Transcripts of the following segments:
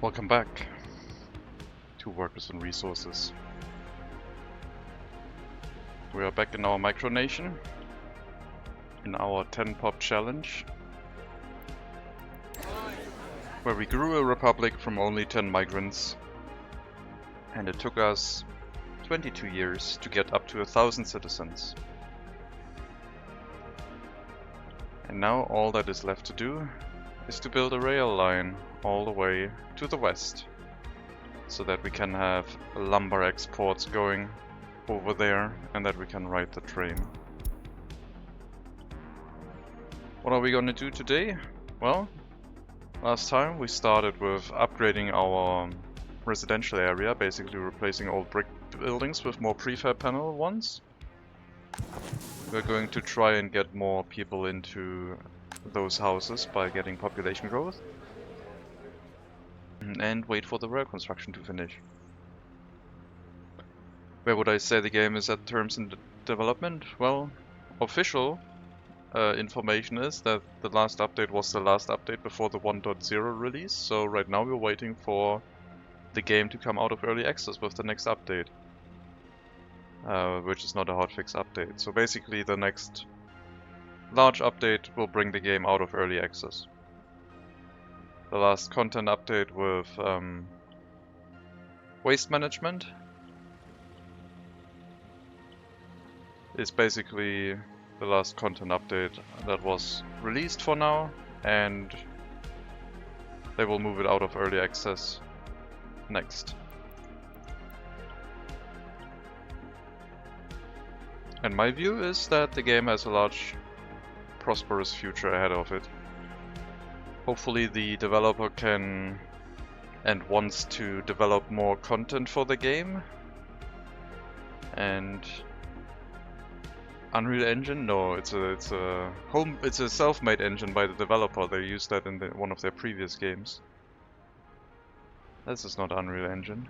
Welcome back to Workers and Resources. We are back in our micronation, in our 10 pop challenge, where we grew a republic from only 10 migrants, and it took us 22 years to get up to 1,000 citizens. And now all that is left to do is to build a rail line all the way to the west, so that we can have lumber exports going over there and that we can ride the train. What are we going to do today? Well, last time we started with upgrading our residential area, basically replacing old brick buildings with more prefab panel ones. We're going to try and get more people into those houses by getting population growth, and wait for the rail construction to finish. Where would I say the game is at terms in development? Well, official information is that the last update was the last update before the 1.0 release, so right now we're waiting for the game to come out of early access with the next update, which is not a hotfix update. So basically the next large update will bring the game out of early access. The last content update with waste management is basically the last content update that was released for now, and they will move it out of early access next. And my view is that the game has a large, prosperous future ahead of it. Hopefully the developer can and wants to develop more content for the game. And Unreal Engine? No, it's a self-made engine by the developer. They used that in one of their previous games. This is not Unreal Engine.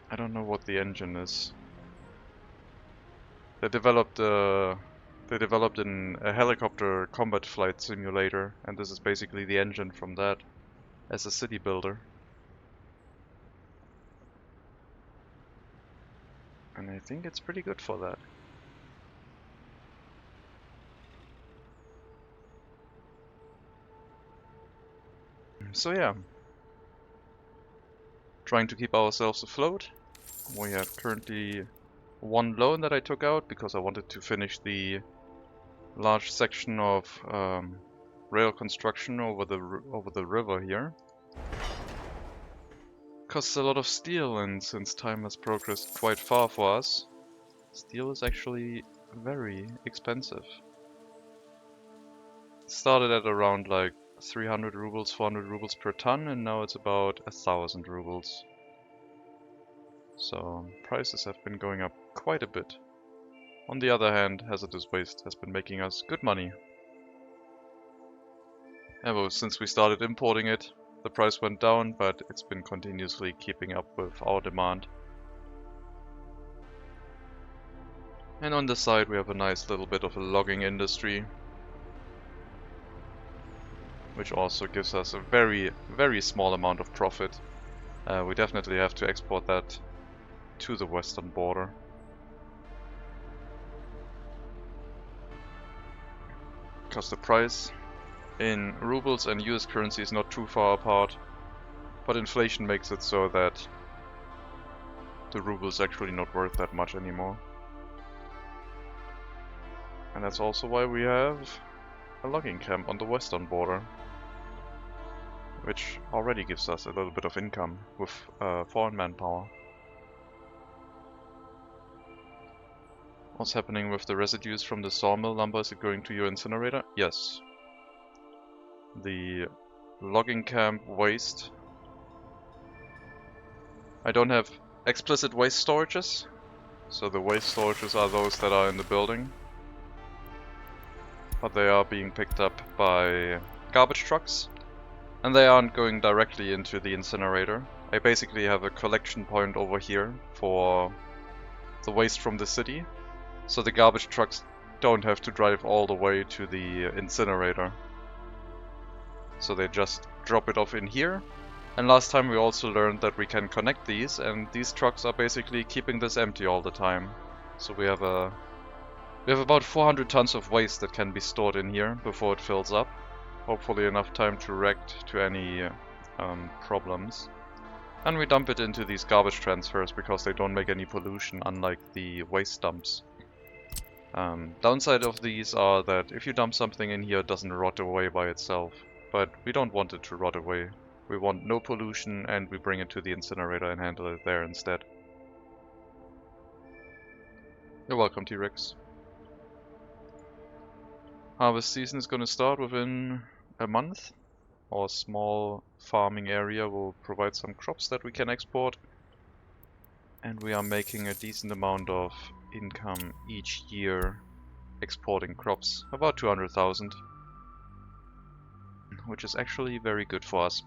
I don't know what the engine is. They developed in a helicopter combat flight simulator, and this is basically the engine from that as a city builder. And I think it's pretty good for that. So yeah, trying to keep ourselves afloat. We have currently one loan that I took out because I wanted to finish the large section of rail construction over the river here. Costs a lot of steel, and since time has progressed quite far for us, steel is actually very expensive. It started at around like 300 rubles, 400 rubles per ton, and now it's about 1,000 rubles. So prices have been going up quite a bit. On the other hand, hazardous waste has been making us good money. Ever since we started importing it, the price went down, but it's been continuously keeping up with our demand. And on the side we have a nice little bit of a logging industry, which also gives us a very, very small amount of profit. We definitely have to export that to the western border. Because the price in rubles and US currency is not too far apart, but inflation makes it so that the ruble is actually not worth that much anymore. And that's also why we have a logging camp on the western border, which already gives us a little bit of income with foreign manpower. What's happening with the residues from the sawmill lumber? Is it going to your incinerator? Yes. The logging camp waste. I don't have explicit waste storages, so the waste storages are those that are in the building, but they are being picked up by garbage trucks, and they aren't going directly into the incinerator. I basically have a collection point over here for the waste from the city, so the garbage trucks don't have to drive all the way to the incinerator. So they just drop it off in here. And last time we also learned that we can connect these, and these trucks are basically keeping this empty all the time. So we have about 400 tons of waste that can be stored in here before it fills up. Hopefully enough time to react to any problems. And we dump it into these garbage transfers because they don't make any pollution, unlike the waste dumps. Downside of these are that if you dump something in here, it doesn't rot away by itself. But we don't want it to rot away. We want no pollution, and we bring it to the incinerator and handle it there instead. You're welcome, T-Rex. Harvest season is going to start within a month. Our small farming area will provide some crops that we can export. And we are making a decent amount of income each year exporting crops. About 200,000. Which is actually very good for us.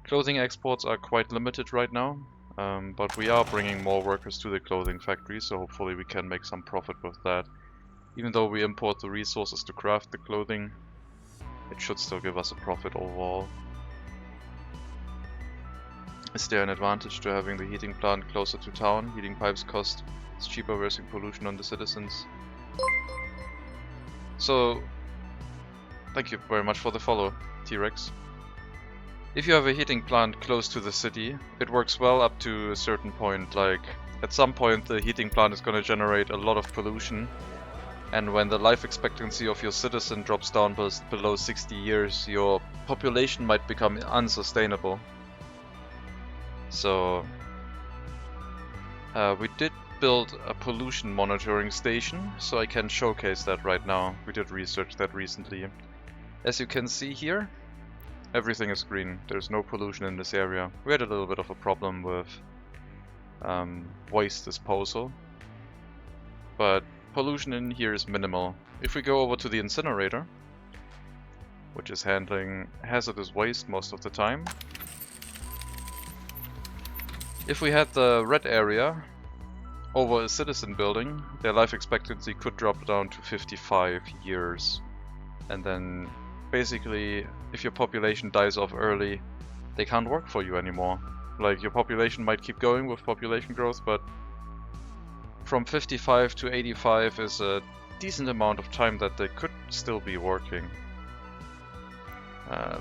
Clothing exports are quite limited right now, but we are bringing more workers to the clothing factory, so hopefully we can make some profit with that. Even though we import the resources to craft the clothing, it should still give us a profit overall. Is there an advantage to having the heating plant closer to town? Heating pipes cost, it's cheaper, raising pollution on the citizens. So, thank you very much for the follow, T-Rex. If you have a heating plant close to the city, it works well up to a certain point. Like, at some point the heating plant is going to generate a lot of pollution, and when the life expectancy of your citizen drops down below 60 years, your population might become unsustainable. So, we did build a pollution monitoring station, so I can showcase that right now. We did research that recently. As you can see here, everything is green. There's no pollution in this area. We had a little bit of a problem with waste disposal, but pollution in here is minimal. If we go over to the incinerator, which is handling hazardous waste most of the time, if we had the red area over a citizen building, their life expectancy could drop down to 55 years. And then basically, if your population dies off early, they can't work for you anymore. Like, your population might keep going with population growth, but from 55 to 85 is a decent amount of time that they could still be working.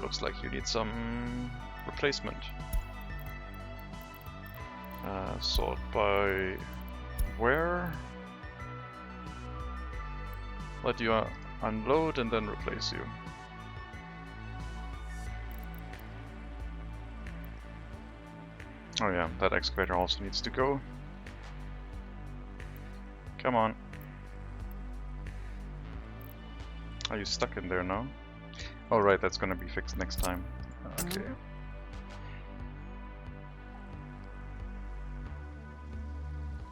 Looks like you need some replacement. Sort by where? Let you unload and then replace you. Oh yeah, that excavator also needs to go. Come on. Are you stuck in there now? Oh right, that's gonna be fixed next time. Okay.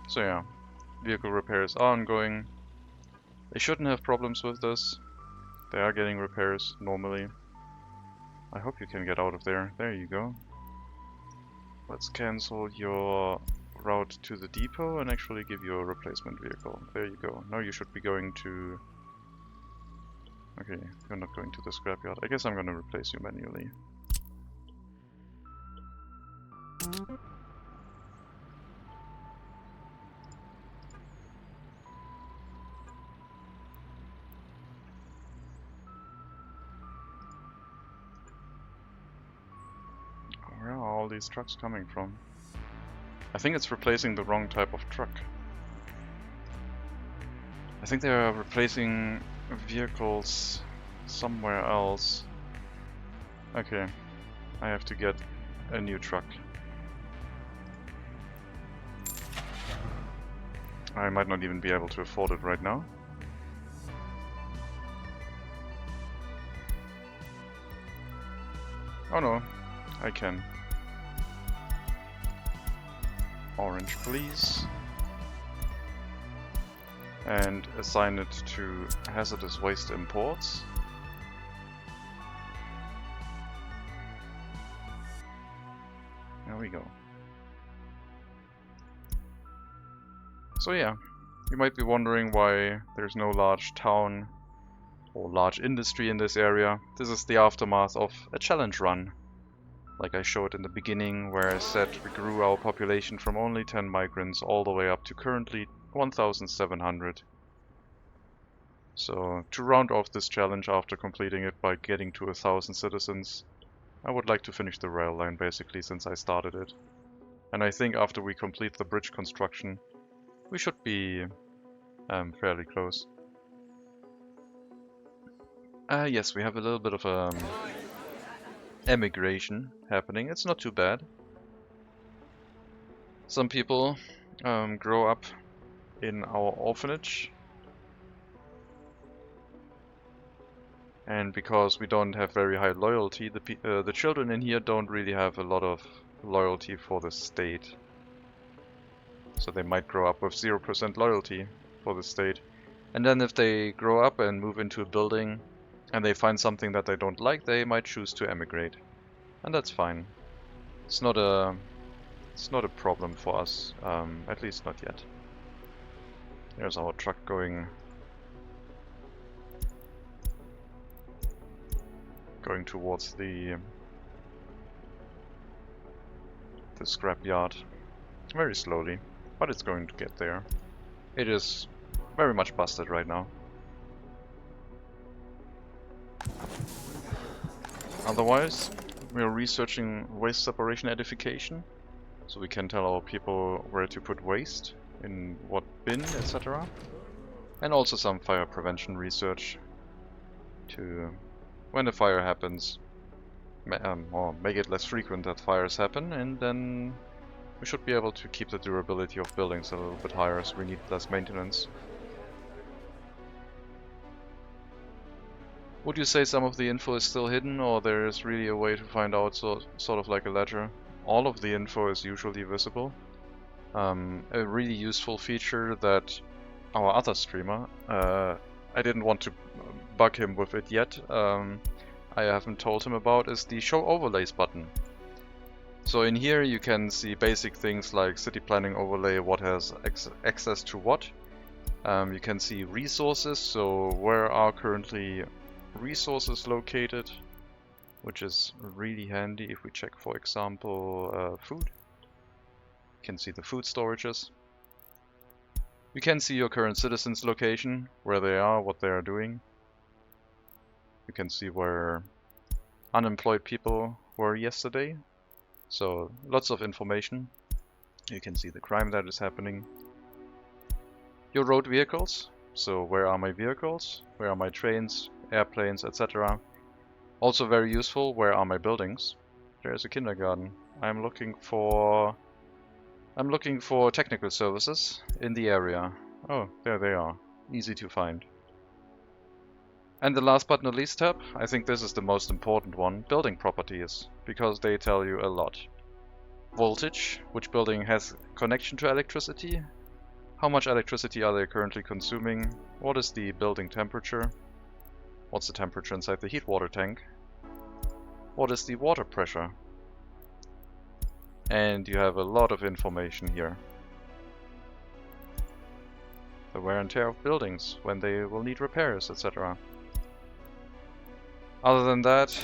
So yeah, vehicle repairs are ongoing. They shouldn't have problems with this. They are getting repairs normally. I hope you can get out of there. There you go. Let's cancel your route to the depot and actually give you a replacement vehicle. There you go. Now you should be going to... Okay, you're not going to the scrapyard. I guess I'm gonna replace you manually. Where are all these trucks coming from? I think it's replacing the wrong type of truck. I think they are replacing vehicles somewhere else. Okay, I have to get a new truck. I might not even be able to afford it right now. Oh no, I can. Orange, please. And assign it to hazardous waste imports. There we go. So yeah, you might be wondering why there's no large town or large industry in this area. This is the aftermath of a challenge run. Like I showed in the beginning, where I said we grew our population from only 10 migrants all the way up to currently 1,700. So to round off this challenge after completing it by getting to 1,000 citizens, I would like to finish the rail line basically since I started it. And I think after we complete the bridge construction, we should be fairly close. Yes, we have a little bit of emigration happening. It's not too bad. Some people grow up in our orphanage. And because we don't have very high loyalty, the children in here don't really have a lot of loyalty for the state. So they might grow up with 0% loyalty for the state. And then if they grow up and move into a building and they find something that they don't like, they might choose to emigrate. And that's fine. It's not a problem for us, at least not yet. There's our truck going towards the scrapyard. Very slowly, but it's going to get there. It is very much busted right now. Otherwise, we are researching waste separation edification, so we can tell our people where to put waste, in what bin, etc. And also some fire prevention research to, when a fire happens, or make it less frequent that fires happen, and then we should be able to keep the durability of buildings a little bit higher, so we need less maintenance. Would you say some of the info is still hidden, or there is really a way to find out, sort of like a ledger? All of the info is usually visible. A really useful feature that our other streamer, I didn't want to bug him with it yet, I haven't told him about, is the show overlays button. So in here you can see basic things like city planning overlay, what has access to what. You can see resources, so where are currently resources located, which is really handy if we check, for example, food. You can see the food storages. You can see your current citizens' location, where they are, what they are doing. You can see where unemployed people were yesterday. So lots of information. You can see the crime that is happening. Your road vehicles. So where are my vehicles? Where are my trains, airplanes, etc. Also very useful, where are my buildings? There's a kindergarten. I'm looking for technical services in the area. Oh, there they are. Easy to find. And the last but not least tab, I think this is the most important one, building properties, because they tell you a lot. Voltage, which building has connection to electricity, how much electricity are they currently consuming, what is the building temperature, what's the temperature inside the heat water tank, what is the water pressure, and you have a lot of information here. The wear and tear of buildings, when they will need repairs, etc. Other than that,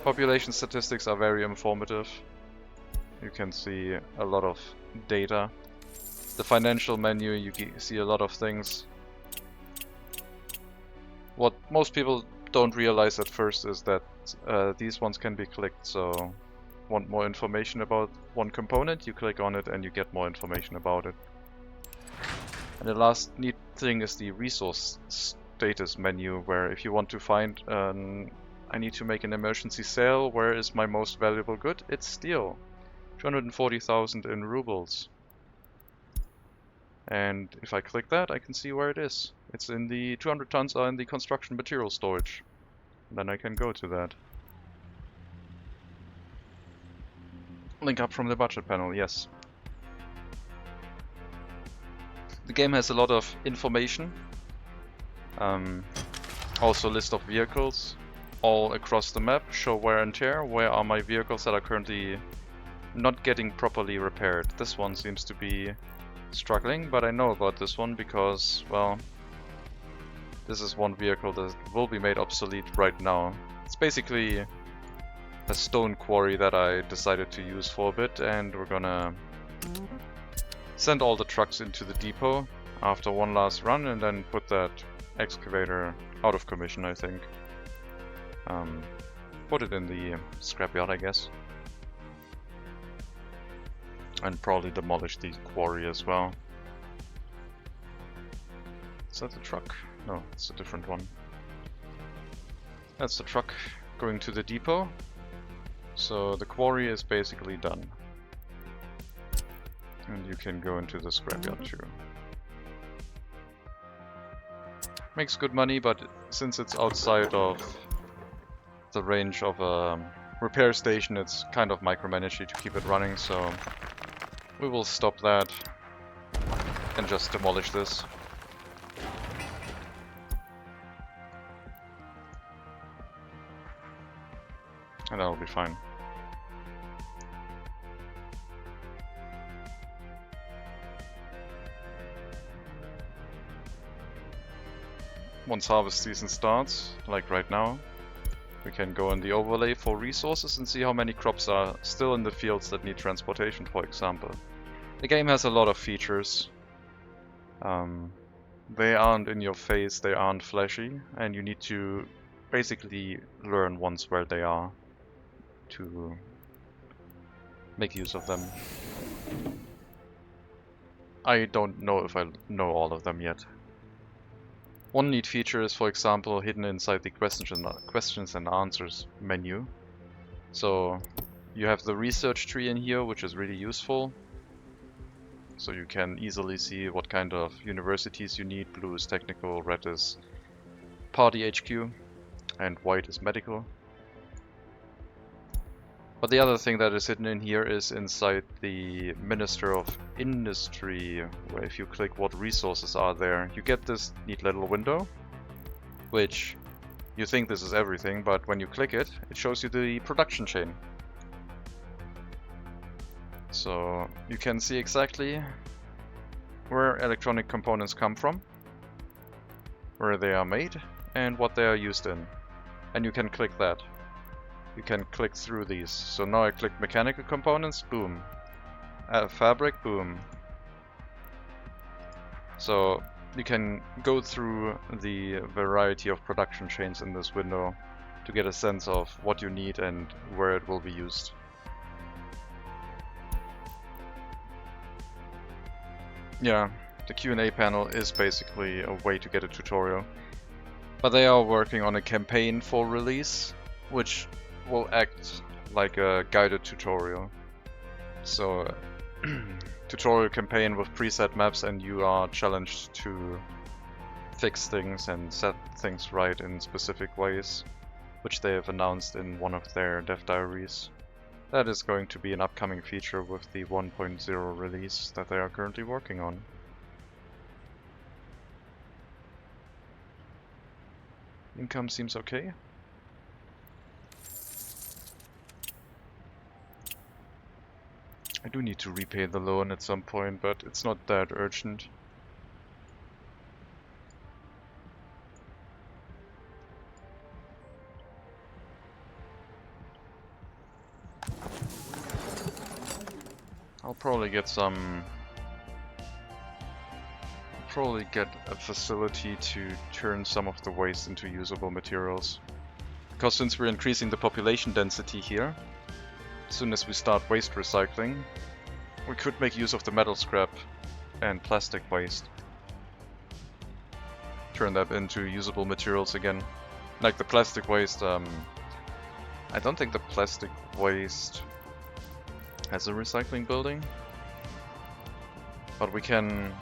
population statistics are very informative. You can see a lot of data. The financial menu, you see a lot of things. What most people don't realize at first is that these ones can be clicked, so want more information about one component, you click on it and you get more information about it. And the last neat thing is the resource status menu, where if you want to find I need to make an emergency sale, where is my most valuable good? It's steel. 240,000 in rubles. And if I click that, I can see where it is. It's in the 200 tons are in the construction material storage. And then I can go to that. Link up from the budget panel, yes. The game has a lot of information. Also list of vehicles all across the map, show wear and tear. Where are my vehicles that are currently not getting properly repaired? This one seems to be struggling, but I know about this one because, well, This is one vehicle that will be made obsolete right now. It's basically a stone quarry that I decided to use for a bit, and we're gonna send all the trucks into the depot after one last run and then put that excavator out of commission, I think. Put it in the scrapyard, I guess. And probably demolish the quarry as well. Is that the truck? No, it's a different one. That's the truck going to the depot. So the quarry is basically done. And you can go into the scrapyard too. Makes good money, but since it's outside of the range of a repair station, it's kind of micromanaged to keep it running, so we will stop that and just demolish this. And that'll be fine. Once harvest season starts, like right now, we can go in the overlay for resources and see how many crops are still in the fields that need transportation, for example. The game has a lot of features. They aren't in your face, they aren't flashy, and you need to basically learn once where they are to make use of them. I don't know if I know all of them yet. One neat feature is, for example, hidden inside the questions and answers menu. So you have the research tree in here, which is really useful. So you can easily see what kind of universities you need. Blue is technical, red is party HQ, and white is medical. But the other thing that is hidden in here is inside the Minister of Industry, where if you click what resources are there, you get this neat little window, which you think this is everything, but when you click it, it shows you the production chain. So you can see exactly where electronic components come from, where they are made, and what they are used in. And you can click that. You can click through these. So now I click mechanical components, boom. Fabric, boom. So you can go through the variety of production chains in this window to get a sense of what you need and where it will be used. Yeah, the Q&A panel is basically a way to get a tutorial. But they are working on a campaign for release, which will act like a guided tutorial. So tutorial campaign with preset maps, and you are challenged to fix things and set things right in specific ways, which they have announced in one of their dev diaries. That is going to be an upcoming feature with the 1.0 release that they are currently working on. Income seems okay. I do need to repay the loan at some point, but it's not that urgent. I'll probably get a facility to turn some of the waste into usable materials. Because since we're increasing the population density here, as soon as we start waste recycling, we could make use of the metal scrap and plastic waste. Turn that into usable materials again. Like the plastic waste, I don't think the plastic waste has a recycling building, but we can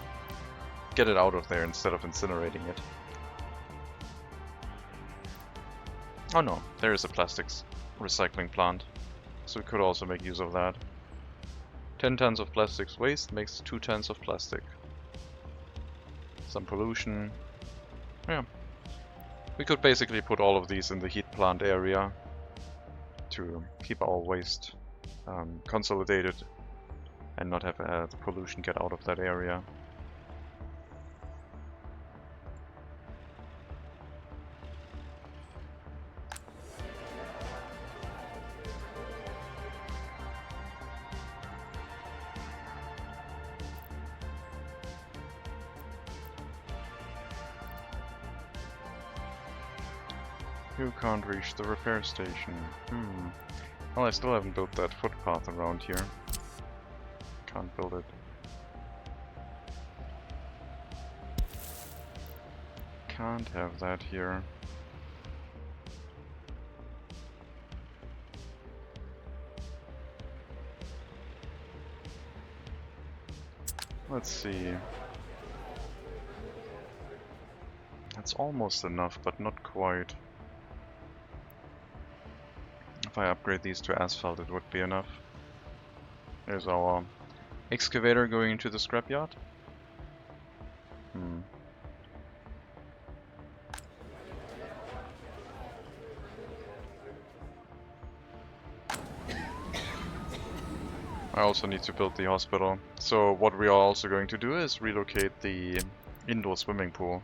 get it out of there instead of incinerating it. Oh no, there is a plastics recycling plant. So we could also make use of that. 10 tons of plastics waste makes 2 tons of plastic. Some pollution. Yeah. We could basically put all of these in the heat plant area to keep our waste consolidated and not have the pollution get out of that area. You can't reach the repair station. Well, I still haven't built that footpath around here. Can't build it. Can't have that here. Let's see. That's almost enough, but not quite. If I upgrade these to asphalt, it would be enough. There's our excavator going into the scrapyard. I also need to build the hospital. So what we are also going to do is relocate the indoor swimming pool.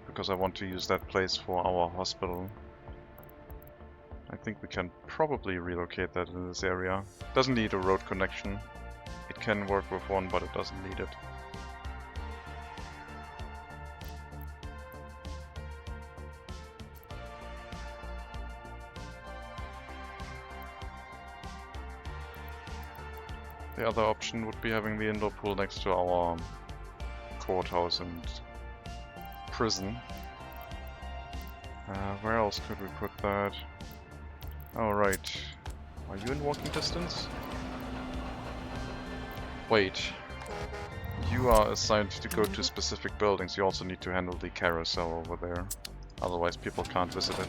Because I want to use that place for our hospital. I think we can probably relocate that in this area. Doesn't need a road connection. It can work with one, but it doesn't need it. The other option would be having the indoor pool next to our courthouse and prison. Where else could we put that? Oh, right. Are you in walking distance? Wait. You are assigned to go to specific buildings. You also need to handle the carousel over there. Otherwise people can't visit it.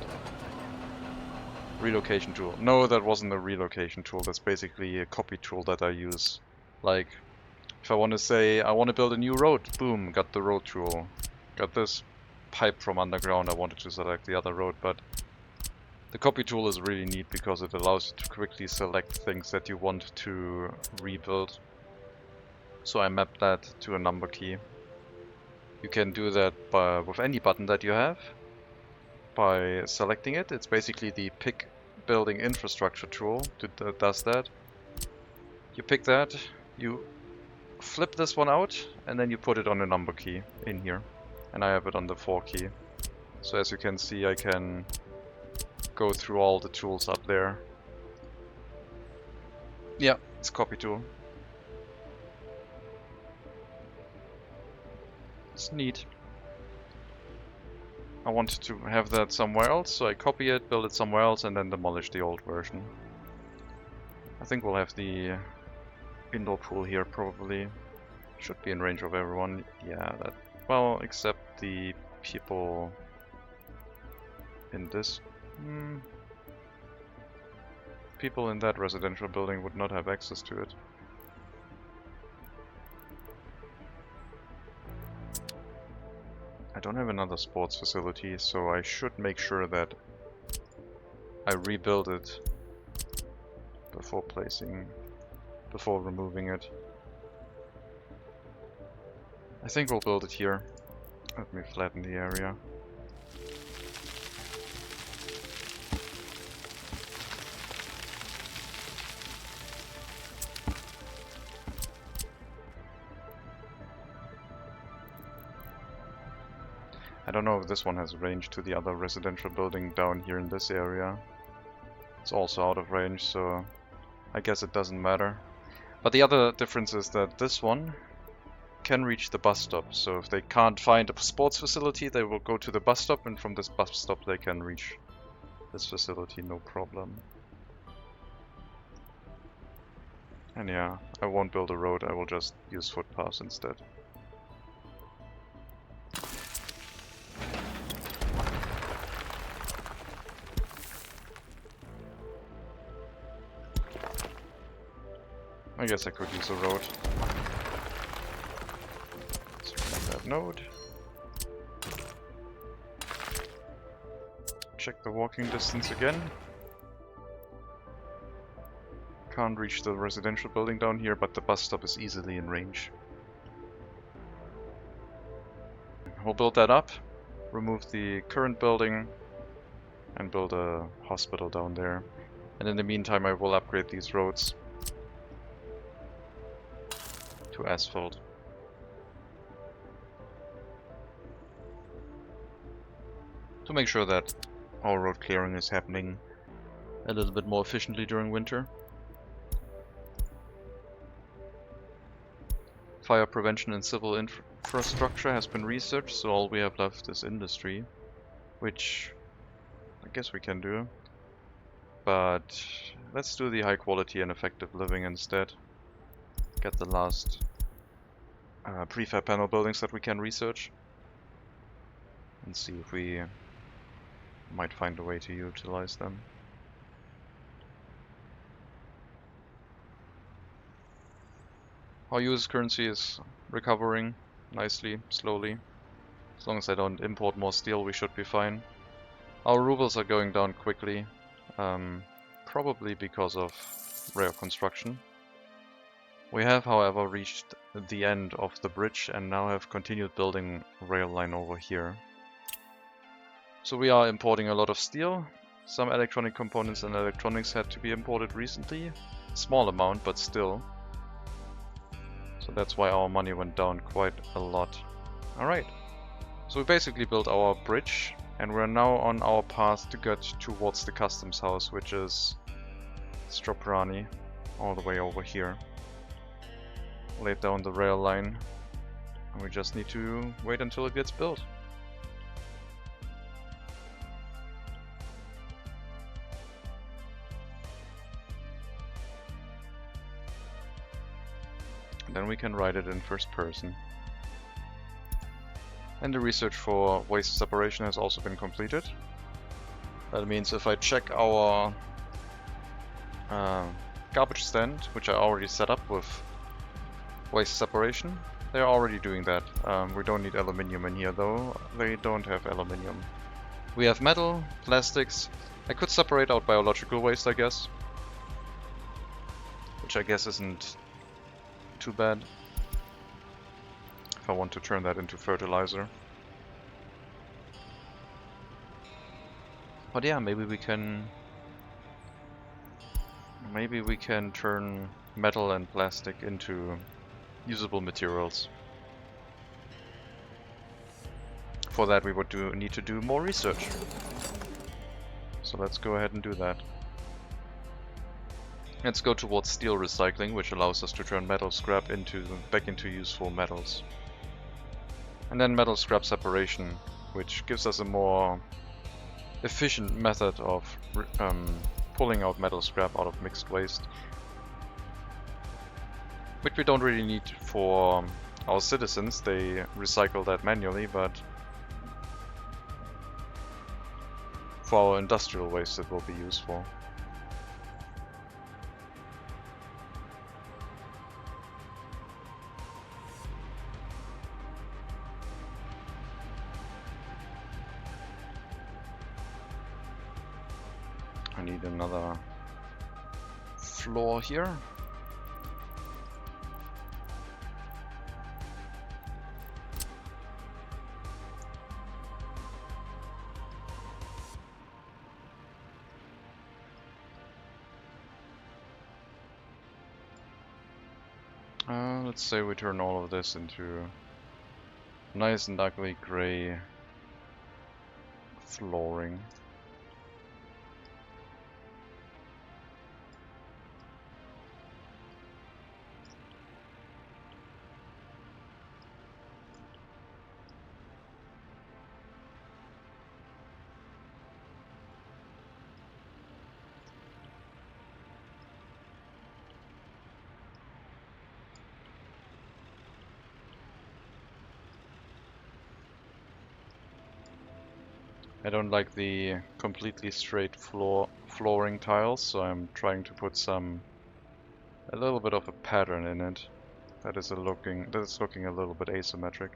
Relocation tool. No, that wasn't a relocation tool. That's basically a copy tool that I use. Like, if I want to say, I want to build a new road, boom, got the road tool. Got this pipe from underground, I wanted to select the other road, but the copy tool is really neat because it allows you to quickly select things that you want to rebuild. So I mapped that to a number key. You can do that with any button that you have. By selecting it, it's basically the pick building infrastructure tool that does that. You pick that, you flip this one out, and then you put it on a number key in here. And I have it on the 4 key. So as you can see, I can go through all the tools up there. Yeah, it's copy tool. It's neat. I wanted to have that somewhere else, so I copy it, build it somewhere else, and then demolish the old version. I think we'll have the indoor pool here probably. Should be in range of everyone. Yeah, that, well, except the people in this. People in that residential building would not have access to it. I don't have another sports facility, so I should make sure that I rebuild it before removing it. I think we'll build it here. Let me flatten the area. I don't know if this one has range to the other residential building down here in this area. It's also out of range, so I guess it doesn't matter. But the other difference is that this one can reach the bus stop. So if they can't find a sports facility, they will go to the bus stop, and from this bus stop they can reach this facility no problem. And yeah, I won't build a road, I will just use footpaths instead. I guess I could use a road. Let's remove that node. Check the walking distance again. Can't reach the residential building down here, but the bus stop is easily in range. We'll build that up, remove the current building, and build a hospital down there. And in the meantime I will upgrade these roads to asphalt. to make sure that our road clearing is happening a little bit more efficiently during winter. Fire prevention and civil infrastructure has been researched, so all we have left is industry, which I guess we can do. But let's do the high quality and effective living instead. Get the last prefab panel buildings that we can research and see if we might find a way to utilize them. Our US currency is recovering nicely, slowly. As long as I don't import more steel, we should be fine. Our rubles are going down quickly, probably because of rail construction. We have, however, reached the end of the bridge and now have continued building rail line over here. So we are importing a lot of steel. Some electronic components and electronics had to be imported recently. Small amount, but still. So that's why our money went down quite a lot. Alright. So we basically built our bridge and we're now on our path to get towards the customs house, which is Stroprani, all the way over here. Laid down the rail line and we just need to wait until it gets built. Then we can write it in first person. And the research for waste separation has also been completed. That means if I check our garbage stand, which I already set up with waste separation, they're already doing that. We don't need aluminium in here though, they don't have aluminium. We have metal, plastics. I could separate out biological waste, I guess. Which I guess isn't too bad if I want to turn that into fertilizer. But yeah, maybe we can turn metal and plastic into usable materials. For that we would need to do more research. So let's go ahead and do that. Let's go towards steel recycling, which allows us to turn metal scrap back into useful metals. And then metal scrap separation, which gives us a more efficient method of pulling out metal scrap out of mixed waste. Which we don't really need for our citizens, they recycle that manually, but for our industrial waste it will be useful. I need another floor here. Let's say we turn all of this into nice and ugly gray flooring. I don't like the completely straight flooring tiles, so I'm trying to put a little bit of a pattern in it. That is looking a little bit asymmetric.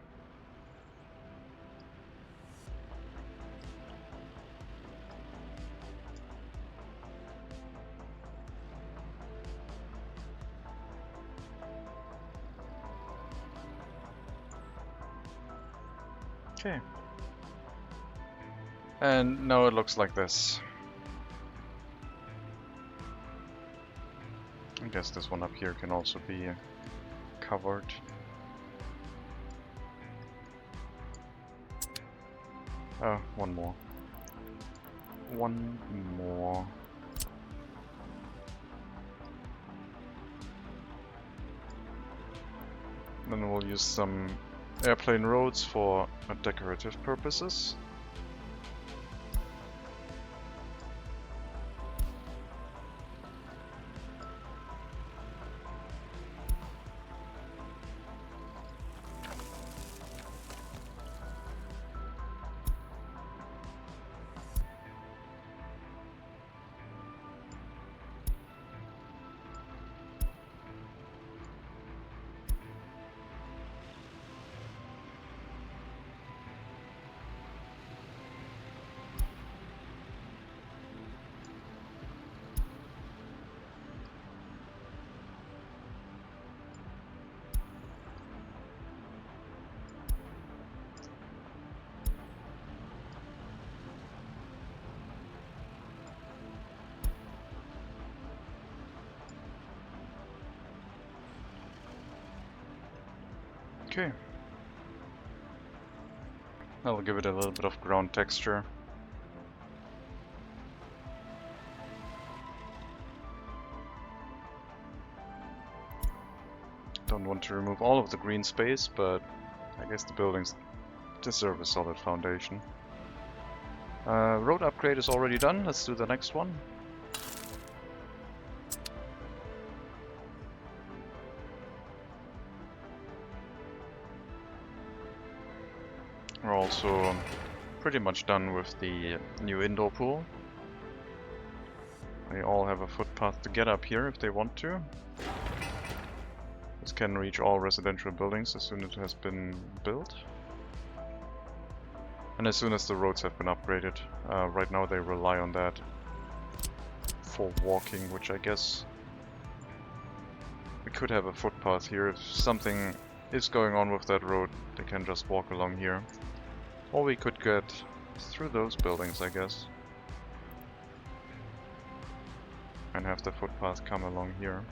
Okay. And now it looks like this. I guess this one up here can also be covered. Oh, one more. one more. Then we'll use some airplane roads for decorative purposes. Okay. I'll give it a little bit of ground texture. Don't want to remove all of the green space, but I guess the buildings deserve a solid foundation. Road upgrade is already done. Let's do the next one. We're also pretty much done with the new indoor pool. They all have a footpath to get up here if they want to. This can reach all residential buildings as soon as it has been built. And as soon as the roads have been upgraded. Right now they rely on that for walking, which I guess we could have a footpath here. If something is going on with that road, they can just walk along here. Or we could get through those buildings, I guess. And have the footpath come along here.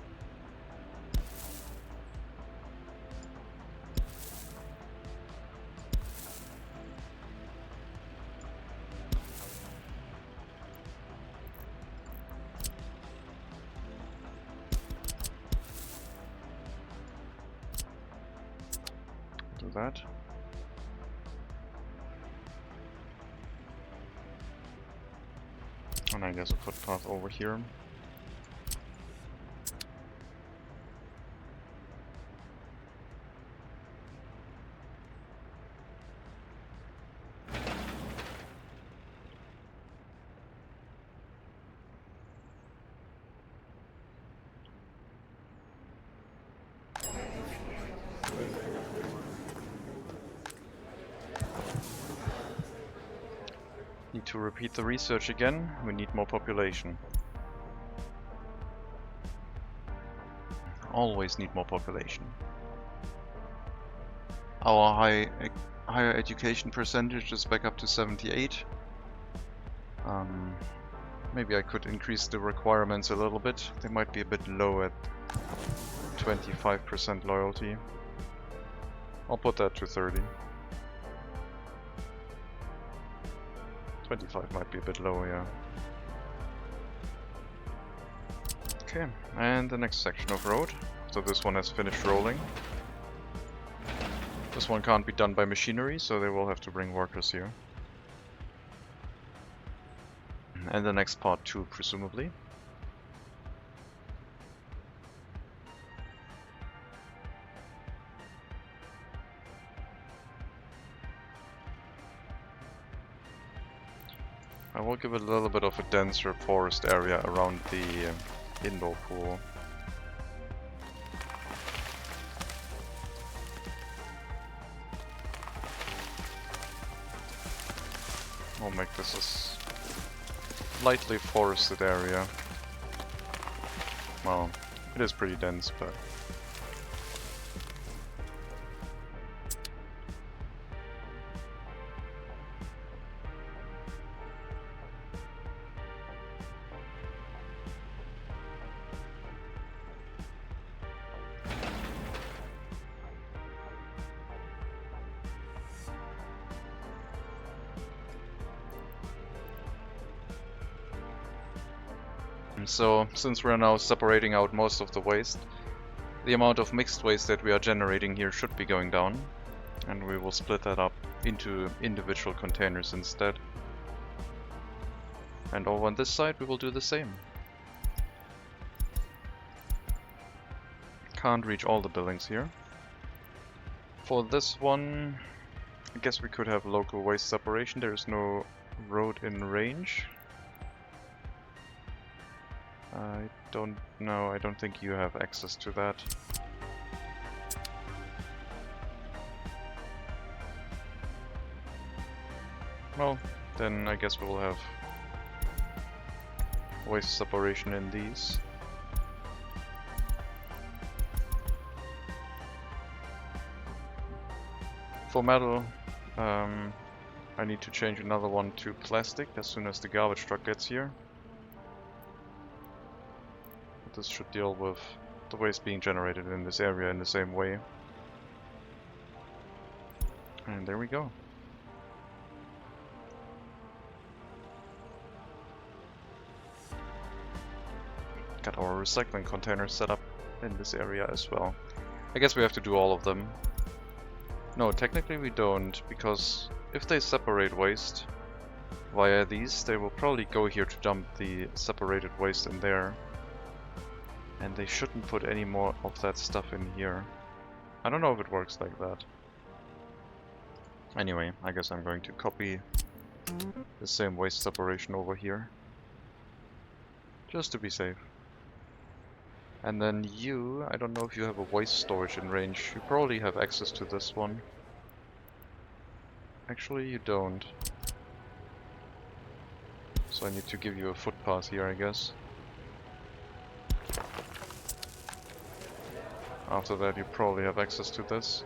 Do that. And I guess a footpath over here. Need to repeat the research again. We need more population. Always need more population. Our higher education percentage is back up to 78. Maybe I could increase the requirements a little bit. They might be a bit low at 25% loyalty. I'll put that to 30. 25 might be a bit low, yeah. Okay, and the next section of road. So this one has finished rolling. This one can't be done by machinery, so they will have to bring workers here. And the next part too, presumably. I will give it a little bit of a denser forest area around the indoor pool. I'll make this a slightly forested area. Well, it is pretty dense, but... So, since we're now separating out most of the waste, the amount of mixed waste that we are generating here should be going down, and we will split that up into individual containers instead. And over on this side we will do the same. Can't reach all the buildings here. For this one, I guess we could have local waste separation. There is no road in range. I don't know, I don't think you have access to that. Well, then I guess we will have waste separation in these. For metal, I need to change another one to plastic as soon as the garbage truck gets here. This should deal with the waste being generated in this area in the same way. And there we go. Got our recycling containers set up in this area as well. I guess we have to do all of them. No, technically we don't, because if they separate waste via these, they will probably go here to dump the separated waste in there. And they shouldn't put any more of that stuff in here. I don't know if it works like that. Anyway, I guess I'm going to copy the same waste separation over here. Just to be safe. And then you, I don't know if you have a waste storage in range. You probably have access to this one. Actually, you don't. So I need to give you a footpath here, I guess. After that you probably have access to this.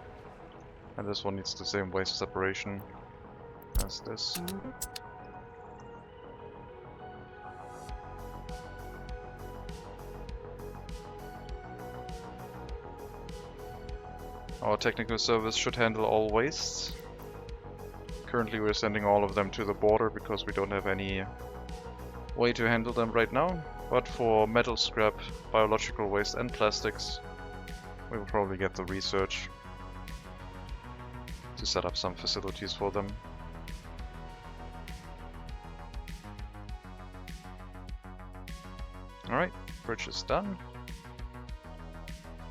And this one needs the same waste separation as this. Our technical service should handle all wastes. Currently we're sending all of them to the border because we don't have any way to handle them right now. But for metal scrap, biological waste and plastics, we will probably get the research to set up some facilities for them. Alright, bridge is done.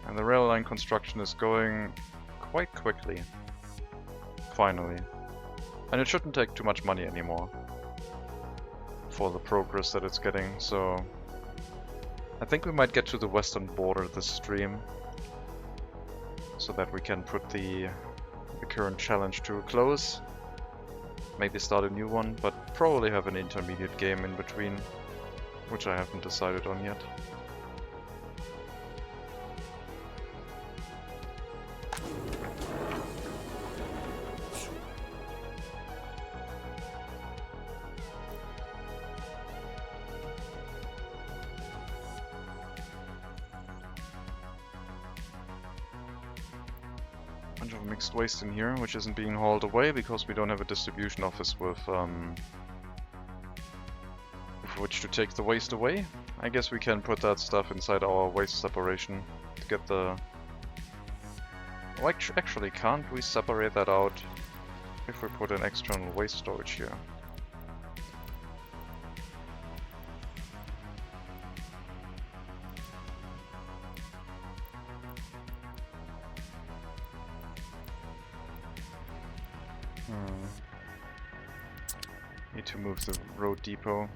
And the rail line construction is going quite quickly. Finally. And it shouldn't take too much money anymore for the progress that it's getting, so I think we might get to the western border this stream, so that we can put the current challenge to a close. Maybe start a new one, but probably have an intermediate game in between, which I haven't decided on yet. Bunch of mixed waste in here, which isn't being hauled away because we don't have a distribution office with which to take the waste away. I guess we can put that stuff inside our waste separation to get the... Oh, actually, can't we separate that out if we put an external waste storage here? Need to move the road depot.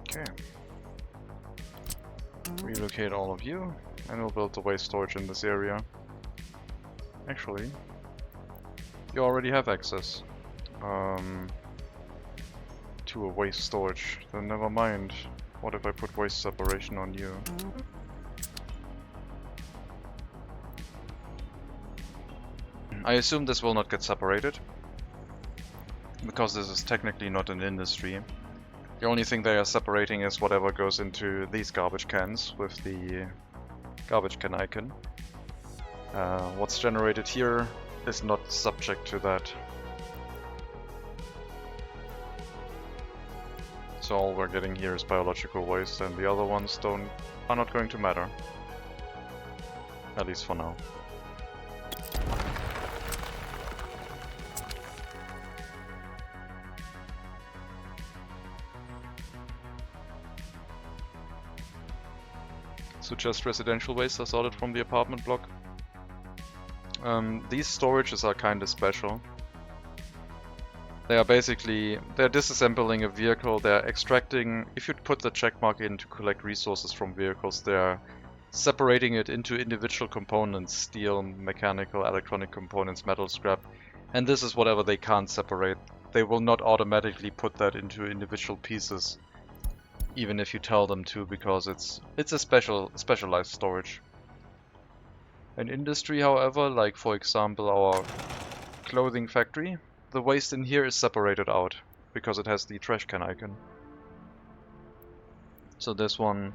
Okay. Relocate all of you, and we'll build the waste storage in this area. Actually, you already have access to a waste storage, then never mind. What if I put waste separation on you? I assume this will not get separated, because this is technically not an industry. The only thing they are separating is whatever goes into these garbage cans with the garbage can icon. What's generated here is not subject to that. So all we're getting here is biological waste, and the other ones are not going to matter. At least for now. So just residential waste are sorted from the apartment block. These storages are kinda special. They're disassembling a vehicle, they're extracting, if you put the checkmark in to collect resources from vehicles, they're separating it into individual components, steel, mechanical, electronic components, metal scrap, and this is whatever they can't separate. They will not automatically put that into individual pieces, even if you tell them to, because it's a specialized storage. An industry, however, like for example our clothing factory, the waste in here is separated out because it has the trash can icon. So this one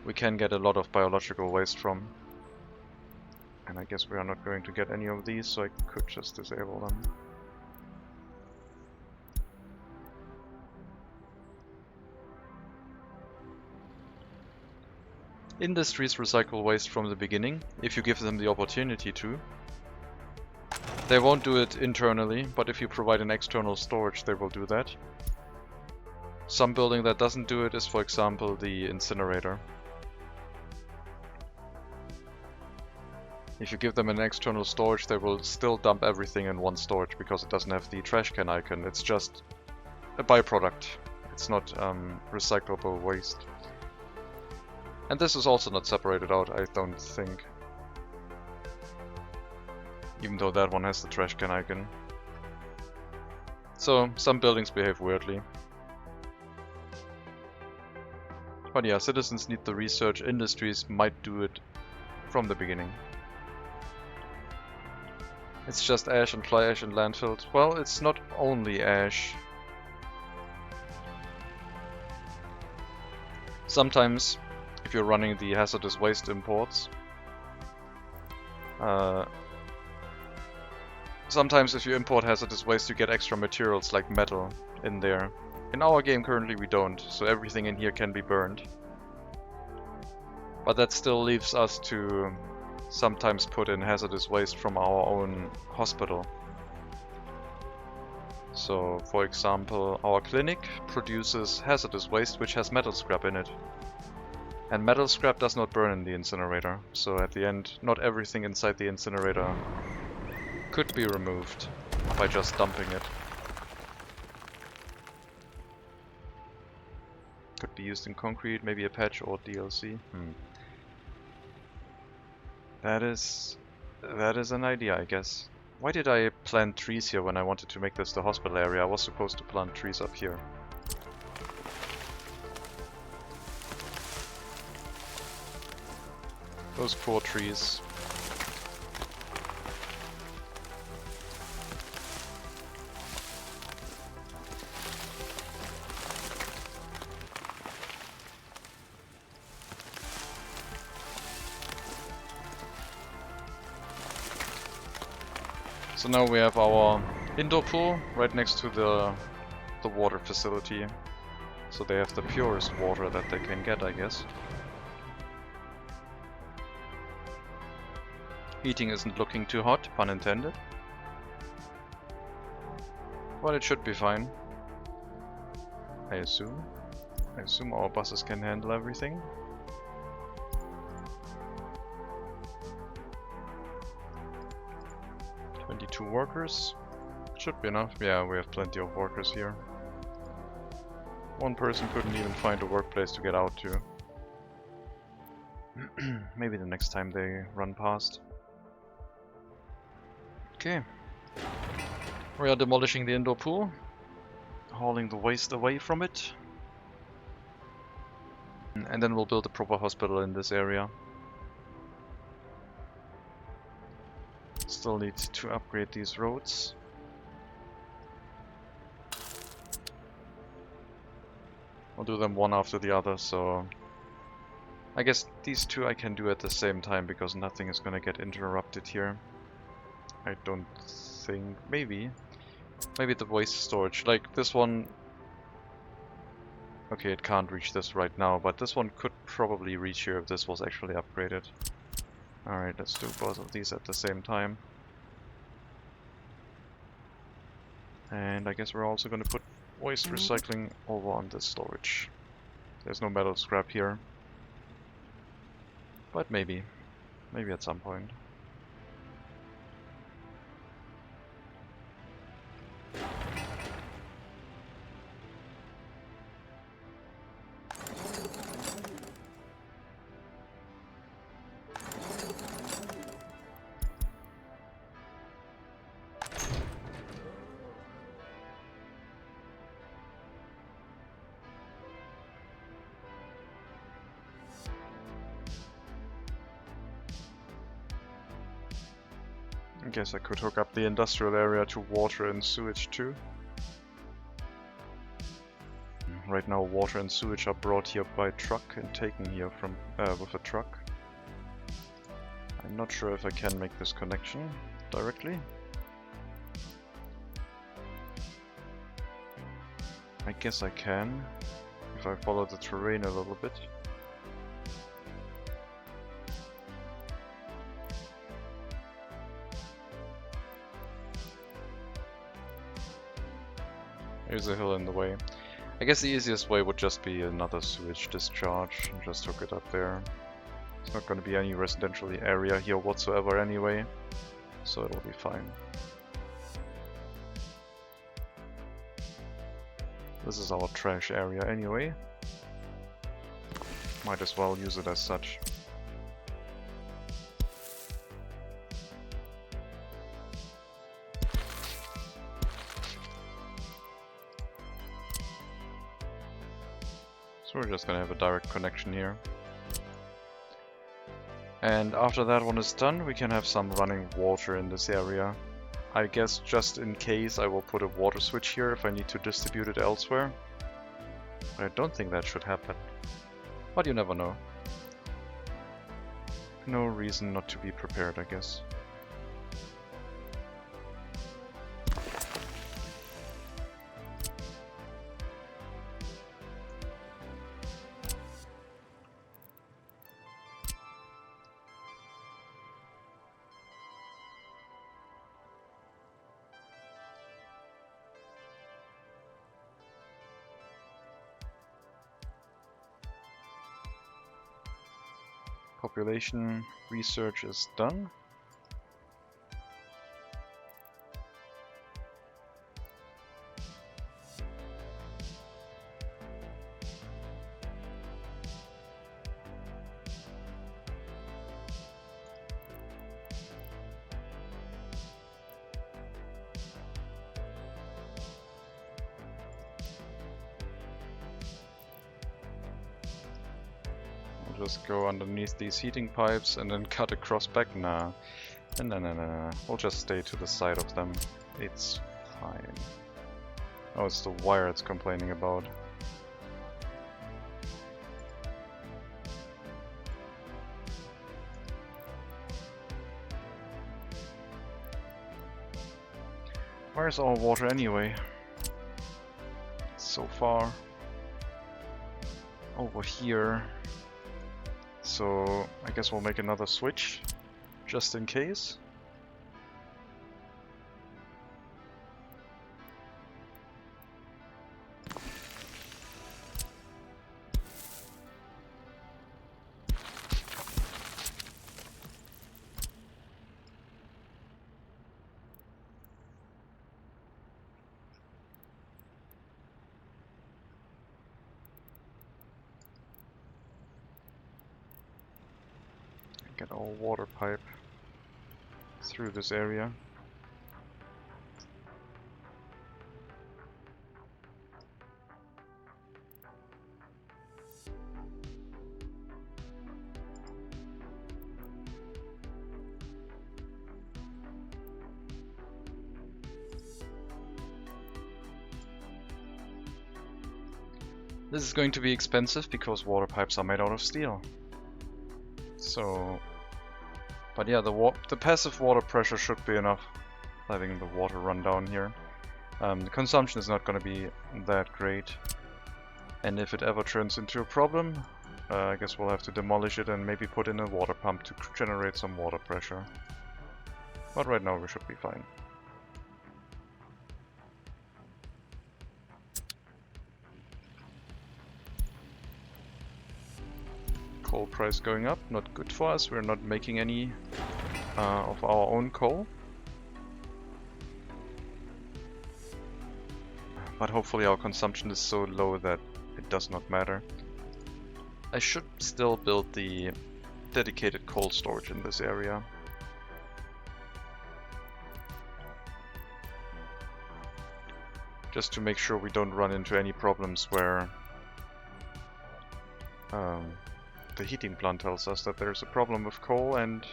we can get a lot of biological waste from. And I guess we are not going to get any of these, so I could just disable them. Industries recycle waste from the beginning, if you give them the opportunity to. They won't do it internally, but if you provide an external storage, they will do that. Some building that doesn't do it is, for example, the incinerator. If you give them an external storage, they will still dump everything in one storage because it doesn't have the trash can icon. It's just a byproduct. It's not recyclable waste. And this is also not separated out, I don't think. Even though that one has the trash can icon. So, some buildings behave weirdly. But yeah, citizens need the research, industries might do it from the beginning. It's just ash and fly ash and landfills. Well, it's not only ash. Sometimes, if you're running the hazardous waste imports, sometimes if you import hazardous waste you get extra materials like metal in there. In our game currently we don't, so everything in here can be burned. But that still leaves us to sometimes put in hazardous waste from our own hospital. So, for example, our clinic produces hazardous waste which has metal scrap in it. And metal scrap does not burn in the incinerator, so at the end not everything inside the incinerator could be removed by just dumping it. Could be used in concrete, maybe a patch or DLC. That is an idea, I guess. Why did I plant trees here when I wanted to make this the hospital area? I was supposed to plant trees up here. Those poor trees. So now we have our indoor pool right next to the water facility. So they have the purest water that they can get, I guess. Heating isn't looking too hot, pun intended. But it should be fine. I assume. I assume our buses can handle everything. Two workers. Should be enough. Yeah, we have plenty of workers here. One person couldn't even find a workplace to get out to. Maybe the next time they run past. Okay. We are demolishing the indoor pool. Hauling the waste away from it. And then we'll build a proper hospital in this area. Still need to upgrade these roads. I'll do them one after the other, so I guess these two I can do at the same time because nothing is gonna get interrupted here. I don't think... maybe the waste storage, like this one. Okay, it can't reach this right now, but this one could probably reach here if this was actually upgraded. Alright, let's do both of these at the same time. And I guess we're also going to put waste recycling over on this storage. There's no metal scrap here. But maybe at some point. I guess I could hook up the industrial area to water and sewage too. Right now water and sewage are brought here by truck and taken here from with a truck. I'm not sure if I can make this connection directly. I guess I can, if I follow the terrain a little bit. There's a hill in the way. I guess the easiest way would just be another sewage discharge and just hook it up there. It's not going to be any residential area here whatsoever anyway, so it'll be fine. This is our trash area anyway. Might as well use it as such. So we're just gonna have a direct connection here. And after that one is done, we can have some running water in this area. I guess just in case I will put a water switch here if I need to distribute it elsewhere. But I don't think that should happen. But you never know. No reason not to be prepared, I guess. Population research is done. Just go underneath these heating pipes and then cut across back? Nah. Nah. We'll just stay to the side of them. It's fine. Oh, it's the wire it's complaining about. Where's our water anyway? So far. Over here. So I guess we'll make another switch, just in case. Get our water pipe through this area. This is going to be expensive because water pipes are made out of steel. So, but yeah, the passive water pressure should be enough, letting the water run down here. The consumption is not going to be that great, and if it ever turns into a problem, I guess we'll have to demolish it and maybe put in a water pump to generate some water pressure. But right now we should be fine. Coal price going up, not good for us. We're not making any of our own coal. But hopefully our consumption is so low that it does not matter. I should still build the dedicated coal storage in this area. Just to make sure we don't run into any problems where the heating plant tells us that there's a problem with coal and,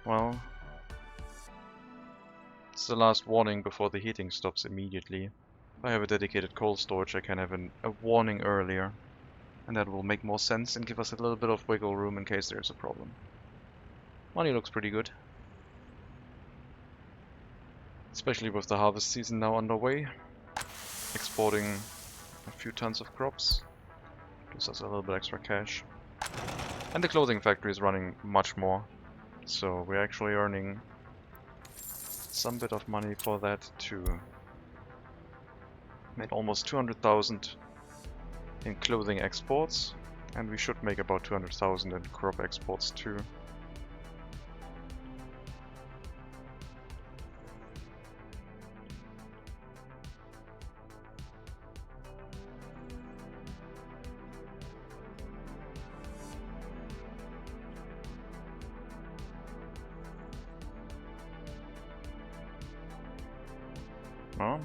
well, it's the last warning before the heating stops immediately. If I have a dedicated coal storage, I can have a warning earlier, and that will make more sense and give us a little bit of wiggle room in case there's a problem. Money looks pretty good, especially with the harvest season now underway. Exporting a few tons of crops gives us a little bit extra cash. And the clothing factory is running much more, so we're actually earning some bit of money for that too. Made almost 200,000 in clothing exports, and we should make about 200,000 in crop exports too. Well,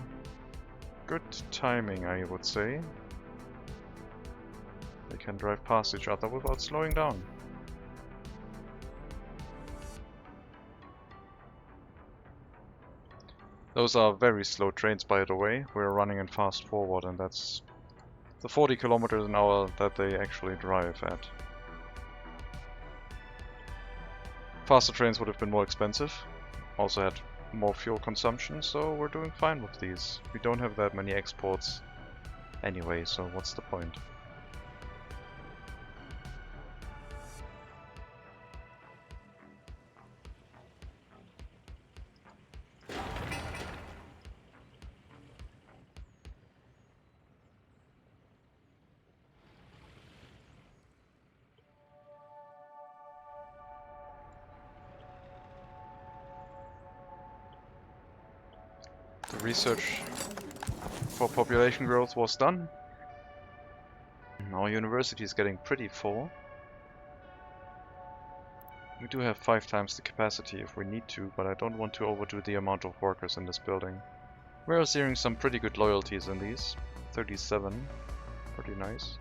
good timing, I would say. They can drive past each other without slowing down. Those are very slow trains, by the way. We're running in fast forward, and that's the 40 kilometers an hour that they actually drive at. Faster trains would have been more expensive, also had more fuel consumption, so we're doing fine with these. We don't have that many exports anyway, so what's the point? The research for population growth was done. Our university is getting pretty full. We do have 5 times the capacity if we need to, but I don't want to overdo the amount of workers in this building. We're seeing some pretty good loyalties in these. 37, pretty nice.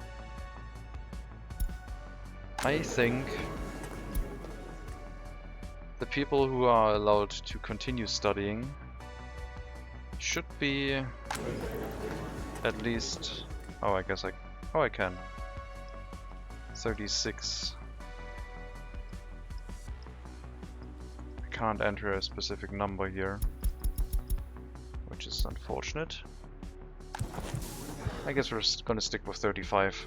I think the people who are allowed to continue studying should be at least, oh, I guess I can. 36. I can't enter a specific number here, which is unfortunate. I guess we're gonna stick with 35.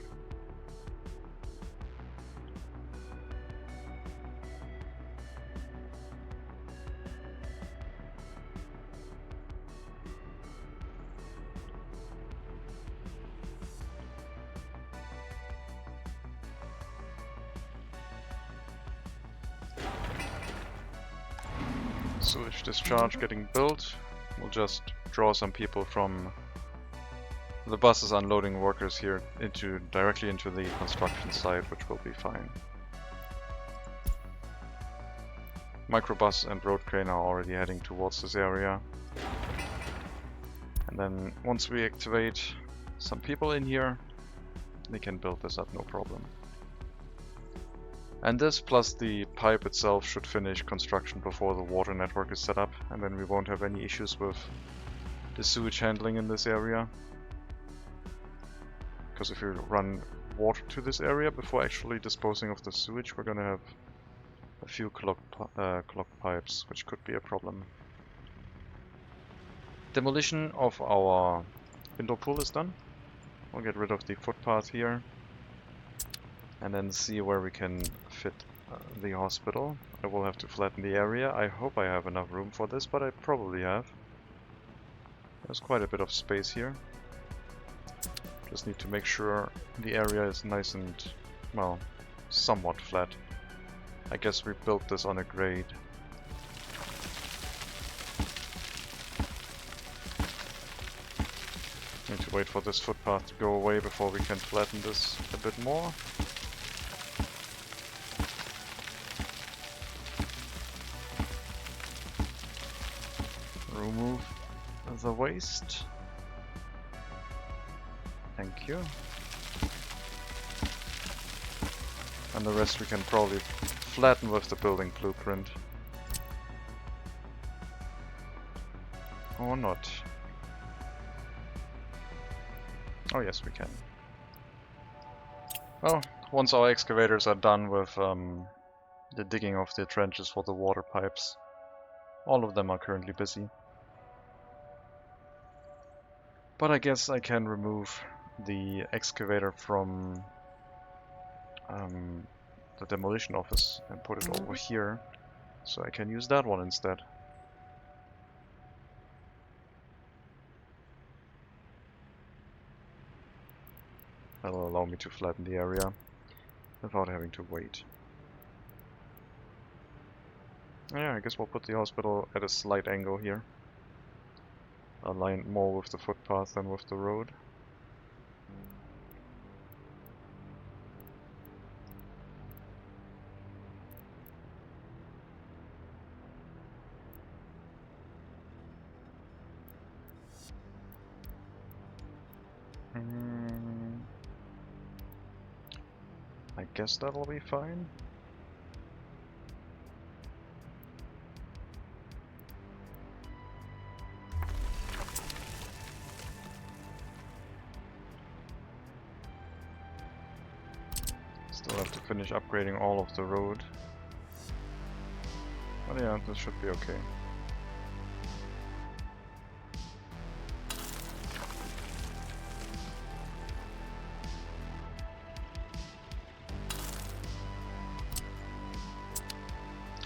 Sewage discharge getting built. We'll just draw some people from the buses unloading workers here directly into the construction site, which will be fine. Microbus and road crane are already heading towards this area. And then once we activate some people in here, they can build this up no problem. And this plus the pipe itself should finish construction before the water network is set up, and then we won't have any issues with the sewage handling in this area. because if we run water to this area before actually disposing of the sewage, we're gonna have a few clogged pipes, which could be a problem. Demolition of our indoor pool is done. We'll get rid of the footpath here and then see where we can fit the hospital. I will have to flatten the area. I hope I have enough room for this, but I probably have. There's quite a bit of space here. Just need to make sure the area is nice and, well, somewhat flat. I guess we built this on a grade. Need to wait for this footpath to go away before we can flatten this a bit more. Remove the waste. Thank you. And the rest we can probably flatten with the building blueprint. Or not. Oh yes, we can. Well, once our excavators are done with the digging of the trenches for the water pipes, all of them are currently busy. But I guess I can remove the excavator from the demolition office and put it over here, so I can use that one instead. That'll allow me to flatten the area without having to wait. Yeah, I guess we'll put the hospital at a slight angle here. Aligned more with the footpath than with the road. I guess that'll be fine. Still have to finish upgrading all of the road. But yeah, this should be okay.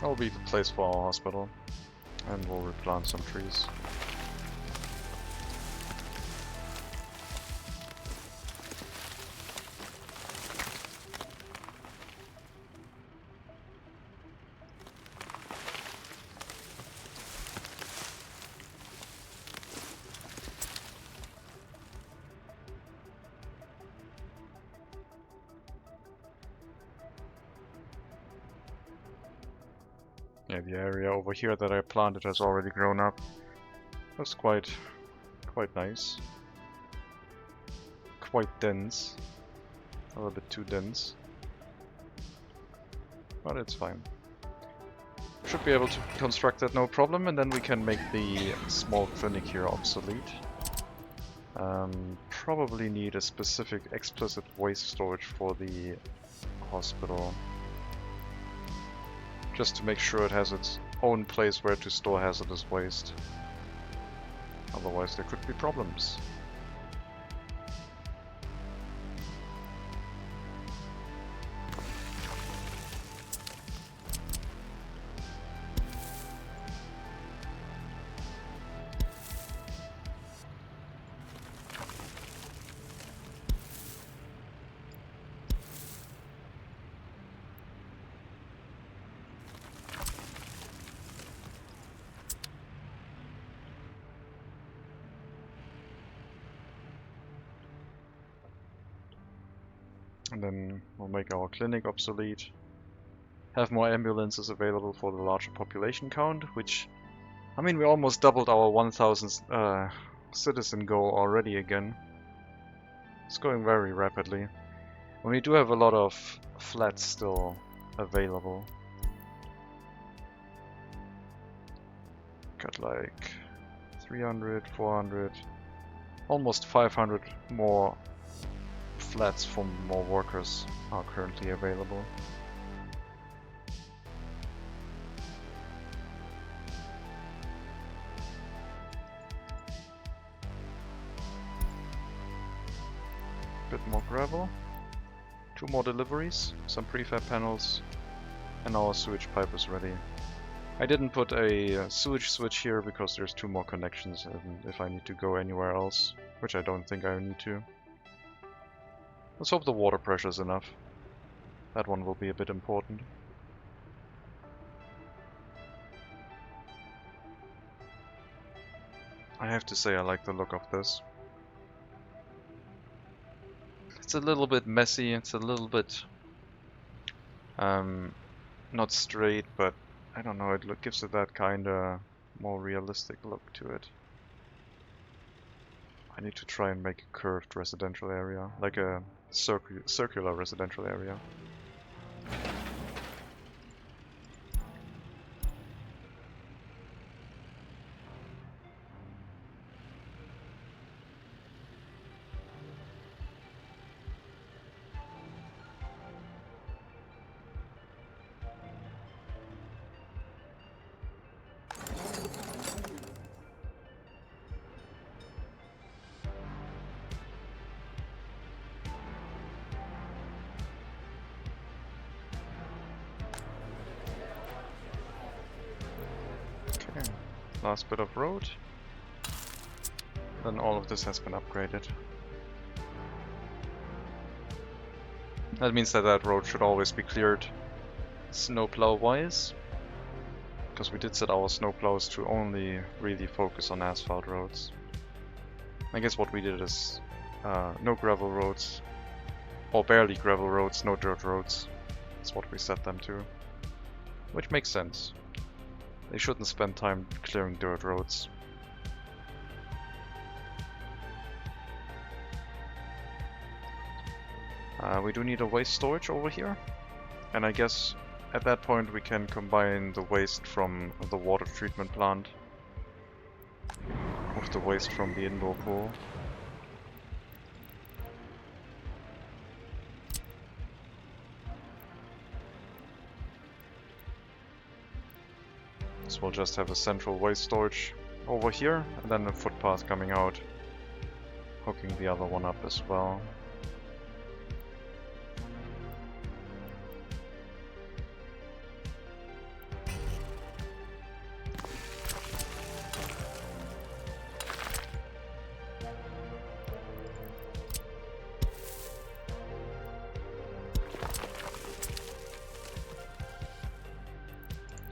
That'll be the place for our hospital, and we'll replant some trees. Yeah, the area over here that I planted has already grown up. That's quite nice. Quite dense. A little bit too dense. But it's fine. Should be able to construct that no problem, and then we can make the small clinic here obsolete. Probably need a specific explicit waste storage for the hospital. Just to make sure it has its own place where to store hazardous waste. Otherwise there could be problems. And then we'll make our clinic obsolete. Have more ambulances available for the larger population count, which, I mean, we almost doubled our 1000 citizen goal already again. It's going very rapidly. And we do have a lot of flats still available. Got like 300, 400, almost 500 more flats for more workers are currently available. Bit more gravel, 2 more deliveries, some prefab panels, and our sewage pipe is ready. I didn't put a sewage switch here because there's 2 more connections and if I need to go anywhere else, which I don't think I need to. Let's hope the water pressure is enough. That one will be a bit important. I have to say I like the look of this. It's a little bit messy, it's a little bit not straight, but I don't know, it gives it that kinda more realistic look to it. I need to try and make a curved residential area, like a circular residential area. Okay, last bit of road. Then all of this has been upgraded. That means that that road should always be cleared snowplow wise, because we did set our snowplows to only really focus on asphalt roads. I guess what we did is no gravel roads, or barely gravel roads, no dirt roads. That's what we set them to, which makes sense. They shouldn't spend time clearing dirt roads. We do need a waste storage over here, and I guess at that point we can combine the waste from the water treatment plant with the waste from the indoor pool. So we'll just have a central waste storage over here, and then a footpath coming out, hooking the other one up as well.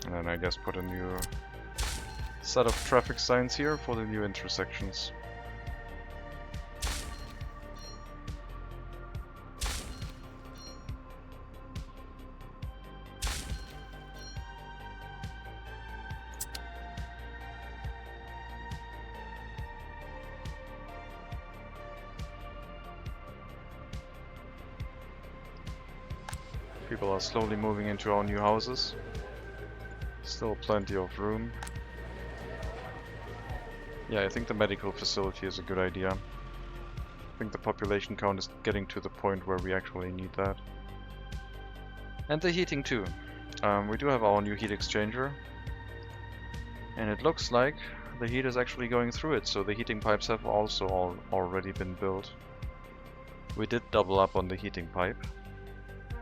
And then I guess put a new set of traffic signs here for the new intersections. People are slowly moving into our new houses. Still plenty of room. Yeah, I think the medical facility is a good idea. I think the population count is getting to the point where we actually need that. And the heating too. We do have our new heat exchanger. And it looks like the heat is actually going through it, so the heating pipes have also already been built. We did double up on the heating pipe.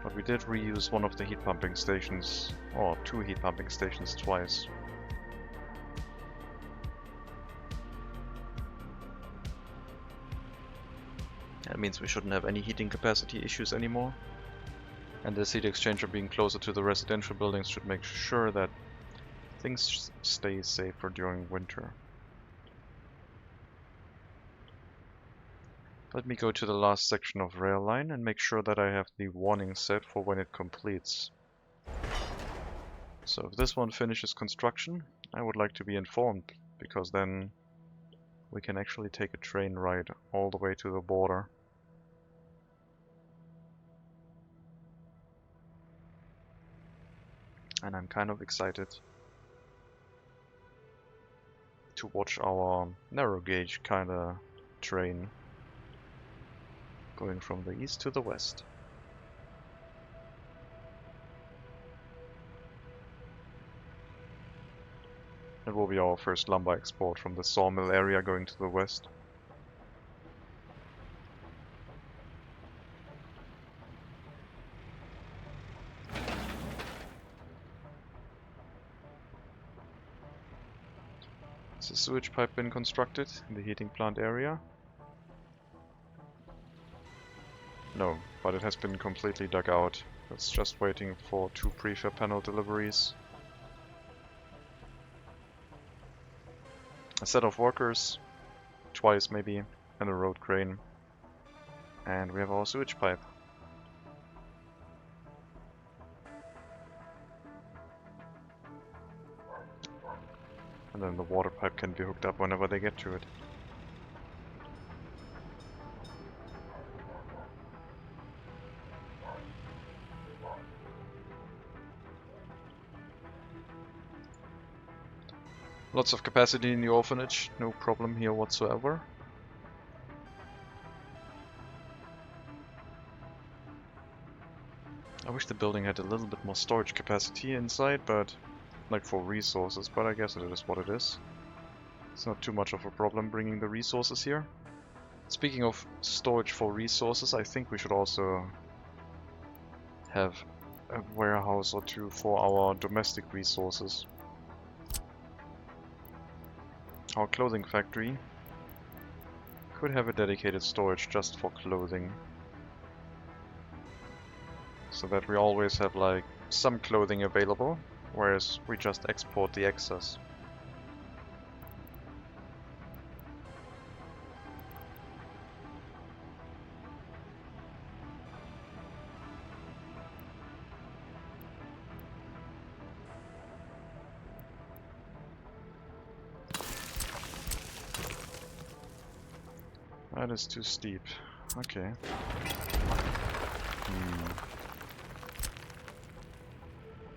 But we did reuse one of the heat pumping stations, or 2 heat pumping stations twice. That means we shouldn't have any heating capacity issues anymore. And this heat exchanger being closer to the residential buildings should make sure that things stay safer during winter. Let me go to the last section of rail line and make sure that I have the warning set for when it completes. So if this one finishes construction, I would like to be informed, because then we can actually take a train ride all the way to the border. And I'm kind of excited to watch our narrow gauge kinda train going from the east to the west. It will be our first lumber export from the sawmill area going to the west. Has a sewage pipe been constructed in the heating plant area? No, but it has been completely dug out. It's just waiting for 2 prefab panel deliveries. A set of workers, twice maybe, and a road crane. And we have our sewage pipe. And then the water pipe can be hooked up whenever they get to it. Lots of capacity in the orphanage, no problem here whatsoever. I wish the building had a little bit more storage capacity inside, but like for resources, but I guess it is what it is. It's not too much of a problem bringing the resources here. Speaking of storage for resources, I think we should also have a warehouse or two for our domestic resources. Our clothing factory could have a dedicated storage just for clothing. So that we always have like some clothing available, whereas we just export the excess. That is too steep. Okay.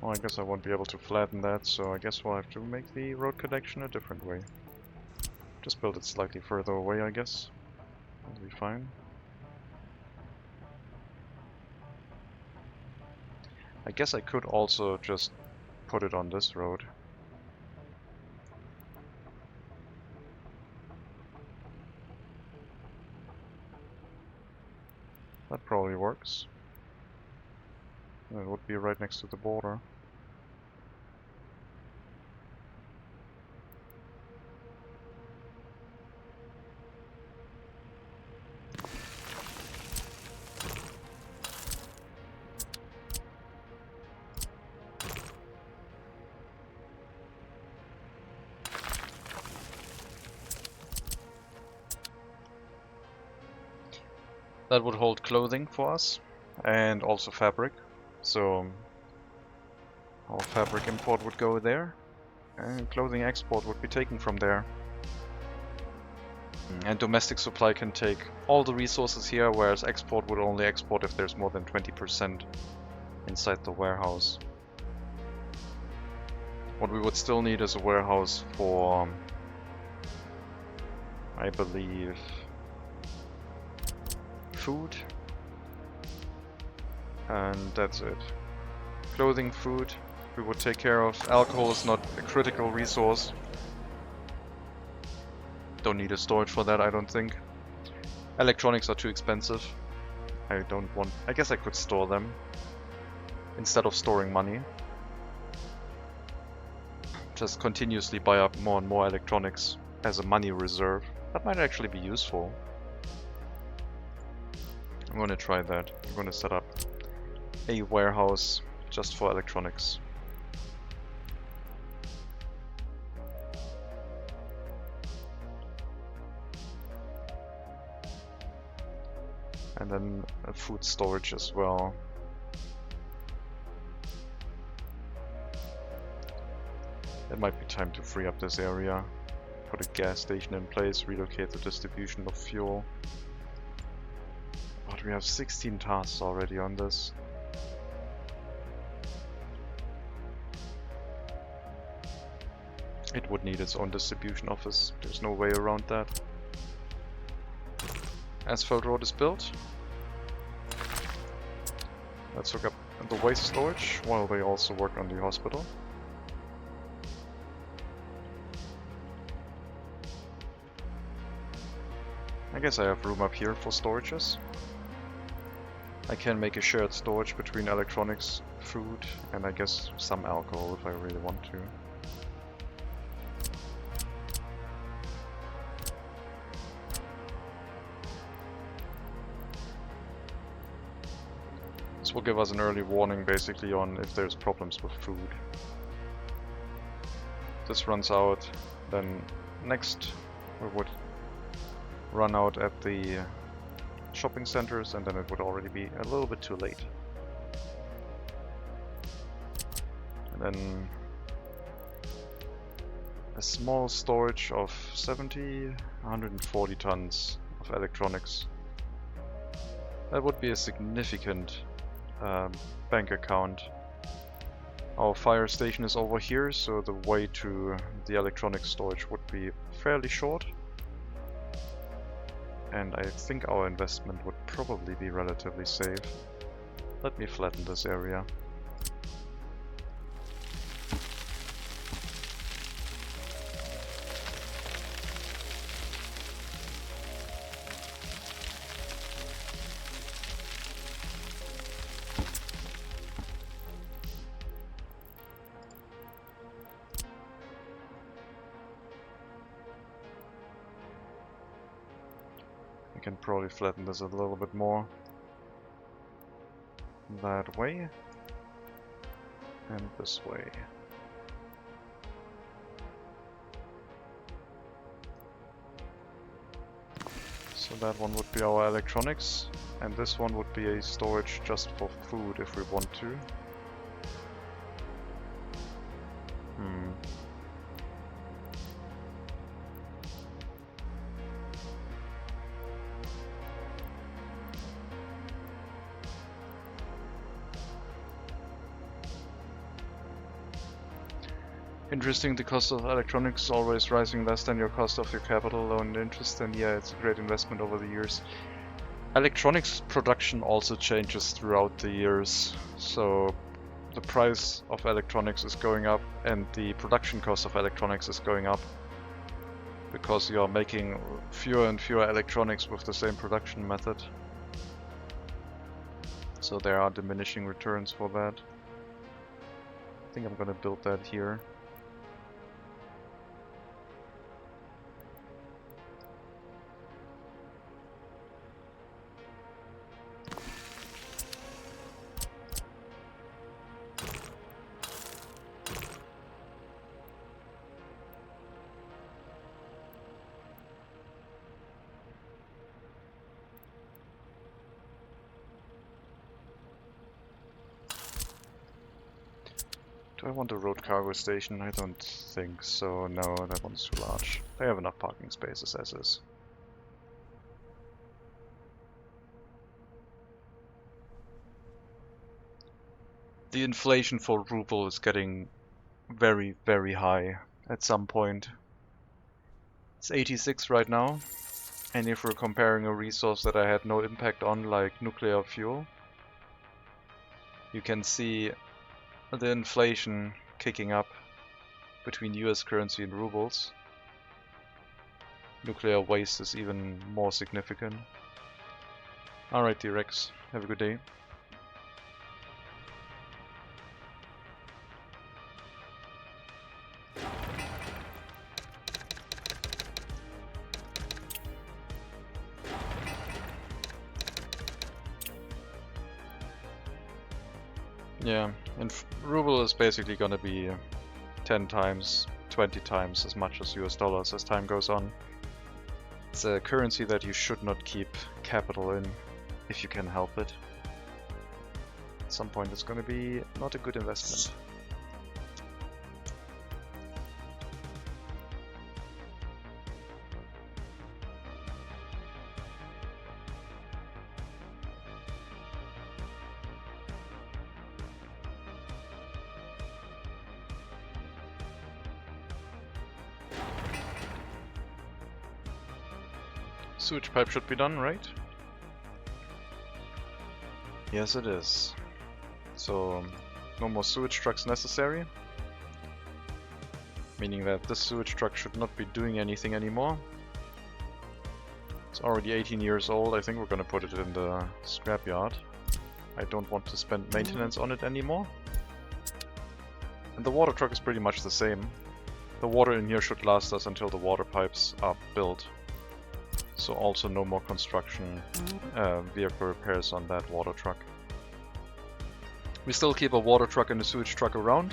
Well, I guess I won't be able to flatten that, so I guess we'll have to make the road connection a different way. Just build it slightly further away, I guess. That'll be fine. I guess I could also just put it on this road. That probably works. It would be right next to the border. That would hold clothing for us, and also fabric. So our fabric import would go there, and clothing export would be taken from there. And domestic supply can take all the resources here, whereas export would only export if there's more than 20% inside the warehouse. What we would still need is a warehouse for, I believe, food, and that's it. Clothing, food, we would take care of. Alcohol is not a critical resource. Don't need a storage for that, I don't think. Electronics are too expensive. I guess I could store them instead of storing money. Just continuously buy up more and more electronics as a money reserve. That might actually be useful. I'm gonna try that. I'm gonna set up a warehouse just for electronics. And then a food storage as well. It might be time to free up this area, put a gas station in place, relocate the distribution of fuel. But we have 16 tasks already on this. It would need its own distribution office, there's no way around that. Asphalt road is built. Let's hook up the waste storage while they also work on the hospital. I guess I have room up here for storages. I can make a shared storage between electronics, food, and I guess some alcohol if I really want to. This will give us an early warning basically on if there's problems with food. This runs out, then next we would run out at the shopping centers, and then it would already be a little bit too late. And then a small storage of 140 tons of electronics. That would be a significant bank account. Our fire station is over here, so the way to the electronic storage would be fairly short. And I think our investment would probably be relatively safe. Let me flatten this area. I can probably flatten this a little bit more that way and this way. So that one would be our electronics, and this one would be a storage just for food if we want to. Interesting, the cost of electronics is always rising less than your cost of your capital, loan, and interest, and yeah, it's a great investment over the years. Electronics production also changes throughout the years, so the price of electronics is going up and the production cost of electronics is going up because you are making fewer and fewer electronics with the same production method. So there are diminishing returns for that. I think I'm gonna build that here. Do I want a road cargo station? I don't think so. No, that one's too large. They have enough parking spaces as is. The inflation for ruble is getting very, very high at some point. It's 86 right now, and if we're comparing a resource that I had no impact on, like nuclear fuel, you can see the inflation kicking up between US currency and rubles. Nuclear waste is even more significant. Alright, T-Rex, have a good day. Yeah, and ruble is basically gonna be 10 times, 20 times as much as US dollars as time goes on. It's a currency that you should not keep capital in if you can help it. At some point it's gonna be not a good investment. Sewage pipe should be done, right? Yes, it is. So no more sewage trucks necessary. Meaning that this sewage truck should not be doing anything anymore. It's already 18 years old. I think we're gonna put it in the scrapyard. I don't want to spend maintenance on it anymore. And the water truck is pretty much the same. The water in here should last us until the water pipes are built. So also no more construction vehicle repairs on that water truck. We still keep a water truck and a sewage truck around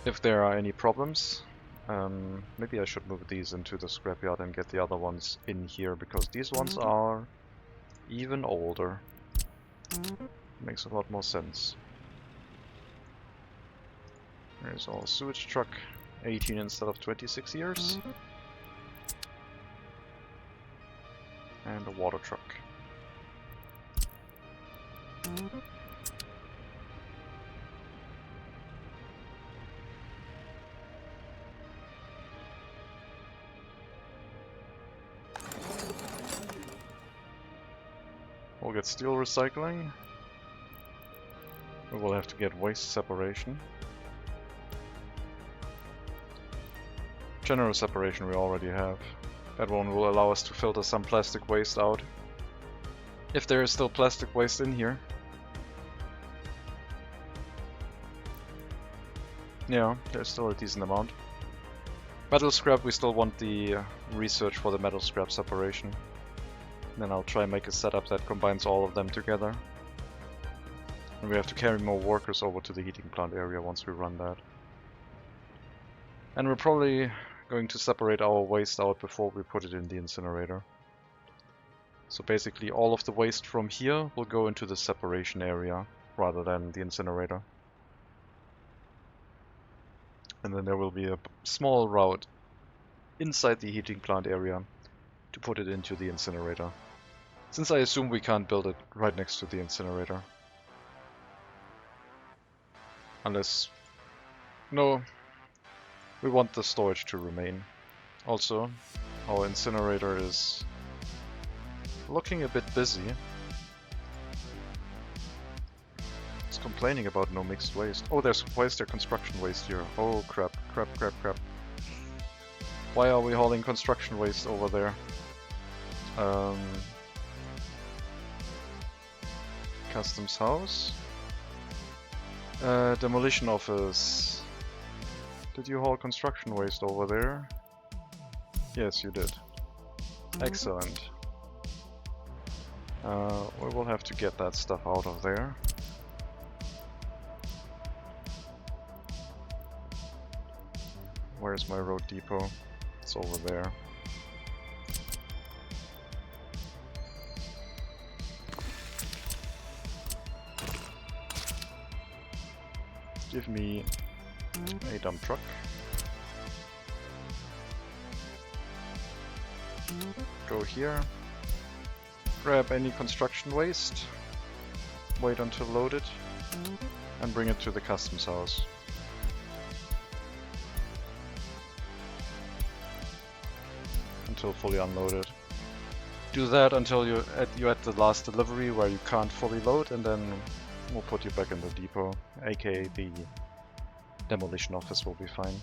if there are any problems. Maybe I should move these into the scrapyard and get the other ones in here, because these ones are even older. Makes a lot more sense. There's our sewage truck, 18 instead of 26 years. And a water truck. We'll get steel recycling. We will have to get waste separation. General separation we already have. That one will allow us to filter some plastic waste out. If there is still plastic waste in here. Yeah, there's still a decent amount. Metal scrap, we still want the research for the metal scrap separation. Then I'll try and make a setup that combines all of them together. And we have to carry more workers over to the heating plant area once we run that. And we're probably going to separate our waste out before we put it in the incinerator. So basically all of the waste from here will go into the separation area rather than the incinerator. And then there will be a small route inside the heating plant area to put it into the incinerator. Since I assume we can't build it right next to the incinerator. Unless... no, we want the storage to remain. Also, our incinerator is looking a bit busy. It's complaining about no mixed waste. Oh, why is there construction waste here? Oh crap, crap, crap, crap. Why are we hauling construction waste over there? Customs house. Demolition office. Did you haul construction waste over there? Yes, you did. Excellent. We will have to get that stuff out of there. Where's my road depot? It's over there. Give me a dump truck. Go here. Grab any construction waste. Wait until loaded. And bring it to the customs house. Until fully unloaded. Do that until you're at the last delivery where you can't fully load, and then we'll put you back in the depot, aka the demolition office will be fine.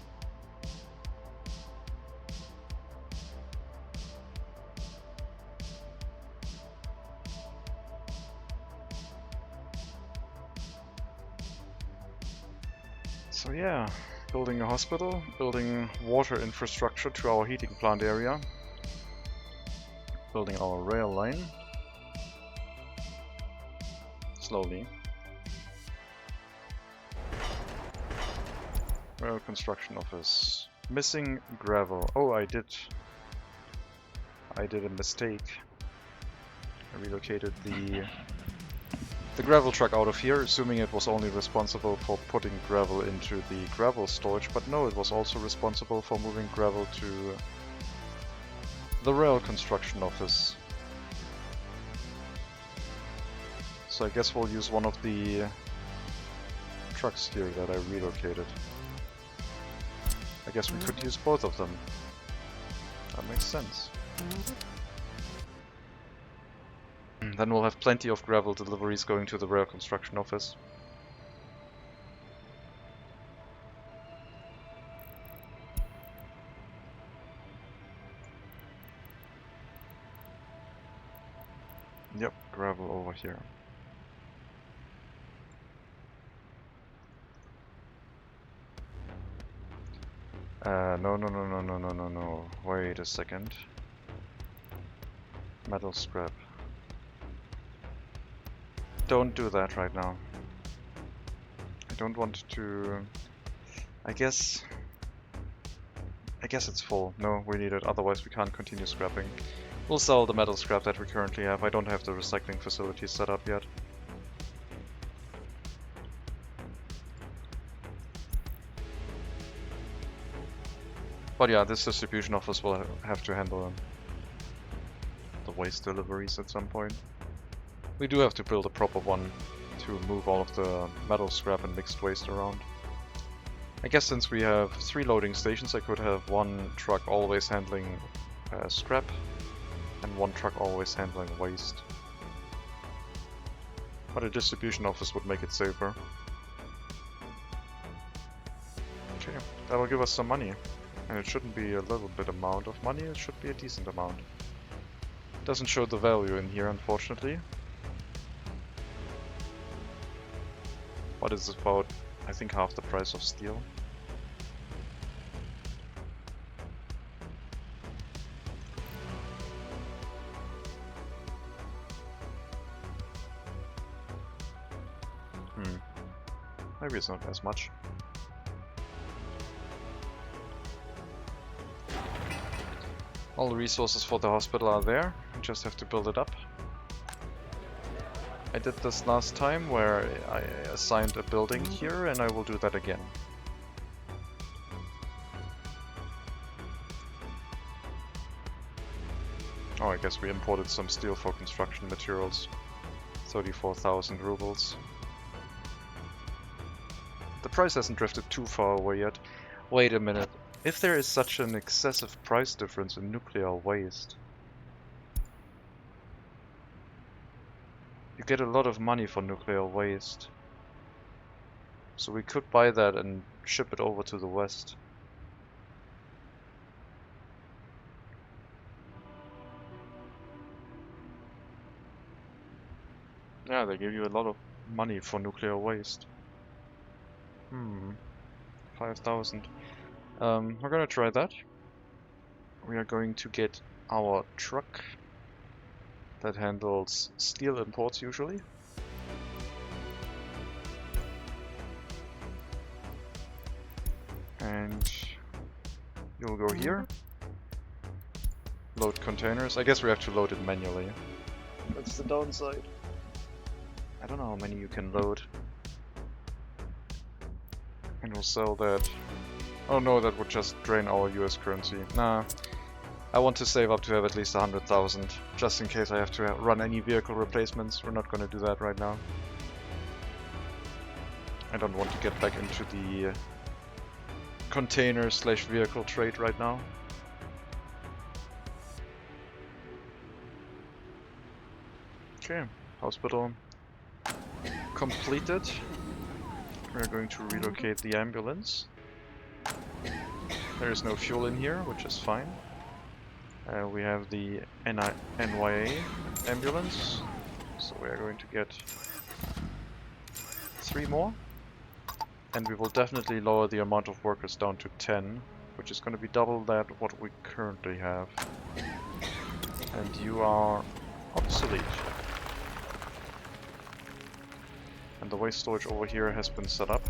So yeah, building a hospital, building water infrastructure to our heating plant area, building our rail line, slowly. Rail construction office. Missing gravel. Oh, I did a mistake. I relocated the gravel truck out of here, assuming it was only responsible for putting gravel into the gravel storage, but no, it was also responsible for moving gravel to the rail construction office. So I guess we'll use one of the trucks here that I relocated. I guess we could use both of them. That makes sense. Then we'll have plenty of gravel deliveries going to the rail construction office. Yep, gravel over here. No. Wait a second. Metal scrap. Don't do that right now. I don't want to... I guess it's full. No, we need it, otherwise we can't continue scrapping. We'll sell the metal scrap that we currently have. I don't have the recycling facility set up yet. But yeah, this distribution office will have to handle the waste deliveries at some point. We do have to build a proper one to move all of the metal scrap and mixed waste around. I guess since we have 3 loading stations, I could have 1 truck always handling scrap and 1 truck always handling waste. But a distribution office would make it safer. Okay, that'll give us some money. And it shouldn't be a little bit amount of money, it should be a decent amount. Doesn't show the value in here, unfortunately. But it's about, I think, half the price of steel. Maybe it's not as much. All the resources for the hospital are there, we just have to build it up. I did this last time where I assigned a building here, and I will do that again. Oh, I guess we imported some steel for construction materials. 34,000 rubles. The price hasn't drifted too far away yet. Wait a minute. If there is such an excessive price difference in nuclear waste, you get a lot of money for nuclear waste. So we could buy that and ship it over to the West. Yeah, they give you a lot of money for nuclear waste. 5,000. We're gonna try that. We are going to get our truck that handles steel imports usually. And you'll go here. Load containers. I guess we have to load it manually. That's the downside. I don't know how many you can load. And we'll sell that. Oh no, that would just drain our US currency. Nah, I want to save up to have at least 100,000, just in case I have to run any vehicle replacements. We're not going to do that right now. I don't want to get back into the container/vehicle trade right now. Okay, hospital completed. We're going to relocate the ambulance. There is no fuel in here, which is fine. We have the NYA ambulance, so we are going to get 3 more. And we will definitely lower the amount of workers down to 10, which is going to be double that what we currently have. And you are obsolete. And the waste storage over here has been set up,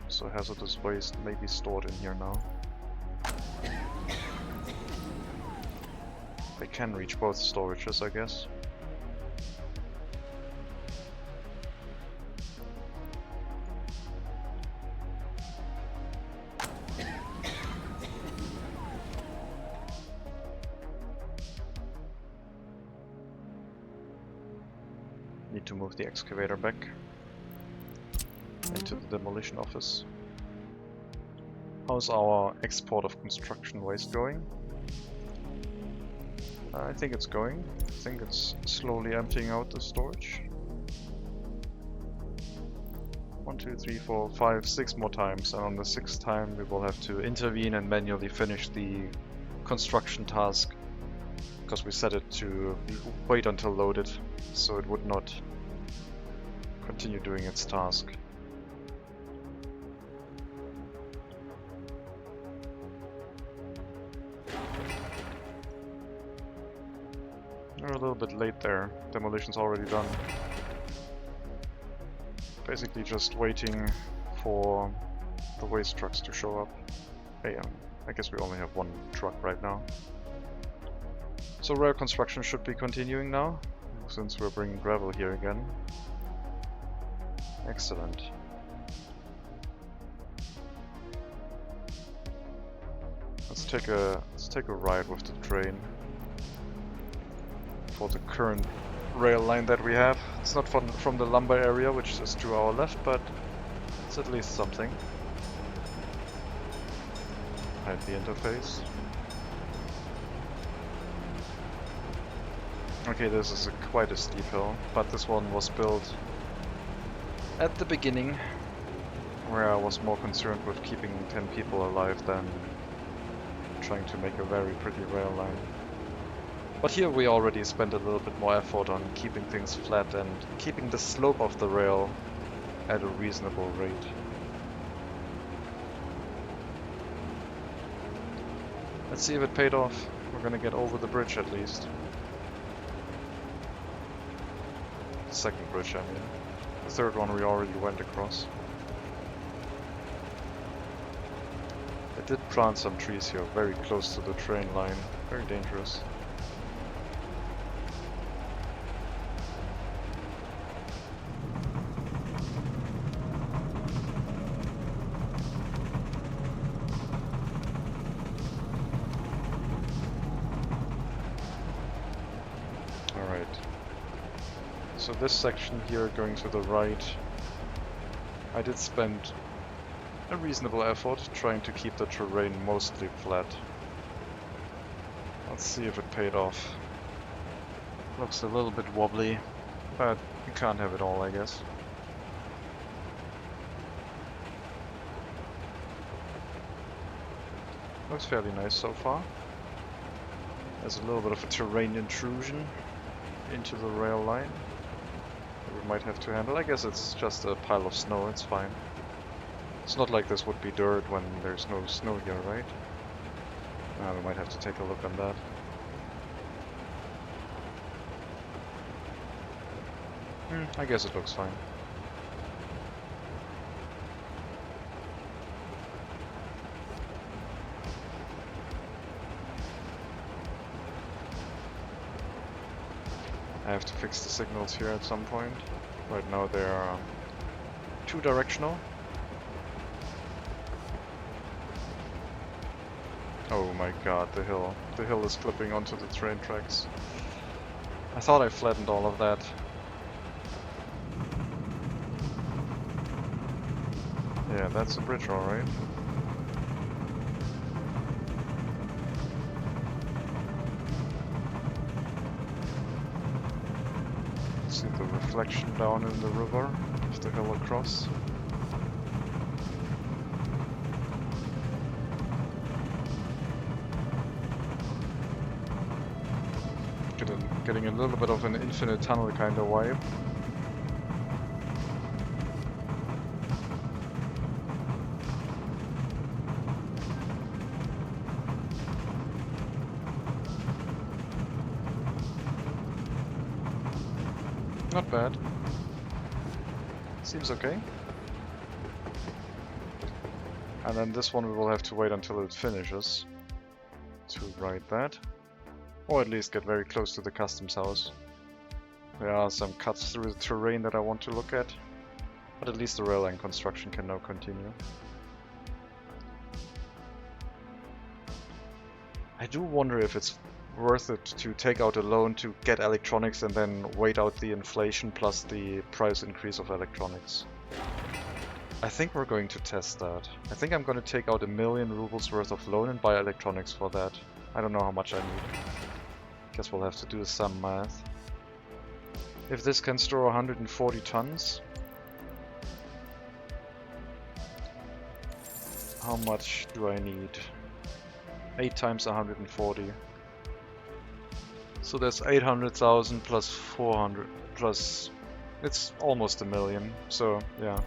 so hazardous waste may be stored in here now. They can reach both storages, I guess. Need to move the excavator back into the demolition office. How's our export of construction waste going? I think it's going. I think it's slowly emptying out the storage. 1, 2, 3, 4, 5, 6 more times, and on the 6th time we will have to intervene and manually finish the construction task. because we set it to wait until loaded, so it would not continue doing its task. We're a little bit late there. Demolition's already done. Basically just waiting for the waste trucks to show up. Hey, I guess we only have one truck right now. So rail construction should be continuing now, since we're bringing gravel here again. Excellent. Let's take a ride with the train for the current rail line that we have. It's not from the lumber area, which is to our left, but it's at least something. Hide the interface. Okay, this is quite a steep hill, but this one was built at the beginning, where I was more concerned with keeping 10 people alive than trying to make a very pretty rail line. But here we already spent a little bit more effort on keeping things flat and keeping the slope of the rail at a reasonable rate. Let's see if it paid off. We're gonna get over the bridge at least. The second bridge, I mean. The third one we already went across. I did plant some trees here, very close to the train line. Very dangerous. So this section here going to the right, I did spend a reasonable effort trying to keep the terrain mostly flat. Let's see if it paid off. Looks a little bit wobbly, but you can't have it all, I guess. Looks fairly nice so far. There's a little bit of a terrain intrusion into the rail line. We might have to handle. I guess it's just a pile of snow, it's fine. It's not like this would be dirt when there's no snow here, right? We might have to take a look on that. I guess it looks fine. I have to fix the signals here at some point. Right now they are two directional. Oh my god, the hill. The hill is flipping onto the train tracks. I thought I flattened all of that. Yeah, that's a bridge, alright. See the reflection down in the river of the hill across. Getting a little bit of an infinite tunnel kind of vibe. Not bad. Seems okay. And then this one we will have to wait until it finishes to write that. Or at least get very close to the customs house. There are some cuts through the terrain that I want to look at. But at least the rail line construction can now continue. I do wonder if it's worth it to take out a loan to get electronics and then wait out the inflation plus the price increase of electronics. I think we're going to test that. I think I'm going to take out 1,000,000 rubles worth of loan and buy electronics for that. I don't know how much I need. Guess we'll have to do some math. If this can store 140 tons, how much do I need? 8 times 140. So there's 800,000 plus 400 plus... It's almost a million, so yeah.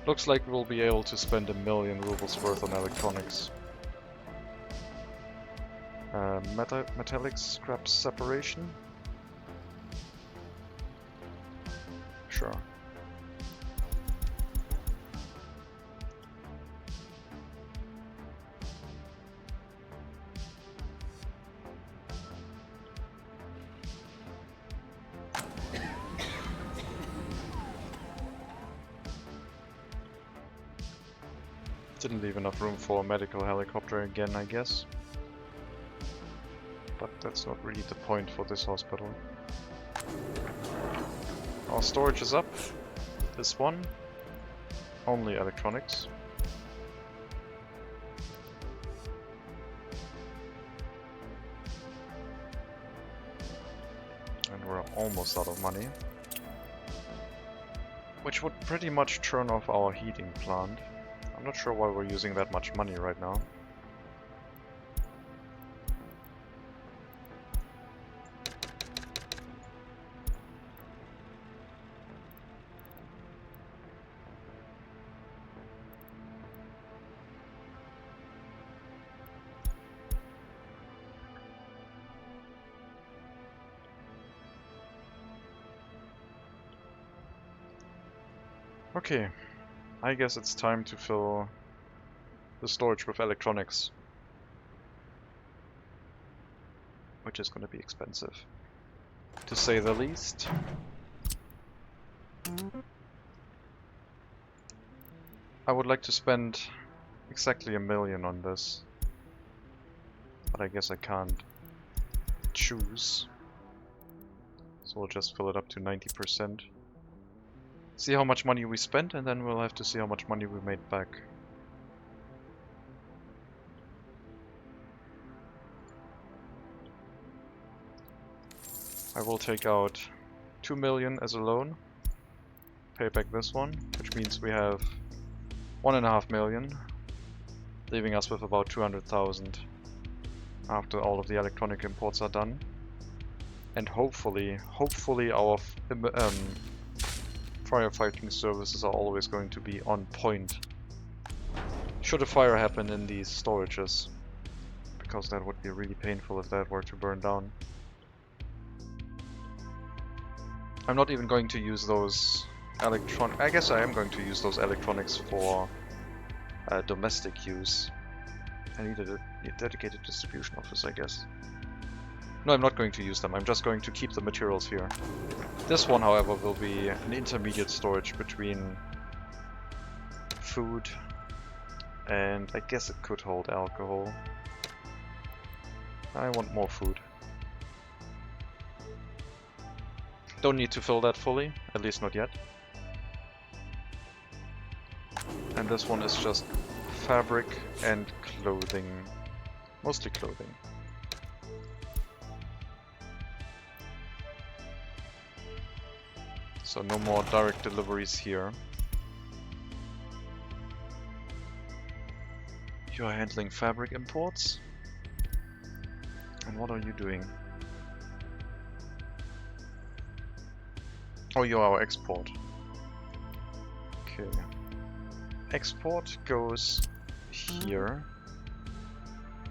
Looks like we'll be able to spend 1,000,000 rubles worth on electronics. Metallic scrap separation? Sure. Didn't leave enough room for a medical helicopter again, I guess. But that's not really the point for this hospital. Our storage is up. This one. Only electronics. And we're almost out of money. Which would pretty much turn off our heating plant. I'm not sure why we're using that much money right now. Okay, I guess it's time to fill the storage with electronics. Which is going to be expensive, to say the least. I would like to spend exactly 1,000,000 on this, but I guess I can't choose. So we'll just fill it up to 90%. See how much money we spent, and then we'll have to see how much money we made back. I will take out 2 million as a loan, pay back this one, which means we have 1.5 million, leaving us with about 200,000 after all of the electronic imports are done. And hopefully our firefighting services are always going to be on point should a fire happen in these storages, because that would be really painful if that were to burn down. I'm not even going to use those I guess I am going to use those electronics for domestic use. I need a dedicated distribution office, I guess. No, I'm not going to use them. I'm just going to keep the materials here. This one, however, will be an intermediate storage between food and I guess it could hold alcohol. I want more food. Don't need to fill that fully, at least not yet. And this one is just fabric and clothing. Mostly clothing. So no more direct deliveries here. You are handling fabric imports? And what are you doing? Oh, you are our export. Okay. Export goes here.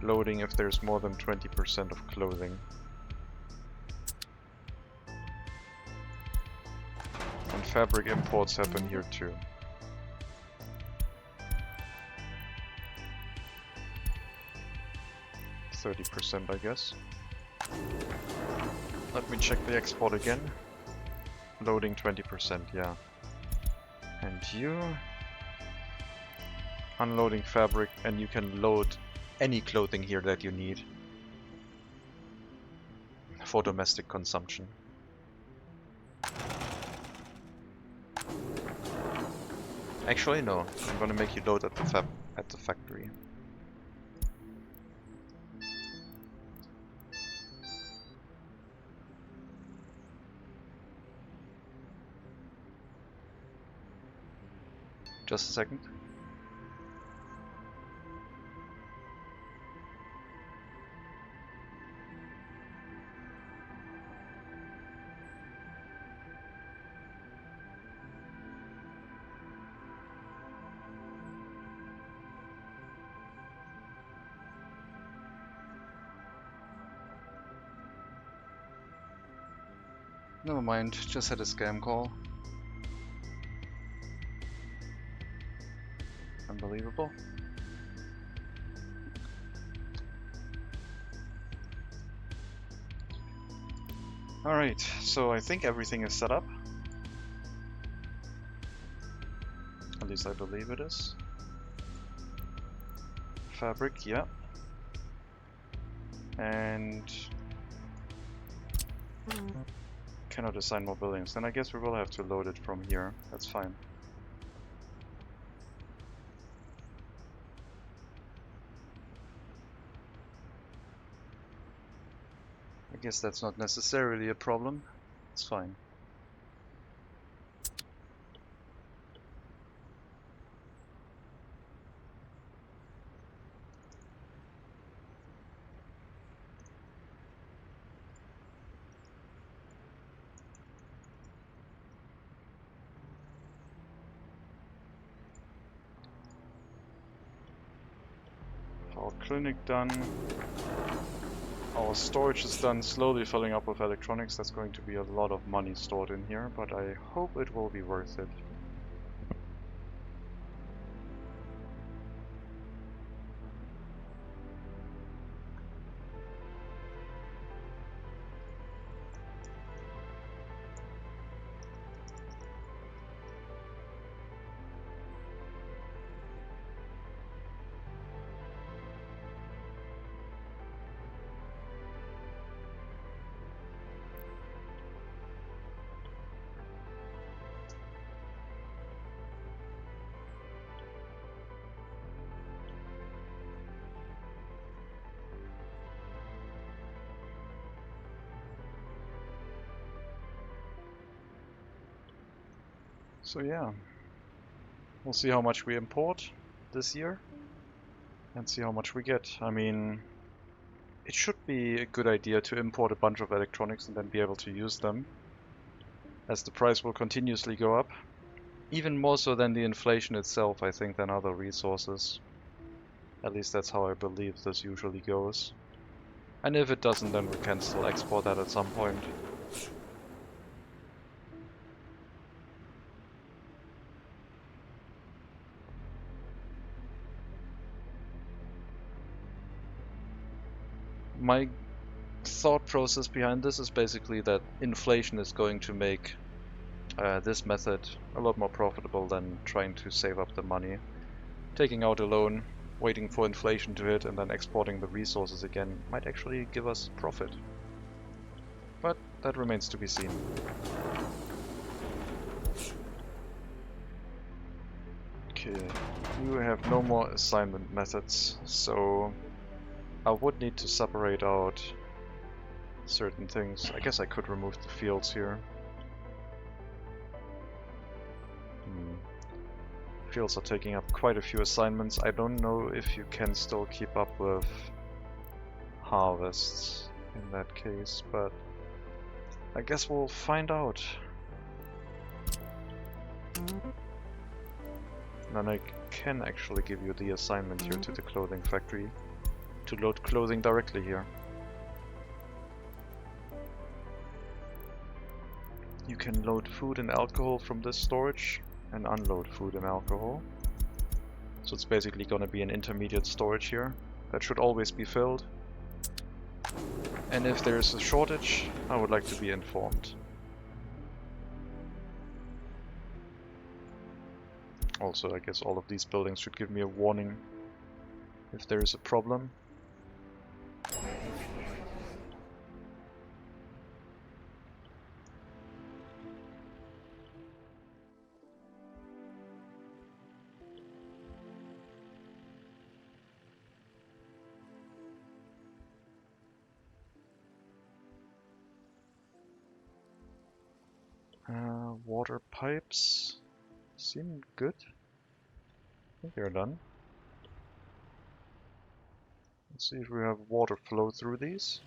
Loading if there's more than 20% of clothing. And fabric imports happen here too. %, I guess. Let me check the export again. Loading 20%, yeah. And you... unloading fabric, and you can load any clothing here that you need for domestic consumption. Actually, no. I'm gonna make you load at the factory. Just a second. Never mind, just had a scam call. Unbelievable. Alright, so I think everything is set up. At least I believe it is. Fabric, yeah. And cannot assign more buildings. Then I guess we will have to load it from here. That's fine. I guess that's not necessarily a problem. It's fine. Our clinic done. Our storage is done, slowly filling up with electronics. That's going to be a lot of money stored in here, but I hope it will be worth it. So yeah, we'll see how much we import this year and see how much we get. I mean, it should be a good idea to import a bunch of electronics and then be able to use them, as the price will continuously go up. Even more so than the inflation itself, I think, than other resources. At least that's how I believe this usually goes. And if it doesn't, then we can still export that at some point. My thought process behind this is basically that inflation is going to make this method a lot more profitable than trying to save up the money. Taking out a loan, waiting for inflation to hit, and then exporting the resources again might actually give us profit. But that remains to be seen. Okay, we have no more assignment methods, so I would need to separate out certain things. I guess I could remove the fields here. Fields are taking up quite a few assignments. I don't know if you can still keep up with harvests in that case, but I guess we'll find out. Then I can actually give you the assignment here to the clothing factory to load clothing directly here. You can load food and alcohol from this storage and unload food and alcohol. So it's basically going to be an intermediate storage here that should always be filled. And if there's a shortage, I would like to be informed. Also, I guess all of these buildings should give me a warning if there is a problem. Water pipes seem good. I think they're done. Let's see if we have water flow through these.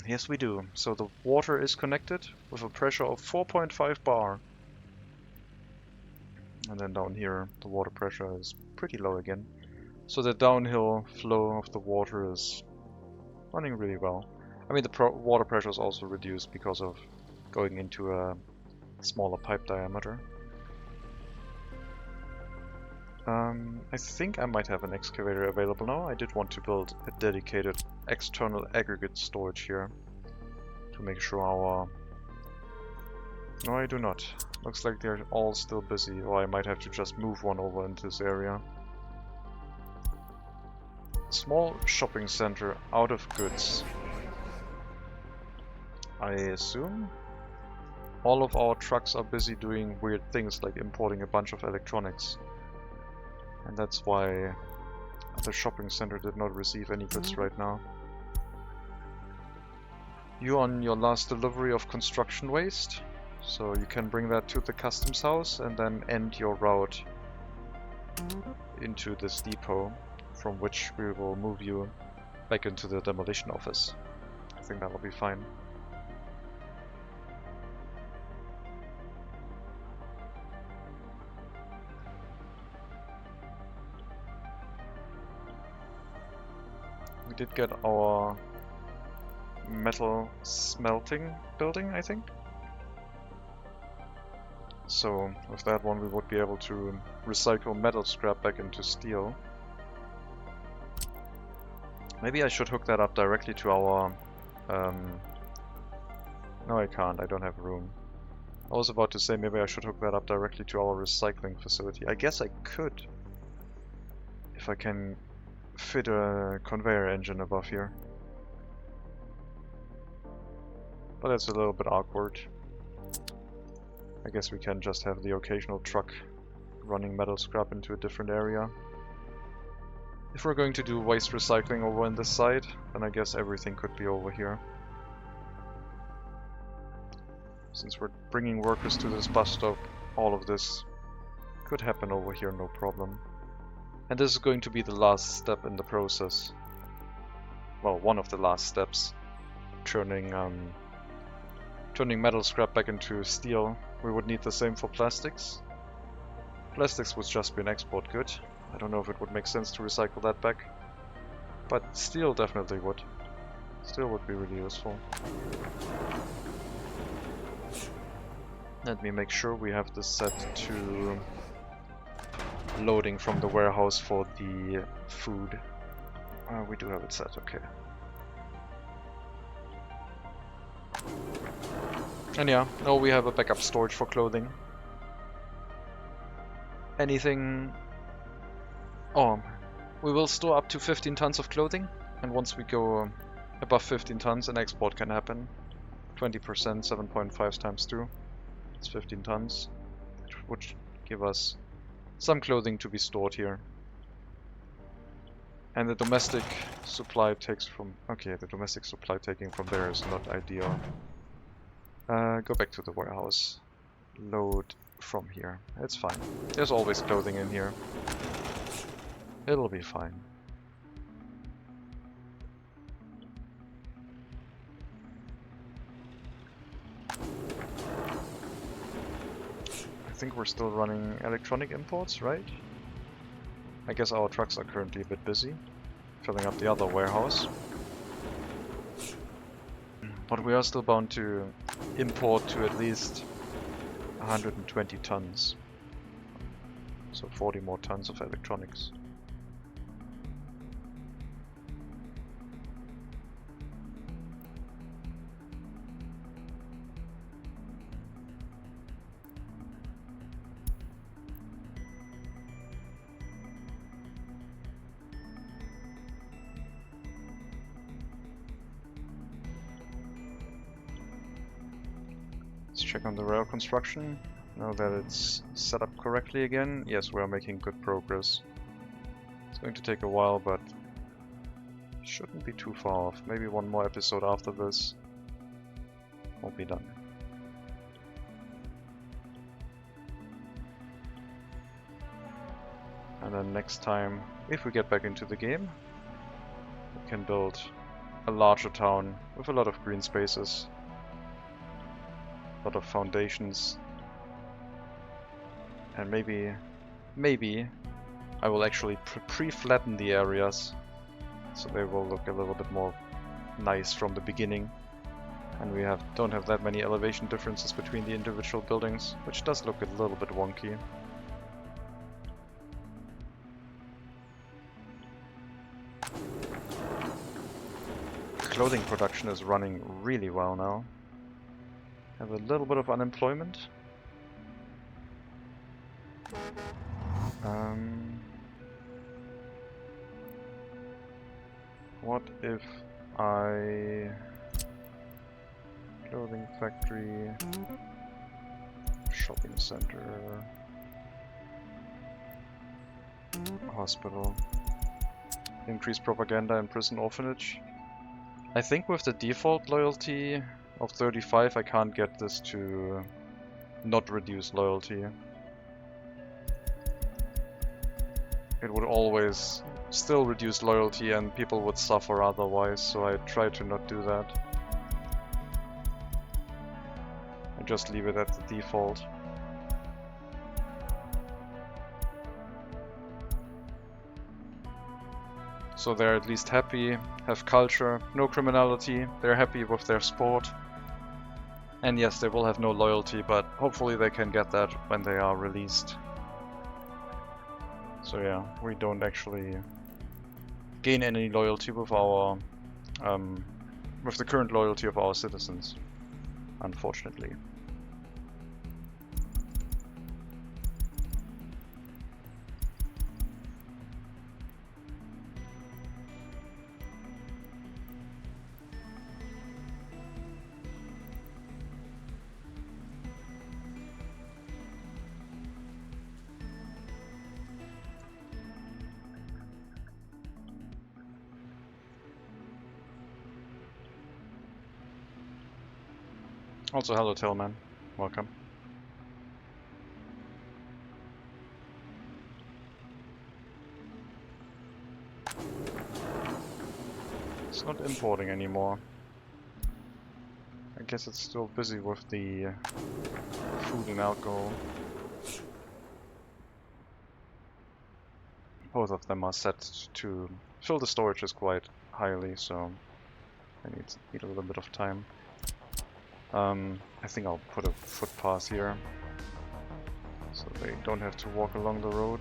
Yes, we do. So the water is connected with a pressure of 4.5 bar. And then down here, the water pressure is pretty low again. So the downhill flow of the water is running really well. I mean, the water pressure is also reduced because of going into a smaller pipe diameter. I think I might have an excavator available now. I did want to build a dedicated external aggregate storage here to make sure our... No, I do not. Looks like they're all still busy, or I might have to just move one over into this area. Small shopping center out of goods. I assume all of our trucks are busy doing weird things like importing a bunch of electronics. And that's why the shopping center did not receive any goods right now. You're on your last delivery of construction waste, so you can bring that to the customs house and then end your route into this depot, from which we will move you back into the demolition office. I think that will be fine. We did get our metal smelting building, I think. So with that one we would be able to recycle metal scrap back into steel. Maybe I should hook that up directly to our... No, I can't, I don't have room. I was about to say maybe I should hook that up directly to our recycling facility. I guess I could, if I can fit a conveyor engine above here. But that's a little bit awkward. I guess we can just have the occasional truck running metal scrap into a different area. If we're going to do waste recycling over on this side, then I guess everything could be over here. Since we're bringing workers to this bus stop, all of this could happen over here, no problem. And this is going to be the last step in the process. Well, one of the last steps. Turning metal scrap back into steel. We would need the same for plastics. Plastics would just be an export good. I don't know if it would make sense to recycle that back. But steel definitely would. Steel would be really useful. Let me make sure we have this set to loading from the warehouse for the food. We do have it set, okay. And yeah, now we have a backup storage for clothing. Anything... Oh, we will store up to 15 tons of clothing, and once we go above 15 tons, an export can happen. 20%, 7.5 times 2. It's 15 tons, which would give us some clothing to be stored here. And the domestic supply takes from... Okay, the domestic supply taking from there is not ideal. Go back to the warehouse. Load from here. It's fine. There's always clothing in here. It'll be fine. I think we're still running electronic imports, right? I guess our trucks are currently a bit busy, filling up the other warehouse. But we are still bound to import to at least 120 tons. So 40 more tons of electronics. Let's check on the rail construction. Now that it's set up correctly again. Yes, we are making good progress. It's going to take a while, but shouldn't be too far off. Maybe one more episode after this. We'll be done. And then next time, if we get back into the game, we can build a larger town with a lot of green spaces. A lot of foundations, and maybe I will actually pre-flatten the areas so they will look a little bit more nice from the beginning. And we don't have that many elevation differences between the individual buildings, which does look a little bit wonky. Clothing production is running really well now. Have a little bit of unemployment. What if I... Clothing factory, shopping center, hospital, increase propaganda and prison orphanage. I think with the default loyalty of 35 I can't get this to not reduce loyalty. It would always still reduce loyalty and people would suffer otherwise, so I try to not do that. I just leave it at the default. So they're at least happy, have culture, no criminality, they're happy with their sport. And yes, they will have no loyalty, but hopefully they can get that when they are released. So yeah, we don't actually gain any loyalty with our with the current loyalty of our citizens, unfortunately. Also, hello Tailman, welcome. It's not importing anymore. I guess it's still busy with the food and alcohol. Both of them are set to fill the storages quite highly, so I need a little bit of time. I think I'll put a footpath here, so they don't have to walk along the road.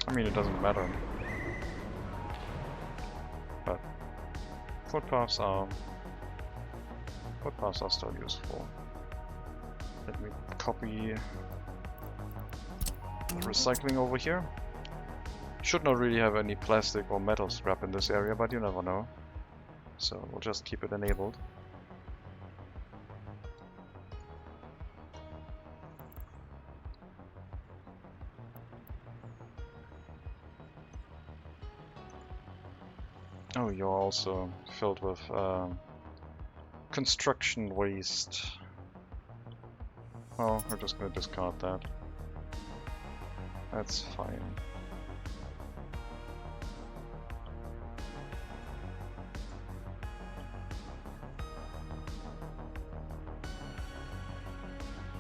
I mean, it doesn't matter. But footpaths are still useful. Let me copy the recycling over here. Should not really have any plastic or metal scrap in this area, but you never know. So we'll just keep it enabled. Oh, you're also filled with construction waste. Well, we're just gonna discard that. That's fine.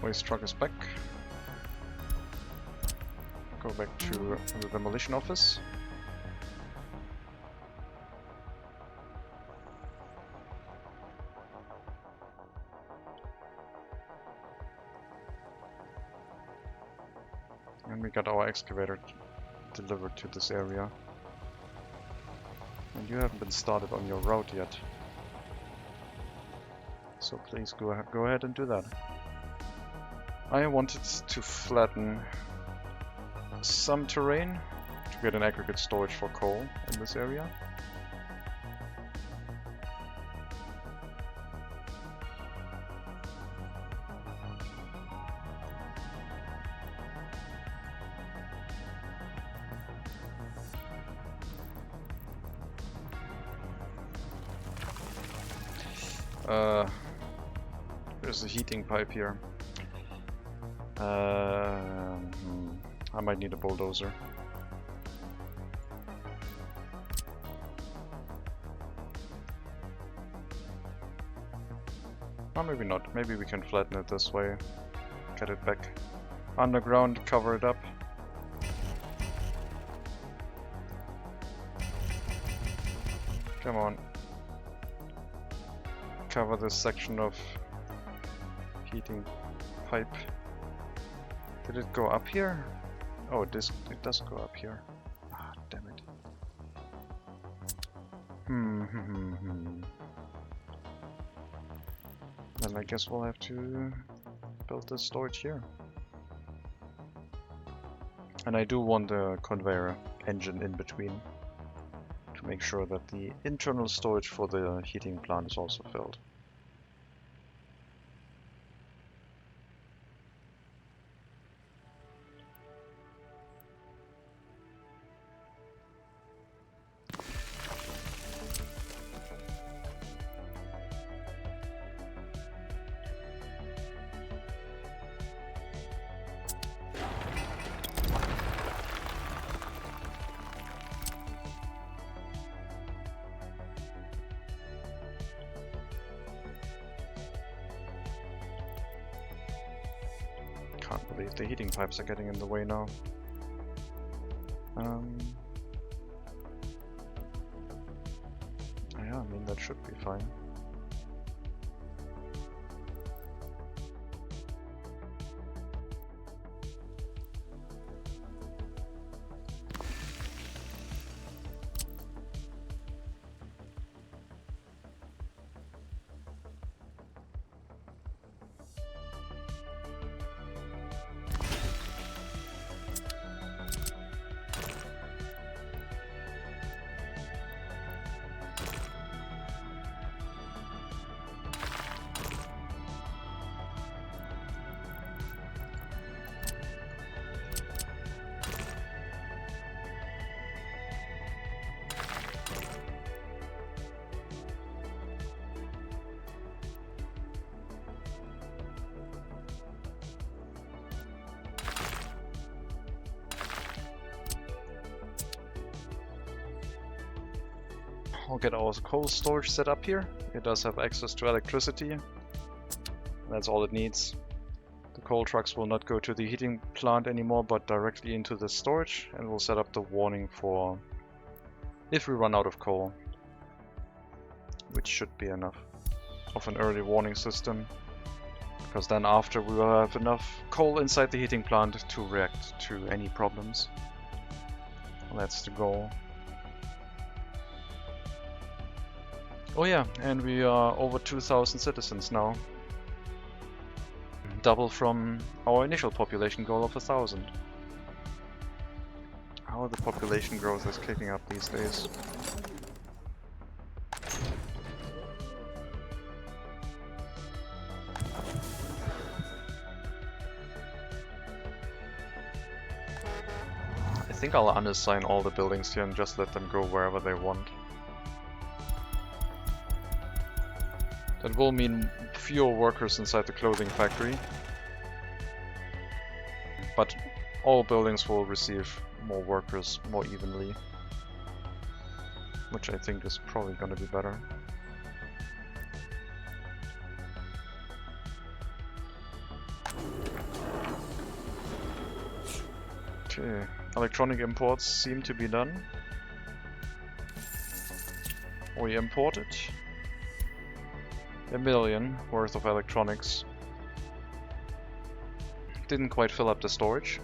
Waste truck is back. Go back to the demolition office. And we got our excavator delivered to this area. And you haven't been started on your route yet. So please go ahead and do that. I wanted to flatten some terrain to get an aggregate storage for coal in this area. There's a heating pipe here. I might need a bulldozer. Or maybe not. Maybe we can flatten it this way. Get it back underground, cover it up. Come on. Cover this section of heating pipe. Did it go up here? Oh, it does go up here. Ah, damn it. Then I guess we'll have to build this storage here. And I do want a conveyor engine in between to make sure that the internal storage for the heating plant is also filled. Can't believe the heating pipes are getting in the way now. Yeah, I mean that should be fine. I'll get our coal storage set up here. It does have access to electricity. That's all it needs. The coal trucks will not go to the heating plant anymore, but directly into the storage, and we'll set up the warning for if we run out of coal, which should be enough of an early warning system, because then after we will have enough coal inside the heating plant to react to any problems. That's the goal. Oh yeah, and we are over 2,000 citizens now. Double from our initial population goal of 1,000. How the population growth is kicking up these days. I think I'll unassign all the buildings here and just let them go wherever they want. That will mean fewer workers inside the clothing factory, but all buildings will receive more workers more evenly, which I think is probably going to be better. Okay, electronic imports seem to be done. We imported 1 million worth of electronics. Didn't quite fill up the storage,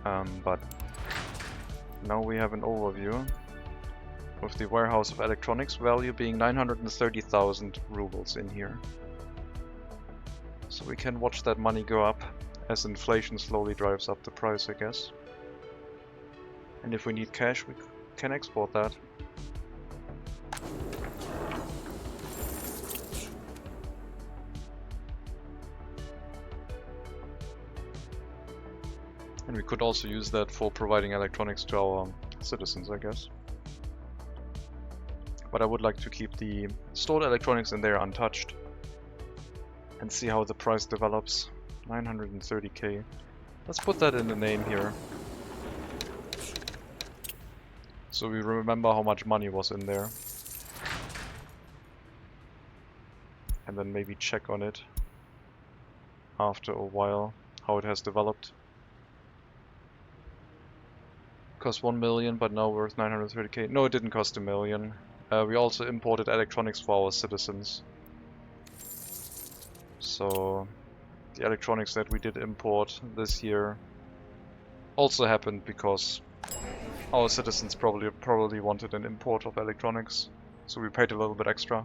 but now we have an overview with the warehouse of electronics value being 930,000 rubles in here. So we can watch that money go up as inflation slowly drives up the price, I guess. And if we need cash, we can export that. And we could also use that for providing electronics to our citizens, I guess. But I would like to keep the stored electronics in there untouched and see how the price develops. 930k. Let's put that in the name here, so we remember how much money was in there. and then maybe check on it after a while, how it has developed. Cost 1 million, but now worth 930k. No, it didn't cost a million. We also imported electronics for our citizens. So the electronics that we did import this year also happened because our citizens probably wanted an import of electronics, so we paid a little bit extra.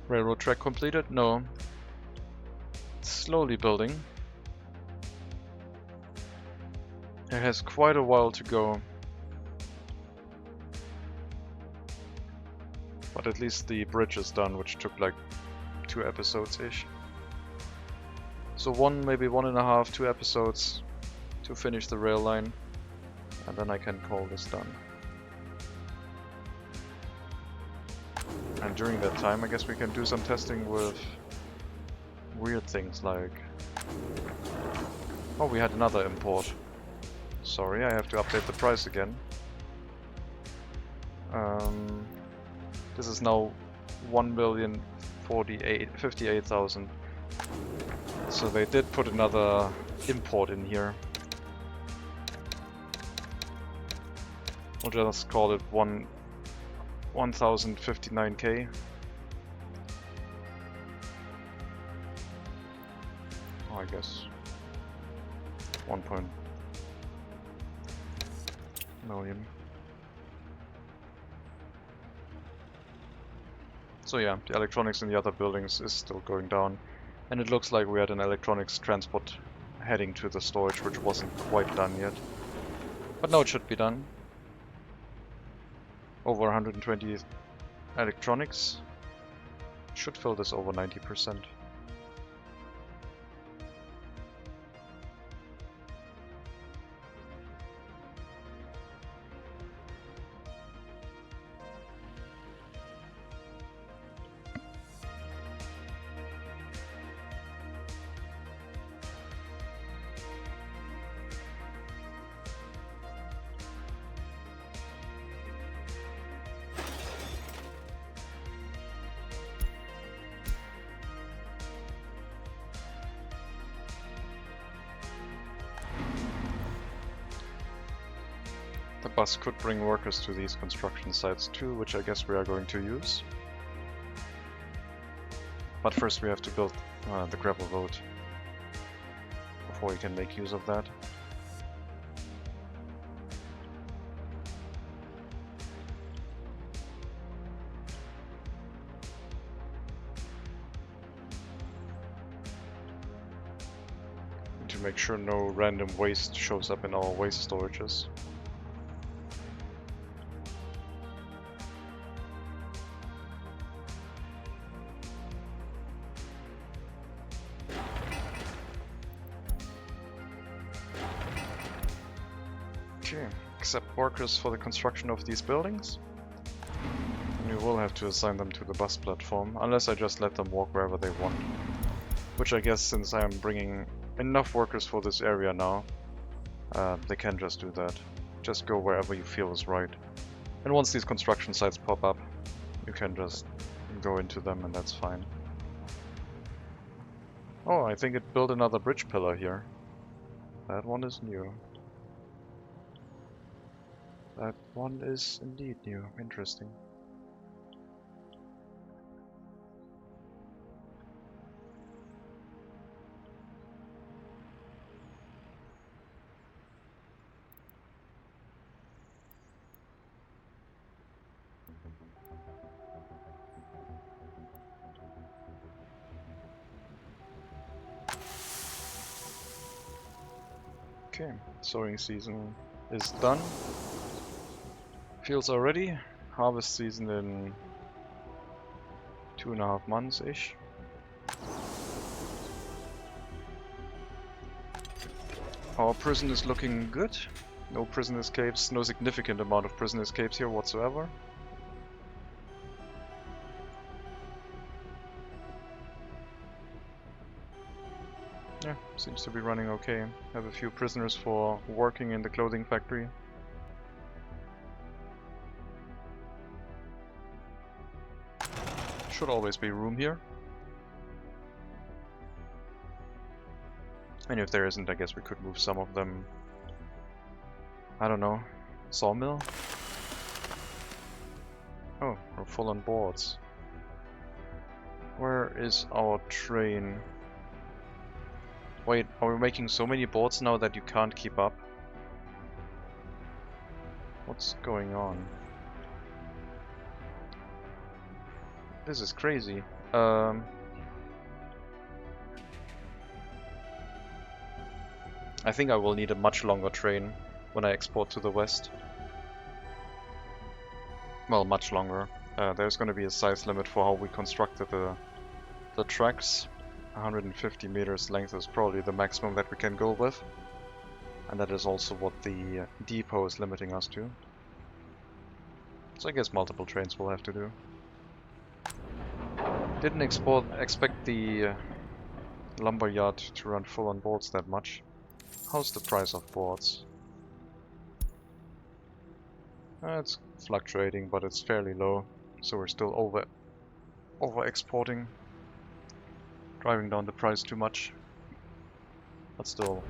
Railroad track completed? No. Slowly building. It has quite a while to go. But at least the bridge is done, which took like 2 episodes-ish. So maybe 1.5, 2 episodes to finish the rail line, and then I can call this done. And during that time, I guess we can do some testing with weird things like... Oh, we had another import. Sorry, I have to update the price again. This is now 1,058,000. So they did put another import in here. We'll just call it 1,059k. Oh, I guess 1 million. So yeah, the electronics in the other buildings is still going down. And it looks like we had an electronics transport heading to the storage, which wasn't quite done yet. But now it should be done. Over 120 electronics. Should fill this over 90%. The bus could bring workers to these construction sites too, which I guess we are going to use. But first we have to build the gravel road before we can make use of that. To make sure no random waste shows up in our waste storages. Okay, accept workers for the construction of these buildings. And we will have to assign them to the bus platform, unless I just let them walk wherever they want. Which I guess, since I'm bringing enough workers for this area now, they can just do that. Just go wherever you feel is right. And once these construction sites pop up, you can just go into them and that's fine. Oh, I think it built another bridge pillar here. That one is new. That one is indeed new. Interesting. Okay, sowing season is done. Fields are ready. Harvest season in 2.5 months-ish. Our prison is looking good. No prison escapes, no significant amount of prison escapes here whatsoever. Yeah, seems to be running okay. Have a few prisoners for working in the clothing factory. should always be room here. And if there isn't, I guess we could move some of them. I don't know. Sawmill? Oh, we're full on boards. Where is our train? Wait, are we making so many boards now that you can't keep up? What's going on? This is crazy. I think I will need a much longer train when I export to the west. Well, much longer. There's going to be a size limit for how we constructed the tracks. 150 meters length is probably the maximum that we can go with. And that is also what the depot is limiting us to. So I guess multiple trains will have to do. Didn't expect the lumber yard to run full on boards that much. How's the price of boards? It's fluctuating, but it's fairly low, so we're still over exporting, driving down the price too much. But still,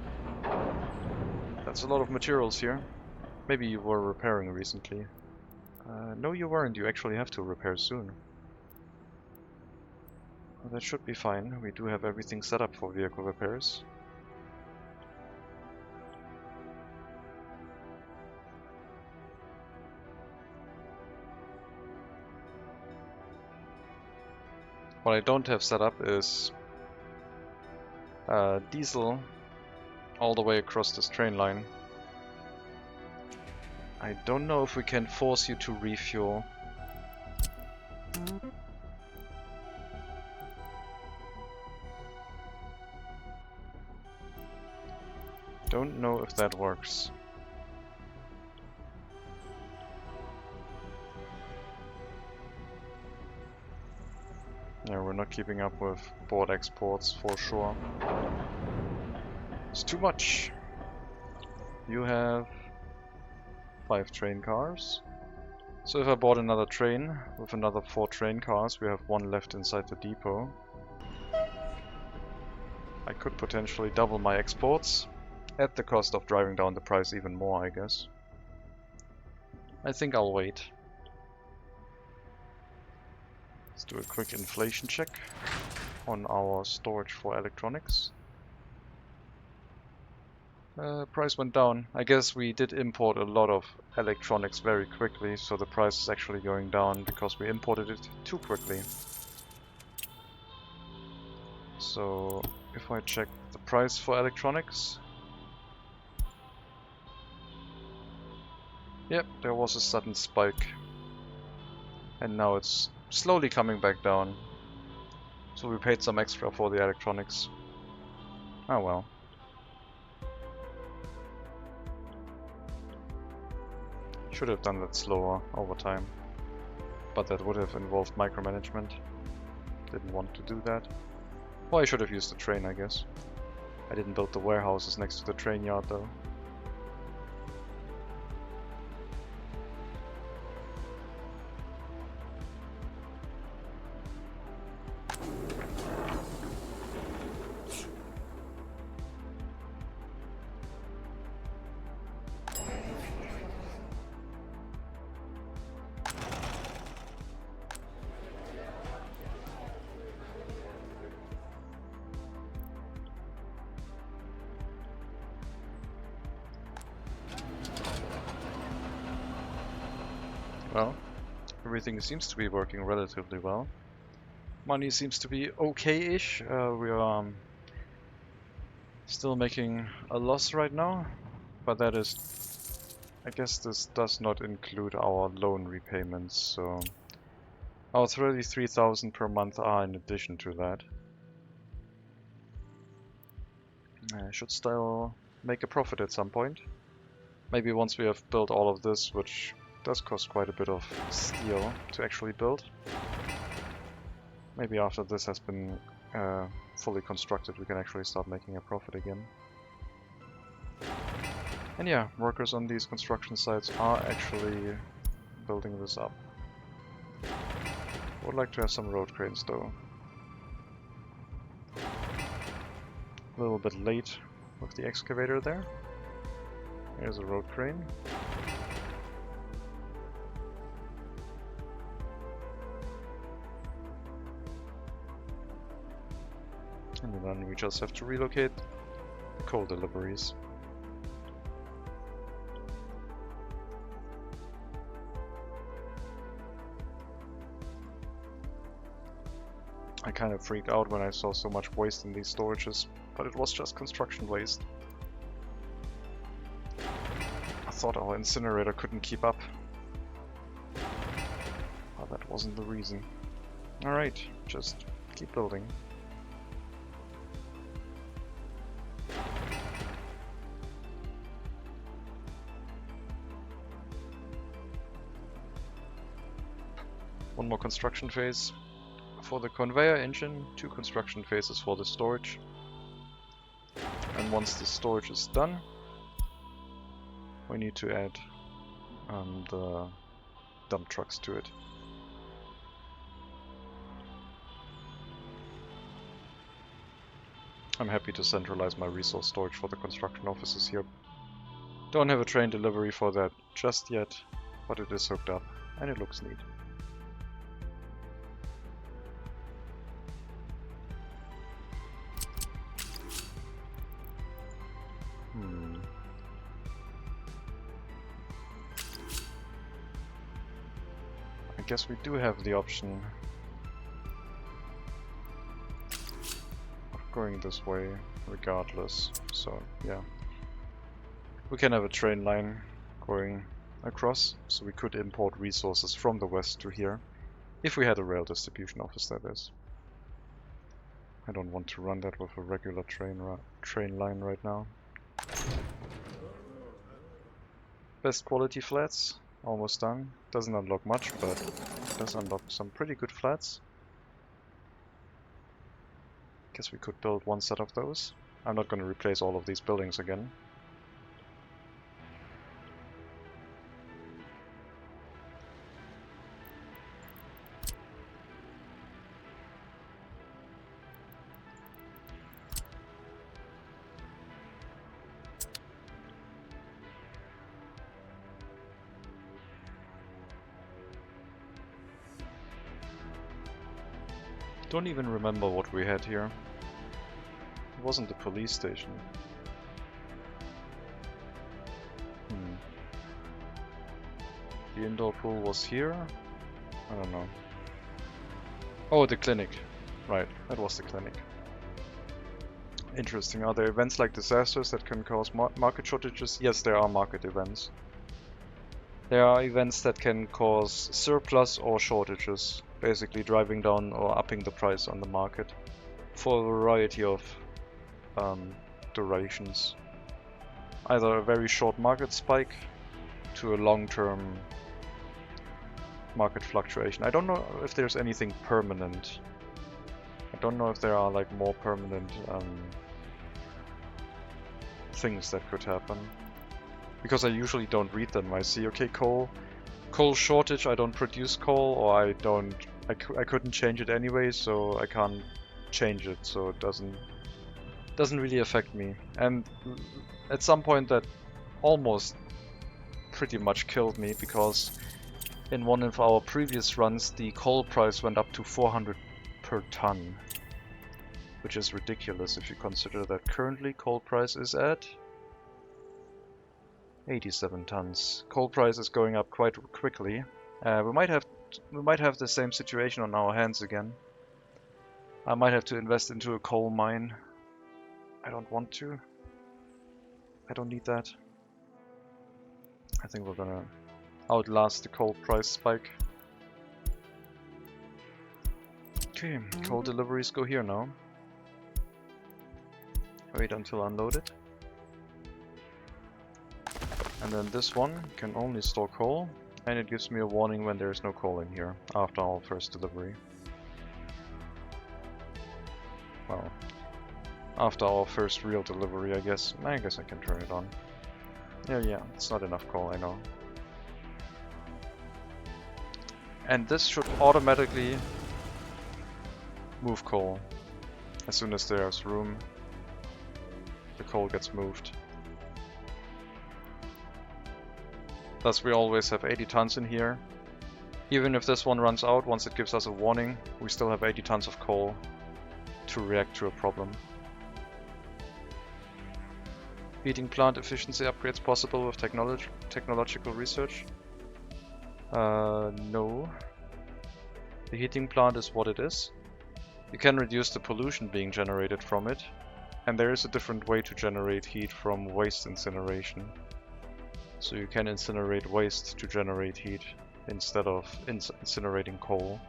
that's a lot of materials here. Maybe you were repairing recently. No, you weren't. You actually have to repair soon. Well, that should be fine. We do have everything set up for vehicle repairs. What I don't have set up is diesel all the way across this train line. I don't know if we can force you to refuel. Don't know if that works. Yeah, we're not keeping up with board exports for sure. It's too much. You have 5 train cars. So if I bought another train with another 4 train cars, we have 1 left inside the depot. I could potentially double my exports at the cost of driving down the price even more, I guess. I think I'll wait. Let's do a quick inflation check on our storage for electronics. Price went down. I guess we did import a lot of electronics very quickly, so the price is actually going down because we imported it too quickly. So if I check the price for electronics, yep, there was a sudden spike, and now it's slowly coming back down. So we paid some extra for the electronics. Oh well. Should have done that slower over time, but that would have involved micromanagement. Didn't want to do that. Well, I should have used the train, I guess. I didn't build the warehouses next to the train yard though. Well, everything seems to be working relatively well. Money seems to be okay-ish. We are still making a loss right now, but that is... I guess this does not include our loan repayments, so... Our 33,000 per month are in addition to that. I should still make a profit at some point. Maybe once we have built all of this, which does cost quite a bit of steel to actually build. Maybe after this has been fully constructed, we can actually start making a profit again. And yeah, workers on these construction sites are actually building this up. Would like to have some road cranes though. A little bit late with the excavator there. Here's a road crane. And then we just have to relocate the coal deliveries. I kind of freaked out when I saw so much waste in these storages, but it was just construction waste. I thought our incinerator couldn't keep up. But that wasn't the reason. Alright, just keep building. One more construction phase for the conveyor engine, 2 construction phases for the storage. And once the storage is done, we need to add the dump trucks to it. I'm happy to centralize my resource storage for the construction offices here. Don't have a train delivery for that just yet, but it is hooked up and it looks neat. I guess we do have the option of going this way regardless, so yeah. We can have a train line going across, so we could import resources from the west to here, if we had a rail distribution office, that is. I don't want to run that with a regular train line right now. Best quality flats, almost done. Doesn't unlock much, but does unlock some pretty good flats. Guess we could build one set of those. I'm not going to replace all of these buildings again. Don't even remember what we had here. It wasn't the police station. The indoor pool was here? I don't know. Oh, the clinic. Right, that was the clinic. Interesting. Are there events like disasters that can cause market shortages? Yes, there are market events. There are events that can cause surplus or shortages, basically driving down or upping the price on the market for a variety of durations. Either a very short market spike to a long-term market fluctuation. I don't know if there's anything permanent. I don't know if there are like more permanent things that could happen. Because I usually don't read them. I see, okay, coal shortage, I don't produce coal, or I couldn't change it anyway, so I can't change it, so it doesn't really affect me. And at some point that almost pretty much killed me, because in one of our previous runs the coal price went up to 400 per ton, which is ridiculous if you consider that currently coal price is at 87 tons. Coal price is going up quite quickly. We might have the same situation on our hands again. I might have to invest into a coal mine. I don't want to. I don't need that. I think we're gonna outlast the coal price spike. Okay, coal deliveries go here now. Wait until unloaded. And then this one can only store coal, and it gives me a warning when there is no coal in here after our first delivery. Well, after our first real delivery, I guess I can turn it on. Yeah, it's not enough coal, I know. And this should automatically move coal. As soon as there's room, the coal gets moved. Thus we always have 80 tons in here. Even if this one runs out, once it gives us a warning, we still have 80 tons of coal to react to a problem. Heating plant efficiency upgrades possible with technological research? No. The heating plant is what it is. You can reduce the pollution being generated from it, and there is a different way to generate heat from waste incineration. So you can incinerate waste to generate heat instead of incinerating coal,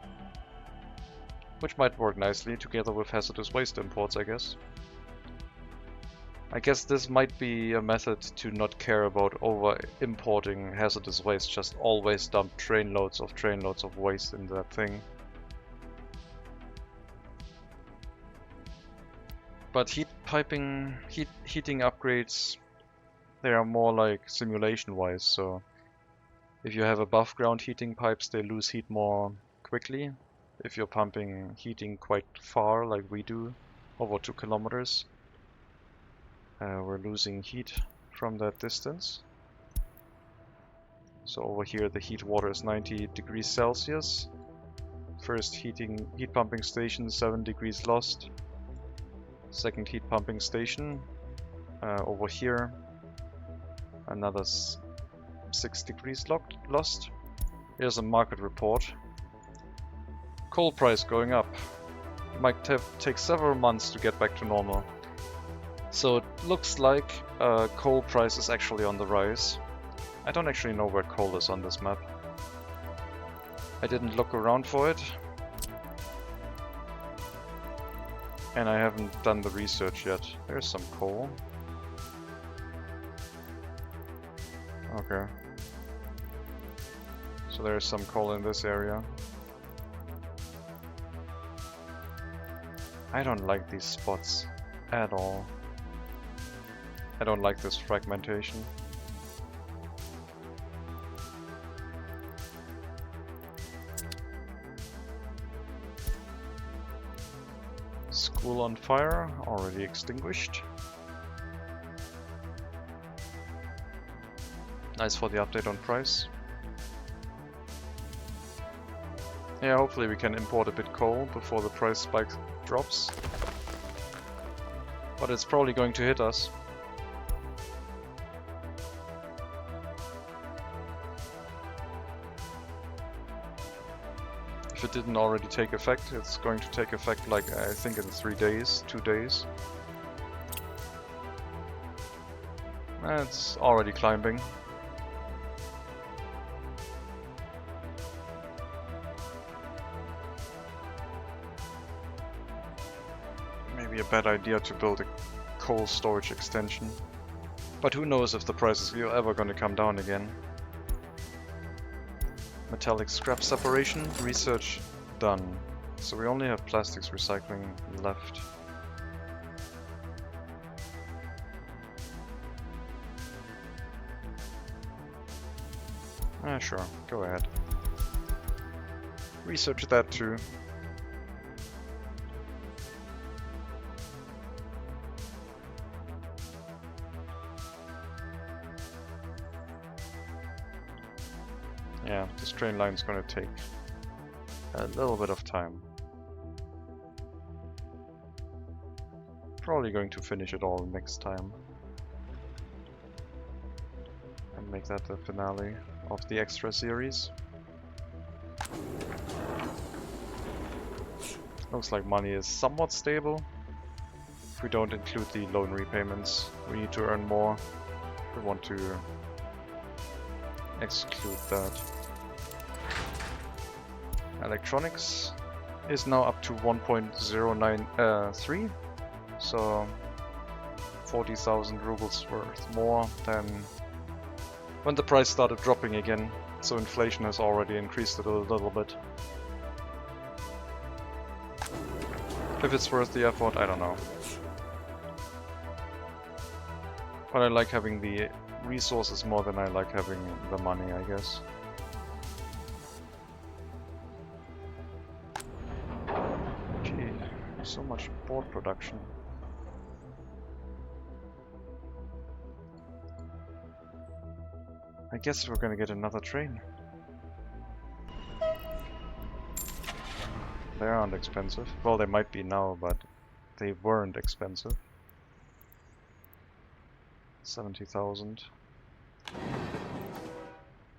which might work nicely together with hazardous waste imports, I guess. I guess this might be a method to not care about over-importing hazardous waste, just always dump trainloads of waste in that thing. But heating upgrades, they are more like simulation-wise, so if you have above ground heating pipes, they lose heat more quickly. If you're pumping heating quite far, like we do, over 2 kilometers, we're losing heat from that distance. So over here the heat water is 90 degrees Celsius. First heat pumping station, 7 degrees lost. Second heat pumping station, over here, another 6 degrees lost. Here's a market report. Coal price going up. It might take several months to get back to normal. So it looks like coal price is actually on the rise. I don't actually know where coal is on this map. I didn't look around for it. And I haven't done the research yet. There's some coal. Okay. So there's some coal in this area. I don't like these spots at all. I don't like this fragmentation. School on fire, already extinguished. Nice for the update on price. Yeah, hopefully we can import a bit coal before the price spike drops. But it's probably going to hit us. If it didn't already take effect, it's going to take effect like I think in 3 days, 2 days. It's already climbing. Maybe a bad idea to build a coal storage extension. But who knows if the prices are ever going to come down again. Metallic scrap separation, research done. So we only have plastics recycling left. Sure, go ahead. Research that too. Yeah, this train line is going to take a little bit of time. Probably going to finish it all next time. And make that the finale of the extra series. Looks like money is somewhat stable. If we don't include the loan repayments, we need to earn more. We want to exclude that. Electronics is now up to 1.093, so 40,000 rubles worth more than when the price started dropping again, so inflation has already increased it a little bit. If it's worth the effort, I don't know. But I like having the resources more than I like having the money, I guess. Okay. so much board production. I guess we're gonna get another train. They aren't expensive. Well, they might be now, but they weren't expensive. 70,000.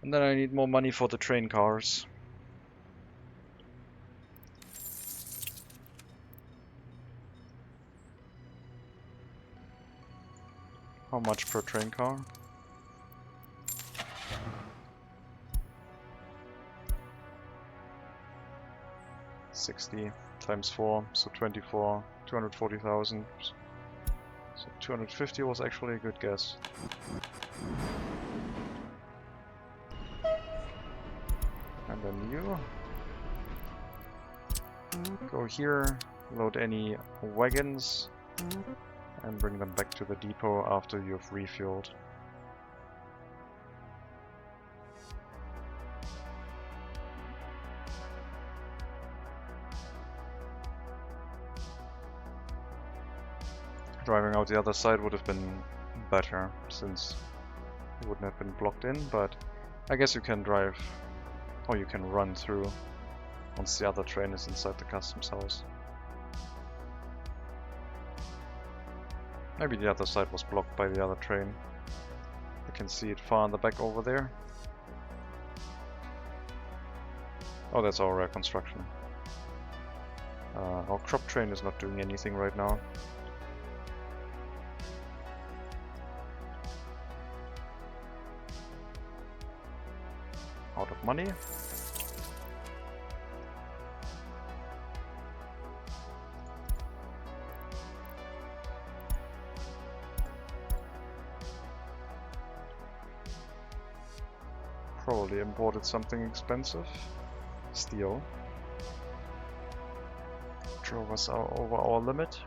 And then I need more money for the train cars. How much per train car? $60 times 4, so 24, 240,000. So 250 was actually a good guess. And then you go here, load any wagons, and bring them back to the depot after you've refueled. Driving out the other side would have been better, since it wouldn't have been blocked in, but I guess you can drive, or you can run through once the other train is inside the customs house. Maybe the other side was blocked by the other train. I can see it far in the back over there. Oh, that's our construction. Our crop train is not doing anything right now. Out of money. Probably imported something expensive. Steel. Drove us over our limit.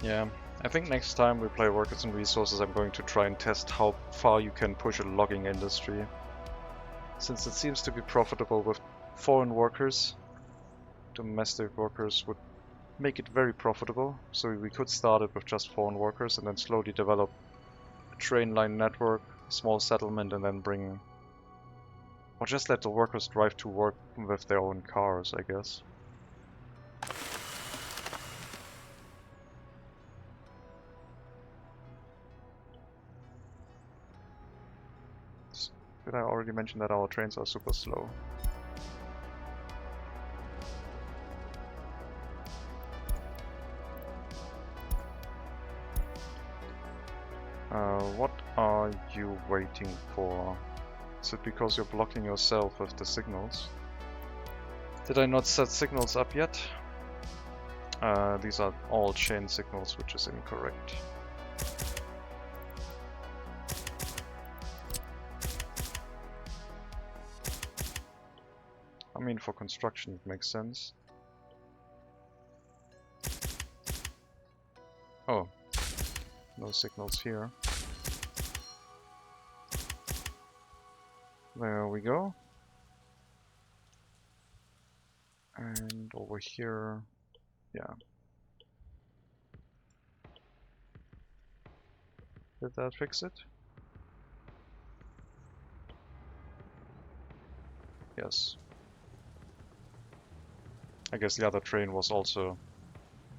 Yeah, I think next time we play Workers and Resources I'm going to try and test how far you can push a logging industry. Since it seems to be profitable with foreign workers, domestic workers would make it very profitable. So we could start it with just foreign workers and then slowly develop a train line network, a small settlement, and then bring... or just let the workers drive to work with their own cars, I guess. Did I already mention that our trains are super slow? What are you waiting for? Is it because you're blocking yourself with the signals? Did I not set signals up yet? These are all chain signals, which is incorrect. I mean, for construction it makes sense. Oh, no signals here. There we go. And over here, yeah. Did that fix it? Yes. I guess the other train was also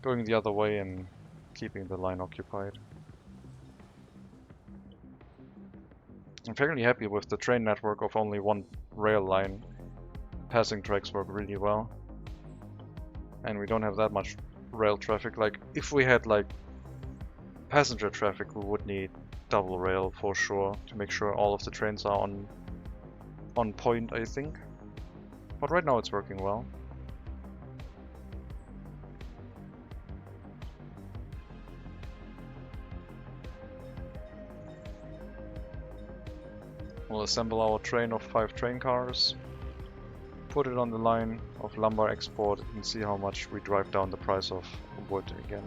going the other way and keeping the line occupied. I'm fairly happy with the train network of only one rail line. Passing tracks work really well. And we don't have that much rail traffic. Like, if we had like passenger traffic, we would need double rail for sure to make sure all of the trains are on point, I think. But right now it's working well. We'll assemble our train of 5 train cars, put it on the line of lumber export, and see how much we drive down the price of wood again.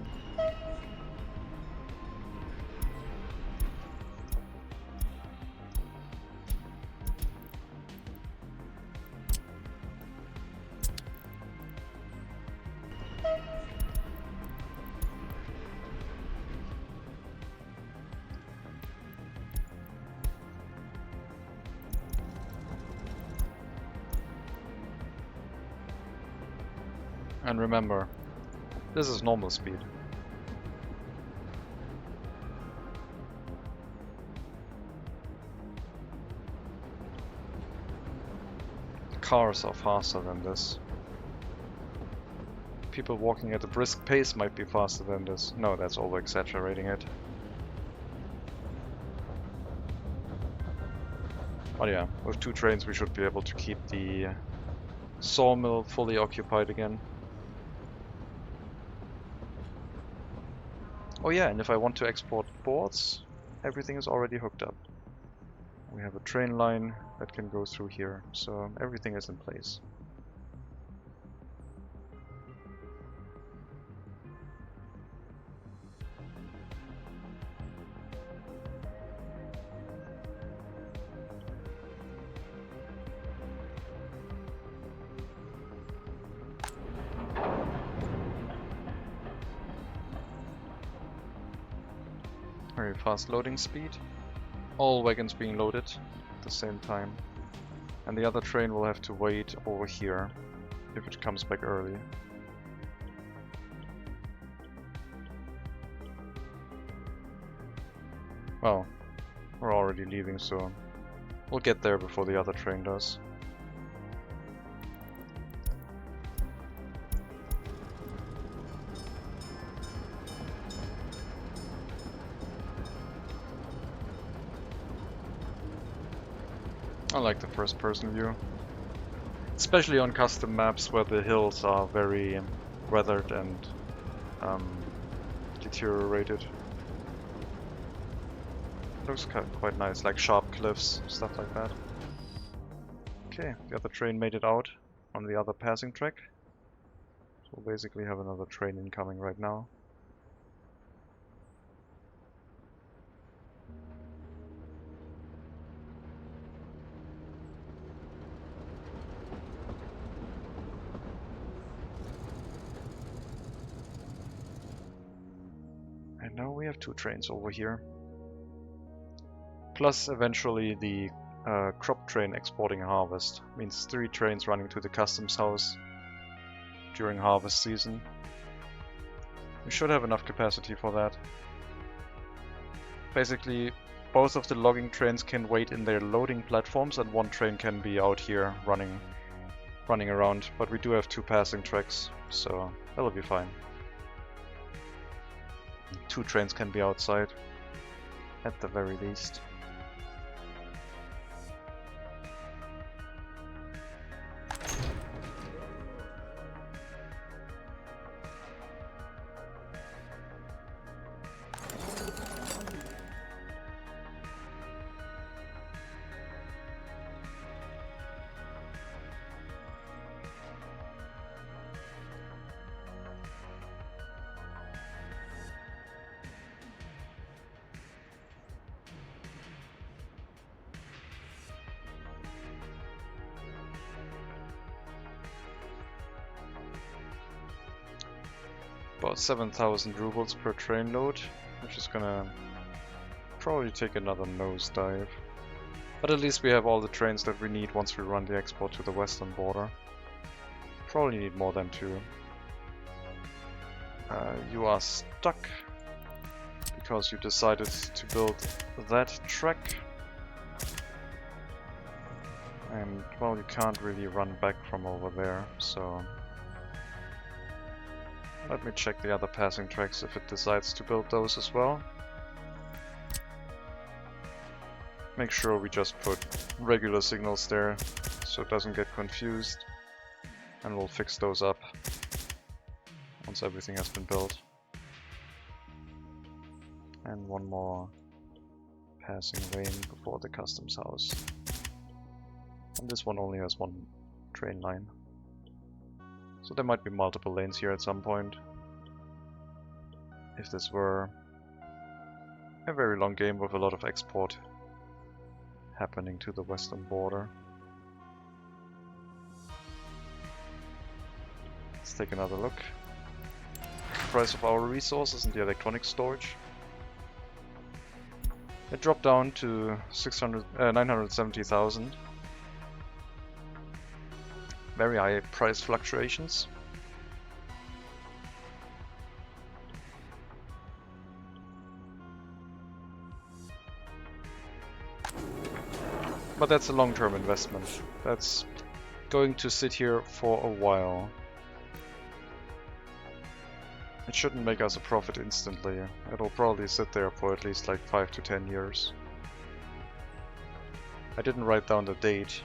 And remember, this is normal speed. Cars are faster than this. People walking at a brisk pace might be faster than this. No, that's over exaggerating it. But yeah, with 2 trains we should be able to keep the sawmill fully occupied again. Oh yeah, and if I want to export boards, everything is already hooked up. We have a train line that can go through here, so everything is in place. Very fast loading speed. All wagons being loaded at the same time. And the other train will have to wait over here if it comes back early. Well, we're already leaving, so we'll get there before the other train does. I like the first person view. Especially on custom maps where the hills are very weathered and deteriorated. Looks quite nice, like sharp cliffs, stuff like that. Okay, the other train made it out on the other passing track. So we'll basically have another train incoming right now. And now we have 2 trains over here. Plus eventually the crop train exporting harvest. Means 3 trains running to the customs house during harvest season. We should have enough capacity for that. Basically, both of the logging trains can wait in their loading platforms and 1 train can be out here running around. But we do have 2 passing tracks, so that'll be fine. 2 trains can be outside, at the very least. About 7,000 rubles per train load, which is gonna probably take another nosedive. But at least we have all the trains that we need once we run the export to the western border. Probably need more than 2. You are stuck because you decided to build that track. And well, you can't really run back from over there, so let me check the other passing tracks if it decides to build those as well. Make sure we just put regular signals there so it doesn't get confused, and we'll fix those up once everything has been built. And 1 more passing lane before the customs house. And this one only has 1 train line. So there might be multiple lanes here at some point. If this were a very long game with a lot of export happening to the western border. Let's take another look. Price of our resources in the electronic storage. It dropped down to 970,000. Very high price fluctuations. But that's a long-term investment. That's going to sit here for a while. It shouldn't make us a profit instantly. It'll probably sit there for at least like 5 to 10 years. I didn't write down the date.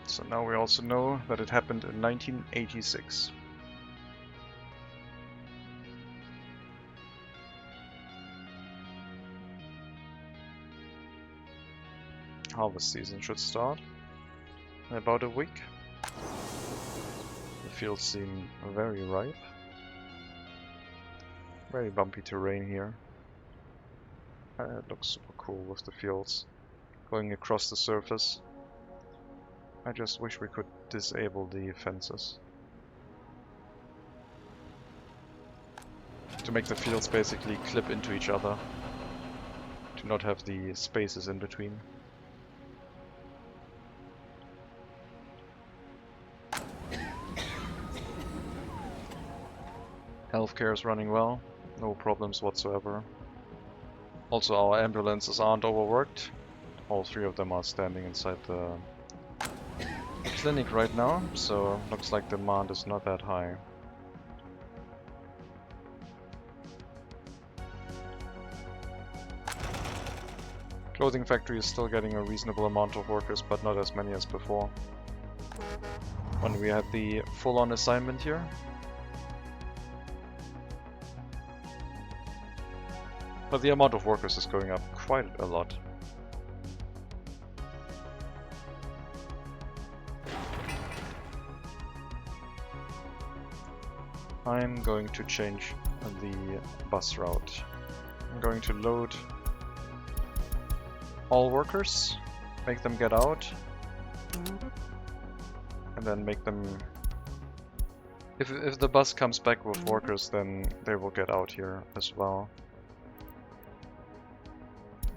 So now we also know that it happened in 1986. Harvest season should start in about a week. The fields seem very ripe. Very bumpy terrain here. It looks super cool with the fields going across the surface. I just wish we could disable the fences to make the fields basically clip into each other, to not have the spaces in between. Healthcare is running well, no problems whatsoever. Also, our ambulances aren't overworked. All 3 of them are standing inside the clinic right now, so looks like demand is not that high. Clothing factory is still getting a reasonable amount of workers, but not as many as before. When we had the full-on assignment here. But the amount of workers is going up quite a lot. I'm going to change the bus route. I'm going to load all workers, make them get out, and then make them... If the bus comes back with workers, then they will get out here as well.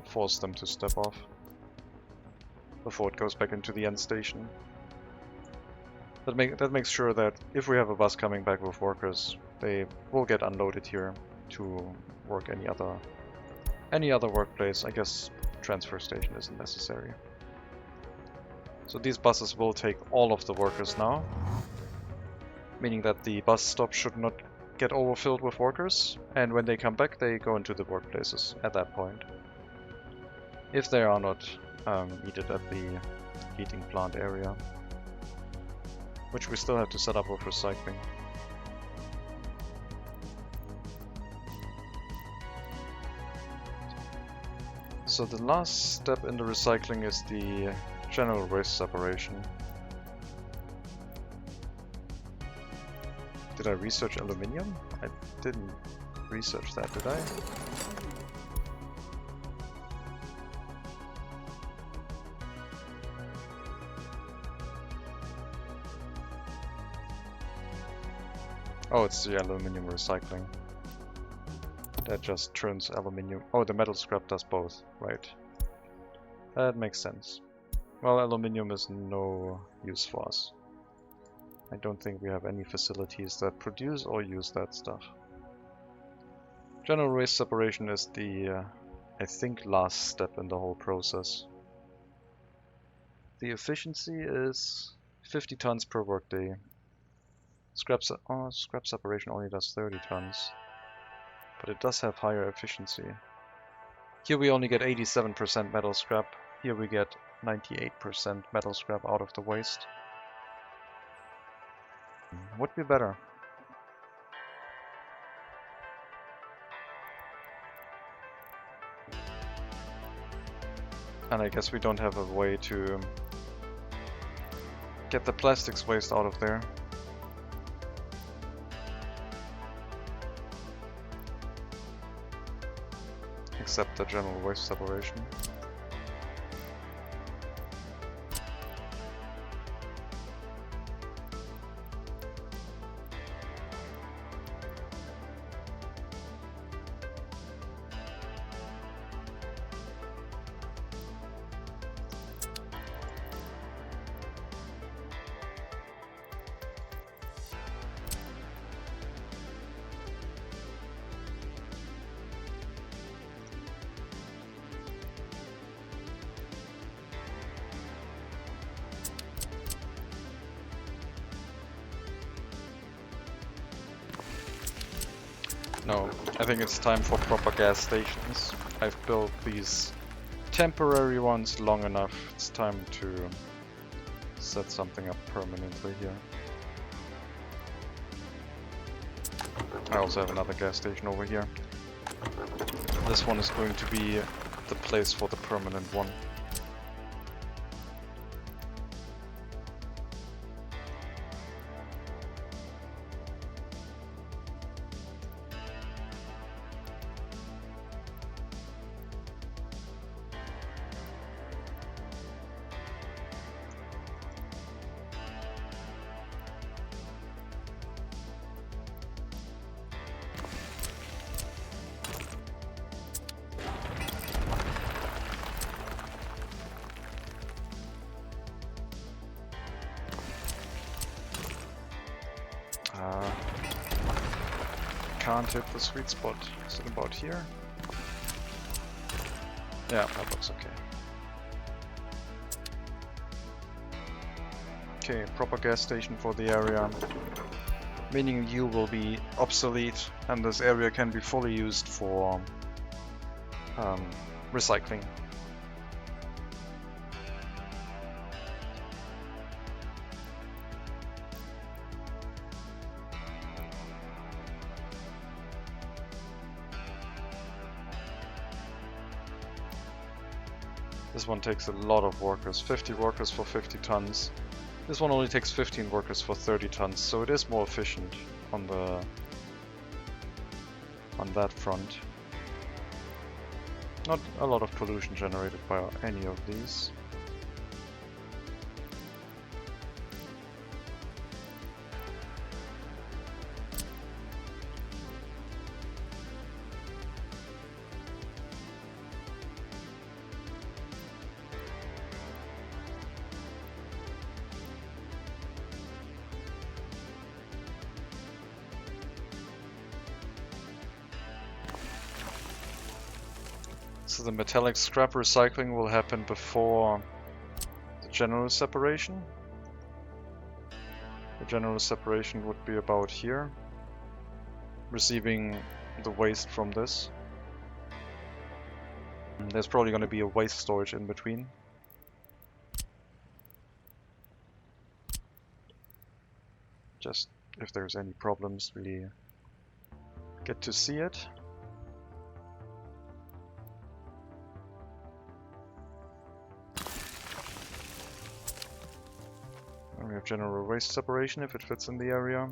Force them to step off before it goes back into the end station. That makes sure that if we have a bus coming back with workers, they will get unloaded here to work any other workplace. I guess transfer station isn't necessary. So these buses will take all of the workers now, meaning that the bus stop should not get overfilled with workers, and when they come back they go into the workplaces at that point. If they are not needed at the heating plant area, which we still have to set up with recycling. So the last step in the recycling is the general waste separation. Did I research aluminium? I didn't research that, did I? Oh, it's the aluminium recycling. That just turns aluminium. Oh, the metal scrap does both, right. That makes sense. Well, aluminium is no use for us. I don't think we have any facilities that produce or use that stuff. General waste separation is the, I think, last step in the whole process. The efficiency is 50 tons per workday. Scrap separation only does 30 tons, but it does have higher efficiency. Here we only get 87% metal scrap. Here we get 98% metal scrap out of the waste. Would be better. And I guess we don't have a way to get the plastics waste out of there. Except the general waste separation. No, I think it's time for proper gas stations. I've built these temporary ones long enough. It's time to set something up permanently here. I also have another gas station over here. This one is going to be the place for the permanent one. Can't hit the sweet spot. Is it about here? Yeah, that looks okay. Okay, proper gas station for the area. Meaning you will be obsolete and this area can be fully used for recycling. This one takes a lot of workers, 50 workers for 50 tons. This one only takes 15 workers for 30 tons, so it is more efficient on that front. Not a lot of pollution generated by any of these. So the metallic scrap recycling will happen before the general separation. The general separation would be about here, receiving the waste from this. And there's probably going to be a waste storage in between. Just if there's any problems, we get to see it. We have general waste separation if it fits in the area.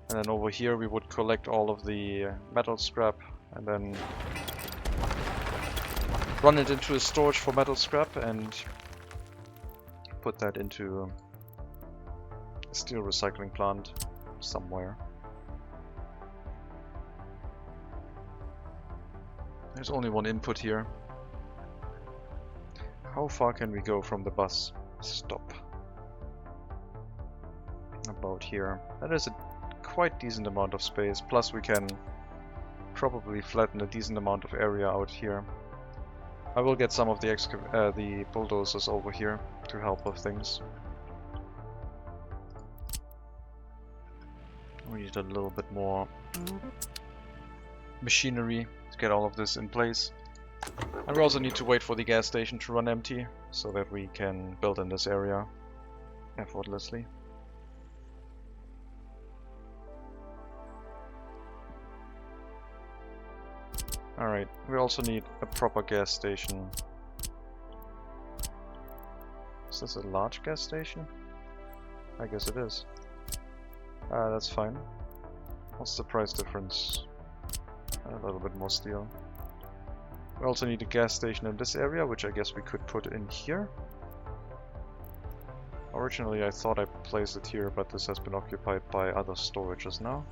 And then over here we would collect all of the metal scrap and then run it into a storage for metal scrap and put that into a steel recycling plant somewhere. There's only one input here. How far can we go from the bus stop? About here. That is a quite decent amount of space, plus we can probably flatten a decent amount of area out here. I will get some of the bulldozers over here to help with things. We need a little bit more machinery to get all of this in place. And we also need to wait for the gas station to run empty so that we can build in this area effortlessly. Alright, we also need a proper gas station. Is this a large gas station? I guess it is. That's fine. What's the price difference? A little bit more steel. We also need a gas station in this area, which I guess we could put in here. Originally I thought I placed it here, but this has been occupied by other storages now.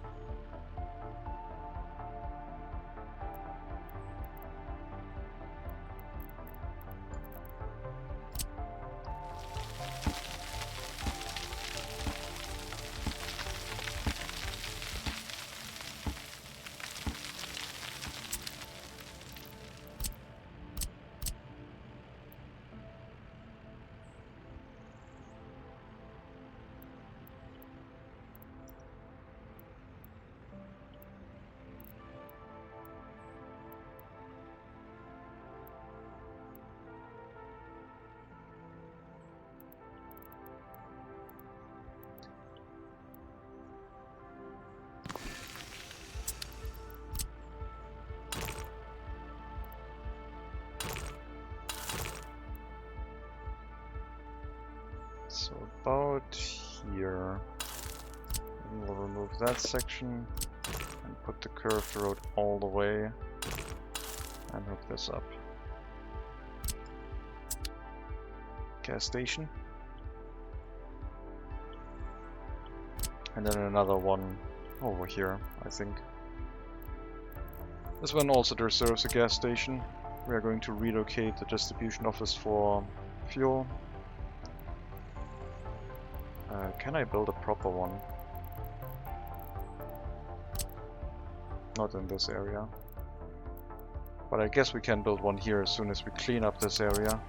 So about here. And we'll remove that section and put the curved road all the way and hook this up. Gas station. And then another one over here, I think. This one also serves a gas station. We are going to relocate the distribution office for fuel. Can I build a proper one? Not in this area. But I guess we can build one here as soon as we clean up this area.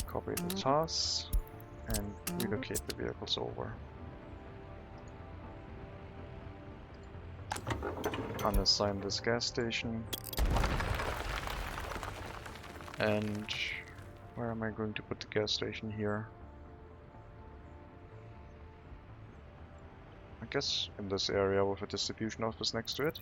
Copy the tasks and relocate the vehicles over. Unassign this gas station. And where am I going to put the gas station here? I guess in this area with a distribution office next to it.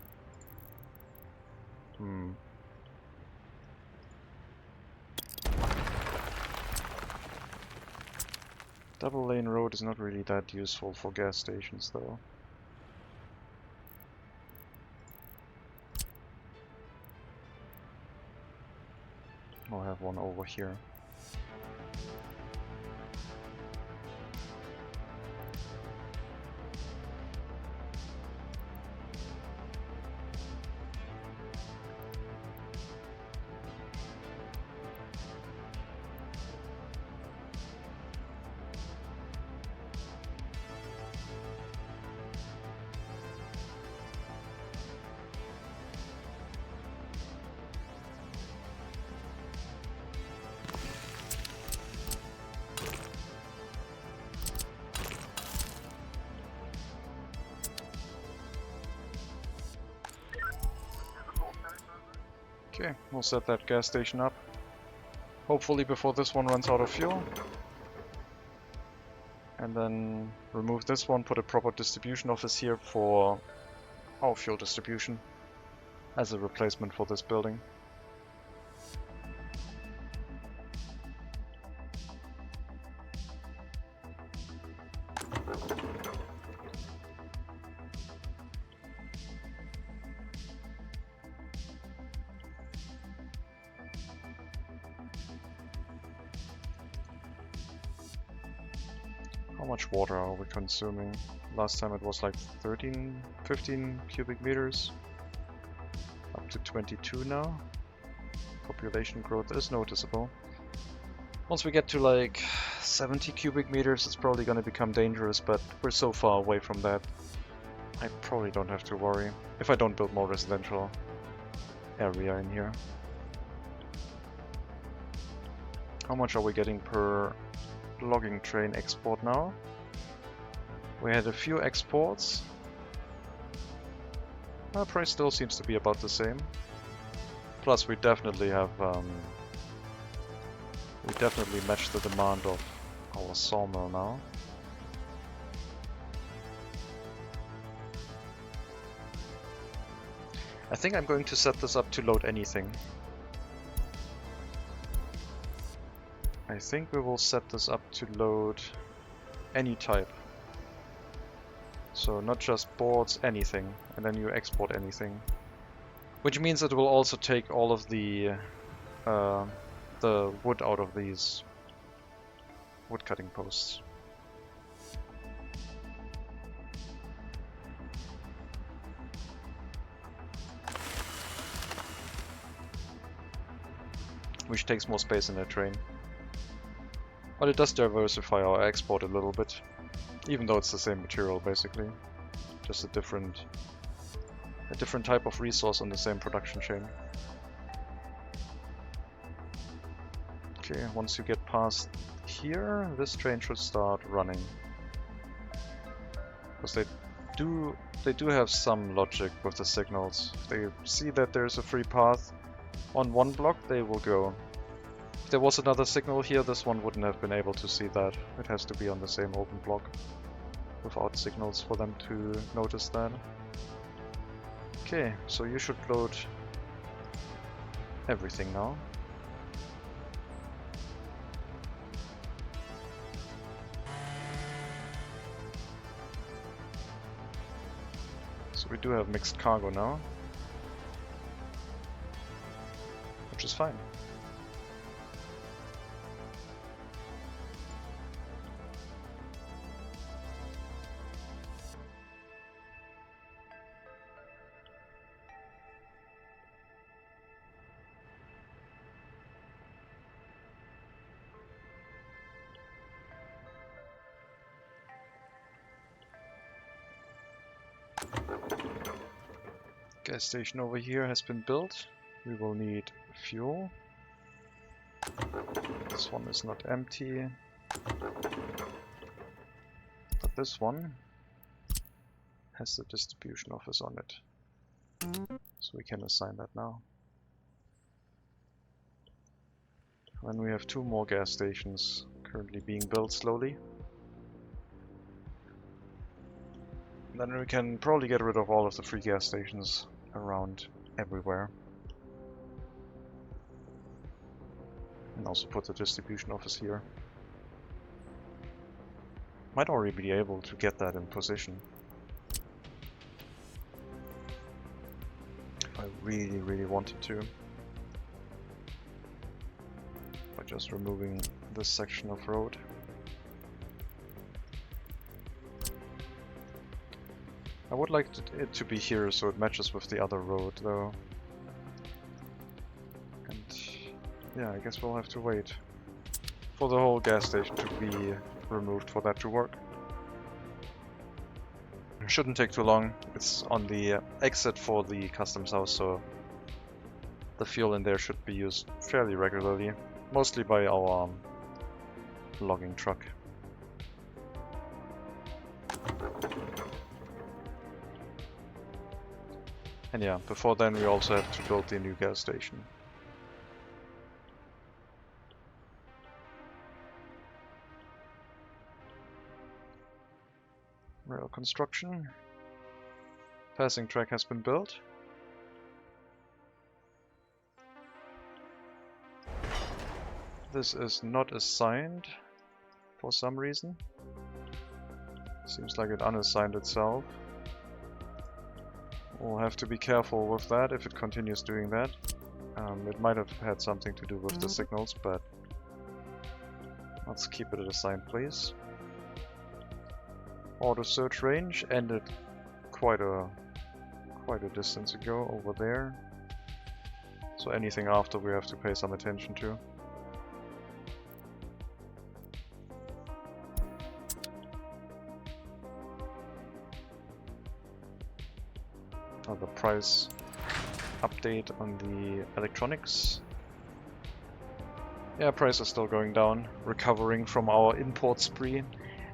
Double lane road is not really that useful for gas stations though. I'll have one over here. Okay, we'll set that gas station up. Hopefully before this one runs out of fuel. And then remove this one, put a proper distribution office here for our fuel distribution as a replacement for this building. How much water are we consuming? Last time it was like 15 cubic meters. Up to 22 now. Population growth is noticeable. Once we get to like 70 cubic meters, it's probably going to become dangerous, but we're so far away from that. I probably don't have to worry if I don't build more residential area in here. How much are we getting per logging train export now? We had a few exports. Price still seems to be about the same. Plus we definitely have we definitely match the demand of our sawmill now. I think I'm going to set this up to load anything. I think we will set this up to load any type. So not just boards, anything. And then you export anything. Which means it will also take all of the wood out of these wood cutting posts. Which takes more space in a train. But it does diversify our export a little bit, even though it's the same material basically, just a different type of resource on the same production chain. Okay, once you get past here, this train should start running, because they do have some logic with the signals. If they see that there's a free path on one block, they will go. If there was another signal here, this one wouldn't have been able to see that. It has to be on the same open block. without signals for them to notice that. Okay, so you should load everything now. So we do have mixed cargo now, which is fine. Gas station over here has been built. We will need fuel. This one is not empty. But this one has the distribution office on it. So we can assign that now. And we have 2 more gas stations currently being built slowly. Then we can probably get rid of all of the free gas stations around everywhere. And also put the distribution office here. Might already be able to get that in position. If I really wanted to. By just removing this section of road. I would like it to be here so it matches with the other road though. And yeah, I guess we'll have to wait for the whole gas station to be removed for that to work. It shouldn't take too long. It's on the exit for the customs house, so the fuel in there should be used fairly regularly, mostly by our logging truck. And yeah, before then we also have to build the new gas station. Rail construction. Passing track has been built. This is not assigned for some reason. Seems like it unassigned itself. We'll have to be careful with that if it continues doing that. It might have had something to do with the signals, but let's keep it assigned, please. Auto search range ended quite a distance ago over there. So anything after we have to pay some attention to. The price update on the electronics. Yeah, price is still going down, recovering from our import spree.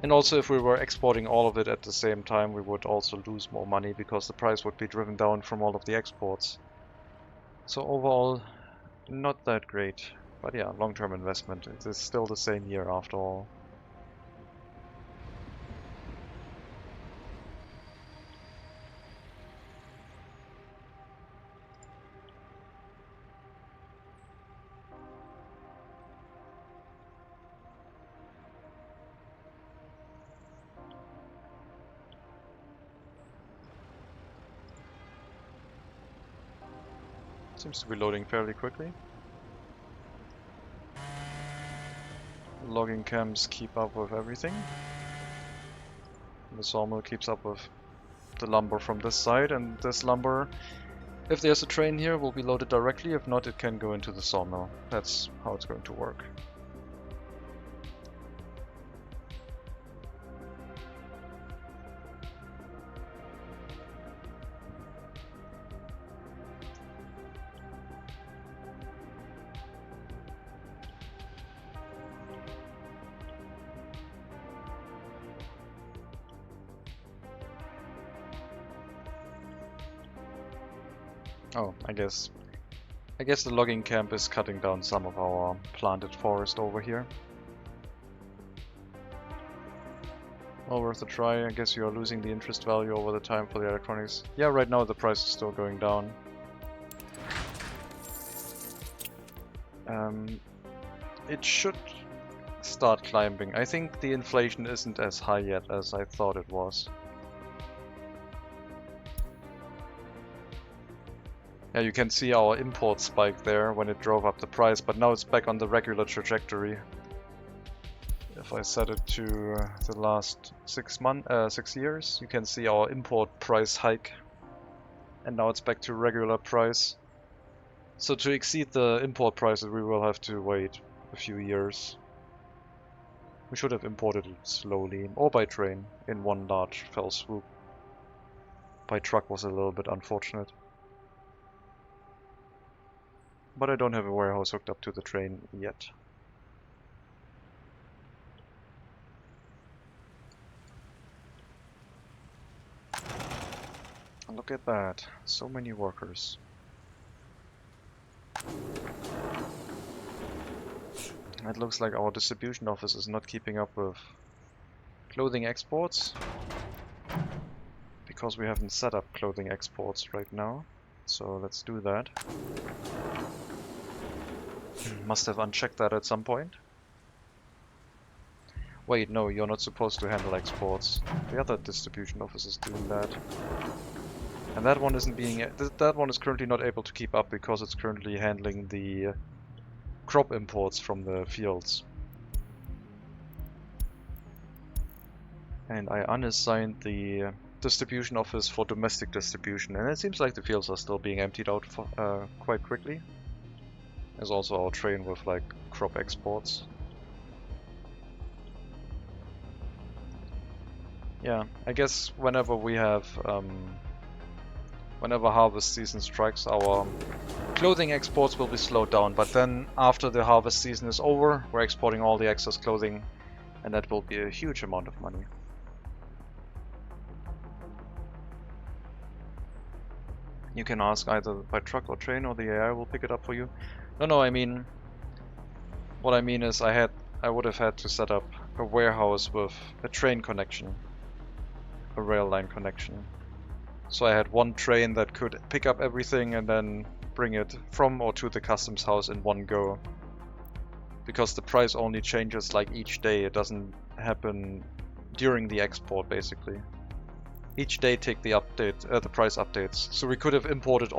And also if we were exporting all of it at the same time, we would also lose more money because the price would be driven down from all of the exports. So overall, not that great. But yeah, long-term investment. It is still the same year after all. Seems to be loading fairly quickly. Logging cams keep up with everything. The sawmill keeps up with the lumber from this side, and this lumber, if there's a train here, will be loaded directly. If not, it can go into the sawmill. That's how it's going to work. Oh, I guess the logging camp is cutting down some of our planted forest over here. Well worth a try. I guess you are losing the interest value over the time for the electronics. Yeah, right now the price is still going down. It should start climbing. I think the inflation isn't as high yet as I thought it was. Yeah, you can see our import spike there when it drove up the price, but now it's back on the regular trajectory. If I set it to the last 6 years, you can see our import price hike, and now it's back to regular price. So to exceed the import prices, we will have to wait a few years. We should have imported it slowly, or by train, in one large fell swoop. By truck was a little bit unfortunate. But I don't have a warehouse hooked up to the train yet. Look at that, so many workers. It looks like our distribution office is not keeping up with clothing exports, because we haven't set up clothing exports right now. So let's do that. Must have unchecked that at some point. Wait, no, you're not supposed to handle exports. The other distribution office is doing that. And that one isn't being... that one is currently not able to keep up because it's currently handling the crop imports from the fields. And I unassigned the distribution office for domestic distribution, and it seems like the fields are still being emptied out for, quite quickly. There's also our train with like crop exports. Yeah, I guess whenever we have whenever harvest season strikes, our clothing exports will be slowed down, but then after the harvest season is over, we're exporting all the excess clothing, and that will be a huge amount of money. You can ask either by truck or train, or the AI will pick it up for you. No, I mean, what I mean is I would have had to set up a warehouse with a train connection, a rail line connection. So I had one train that could pick up everything and then bring it from or to the customs house in one go. Because the price only changes like each day, it doesn't happen during the export basically. Each day take the price updates. So we could have imported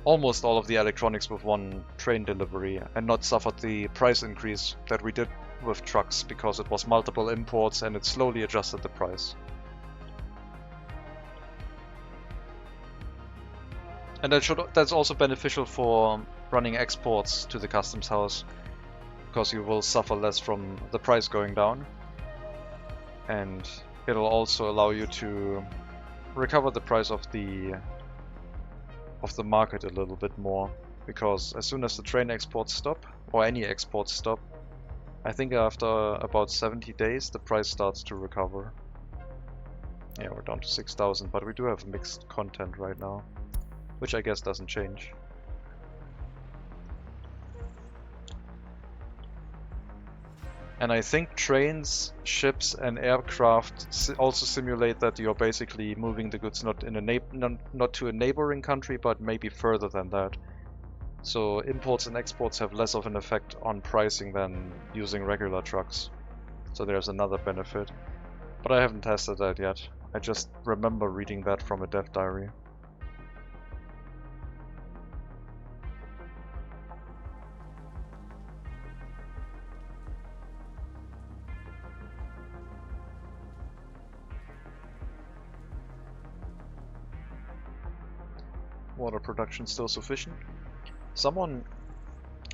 almost all of the electronics with one train delivery and not suffered the price increase that we did with trucks because it was multiple imports and it slowly adjusted the price. And that's also beneficial for running exports to the customs house, because you will suffer less from the price going down. And it'll also allow you to recover the price of the market a little bit more, because as soon as the train exports stop, or any exports stop, I think after about 70 days the price starts to recover. Yeah, we're down to 6,000, but we do have mixed content right now, which I guess doesn't change. And I think trains, ships, and aircraft also simulate that you're basically moving the goods not to a neighboring country, but maybe further than that. So imports and exports have less of an effect on pricing than using regular trucks. So there's another benefit. But I haven't tested that yet. I just remember reading that from a dev diary. Water production still sufficient? Someone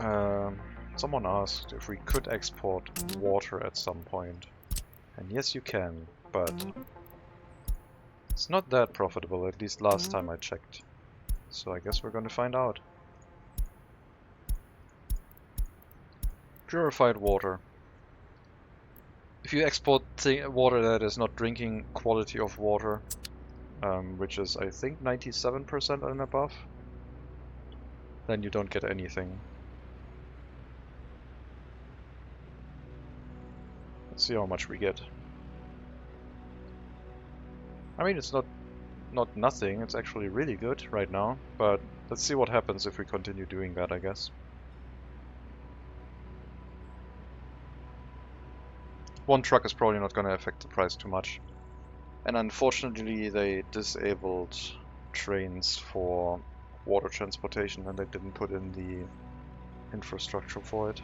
asked if we could export water at some point. And yes, you can, but it's not that profitable, at least last time I checked. So I guess we're going to find out. Purified water. If you export water that is not drinking quality of water, which is I think 97% and above, then you don't get anything. See how much we get. I mean, it's not nothing, it's actually really good right now, but let's see what happens if we continue doing that, I guess. One truck is probably not going to affect the price too much. And unfortunately they disabled trains for water transportation and they didn't put in the infrastructure for it.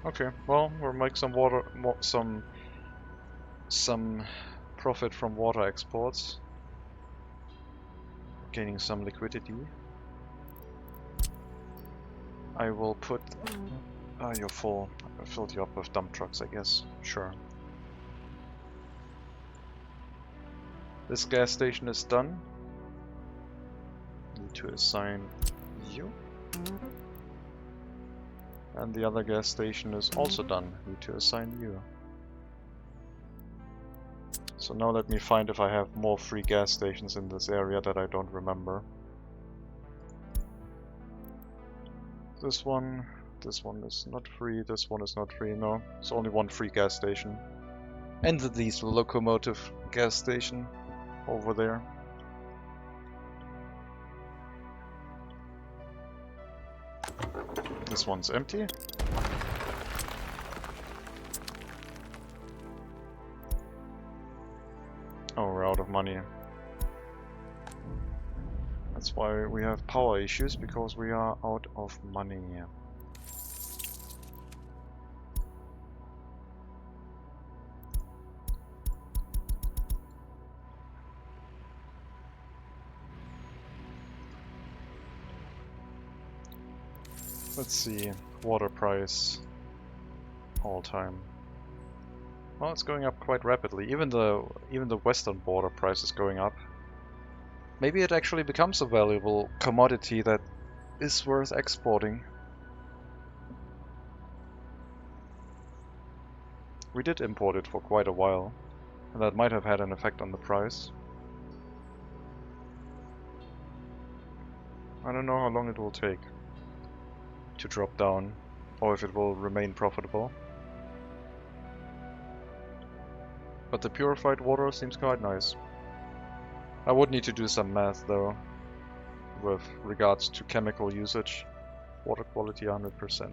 Okay, well, we'll make some some profit from water exports, gaining some liquidity. I will put... you're full. I filled you up with dump trucks, I guess. Sure. This gas station is done. Need to assign you. And the other gas station is also done. Need to assign you. So now let me find if I have more free gas stations in this area that I don't remember. This one is not free, this one is not free, no. It's only one free gas station. And the diesel locomotive gas station over there. This one's empty. Oh, we're out of money. That's why we have power issues, because we are out of money. Let's see, water price all time. Well, it's going up quite rapidly. Even the western border price is going up. Maybe it actually becomes a valuable commodity that is worth exporting. We did import it for quite a while, and that might have had an effect on the price. I don't know how long it will take to drop down, or if it will remain profitable. But the purified water seems quite nice. I would need to do some math though, with regards to chemical usage. Water quality 100%.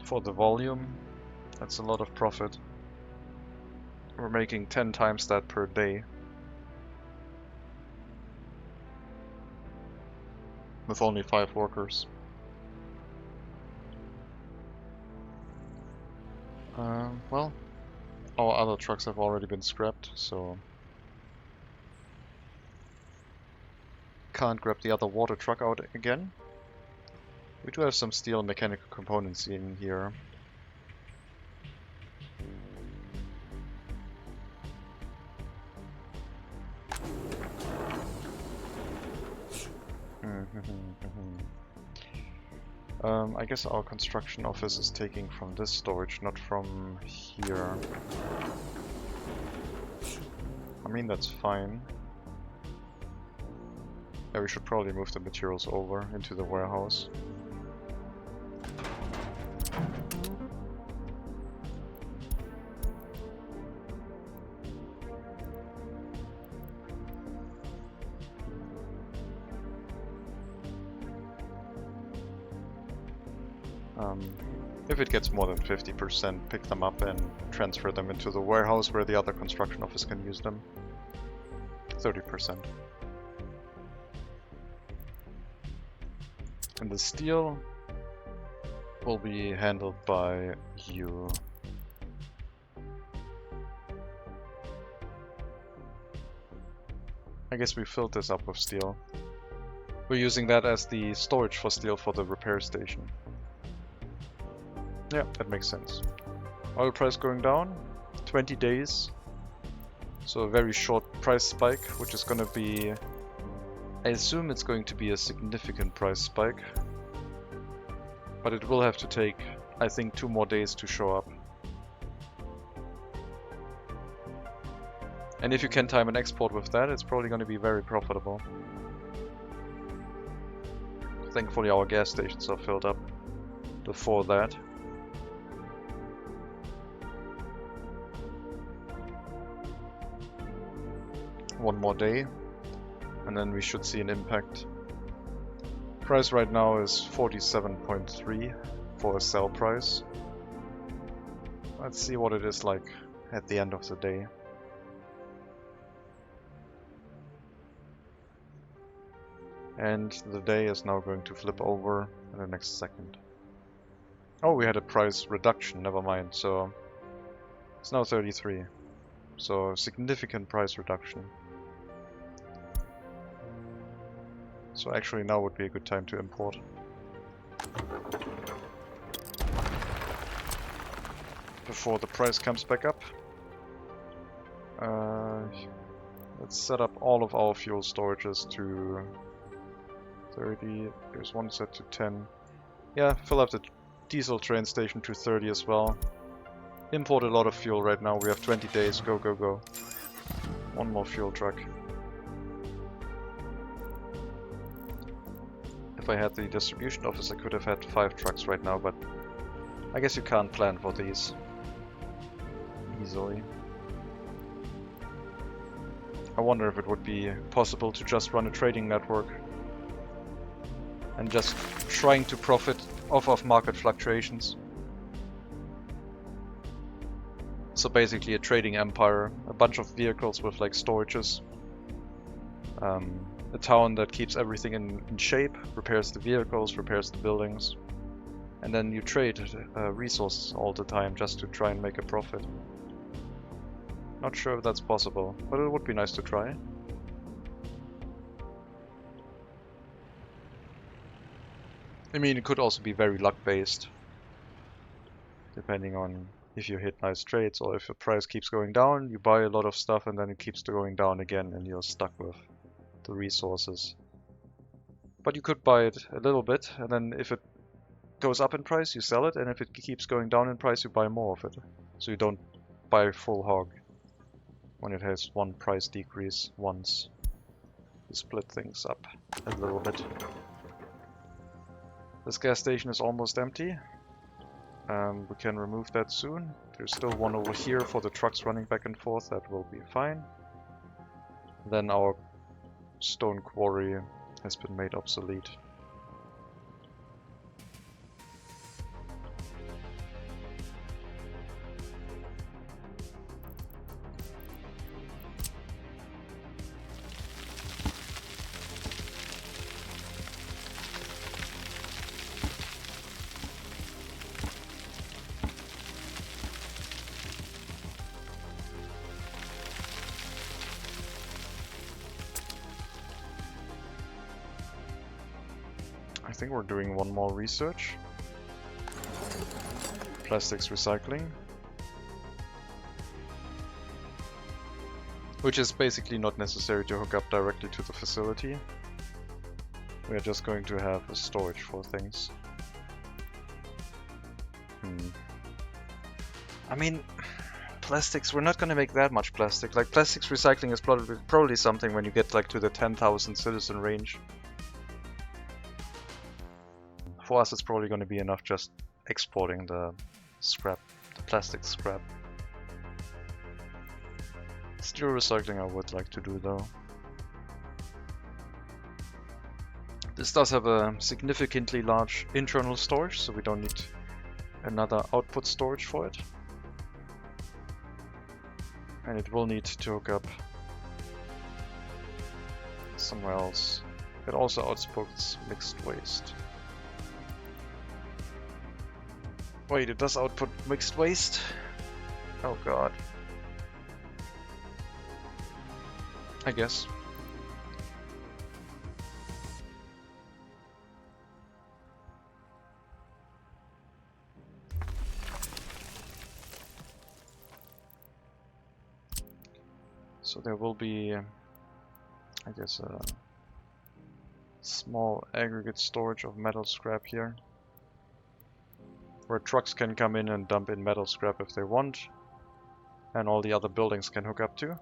For the volume, that's a lot of profit. We're making 10 times that per day. With only 5 workers. Well, our other trucks have already been scrapped, so can't grab the other water truck out again. We do have some steel mechanical components in here. I guess our construction office is taking from this storage, not from here. I mean, that's fine. Yeah, we should probably move the materials over into the warehouse. If it gets more than 50%, pick them up and transfer them into the warehouse where the other construction office can use them. 30%. And the steel will be handled by you. I guess we filled this up with steel. We're using that as the storage for steel for the repair station. Yeah, that makes sense. Oil price going down, 20 days. So a very short price spike, which is going to be... I assume it's going to be a significant price spike. But it will have to take, I think, 2 more days to show up. And if you can time an export with that, it's probably going to be very profitable. Thankfully our gas stations are filled up before that. One more day, and then we should see an impact. Price right now is 47.3 for a sell price. Let's see what it is like at the end of the day. And the day is now going to flip over in the next second. Oh, we had a price reduction, never mind, so it's now 33. So significant price reduction. So actually now would be a good time to import. Before the price comes back up. Let's set up all of our fuel storages to 30. There's one set to 10. Yeah, fill up the diesel train station to 30 as well. Import a lot of fuel right now. We have 20 days. Go, go, go. One more fuel truck. If I had the distribution office, I could have had 5 trucks right now, but I guess you can't plan for these easily. I wonder if it would be possible to just run a trading network and just trying to profit off of market fluctuations. So basically a trading empire, a bunch of vehicles with like storages. A town that keeps everything in shape, repairs the vehicles, repairs the buildings. And then you trade resources all the time just to try and make a profit. Not sure if that's possible, but it would be nice to try. I mean, it could also be very luck-based, depending on if you hit nice trades, or if the price keeps going down, you buy a lot of stuff and then it keeps going down again and you're stuck with the resources. But you could buy it a little bit, and then if it goes up in price, you sell it, and if it keeps going down in price, you buy more of it. So you don't buy full hog when it has one price decrease once. You split things up a little bit. This gas station is almost empty. We can remove that soon. There's still one over here for the trucks running back and forth. That will be fine. Then our stone quarry has been made obsolete. I think we're doing one more research. Plastics recycling. Which is basically not necessary to hook up directly to the facility. We are just going to have a storage for things. I mean, plastics, we're not going to make that much plastic. Like, plastics recycling is probably something when you get like to the 10,000 citizen range. For us, it's probably going to be enough just exporting the scrap, the plastic scrap. Steel recycling I would like to do though. This does have a significantly large internal storage, so we don't need another output storage for it. And it will need to hook up somewhere else. It also outputs mixed waste. Wait, it does output mixed waste? Oh god. I guess. So there will be, I guess, a small aggregate storage of metal scrap here, where trucks can come in and dump in metal scrap if they want, and all the other buildings can hook up to.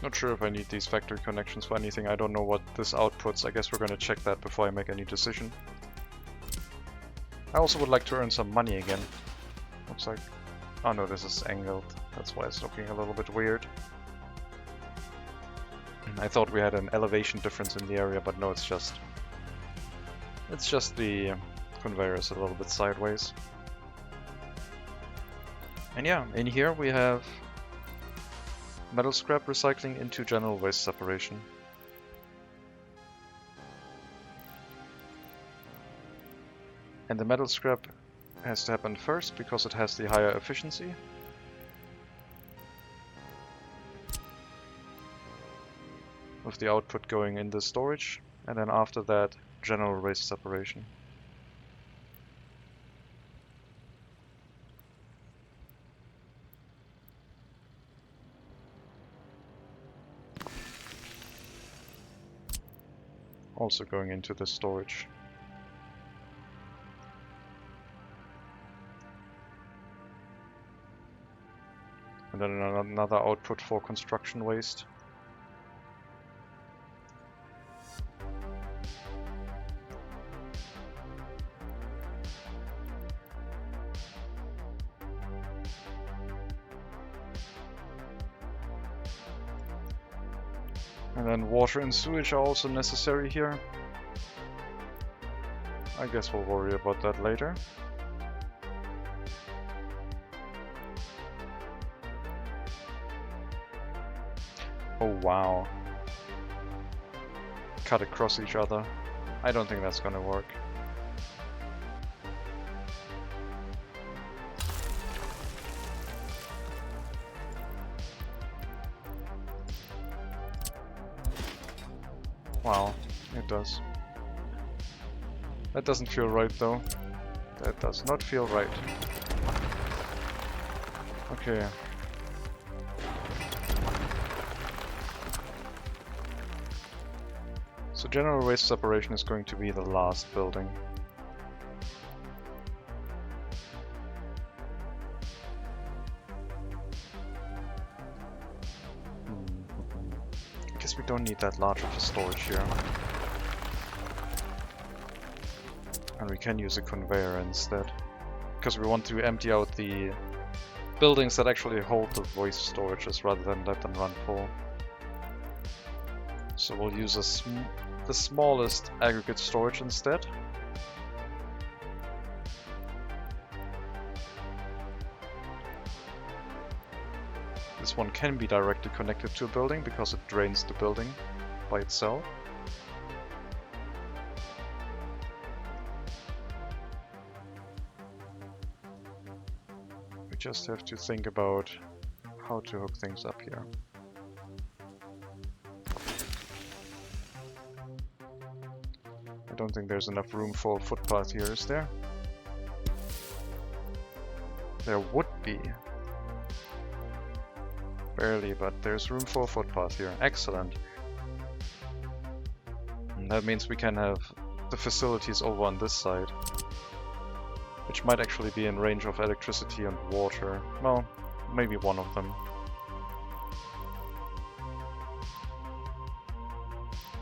Not sure if I need these factory connections for anything. I don't know what this outputs. I guess we're going to check that before I make any decision. I also would like to earn some money again. Looks like... oh no, this is angled. That's why it's looking a little bit weird. I thought we had an elevation difference in the area, but no, it's just the conveyor is a little bit sideways. And yeah, in here we have metal scrap recycling into general waste separation. And the metal scrap has to happen first because it has the higher efficiency. With the output going in the storage, and then after that, general waste separation. Also going into the storage. And then another output for construction waste. And then water and sewage are also necessary here. I guess we'll worry about that later. Oh wow. Cut across each other. I don't think that's gonna work. Wow, it does. That doesn't feel right though. That does not feel right. Okay. So general waste separation is going to be the last building. I guess we don't need that large of a storage here. And we can use a conveyor instead. Because we want to empty out the buildings that actually hold the waste storages rather than let them run full. So we'll use the smallest aggregate storage instead. This one can be directly connected to a building because it drains the building by itself. We just have to think about how to hook things up here. I don't think there's enough room for a footpath here, is there? There would be. Barely, but there's room for a footpath here. Excellent. And that means we can have the facilities over on this side, which might actually be in range of electricity and water. Well, maybe one of them.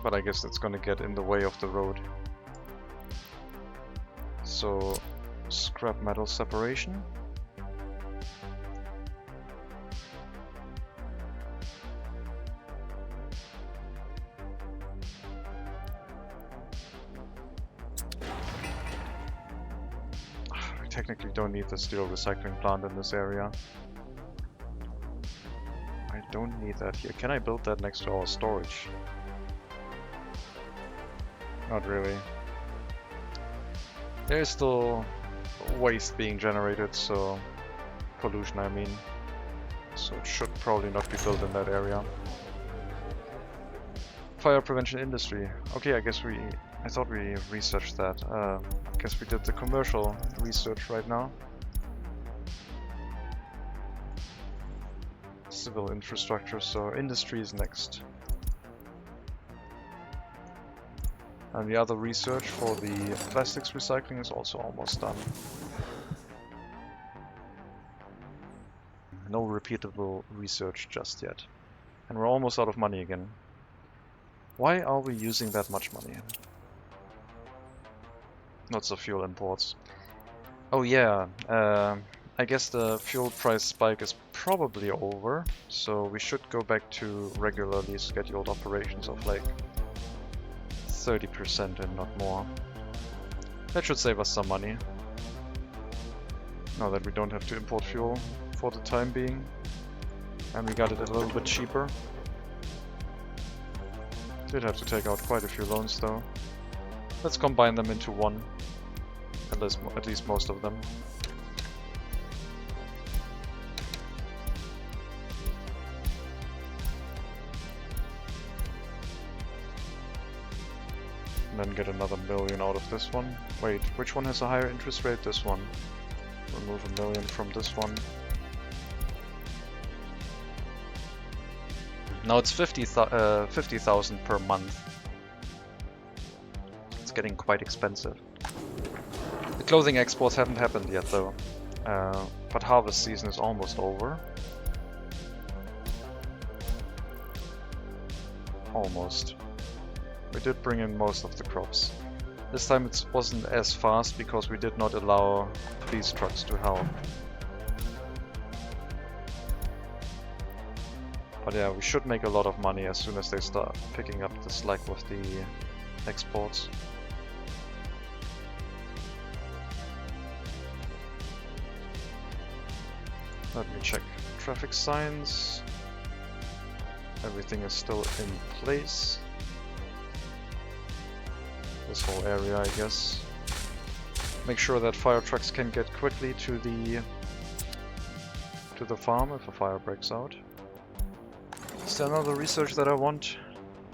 But I guess that's gonna get in the way of the road. So, scrap metal separation. We technically don't need the steel recycling plant in this area. I don't need that here. Can I build that next to our storage? Not really. There's still waste being generated, so pollution I mean. So it should probably not be built in that area. Fire prevention industry. Okay, I thought we researched that. I guess we did the commercial research right now. Civil infrastructure, so industry is next. And the other research for the plastics recycling is also almost done. No repeatable research just yet. And we're almost out of money again. Why are we using that much money? Lots of fuel imports. Oh yeah, I guess the fuel price spike is probably over, so we should go back to regularly scheduled operations of like 30% and not more. That should save us some money. Now that we don't have to import fuel for the time being. And we got it a little bit cheaper. Did have to take out quite a few loans though. Let's combine them into one. At least most of them. And then get another million out of this one. Wait, which one has a higher interest rate? This one. Remove a million from this one. Now it's 50,000 per month. It's getting quite expensive. The clothing exports haven't happened yet though. But harvest season is almost over. Almost. We did bring in most of the crops. This time it wasn't as fast because we did not allow these trucks to help. But yeah, we should make a lot of money as soon as they start picking up the slack with the exports. Let me check traffic signs. Everything is still in place. This whole area, I guess. Make sure that fire trucks can get quickly to the farm if a fire breaks out. Is there another research that I want?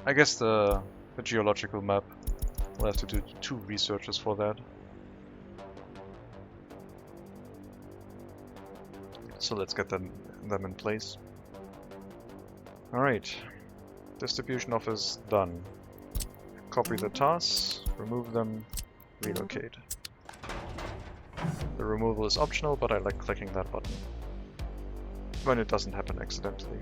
I guess the geological map. We'll have to do 2 researches for that. So let's get them in place. Alright. Distribution office done. Copy the tasks, remove them, relocate. The removal is optional, but I like clicking that button. When it doesn't happen accidentally.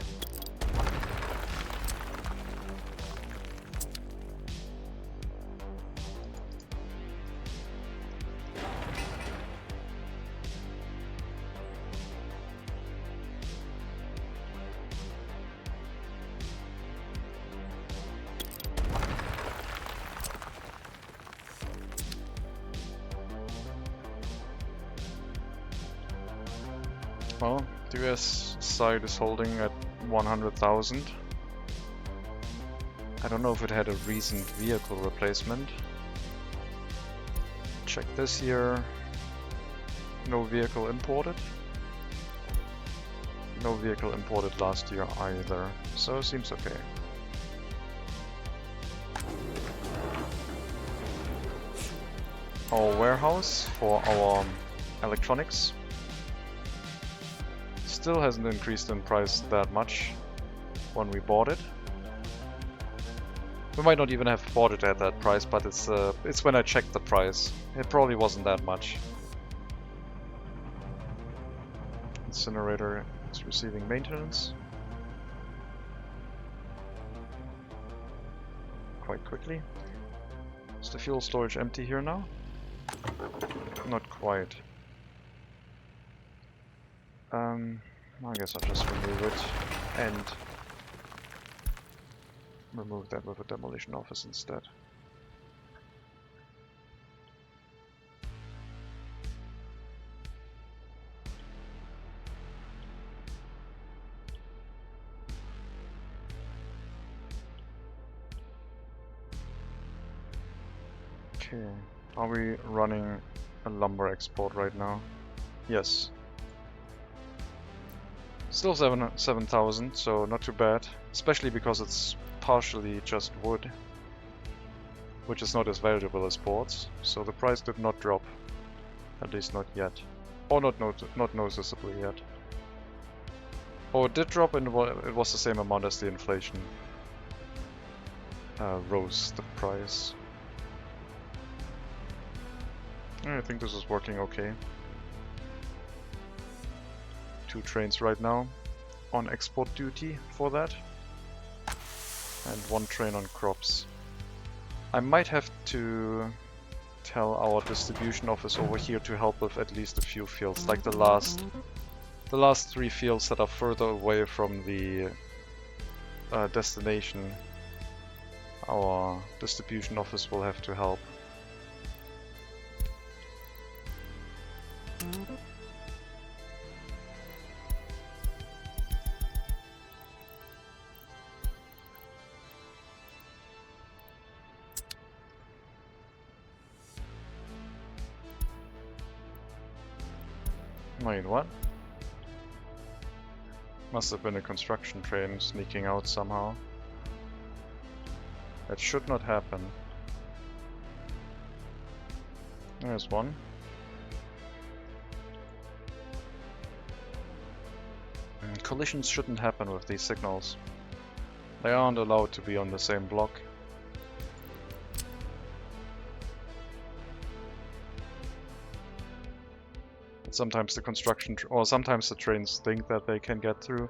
Well, the US side is holding at 100,000. I don't know if it had a recent vehicle replacement. Check this year. No vehicle imported. No vehicle imported last year either, so seems okay. Our warehouse for our electronics still hasn't increased in price that much when we bought it. We might not even have bought it at that price, but it's when I checked the price. It probably wasn't that much. Incinerator is receiving maintenance. Quite quickly. Is the fuel storage empty here now? Not quite. I guess I'll just remove it and remove that with a demolition office instead. Okay, are we running a lumber export right now? Yes. Still 7,000, so not too bad. Especially because it's partially just wood, which is not as valuable as boards. So the price did not drop, at least not yet, or not noticeably yet. Oh, it did drop, and it was the same amount as the inflation rose the price. I think this is working okay. 2 trains right now on export duty for that, and 1 train on crops. I might have to tell our distribution office over here to help with at least a few fields, like the last 3 fields that are further away from the destination. Our distribution office will have to help. Wait, what? Must have been a construction train sneaking out somehow. That should not happen. There's one. Collisions shouldn't happen with these signals. They aren't allowed to be on the same block. Sometimes the sometimes the trains think that they can get through.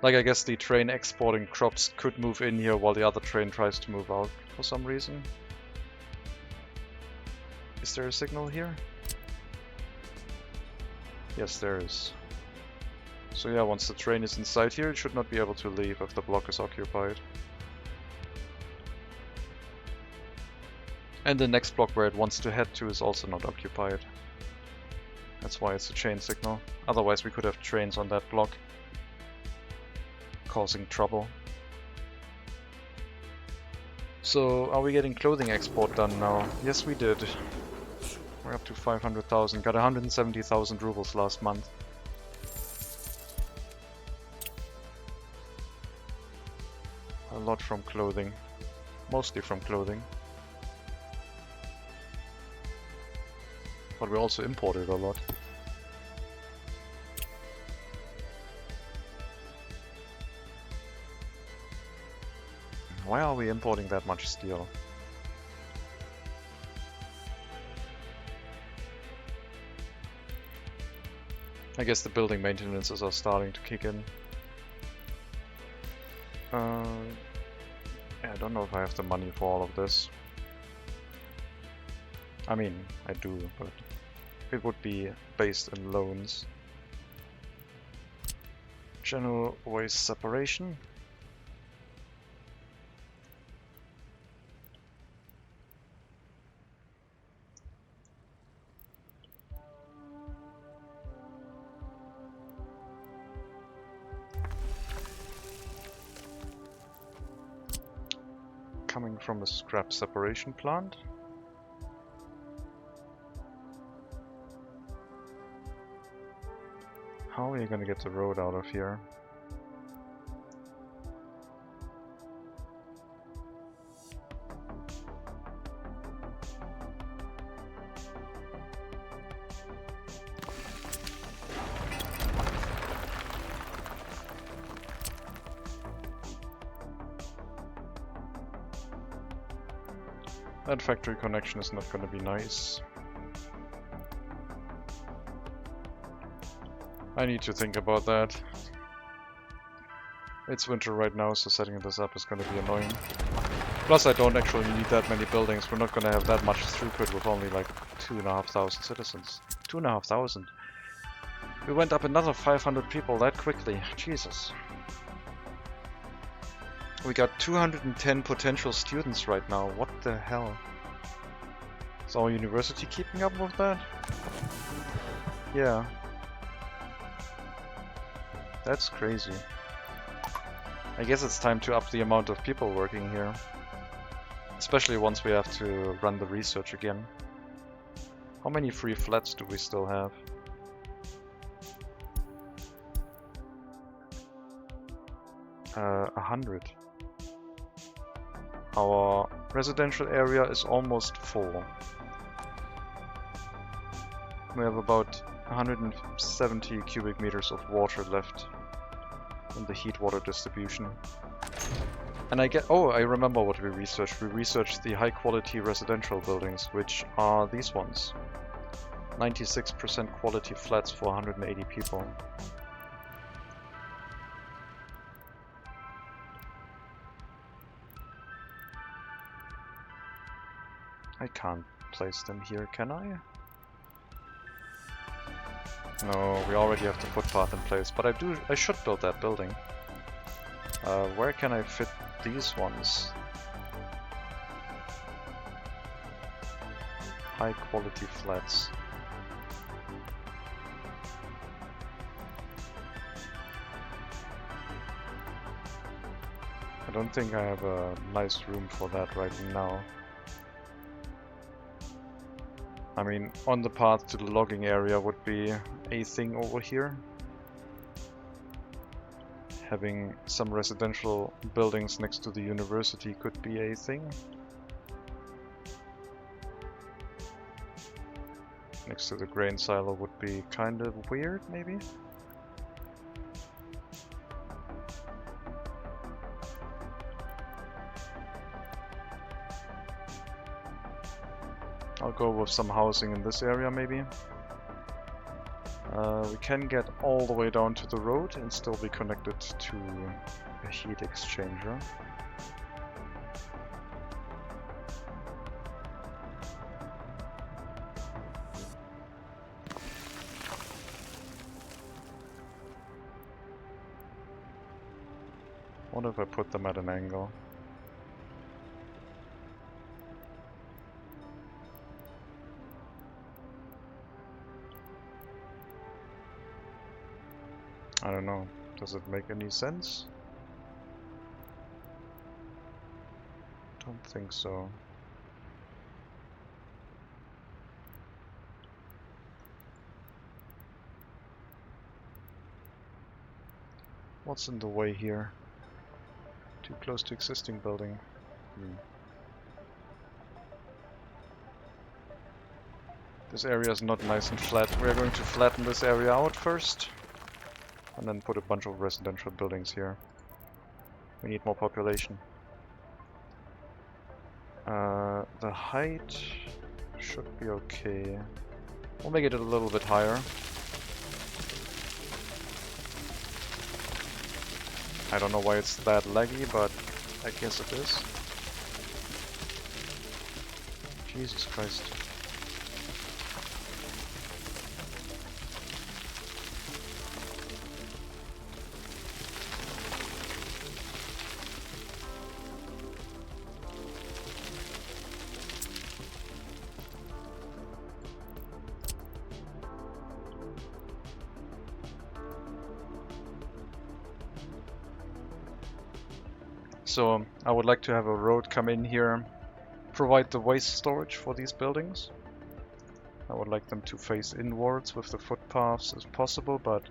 Like, I guess the train exporting crops could move in here while the other train tries to move out for some reason. Is there a signal here? Yes, there is. So yeah, once the train is inside here, it should not be able to leave if the block is occupied. And the next block where it wants to head to is also not occupied. That's why it's a chain signal. Otherwise we could have trains on that block causing trouble. So, are we getting clothing export done now? Yes, we did. We're up to 500,000. Got 170,000 rubles last month. A lot from clothing. Mostly from clothing. But we also imported a lot. Why are we importing that much steel? I guess the building maintenances are starting to kick in. Yeah, I don't know if I have the money for all of this. I mean, I do, but it would be based in loans. General waste separation. Coming from a scrap separation plant. How are you gonna get the road out of here? That factory connection is not gonna be nice. I need to think about that. It's winter right now, so setting this up is gonna be annoying. Plus I don't actually need that many buildings. We're not gonna have that much throughput with only like 2,500 citizens. 2,500? We went up another 500 people that quickly. Jesus. We got 210 potential students right now. What the hell? Is our university keeping up with that? Yeah. That's crazy. I guess it's time to up the amount of people working here. Especially once we have to run the research again. How many free flats do we still have? Uh, 100. Our residential area is almost full. We have about 170 cubic meters of water left in the heat water distribution. And I remember what we researched. We researched the high quality residential buildings, which are these ones. 96% quality flats for 180 people. I can't place them here, can I? No, we already have the footpath in place, but I should build that building. Where can I fit these ones? High quality flats. I don't think I have a nice room for that right now. I mean, on the path to the logging area would be a thing over here. Having some residential buildings next to the university could be a thing. Next to the grain silo would be kind of weird, maybe? I'll go with some housing in this area, maybe. We can get all the way down to the road and still be connected to a heat exchanger. What if I put them at an angle? I don't know. Does it make any sense? Don't think so. What's in the way here? Too close to existing building. This area is not nice and flat. We are going to flatten this area out first. And then put a bunch of residential buildings here. We need more population. The height should be okay. We'll make it a little bit higher. I don't know why it's that laggy, but I guess it is. Jesus Christ. So I would like to have a road come in here, provide the waste storage for these buildings. I would like them to face inwards with the footpaths as possible, but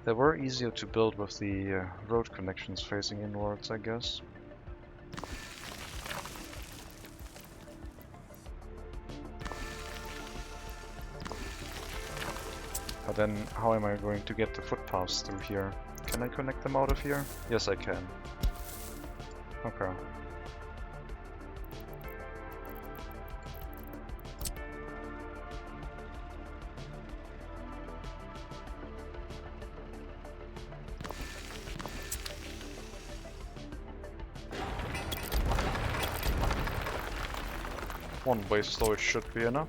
they were easier to build with the road connections facing inwards, I guess. But then how am I going to get the footpaths through here? Can I connect them out of here? Yes, I can. Okay. One waste storage should be enough.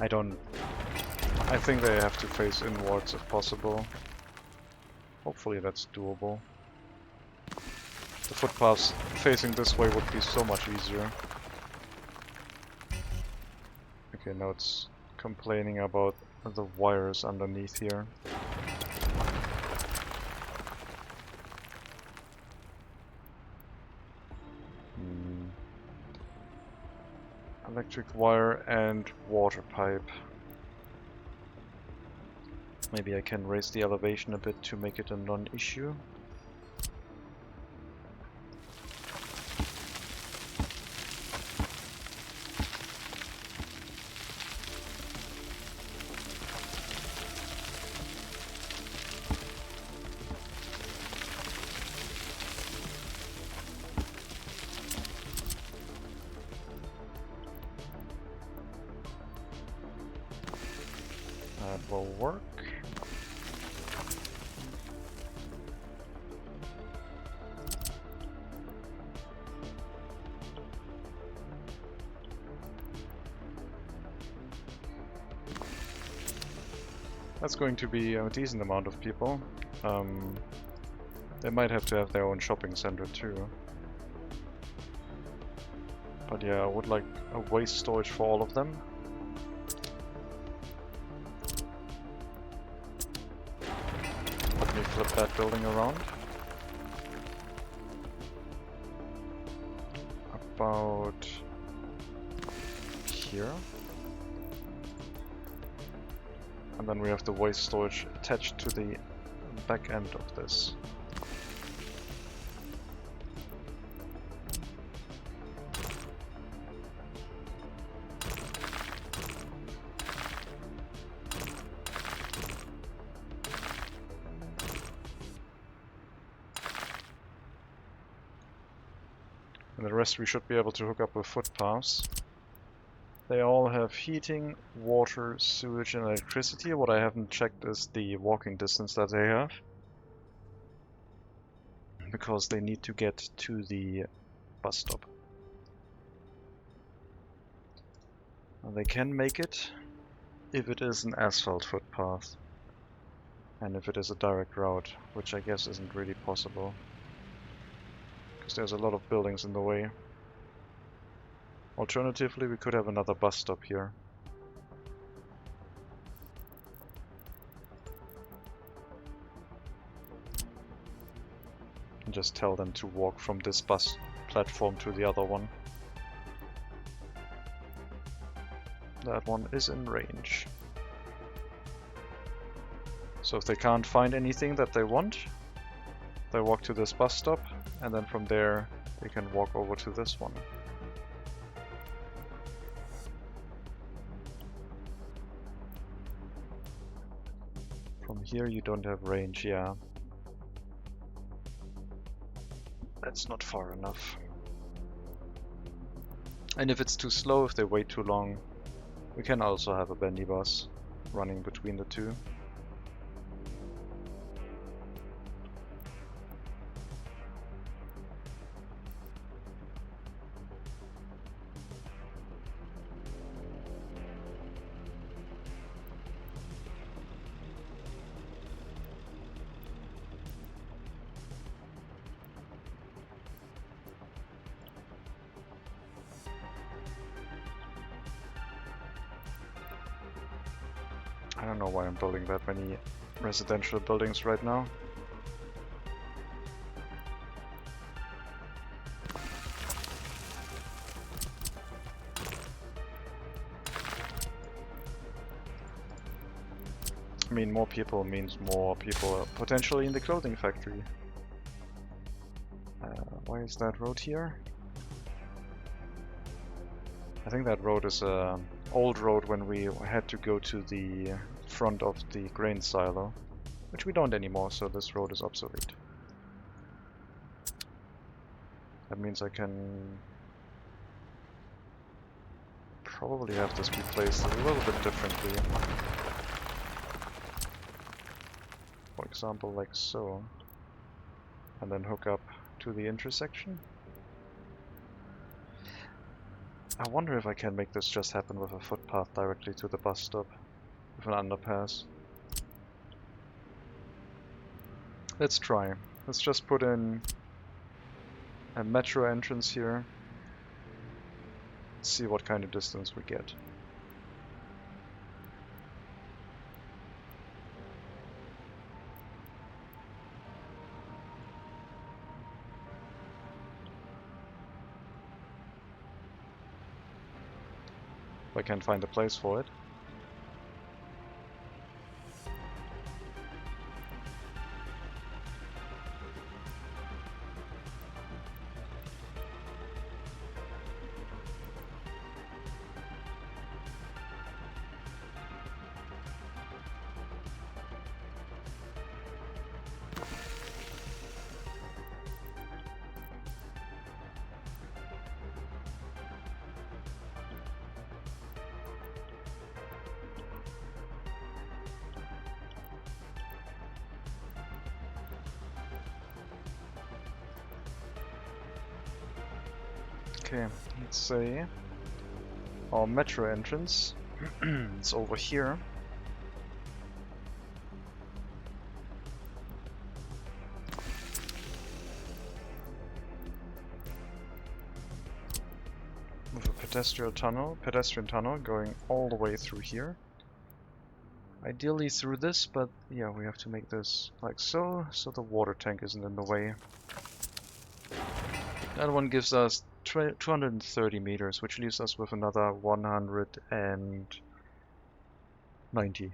I think they have to face inwards if possible. Hopefully that's doable. The footpaths facing this way would be so much easier. Okay, now it's complaining about the wires underneath here. Electric wire and water pipe. Maybe I can raise the elevation a bit to make it a non-issue. That will work. That's going to be a decent amount of people. They might have to have their own shopping center too. But yeah, I would like a waste storage for all of them. Let me flip that building around. About here. And then we have the waste storage attached to the back end of this. And the rest we should be able to hook up with footpaths. They all have heating, water, sewage and electricity. What I haven't checked is the walking distance that they have. Because they need to get to the bus stop. And they can make it if it is an asphalt footpath. And if it is a direct route, which I guess isn't really possible. Because there's a lot of buildings in the way. Alternatively, we could have another bus stop here. And just tell them to walk from this bus platform to the other one. That one is in range. So if they can't find anything that they want, they walk to this bus stop, and then from there they can walk over to this one. From here you don't have range, yeah. That's not far enough. And if it's too slow, if they wait too long, we can also have a bendy bus running between the two. I don't know why I'm building that many residential buildings right now. I mean, more people means more people potentially in the clothing factory. Why is that road here? I think that road is an old road when we had to go to the front of the grain silo, which we don't anymore, so this road is obsolete. That means I can probably have this be placed a little bit differently. For example, like so. And then hook up to the intersection. I wonder if I can make this just happen with a footpath directly to the bus stop, with an underpass. Let's try. Let's just put in a metro entrance here. See what kind of distance we get. I can find a place for it. Okay, let's say our metro entrance is over here. With a pedestrian tunnel going all the way through here. Ideally through this, but yeah, we have to make this like so, so the water tank isn't in the way. That one gives us 230 meters, which leaves us with another 190.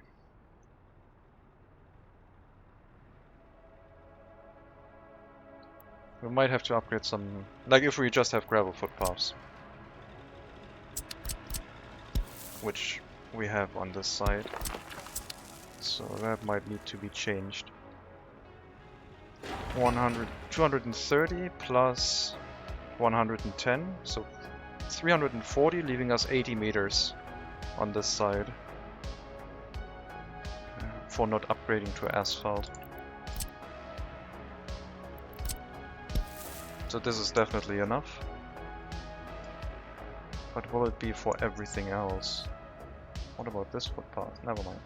We might have to upgrade some, like if we just have gravel footpaths. Which we have on this side. So that might need to be changed. 230 plus 110, so 340, leaving us 80 meters on this side for not upgrading to asphalt. So this is definitely enough. But will it be for everything else? What about this footpath? Never mind.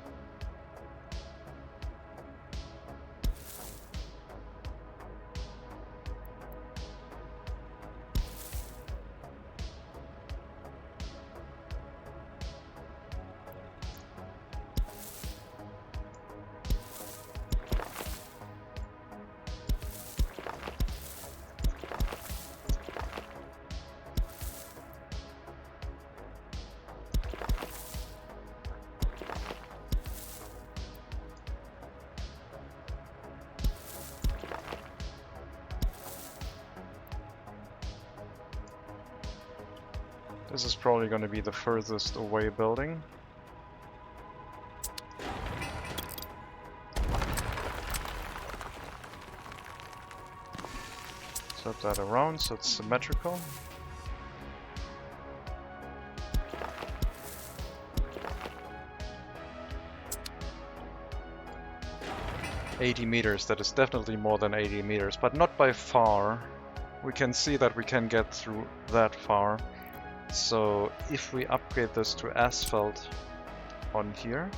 This is probably going to be the furthest away building. Set that around so it's symmetrical. $80 meters, that is definitely more than 80 meters, but not by far. We can see that we can get through that far. So if we upgrade this to asphalt on here,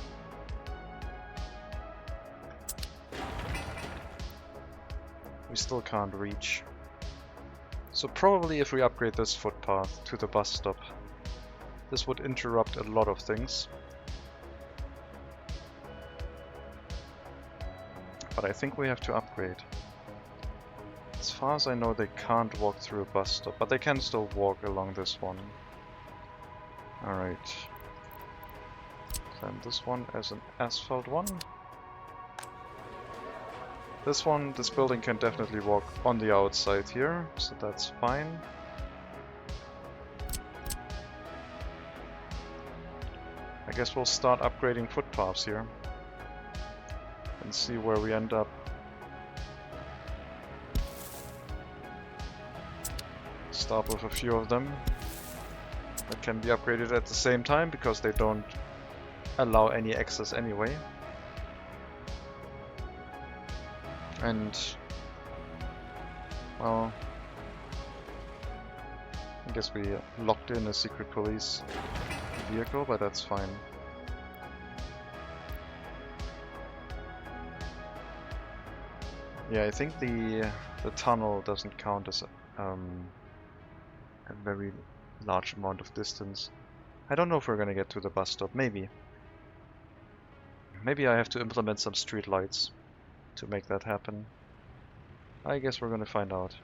we still can't reach. So probably if we upgrade this footpath to the bus stop, this would interrupt a lot of things. But I think we have to upgrade. As far as I know, they can't walk through a bus stop, but they can still walk along this one. Alright. Then this one as an asphalt one. This building can definitely walk on the outside here, so that's fine. I guess we'll start upgrading footpaths here and see where we end up. Start with a few of them that can be upgraded at the same time because they don't allow any access anyway. And well, I guess we locked in a secret police vehicle, but that's fine. Yeah, I think the tunnel doesn't count as a very large amount of distance. I don't know if we're gonna get to the bus stop. Maybe. Maybe I have to implement some street lights to make that happen. I guess we're gonna find out.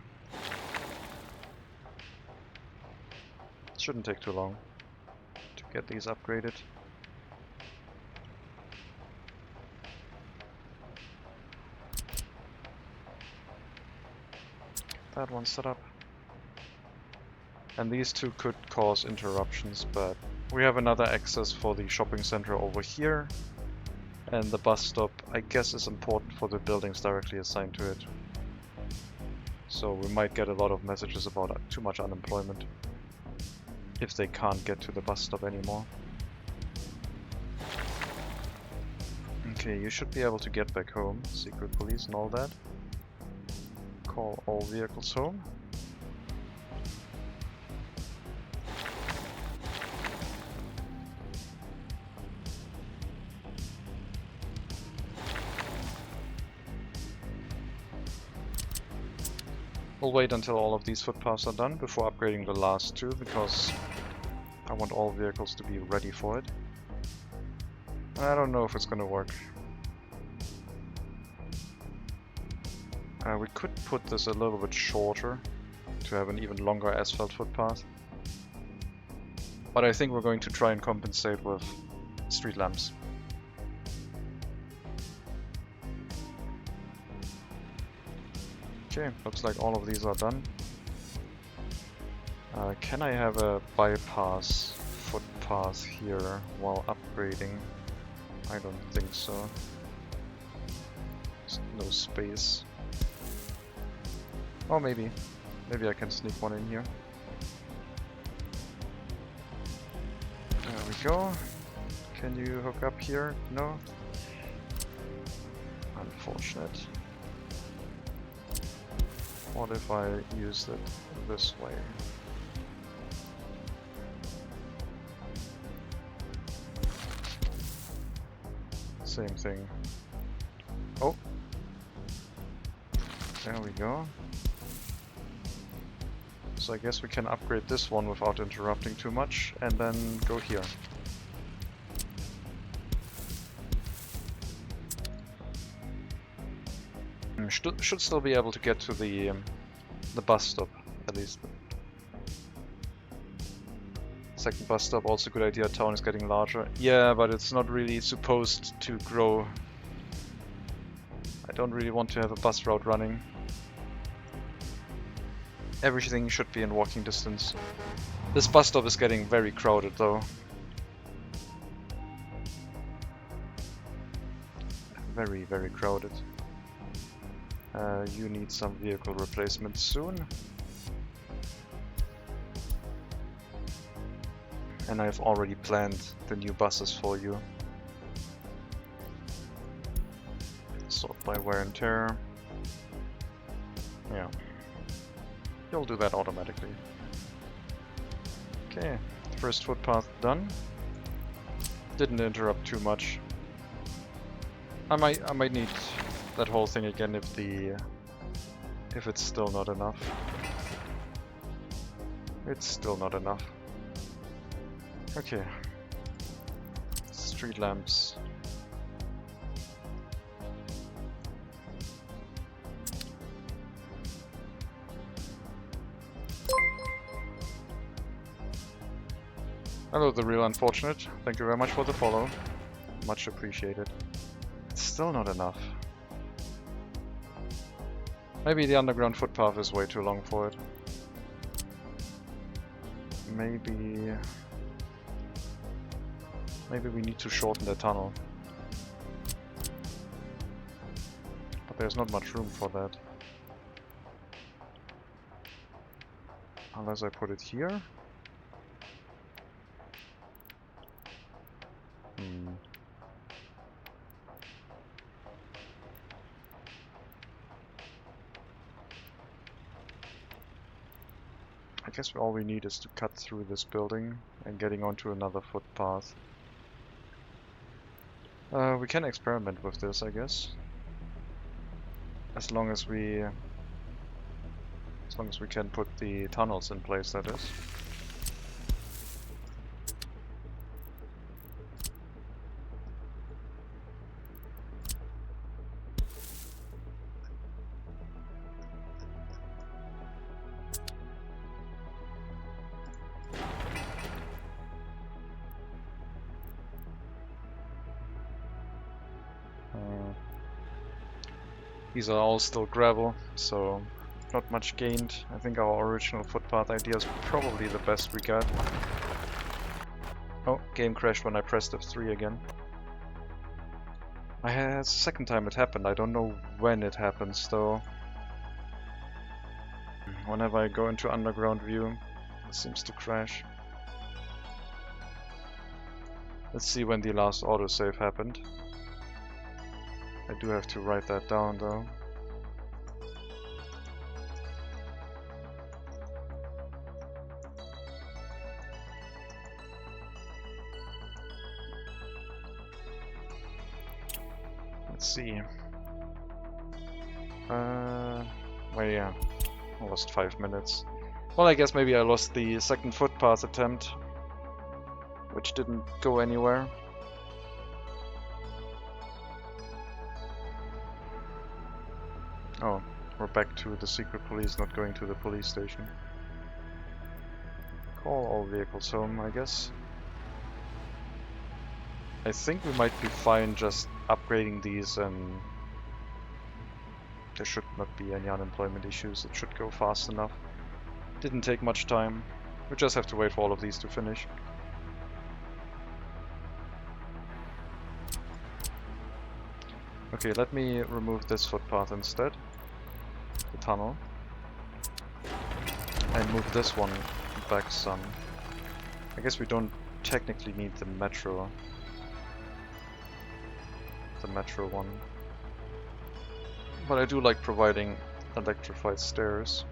It shouldn't take too long to get these upgraded. That one set up. And these two could cause interruptions, but we have another access for the shopping center over here. And the bus stop, I guess, is important for the buildings directly assigned to it. So we might get a lot of messages about too much unemployment if they can't get to the bus stop anymore. Okay, you should be able to get back home. Secret police and all that. Call all vehicles home. We'll wait until all of these footpaths are done before upgrading the last two, because I want all vehicles to be ready for it. I don't know if it's gonna work. We could put this a little bit shorter to have an even longer asphalt footpath. But I think we're going to try and compensate with street lamps. Okay, looks like all of these are done. Can I have a bypass footpath here while upgrading? I don't think so. There's no space. Oh, maybe. Maybe I can sneak one in here. There we go. Can you hook up here? No? Unfortunate. What if I use it this way? Same thing. Oh! There we go. So I guess we can upgrade this one without interrupting too much, and then go here. Should still be able to get to the bus stop, at least. Second bus stop, also a good idea. Town is getting larger. Yeah, but it's not really supposed to grow. I don't really want to have a bus route running. Everything should be in walking distance. This bus stop is getting very crowded though. Very, very crowded. You need some vehicle replacement soon. And I've already planned the new buses for you. Sort by wear and tear. Yeah. You'll do that automatically. Okay, first footpath done. Didn't interrupt too much. I might need that whole thing again if it's still not enough. It's still not enough. Okay. Street lamps. Hello, the real unfortunate. Thank you very much for the follow. Much appreciated. It's still not enough. Maybe the underground footpath is way too long for it. Maybe we need to shorten the tunnel. But there's not much room for that. Unless I put it here. I guess all we need is to cut through this building and getting onto another footpath. We can experiment with this, I guess. As long as we can put the tunnels in place, that is. These are all still gravel, so not much gained. I think our original footpath idea is probably the best we got. Oh, game crashed when I pressed F3 again. It's the second time it happened. I don't know when it happens though. Whenever I go into underground view, it seems to crash. Let's see when the last autosave happened. I do have to write that down though. Let's see. Well, yeah, I lost 5 minutes. Well, I guess maybe I lost the second footpath attempt, which didn't go anywhere. Oh, we're back to the secret police not going to the police station. Call all vehicles home, I guess. I think we might be fine just upgrading these and there should not be any unemployment issues. It should go fast enough. Didn't take much time. We just have to wait for all of these to finish. Okay, let me remove this footpath instead. The tunnel. And move this one back some. I guess we don't technically need the metro. The metro one. But I do like providing electrified stairs.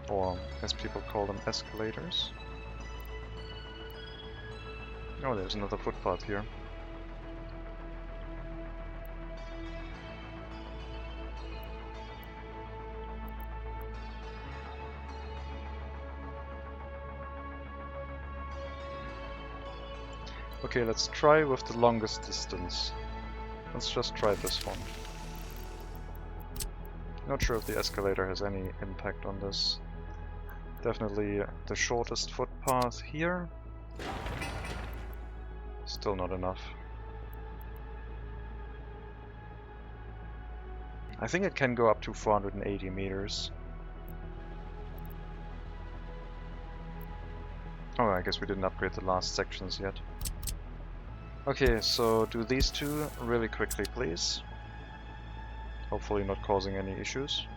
Or, as people call them, escalators. Oh, there's another footpath here. Okay, let's try with the longest distance. Let's just try this one. Not sure if the escalator has any impact on this. Definitely the shortest footpath here. Still not enough. I think it can go up to 480 meters. Oh, I guess we didn't upgrade the last sections yet. Okay, so do these two really quickly, please. Hopefully not causing any issues.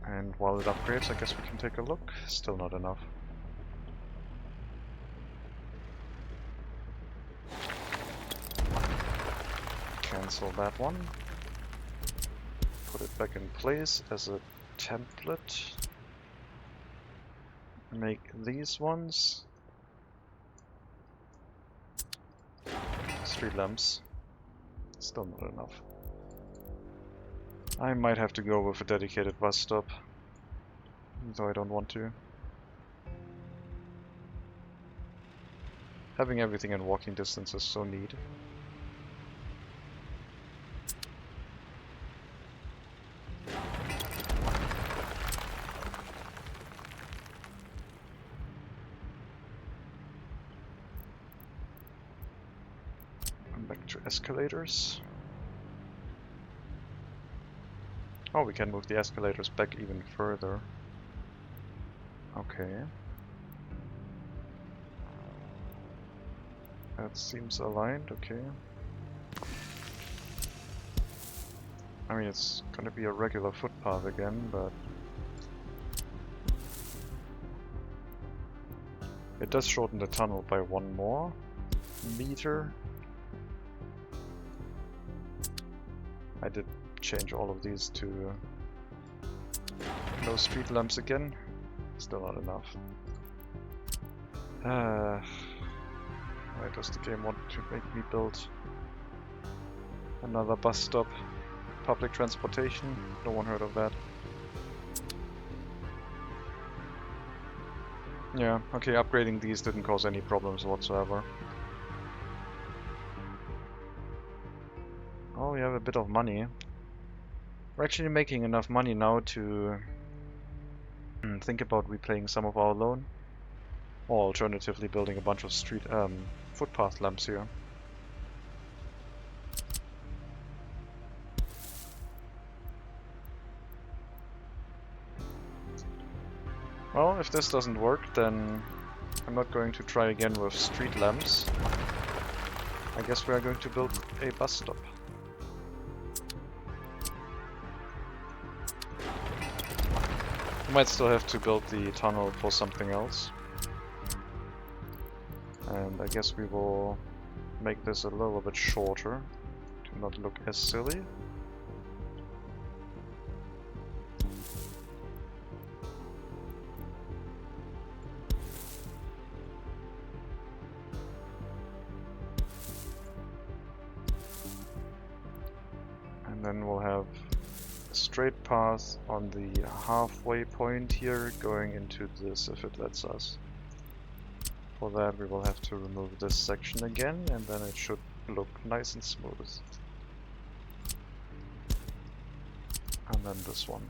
And while it upgrades, I guess we can take a look. Still not enough. Cancel that one. Put it back in place as a template. Make these ones. Street lamps. Still not enough. I might have to go with a dedicated bus stop. Though I don't want to. Having everything in walking distance is so neat. Back to escalators. Oh, we can move the escalators back even further. Okay. That seems aligned, okay. I mean, it's gonna be a regular footpath again, but it does shorten the tunnel by 1 more meter. I did change all of these to no street lamps again. Still not enough. Why does the game want to make me build another bus stop? Public transportation? No one heard of that. Yeah, okay, upgrading these didn't cause any problems whatsoever. Oh, we have a bit of money. We're actually making enough money now to think about repaying some of our loan. Or alternatively building a bunch of footpath lamps here. Well, if this doesn't work, then I'm not going to try again with street lamps. I guess we are going to build a bus stop. We might still have to build the tunnel for something else. And I guess we will make this a little bit shorter to not look as silly. And then we'll have a straight path on the halfway point here going into this if it lets us. For that we will have to remove this section again, and then it should look nice and smooth. And then this one.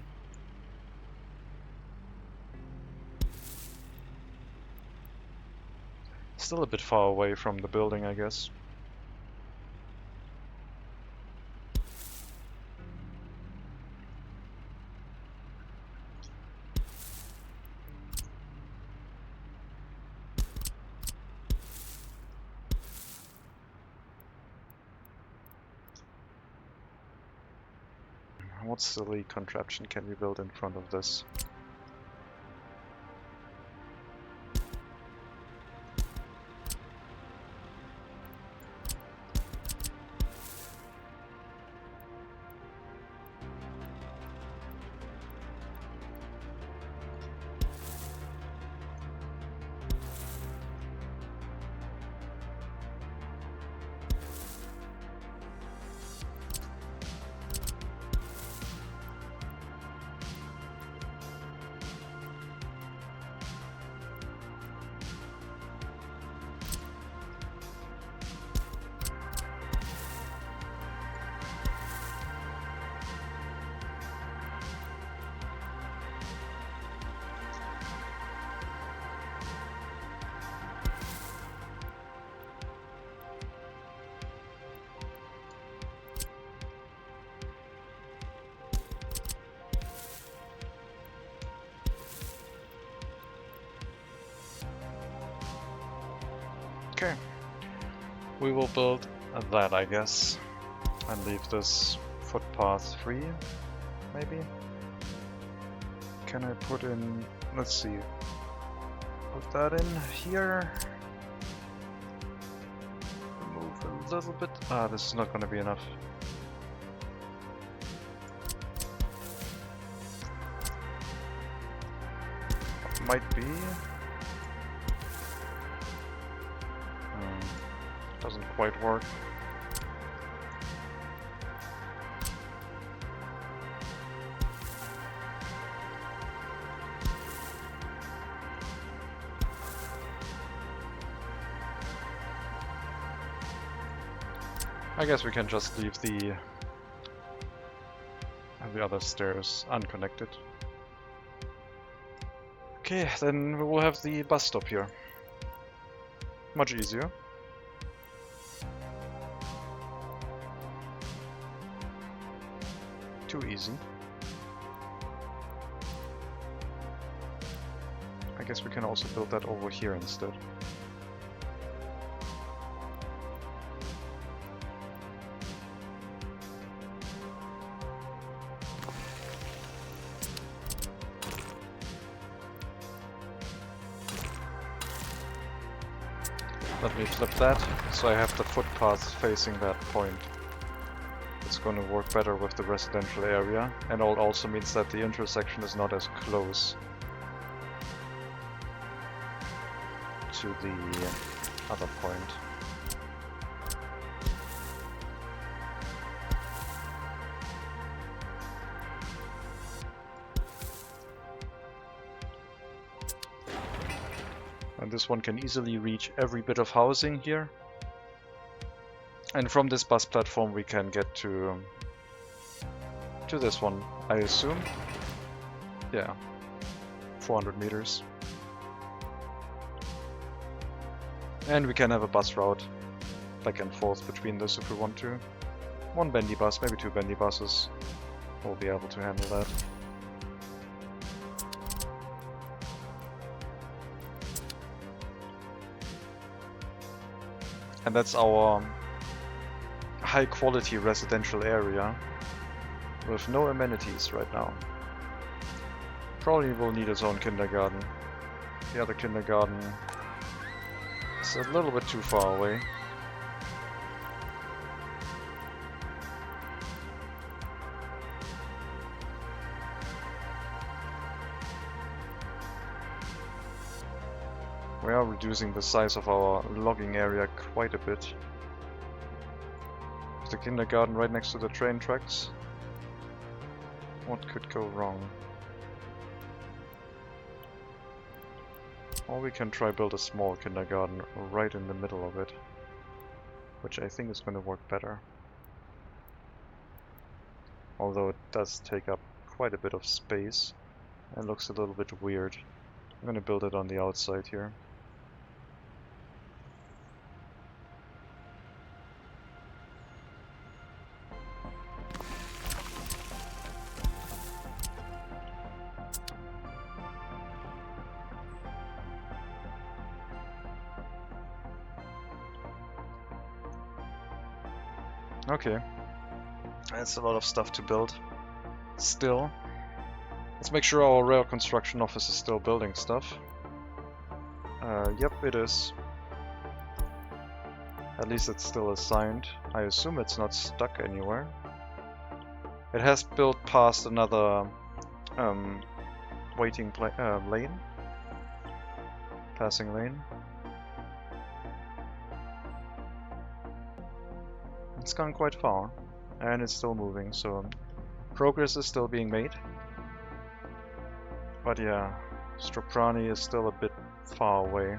Still a bit far away from the building, I guess. What silly contraption can we build in front of this? Okay, we will build that, I guess, and leave this footpath free, maybe? Can I put in, let's see, put that in here, remove a little bit, this is not going to be enough. Might be. Doesn't quite work. I guess we can just leave the other stairs unconnected. Okay, then we will have the bus stop here. Much easier. Too easy. I guess we can also build that over here instead. Let me flip that, so I have the footpath facing that point. It's going to work better with the residential area, and it also means that the intersection is not as close to the other point. And this one can easily reach every bit of housing here. And from this bus platform we can get to this one, I assume. Yeah, 400 meters. And we can have a bus route back and forth between this if we want to. One bendy bus, maybe two bendy buses. We'll be able to handle that. And that's our high quality residential area with no amenities right now. Probably will need its own kindergarten. The other kindergarten is a little bit too far away. We are reducing the size of our logging area quite a bit. The kindergarten right next to the train tracks. What could go wrong? Or we can try build a small kindergarten right in the middle of it, which I think is going to work better. Although it does take up quite a bit of space and looks a little bit weird. I'm going to build it on the outside here. Okay, that's a lot of stuff to build. Still, let's make sure our rail construction office is still building stuff. Yep, it is. At least it's still assigned. I assume it's not stuck anywhere. It has built past another waiting lane. Passing lane. It's gone quite far, and it's still moving, so progress is still being made. But yeah, Stroprani is still a bit far away.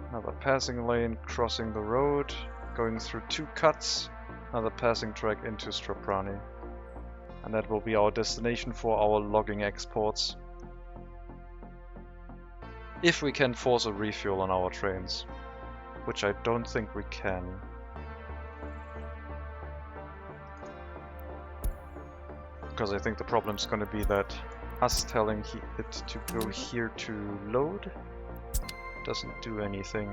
Another passing lane crossing the road, going through two cuts, another passing track into Stroprani. And that will be our destination for our logging exports. If we can force a refuel on our trains. Which I don't think we can. Because I think the problem's going to be that us telling it to go here to load doesn't do anything.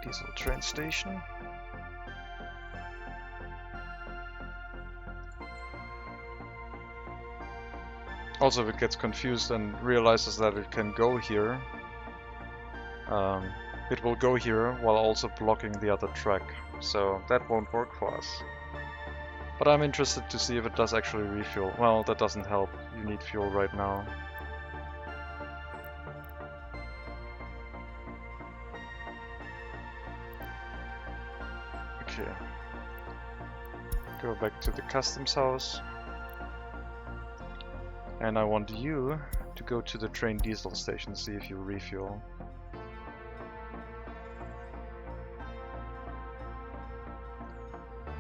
Diesel train station. Also, if it gets confused and realizes that it can go here, it will go here while also blocking the other track, so that won't work for us. But I'm interested to see if it does actually refuel. Well, that doesn't help. You need fuel right now. Okay. Go back to the customs house. And I want you to go to the train diesel station, see if you refuel.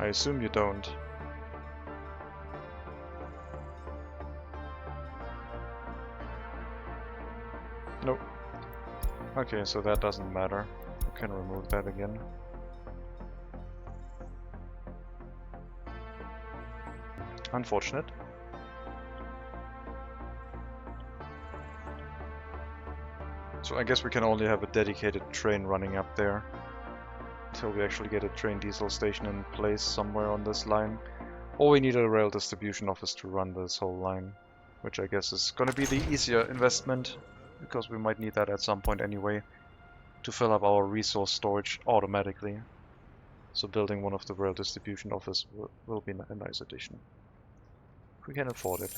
I assume you don't. Nope. Okay, so that doesn't matter. We can remove that again. Unfortunate. So I guess we can only have a dedicated train running up there until we actually get a train diesel station in place somewhere on this line. Or we need a rail distribution office to run this whole line, which I guess is going to be the easier investment, because we might need that at some point anyway to fill up our resource storage automatically. So building one of the rail distribution office will be a nice addition. We can afford it.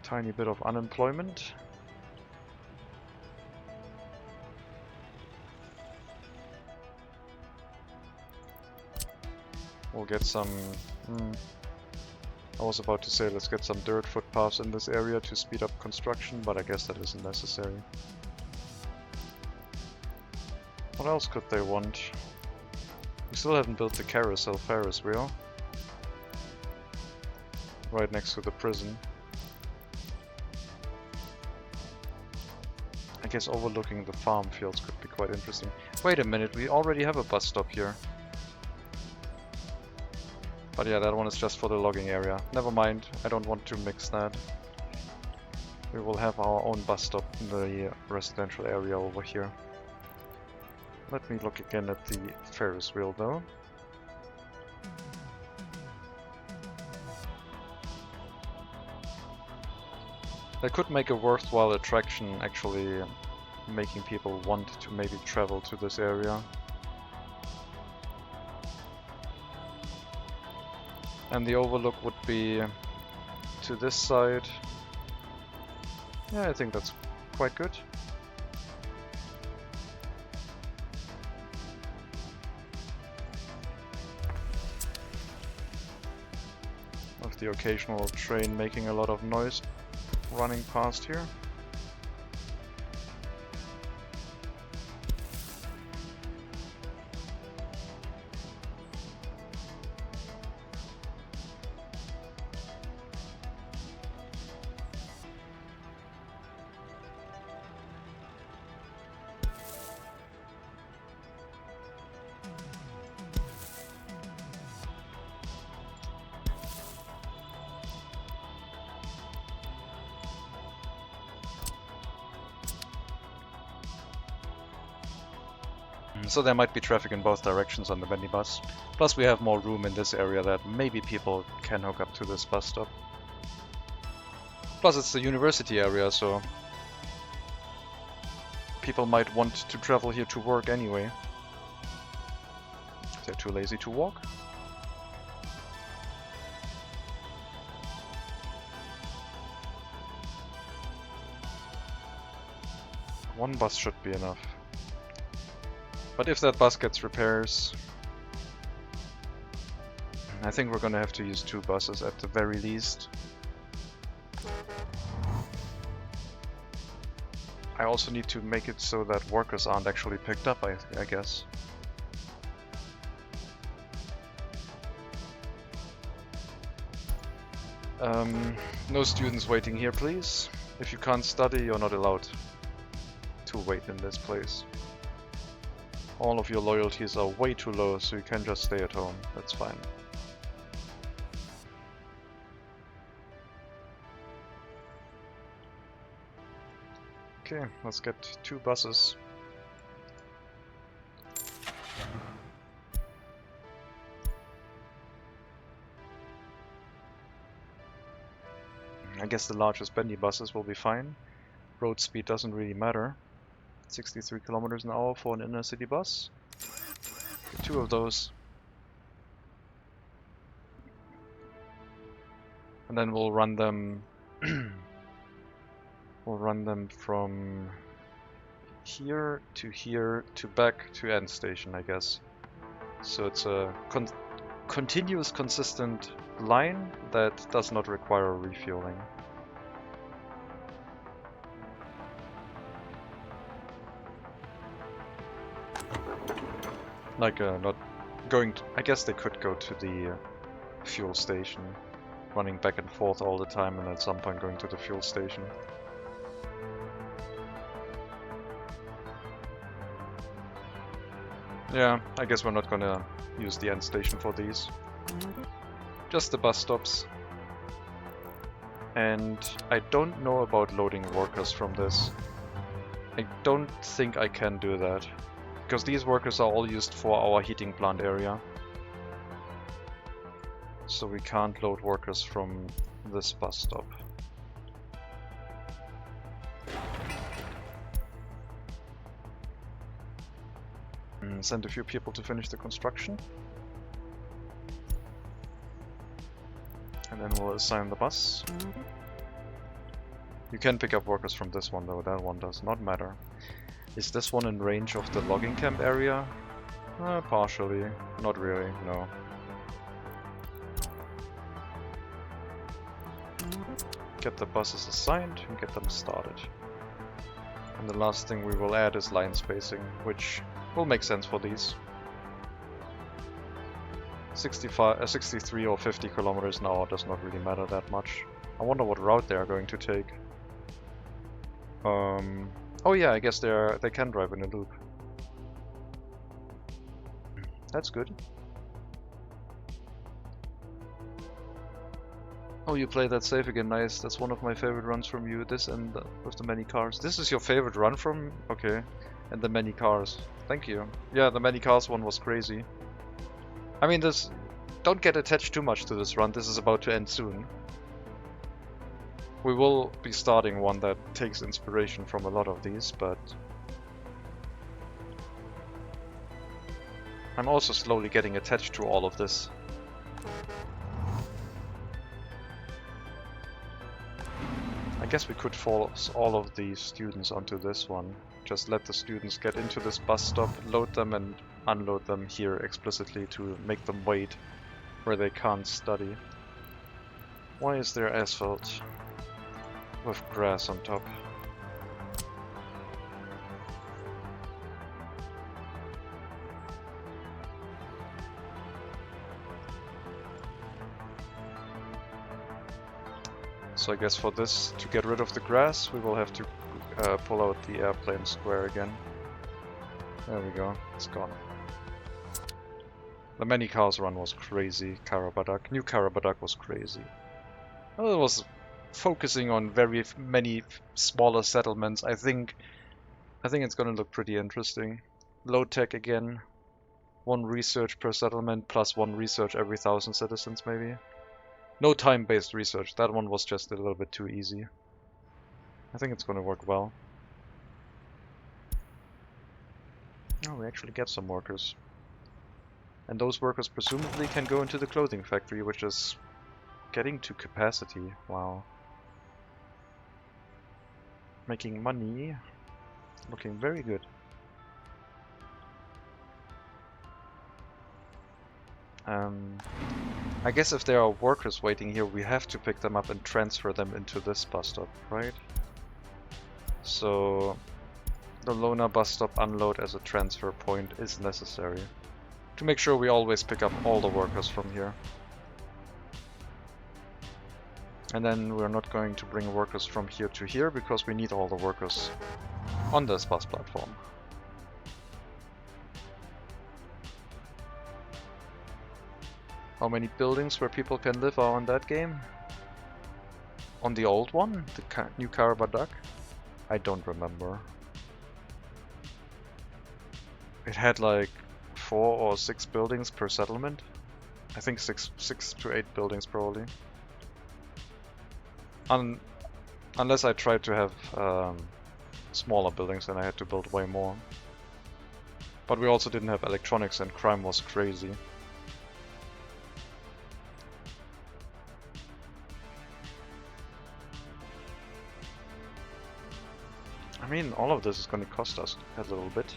Tiny bit of unemployment. We'll get some... I was about to say let's get some dirt footpaths in this area to speed up construction, but I guess that isn't necessary. What else could they want? We still haven't built the carousel Ferris wheel. Right next to the prison. I guess overlooking the farm fields could be quite interesting. Wait a minute, we already have a bus stop here. But yeah, that one is just for the logging area. Never mind, I don't want to mix that. We will have our own bus stop in the residential area over here. Let me look again at the Ferris wheel though. That could make a worthwhile attraction, actually making people want to maybe travel to this area. And the overlook would be to this side. Yeah, I think that's quite good. With the occasional train making a lot of noise running past here. So there might be traffic in both directions on the bendy bus. Plus we have more room in this area that maybe people can hook up to this bus stop. Plus it's the university area, so people might want to travel here to work anyway. If they're too lazy to walk. One bus should be enough. But if that bus gets repairs, I think we're gonna have to use 2 buses at the very least. I also need to make it so that workers aren't actually picked up, I guess. No students waiting here, please. If you can't study, you're not allowed to wait in this place. All of your loyalties are way too low, so you can just stay at home. That's fine. Okay, let's get 2 buses. I guess the largest bendy buses will be fine. Road speed doesn't really matter. 63 kilometers an hour for an inner city bus. 2 of those. And then we'll run them we'll run them from here to back to end station, I guess. So it's a continuous consistent line that does not require refueling. Like, not going to, I guess they could go to the fuel station, running back and forth all the time, and at some point going to the fuel station. Yeah, I guess we're not gonna use the end station for these. Just the bus stops. And I don't know about loading workers from this. I don't think I can do that. Because these workers are all used for our heating plant area. So we can't load workers from this bus stop. Send a few people to finish the construction. And then we'll assign the bus. You can pick up workers from this one though, that one does not matter. Is this one in range of the logging camp area? Partially. Not really, no. Get the buses assigned and get them started. And the last thing we will add is line spacing, which will make sense for these. 63 or 50 kilometers an hour does not really matter that much. I wonder what route they are going to take. Oh yeah, I guess they can drive in a loop. That's good. Oh, you play that safe again, nice. That's one of my favorite runs from you, this and with the many cars. This is your favorite run from? Okay. And the many cars. Thank you. Yeah, the many cars one was crazy. I mean, don't get attached too much to this run, this is about to end soon. We will be starting one that takes inspiration from a lot of these, but I'm also slowly getting attached to all of this. I guess we could force all of these students onto this one. Just let the students get into this bus stop, load them and unload them here explicitly to make them wait where they can't study. Why is there asphalt with grass on top? So I guess for this, to get rid of the grass, we will have to pull out the airplane square again. There we go, it's gone. The many cars run was crazy, Karabadak. New Karabadak was crazy. Well, it was focusing on very many smaller settlements. I think it's gonna look pretty interesting. Low tech again. 1 research per settlement plus 1 research every 1,000 citizens maybe. No time-based research, that one was just a little bit too easy. I think it's gonna work well. Oh, we actually get some workers. And those workers presumably can go into the clothing factory, which is getting to capacity. Wow. Making money. Looking very good. I guess if there are workers waiting here, we have to pick them up and transfer them into this bus stop, right? So the Lona bus stop unload as a transfer point is necessary to make sure we always pick up all the workers from here. And then we're not going to bring workers from here to here because we need all the workers on this bus platform. How many buildings where people can live are on that game? On the old one? The new Karabadak? I don't remember. It had like 4 or 6 buildings per settlement. I think 6 to 8 buildings probably. Unless I tried to have smaller buildings, then I had to build way more. But we also didn't have electronics and crime was crazy. I mean, all of this is going to cost us a little bit.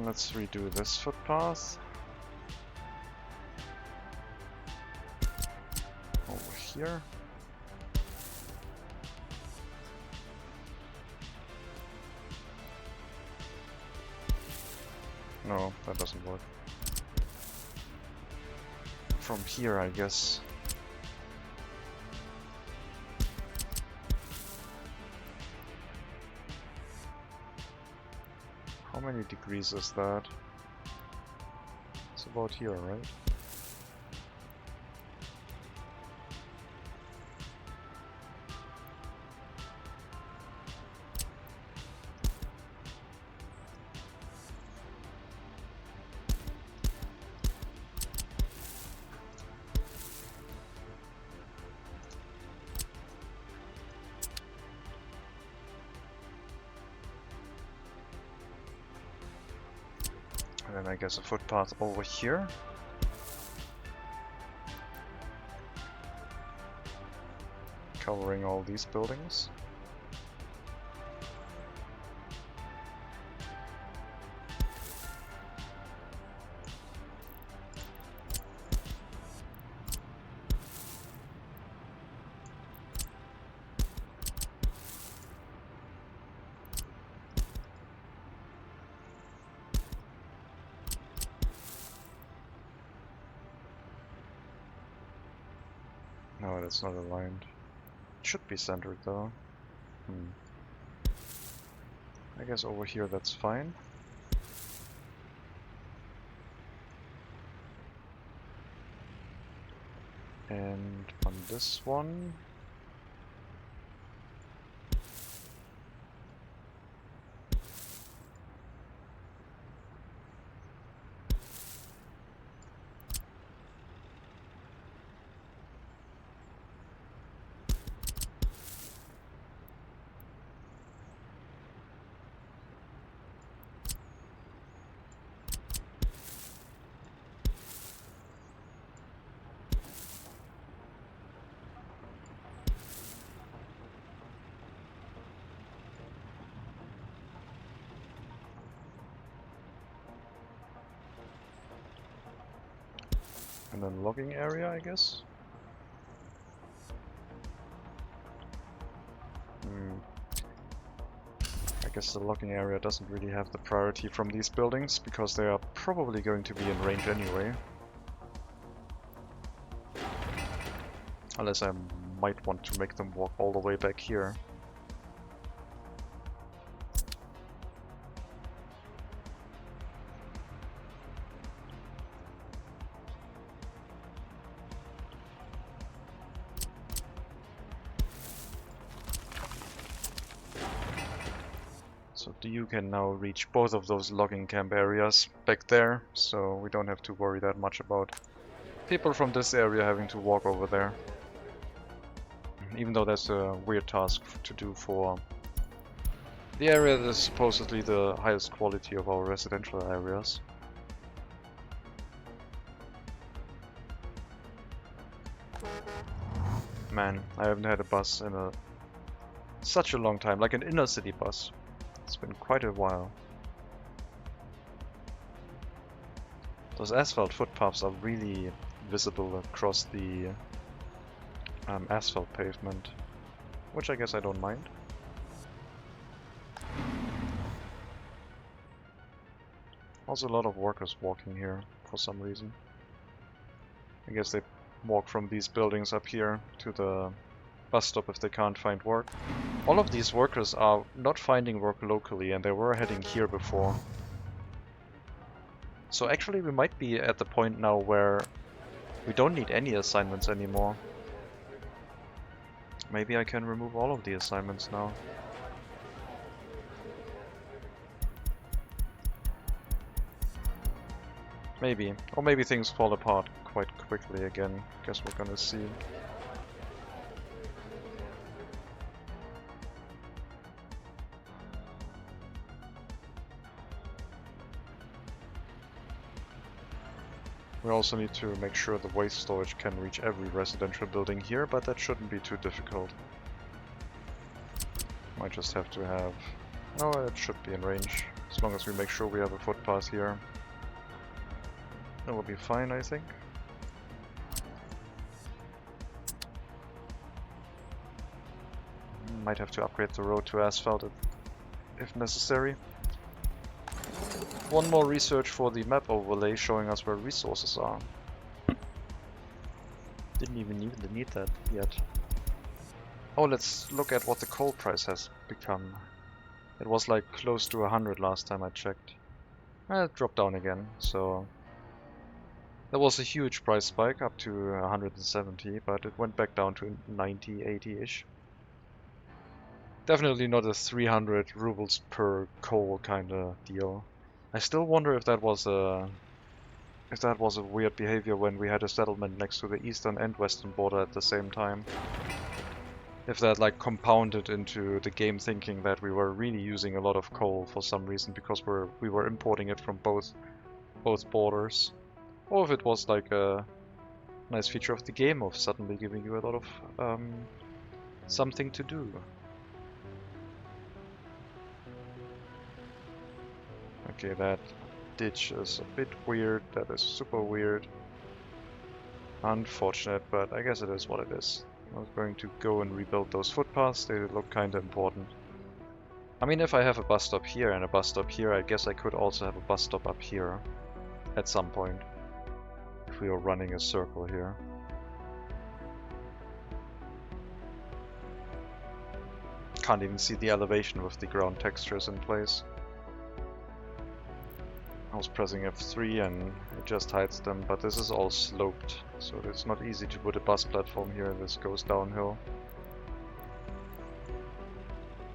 Let's redo this footpath. Over here. No, that doesn't work. From here, I guess. How many degrees is that? It's about here, right? And then I guess a footpath over here. covering all these buildings. No, that's not aligned. It should be centered though. I guess over here that's fine. And on this one... And then logging area, I guess? I guess the logging area doesn't really have the priority from these buildings, because they are probably going to be in range anyway. Unless I might want to make them walk all the way back here. So you can now reach both of those logging camp areas back there, so we don't have to worry that much about people from this area having to walk over there. Even though that's a weird task to do for the area that is supposedly the highest quality of our residential areas. Man, I haven't had a bus in such a long time, like an inner city bus. It's been quite a while. Those asphalt footpaths are really visible across the asphalt pavement, which I guess I don't mind. Also a lot of workers walking here for some reason. I guess they walk from these buildings up here to the bus stop if they can't find work. All of these workers are not finding work locally, and they were heading here before. So actually we might be at the point now where we don't need any assignments anymore. Maybe I can remove all of the assignments now. Maybe. Or maybe things fall apart quite quickly again. Guess we're gonna see. We also need to make sure the waste storage can reach every residential building here, but that shouldn't be too difficult. Might just have to have... No, it should be in range, as long as we make sure we have a footpath here. That will be fine, I think. Might have to upgrade the road to asphalt if necessary. One more research for the map overlay showing us where resources are. Didn't even need that yet. Oh, let's look at what the coal price has become. It was like close to 100 last time I checked. It dropped down again, so... There was a huge price spike up to 170, but it went back down to 90, 80-ish. Definitely not a 300 rubles per coal kind of deal. I still wonder if that was a weird behavior when we had a settlement next to the eastern and western border at the same time. If that like compounded into the game thinking that we were really using a lot of coal for some reason because we were importing it from both borders. Or if it was like a nice feature of the game of suddenly giving you a lot of something to do. Okay, that ditch is a bit weird. That is super weird. Unfortunate, but I guess it is what it is. I was going to go and rebuild those footpaths. They look kind of important. I mean, if I have a bus stop here and a bus stop here, I guess I could also have a bus stop up here at some point. If we were running a circle here. Can't even see the elevation with the ground textures in place. I was pressing F3 and it just hides them, but this is all sloped, so it's not easy to put a bus platform here. This goes downhill.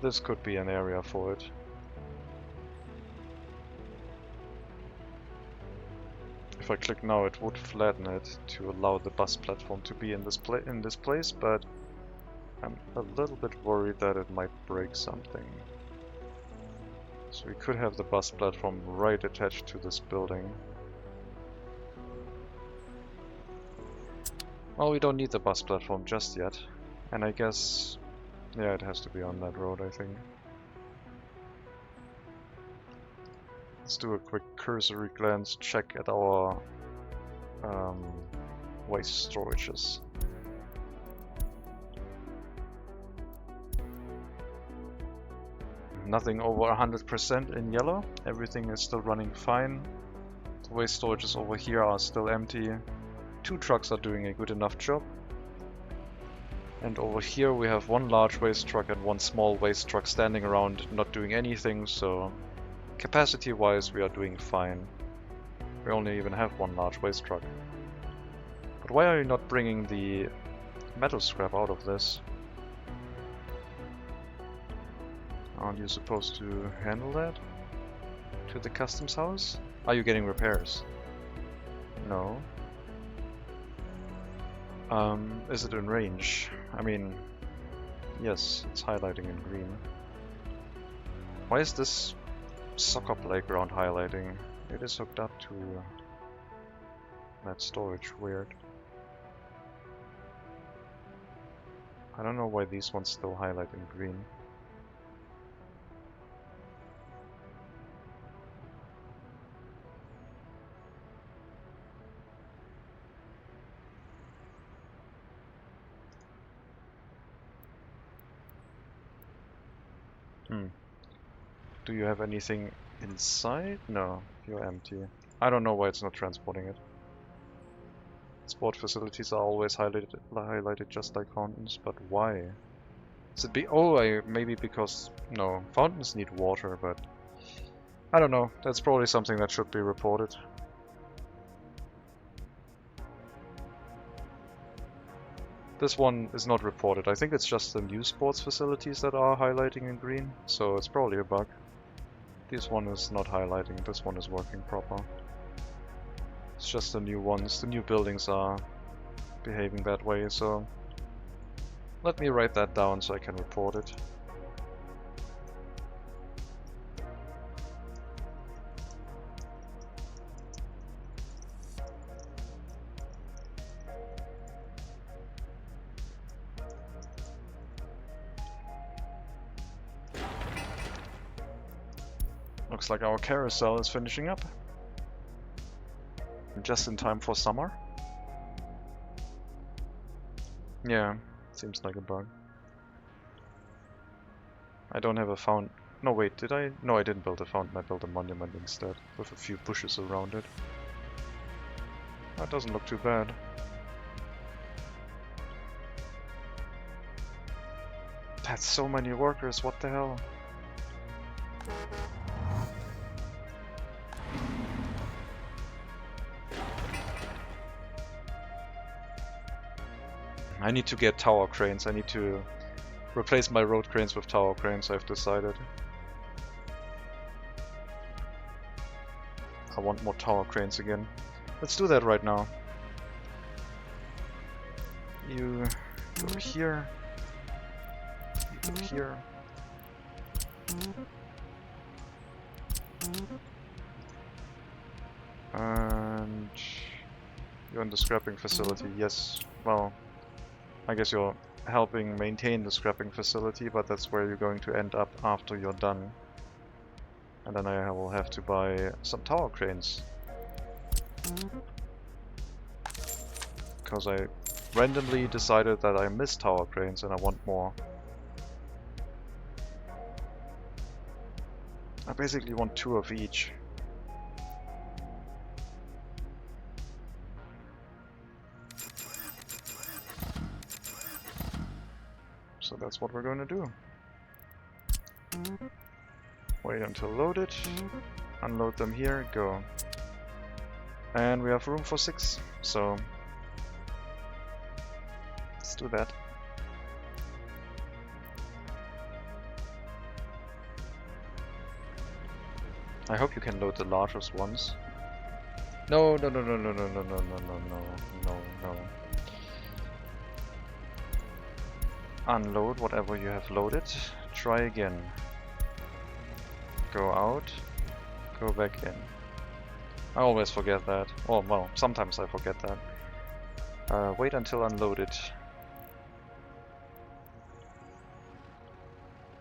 This could be an area for it. If I click now, it would flatten it to allow the bus platform to be in this place, but I'm a little bit worried that it might break something. So we could have the bus platform right attached to this building. Well, we don't need the bus platform just yet. And I guess, yeah, it has to be on that road, I think. Let's do a quick cursory glance check at our waste storages. Nothing over 100% in yellow. Everything is still running fine. The waste storages over here are still empty. 2 trucks are doing a good enough job. And over here we have 1 large waste truck and 1 small waste truck standing around not doing anything, so capacity wise we are doing fine. We only even have 1 large waste truck. But why are you not bringing the metal scrap out of this? Aren't you supposed to handle that? To the customs house? Are you getting repairs? No. Is it in range? I mean, yes, it's highlighting in green. Why is this soccer playground highlighting? It is hooked up to that storage. Weird. I don't know why these ones still highlight in green. Do you have anything inside? No, you're empty. I don't know why it's not transporting it. Sport facilities are always highlighted just like fountains, but why? Is it maybe because... No, fountains need water, but... I don't know, that's probably something that should be reported. This one is not reported. I think it's just the new sports facilities that are highlighting in green, so it's probably a bug. This one is not highlighting, this one is working proper. It's just the new ones, the new buildings are behaving that way, so let me write that down so I can report it. Looks like our carousel is finishing up. Just in time for summer. Yeah, seems like a bug. I don't have a fountain. No, wait, did I? No, I didn't build a fountain. I built a monument instead, with a few bushes around it. That doesn't look too bad. That's so many workers, what the hell? I need to get tower cranes. I need to replace my road cranes with tower cranes, I've decided. I want more tower cranes again. Let's do that right now. You go here. You go here. And you're in the scrapping facility, yes. Well, I guess you're helping maintain the scrapping facility, but that's where you're going to end up after you're done. And then I will have to buy some tower cranes. Because I randomly decided that I miss tower cranes and I want more. I basically want 2 of each. So that's what we're going to do. Wait until loaded, unload them here, go. And we have room for 6, so let's do that. I hope you can load the largest ones. No, no, no, no, no, no, no, no, no, no, no, no. Unload whatever you have loaded. Try again. Go out. Go back in. I always forget that. Oh, well, sometimes I forget that. Wait until unloaded.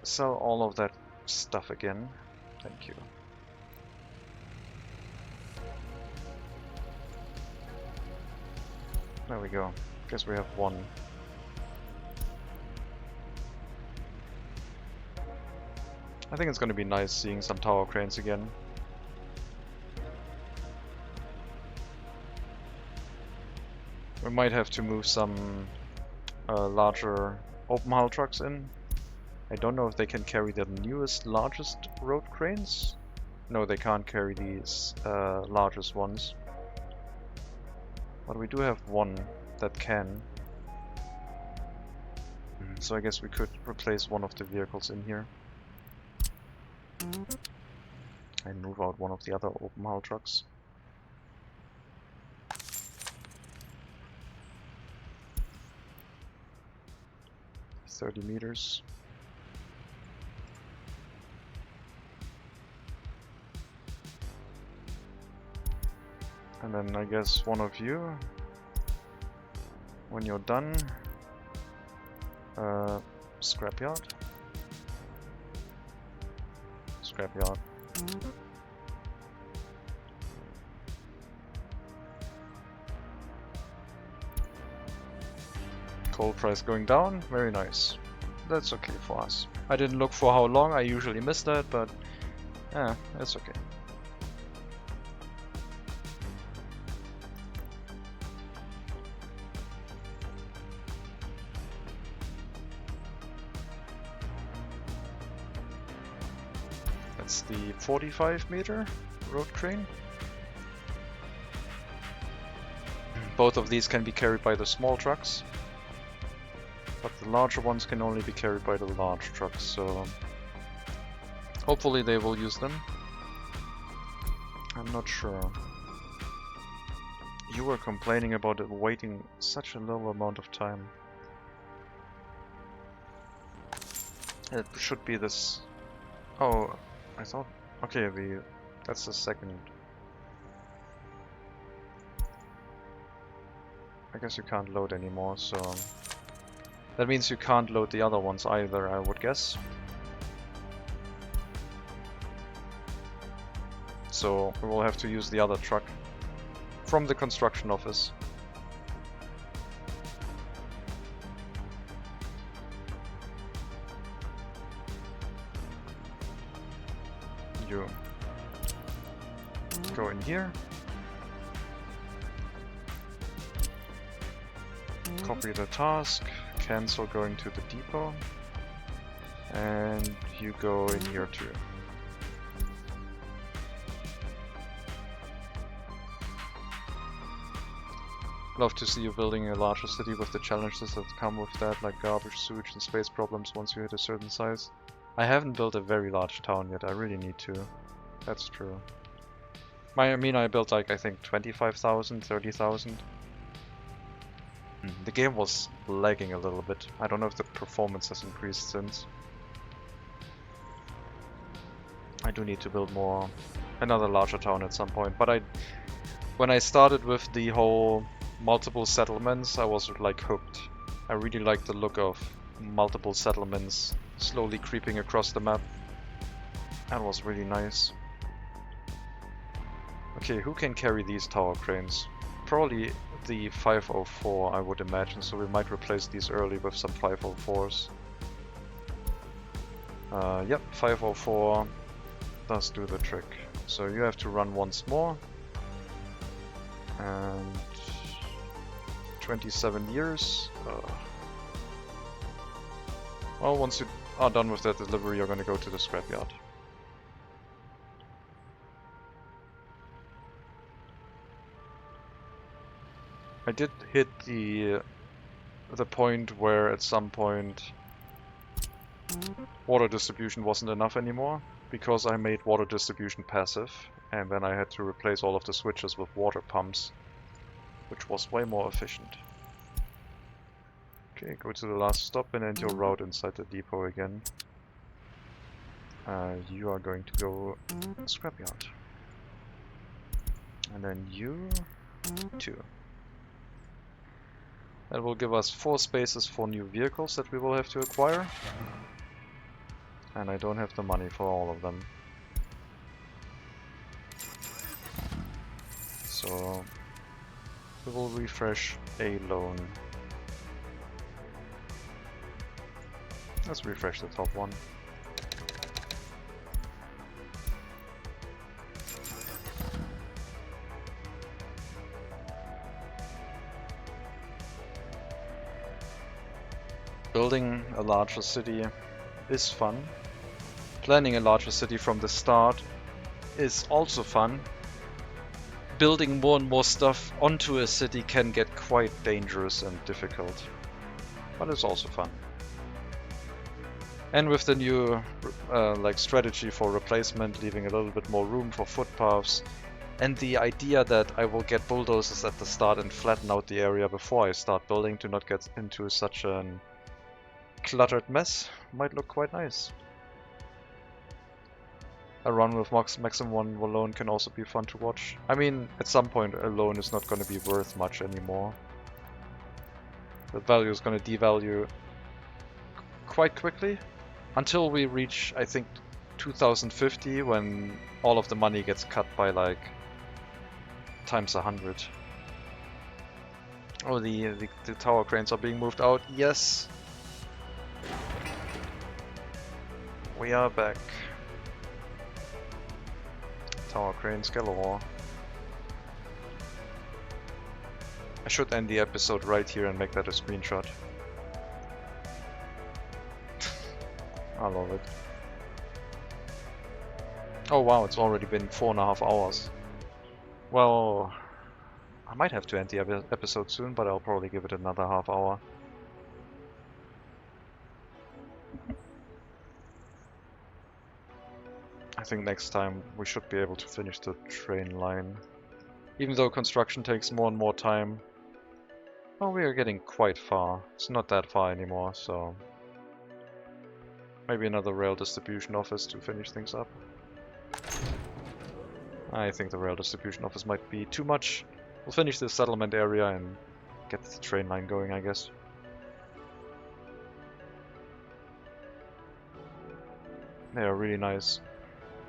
Sell all of that stuff again. Thank you. There we go. Guess we have 1. I think it's going to be nice seeing some tower cranes again. We might have to move some larger open hull trucks in. I don't know if they can carry the newest, largest road cranes. No, they can't carry these largest ones. But we do have 1 that can. So I guess we could replace one of the vehicles in here. And move out one of the other open hull trucks. $30 meters. And then I guess one of you, when you're done, scrapyard. Scrapyard. Coal price going down, very nice. That's okay for us. I didn't look for how long, I usually miss that, but yeah, that's okay. That's the 45 meter road crane. Both of these can be carried by the small trucks, but the larger ones can only be carried by the large trucks, so hopefully they will use them. I'm not sure. You were complaining about it waiting such a little amount of time. It should be this. Oh, I thought. Okay, that's the second. I guess you can't load anymore, so that means you can't load the other ones either, I would guess. So we will have to use the other truck from the construction office. You go in here. Copy the task, cancel going to the depot, and you go in here too. Love to see you building a larger city with the challenges that come with that, like garbage, sewage and space problems once you hit a certain size. I haven't built a very large town yet, I really need to. That's true. I mean, I built like, I think 25,000, 30,000. The game was lagging a little bit. I don't know if the performance has increased since. I do need to build another larger town at some point, but when I started with the whole multiple settlements, I was like hooked. I really like the look of multiple settlements slowly creeping across the map. That was really nice. Okay, who can carry these tower cranes? Probably the 504, I would imagine, so we might replace these early with some 504s. Yep, 504 does do the trick. So you have to run once more. And 27 years. Well, once you are done with that delivery, you're going to go to the scrapyard. I did hit the point where at some point water distribution wasn't enough anymore, because I made water distribution passive, and then I had to replace all of the switches with water pumps, which was way more efficient. Okay, go to the last stop and end your route inside the depot again. You are going to go scrapyard. And then you too. That will give us 4 spaces for new vehicles that we will have to acquire. And I don't have the money for all of them. So we will refresh a loan. Let's refresh the top one. Building a larger city is fun. Planning a larger city from the start is also fun. Building more and more stuff onto a city can get quite dangerous and difficult, but it's also fun. And with the new strategy for replacement, leaving a little bit more room for footpaths, and the idea that I will get bulldozers at the start and flatten out the area before I start building to not get into such an cluttered mess, might look quite nice. A run with maximum 1 alone can also be fun to watch. I mean, at some point alone is not going to be worth much anymore. The value is going to devalue quite quickly. Until we reach, I think, 2050, when all of the money gets cut by like times 100. Oh, the tower cranes are being moved out. Yes! We are back. Tower cranes galore. I should end the episode right here and make that a screenshot. I love it. Oh wow, it's already been 4.5 hours. Well, I might have to end the episode soon, but I'll probably give it another half hour. I think next time we should be able to finish the train line. Even though construction takes more and more time. Well, we are getting quite far. It's not that far anymore, so... maybe another rail distribution office to finish things up. I think the rail distribution office might be too much. We'll finish the settlement area and get the train line going, I guess. They are really nice.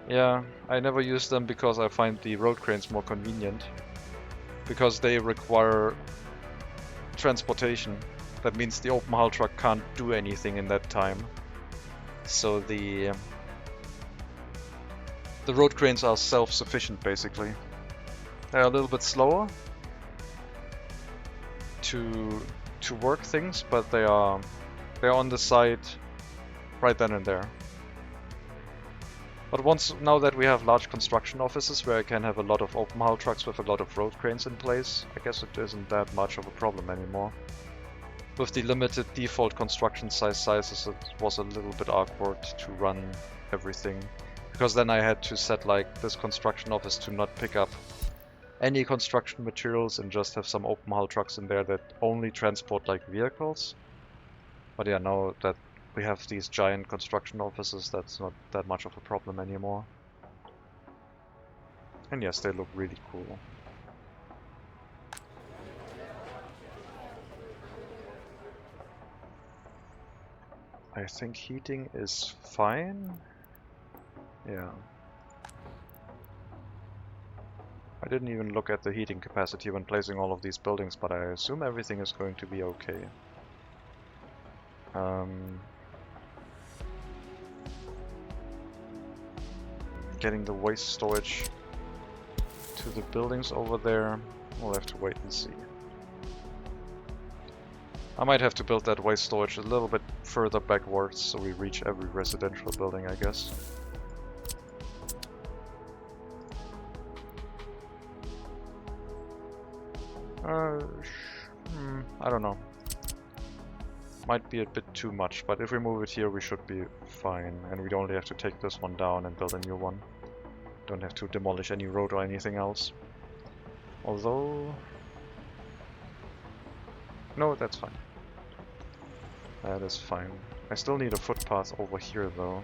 Yeah, I never use them because I find the road cranes more convenient. Because they require transportation. That means the open hull truck can't do anything in that time. So the road cranes are self-sufficient, basically. They're a little bit slower to work things, but they're on the side right then and there. But now that we have large construction offices where I can have a lot of open hull trucks with a lot of road cranes in place, I guess it isn't that much of a problem anymore. With the limited default construction sizes, it was a little bit awkward to run everything. Because then I had to set like this construction office to not pick up any construction materials and just have some open hull trucks in there that only transport like vehicles. But yeah, now that we have these giant construction offices, that's not that much of a problem anymore. And yes, they look really cool. I think heating is fine. Yeah. I didn't even look at the heating capacity when placing all of these buildings, but I assume everything is going to be okay. Getting the waste storage to the buildings over there, we'll have to wait and see. I might have to build that waste storage a little bit further backwards so we reach every residential building, I guess. I don't know. Might be a bit too much, but if we move it here we should be fine. And we'd only have to take this one down and build a new one. Don't have to demolish any road or anything else. Although... no, that's fine. That is fine. I still need a footpath over here though.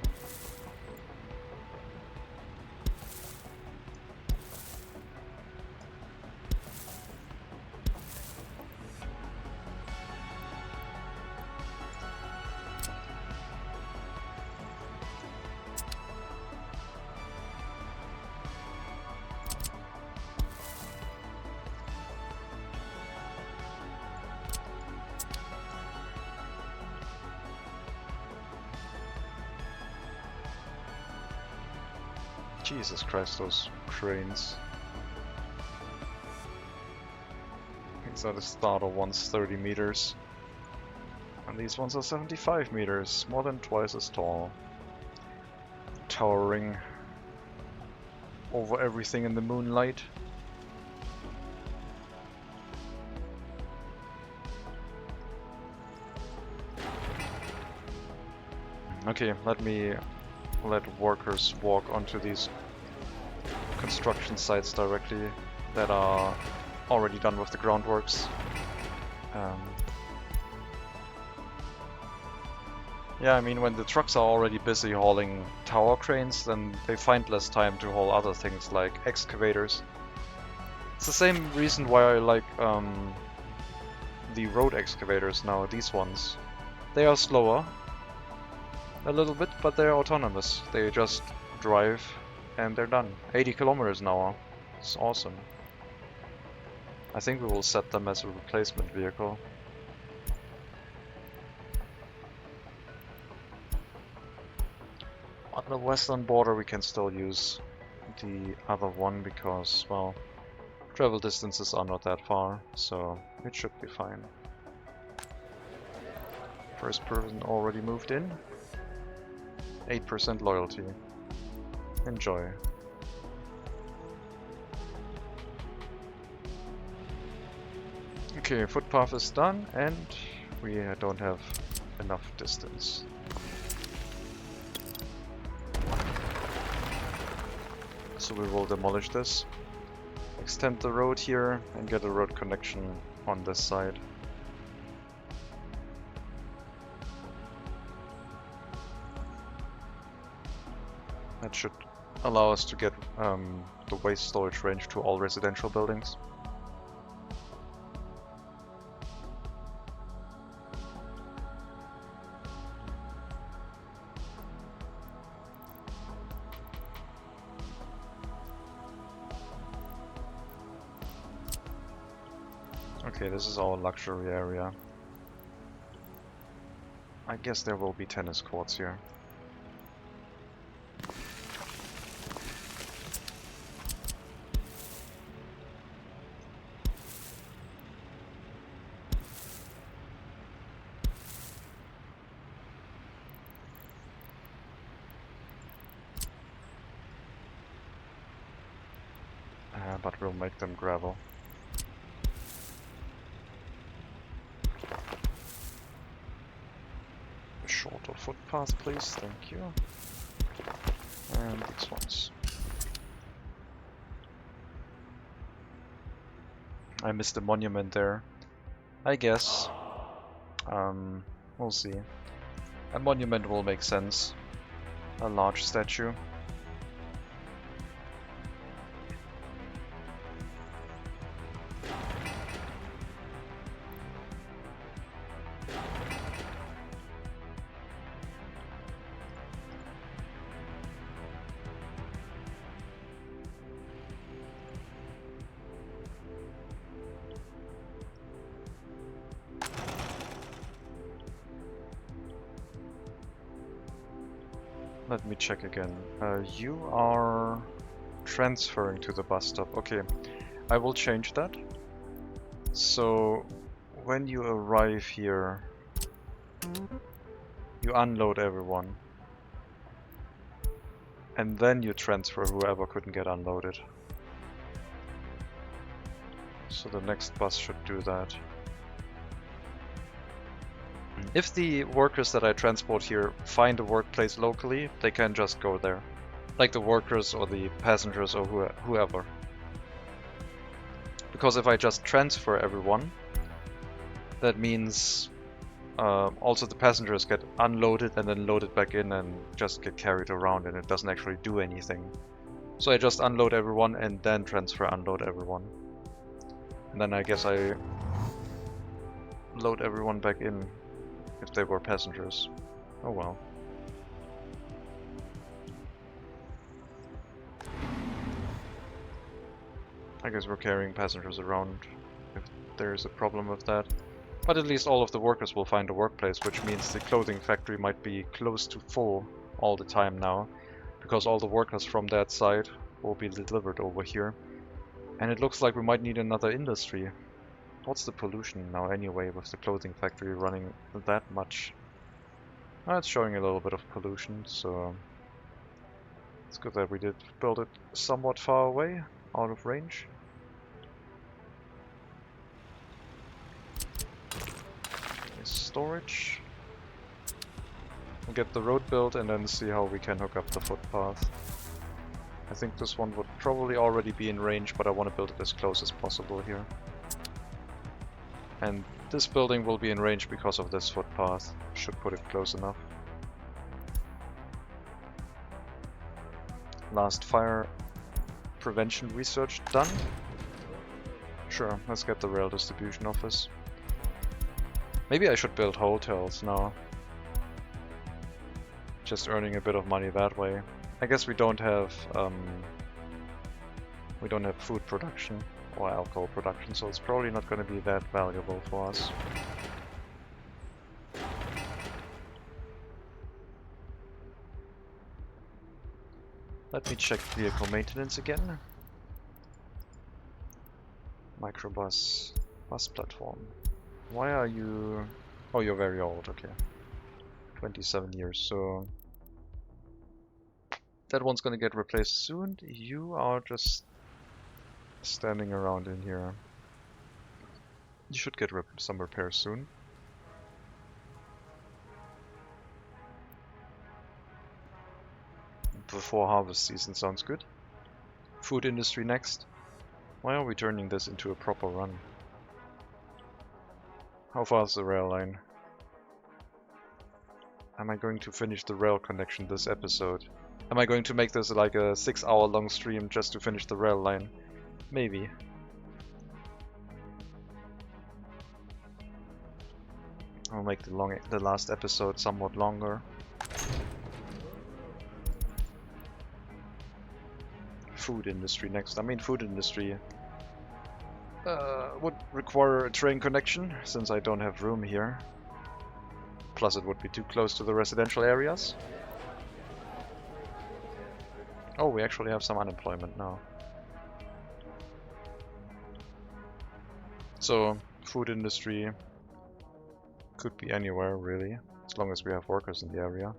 Jesus Christ, those cranes. These are the starter ones, 30 meters. And these ones are 75 meters, more than twice as tall. Towering over everything in the moonlight. Okay, let workers walk onto these construction sites directly that are already done with the groundworks. Yeah, I mean, when the trucks are already busy hauling tower cranes, then they find less time to haul other things like excavators. It's the same reason why I like the road excavators now, these ones. They are slower a little bit, but they're autonomous. They just drive and they're done. 80 kilometers an hour. It's awesome. I think we will set them as a replacement vehicle. On the western border we can still use the other one because, well, travel distances are not that far, so it should be fine. First person already moved in. 8% loyalty. Enjoy. Okay, footpath is done and we don't have enough distance. So we will demolish this, extend the road here and get a road connection on this side. That should allow us to get the waste storage range to all residential buildings. Okay, this is our luxury area. I guess there will be tennis courts here. But we'll make them gravel. A shorter footpath, please, thank you. And these ones. I missed a monument there. I guess. We'll see. A monument will make sense. A large statue. Let me check again. You are transferring to the bus stop. Okay, I will change that. So when you arrive here, you unload everyone. And then you transfer whoever couldn't get unloaded. So the next bus should do that. If the workers that I transport here find a workplace locally, they can just go there. Like the workers or the passengers or whoever. Because if I just transfer everyone, that means also the passengers get unloaded and then loaded back in and just get carried around, and it doesn't actually do anything. So I just unload everyone and then unload everyone. And then I guess I load everyone back in if they were passengers. Oh well. I guess we're carrying passengers around if there's a problem with that. But at least all of the workers will find a workplace, which means the clothing factory might be close to full all the time now, because all the workers from that side will be delivered over here. And it looks like we might need another industry. What's the pollution now anyway with the clothing factory running that much? Oh, it's showing a little bit of pollution, so it's good that we did build it somewhat far away, out of range. Storage. We'll get the road built and then see how we can hook up the footpath. I think this one would probably already be in range, but I want to build it as close as possible here. And this building will be in range because of this footpath. Should put it close enough. Last fire prevention research done. Sure, let's get the rail distribution office. Maybe I should build hotels now. Just earning a bit of money that way. I guess we don't have food production or alcohol production, so it's probably not going to be that valuable for us. Let me check vehicle maintenance again. Microbus, bus platform. Why are you... Oh, you're very old, okay. 27 years, so... That one's gonna get replaced soon. You are just standing around in here. You should get some repairs soon. Before harvest season sounds good. Food industry next. Why are we turning this into a proper run? How far is the rail line? Am I going to finish the rail connection this episode? Am I going to make this like a 6-hour long stream just to finish the rail line? Maybe. I'll make the last episode somewhat longer. Food industry next. I mean, food industry would require a train connection, since I don't have room here. Plus it would be too close to the residential areas. Oh, we actually have some unemployment now. So, food industry could be anywhere, really, as long as we have workers in the area.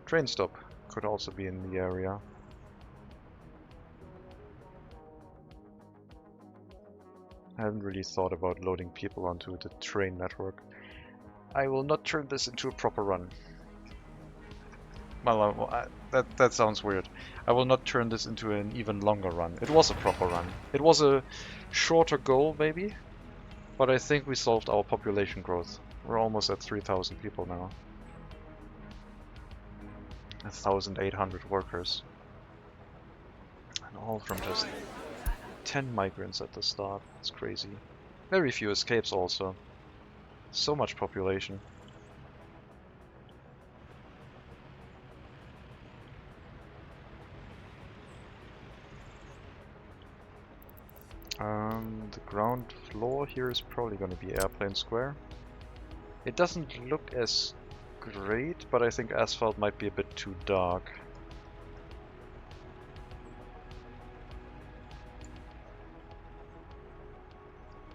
Train stop could also be in the area. I haven't really thought about loading people onto the train network. I will not turn this into a proper run. Well, that sounds weird. I will not turn this into an even longer run. It was a proper run. It was a shorter goal, maybe, but I think we solved our population growth. We're almost at 3,000 people now. 1,800 workers. And all from just 10 migrants at the start. It's crazy. Very few escapes also. So much population. The ground floor here is probably going to be Airplane Square. It doesn't look as great, but I think asphalt might be a bit too dark.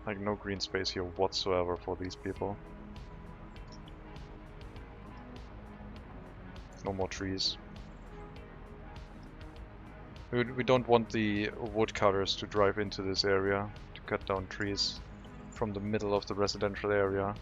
Like, no green space here whatsoever for these people. No more trees. We don't want the woodcutters to drive into this area to cut down trees from the middle of the residential area.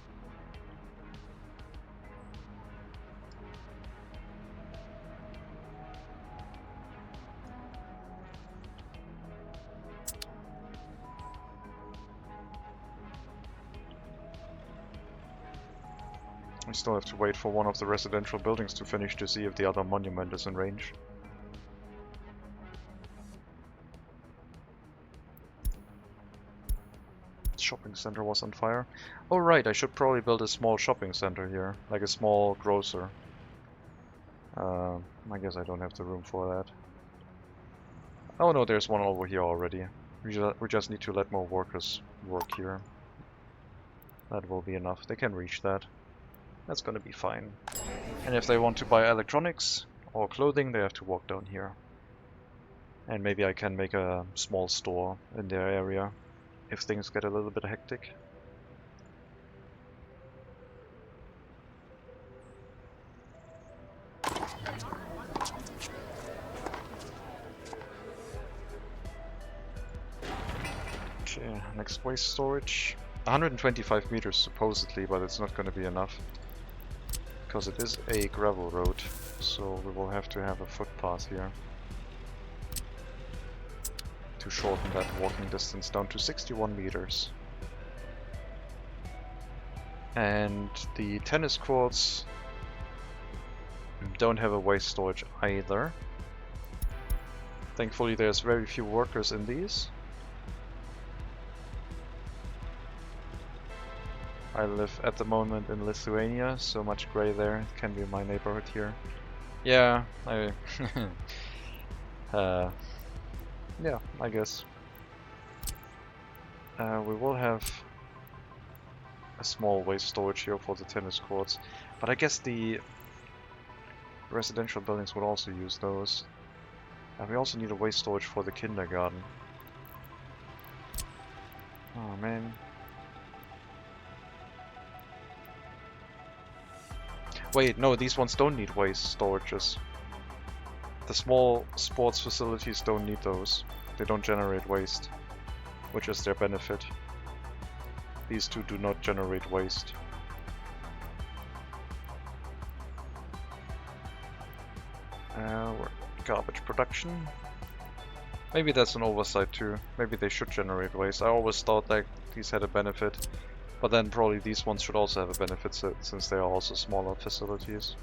We still have to wait for one of the residential buildings to finish to see if the other monument is in range. Shopping center was on fire. Oh right, I should probably build a small shopping center here, like a small grocer. I guess I don't have the room for that. Oh no, there's one over here already. We just need to let more workers work here. That will be enough. They can reach that. That's gonna be fine. And if they want to buy electronics or clothing, they have to walk down here. And maybe I can make a small store in their area if things get a little bit hectic. Okay, next waste storage. 125 meters supposedly, but it's not going to be enough. Because it is a gravel road, so we will have to have a footpath here. To shorten that walking distance down to 61 meters. And the tennis courts don't have a waste storage either. Thankfully there's very few workers in these. I live at the moment in Lithuania, so much grey there. It can be my neighborhood here. Yeah, yeah, I guess. We will have a small waste storage here for the tennis courts, but I guess the residential buildings would also use those. And we also need a waste storage for the kindergarten. Oh man. Wait, no, these ones don't need waste storages. The small sports facilities don't need those. They don't generate waste, which is their benefit. These two do not generate waste. Garbage production. Maybe that's an oversight too. Maybe they should generate waste. I always thought that these had a benefit. But then probably these ones should also have a benefit since they are also smaller facilities.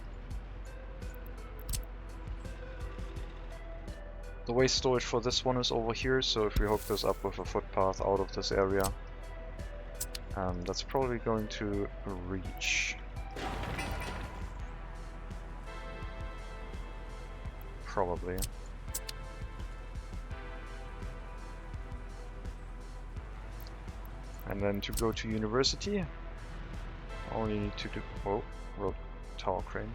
The waste storage for this one is over here, so if we hook this up with a footpath out of this area, that's probably going to reach. Probably. And then to go to university, all you need to do... Oh, road tower crane.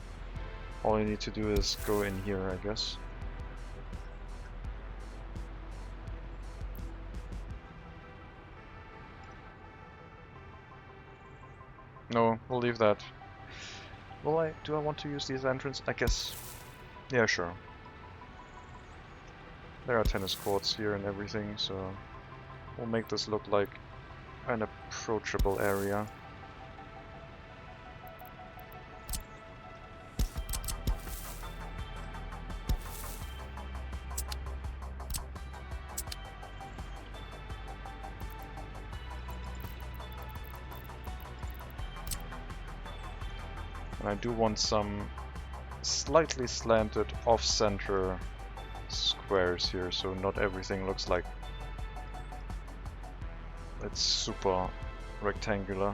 All you need to do is go in here, I guess. No, we'll leave that. Do I want to use these entrances? I guess... Yeah, sure. There are tennis courts here and everything, so... We'll make this look like an approachable area. And I do want some slightly slanted off-center squares here, so not everything looks like it's super rectangular.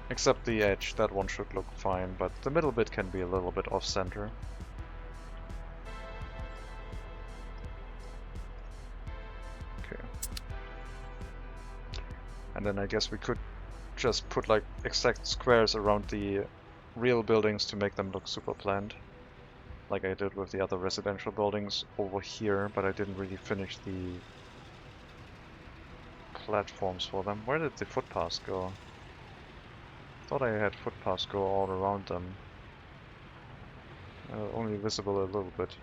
Except the edge, that one should look fine, but the middle bit can be a little bit off-center. Okay. And then I guess we could just put like exact squares around the real buildings to make them look super planned. Like I did with the other residential buildings over here, but I didn't really finish the platforms for them. Where did the footpaths go? Thought I had footpaths go all around them. Only visible a little bit.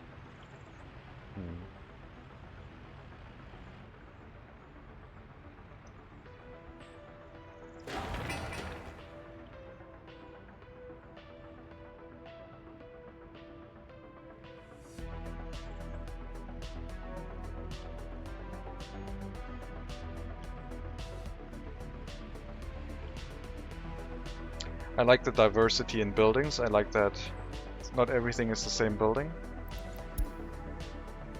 I like the diversity in buildings. I like that not everything is the same building.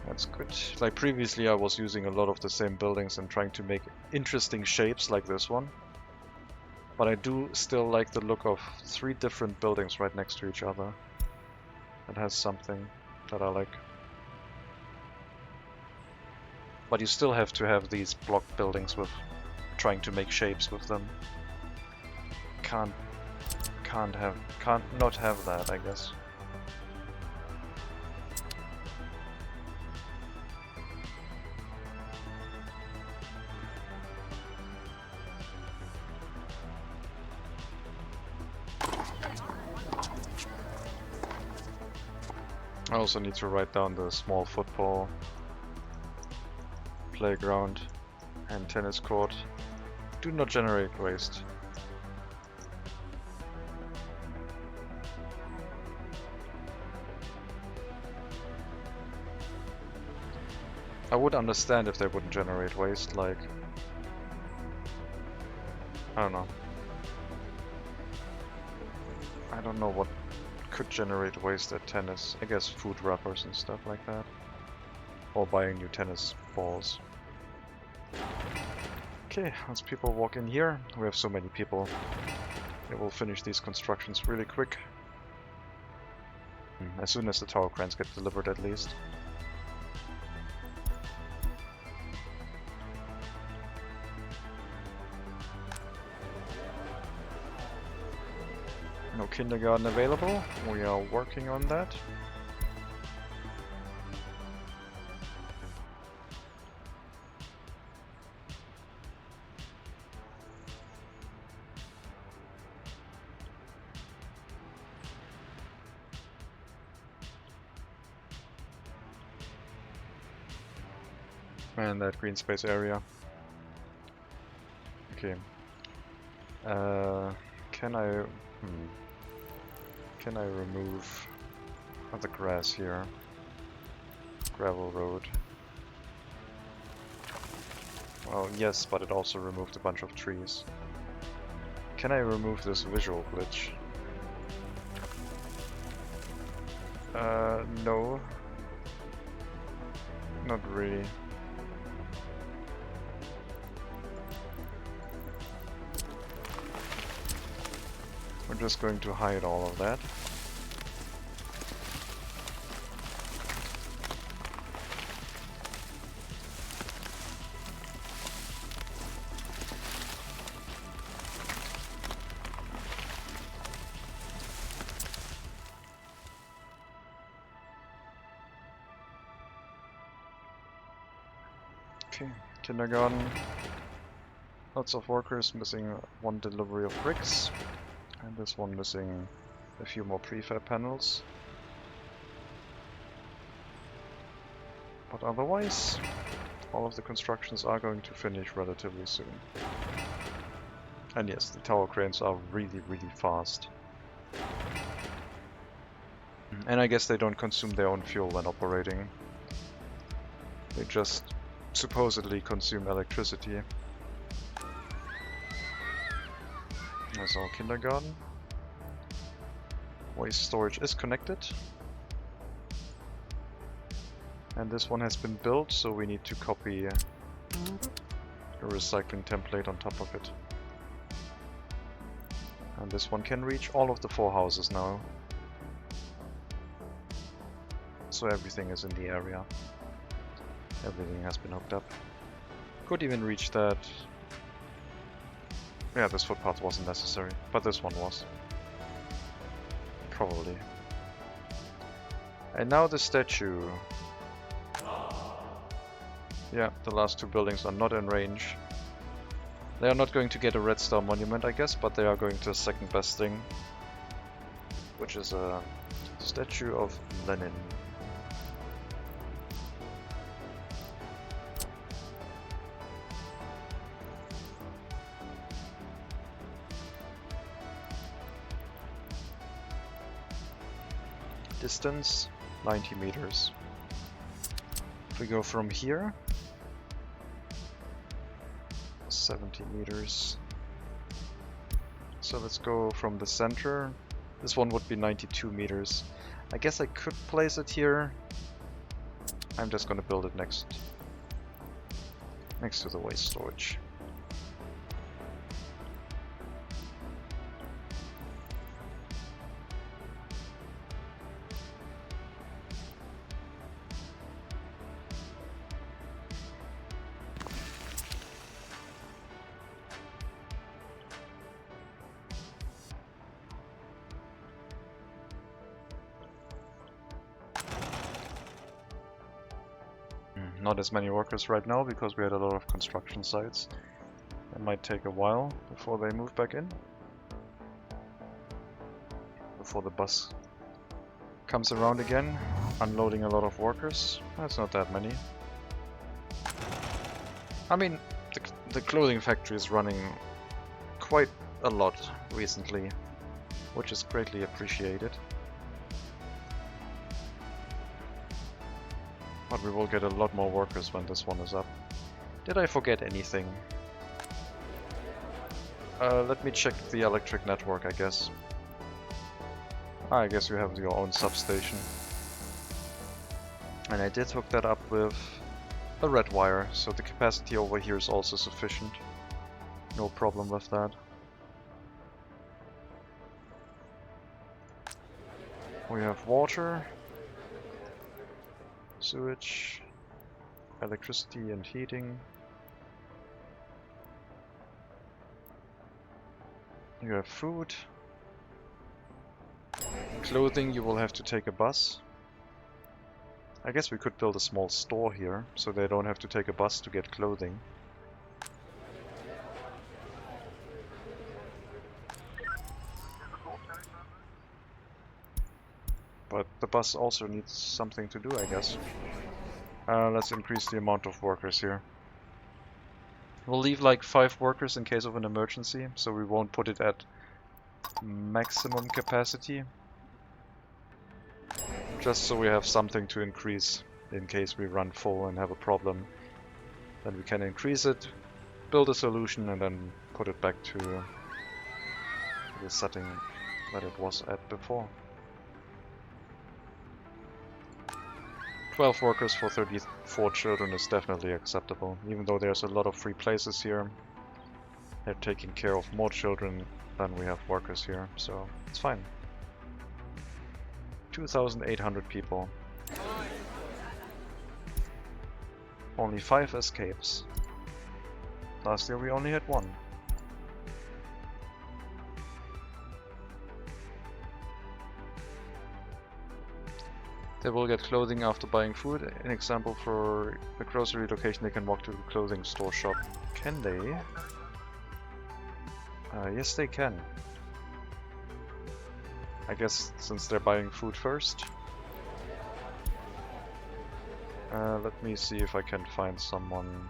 That's good. Like previously I was using a lot of the same buildings and trying to make interesting shapes like this one. But I do still like the look of 3 different buildings right next to each other. That has something that I like. But you still have to have these block buildings with trying to make shapes with them. Can't not have that, I guess. I also need to write down the small football playground and tennis court. Do not generate waste. I would understand if they wouldn't generate waste, like... I don't know. I don't know what could generate waste at tennis. I guess food wrappers and stuff like that. Or buying new tennis balls. Okay, as people walk in here, we have so many people. They will finish these constructions really quick. As soon as the tower cranes get delivered at least. No kindergarten available. We are working on that. And that green space area. Okay. Can I remove the grass here? Gravel road. Well, yes, but it also removed a bunch of trees. Can I remove this visual glitch? No. Not really. We're just going to hide all of that. Okay, kindergarten. Lots of workers, missing 1 delivery of bricks. And this one missing a few more prefab panels. But otherwise, all of the constructions are going to finish relatively soon. And yes, the tower cranes are really, really fast. And I guess they don't consume their own fuel when operating. They just supposedly consume electricity. There's our kindergarten. Waste storage is connected. And this one has been built, so we need to copy a recycling template on top of it. And this one can reach all of the 4 houses now. So everything is in the area. Everything has been hooked up. Could even reach that Yeah, this footpath wasn't necessary, but this one was. Probably. And now the statue. Yeah, the last two buildings are not in range. They are not going to get a red star monument, I guess, but they are going to a second best thing, which is a statue of Lenin. Distance 90 meters. If we go from here, 70 meters. So let's go from the center. This one would be 92 meters. I guess I could place it here. I'm just gonna build it next to the waste storage. Not as many workers right now because we had a lot of construction sites. It might take a while before they move back in. Before the bus comes around again, unloading a lot of workers. That's not that many. I mean, the clothing factory is running quite a lot recently, which is greatly appreciated. But we will get a lot more workers when this one is up. Did I forget anything? Let me check the electric network, I guess. I guess you have your own substation. And I did hook that up with a red wire, so the capacity over here is also sufficient. No problem with that. We have water, sewage, electricity and heating. You have food. Clothing, you will have to take a bus. I guess we could build a small store here, so they don't have to take a bus to get clothing. But the bus also needs something to do, I guess. Let's increase the amount of workers here. We'll leave like 5 workers in case of an emergency, so we won't put it at maximum capacity. Just so we have something to increase in case we run full and have a problem. Then we can increase it, build a solution, and then put it back to the setting that it was at before. 12 workers for 34 children is definitely acceptable, even though there's a lot of free places here. They're taking care of more children than we have workers here, so it's fine. 2,800 people. Only 5 escapes. Last year we only had 1. They will get clothing after buying food. An example for a grocery location, they can walk to the clothing store shop. Can they? Yes, they can. I guess since they're buying food first. Let me see if I can find someone.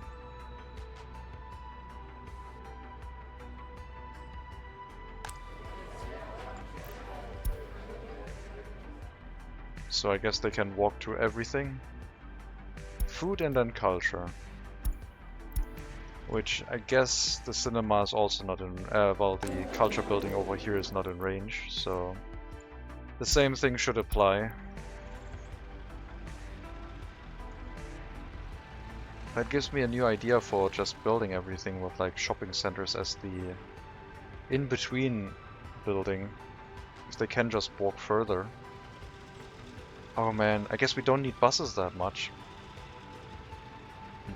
So I guess they can walk to everything. Food and then culture. Which I guess the cinema is also not in... well, the culture building over here is not in range, so... the same thing should apply. That gives me a new idea for just building everything with like shopping centers as the in-between building. If they can just walk further. Oh man, I guess we don't need buses that much.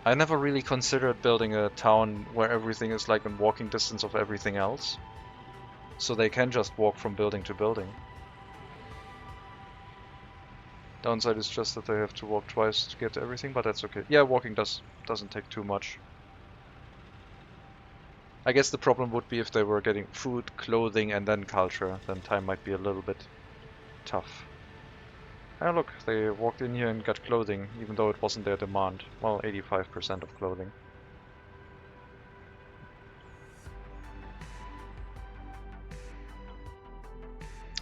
I never really considered building a town where everything is like in walking distance of everything else. So they can just walk from building to building. Downside is just that they have to walk twice to get to everything, but that's okay. Yeah, walking doesn't take too much. I guess the problem would be if they were getting food, clothing, and then culture. Then time might be a little bit tough. Ah, look, they walked in here and got clothing, even though it wasn't their demand. Well, 85% of clothing.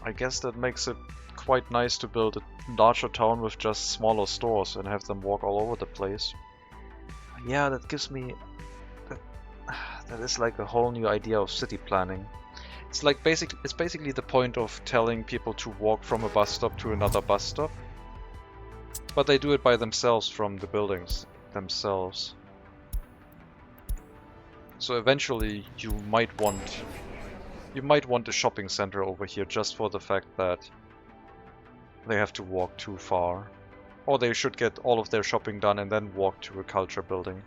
I guess that makes it quite nice to build a larger town with just smaller stores and have them walk all over the place. Yeah, that gives me... That is like a whole new idea of city planning. It's like basically the point of telling people to walk from a bus stop to another bus stop. But they do it by themselves from the buildings themselves. So eventually you might want a shopping center over here just for the fact that they have to walk too far. Or they should get all of their shopping done and then walk to a culture building.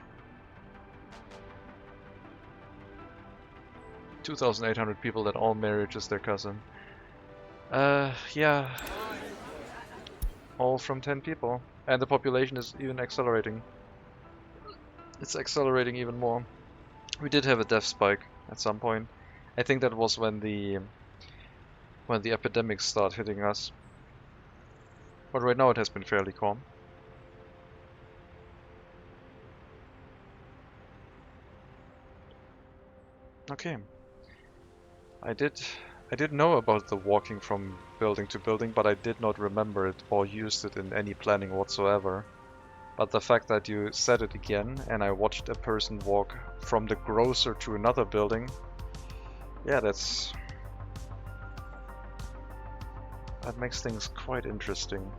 2,800 people that all marriage is their cousin. Yeah. All from 10 people. And the population is even accelerating. It's accelerating even more. We did have a death spike at some point. I think that was when the epidemics start hitting us. But right now it has been fairly calm. Okay. I did know about the walking from building to building, but I did not remember it or used it in any planning whatsoever. But the fact that you said it again and I watched a person walk from the grocer to another building, yeah, that makes things quite interesting.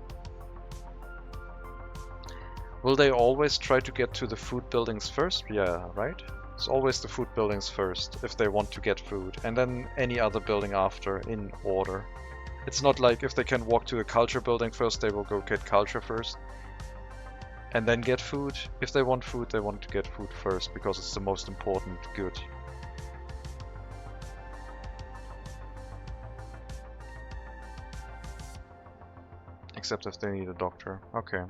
Will they always try to get to the food buildings first? Yeah, right? It's always the food buildings first, if they want to get food, and then any other building after, in order. It's not like if they can walk to a culture building first, they will go get culture first, and then get food. If they want food, they want to get food first, because it's the most important good. Except if they need a doctor. Okay.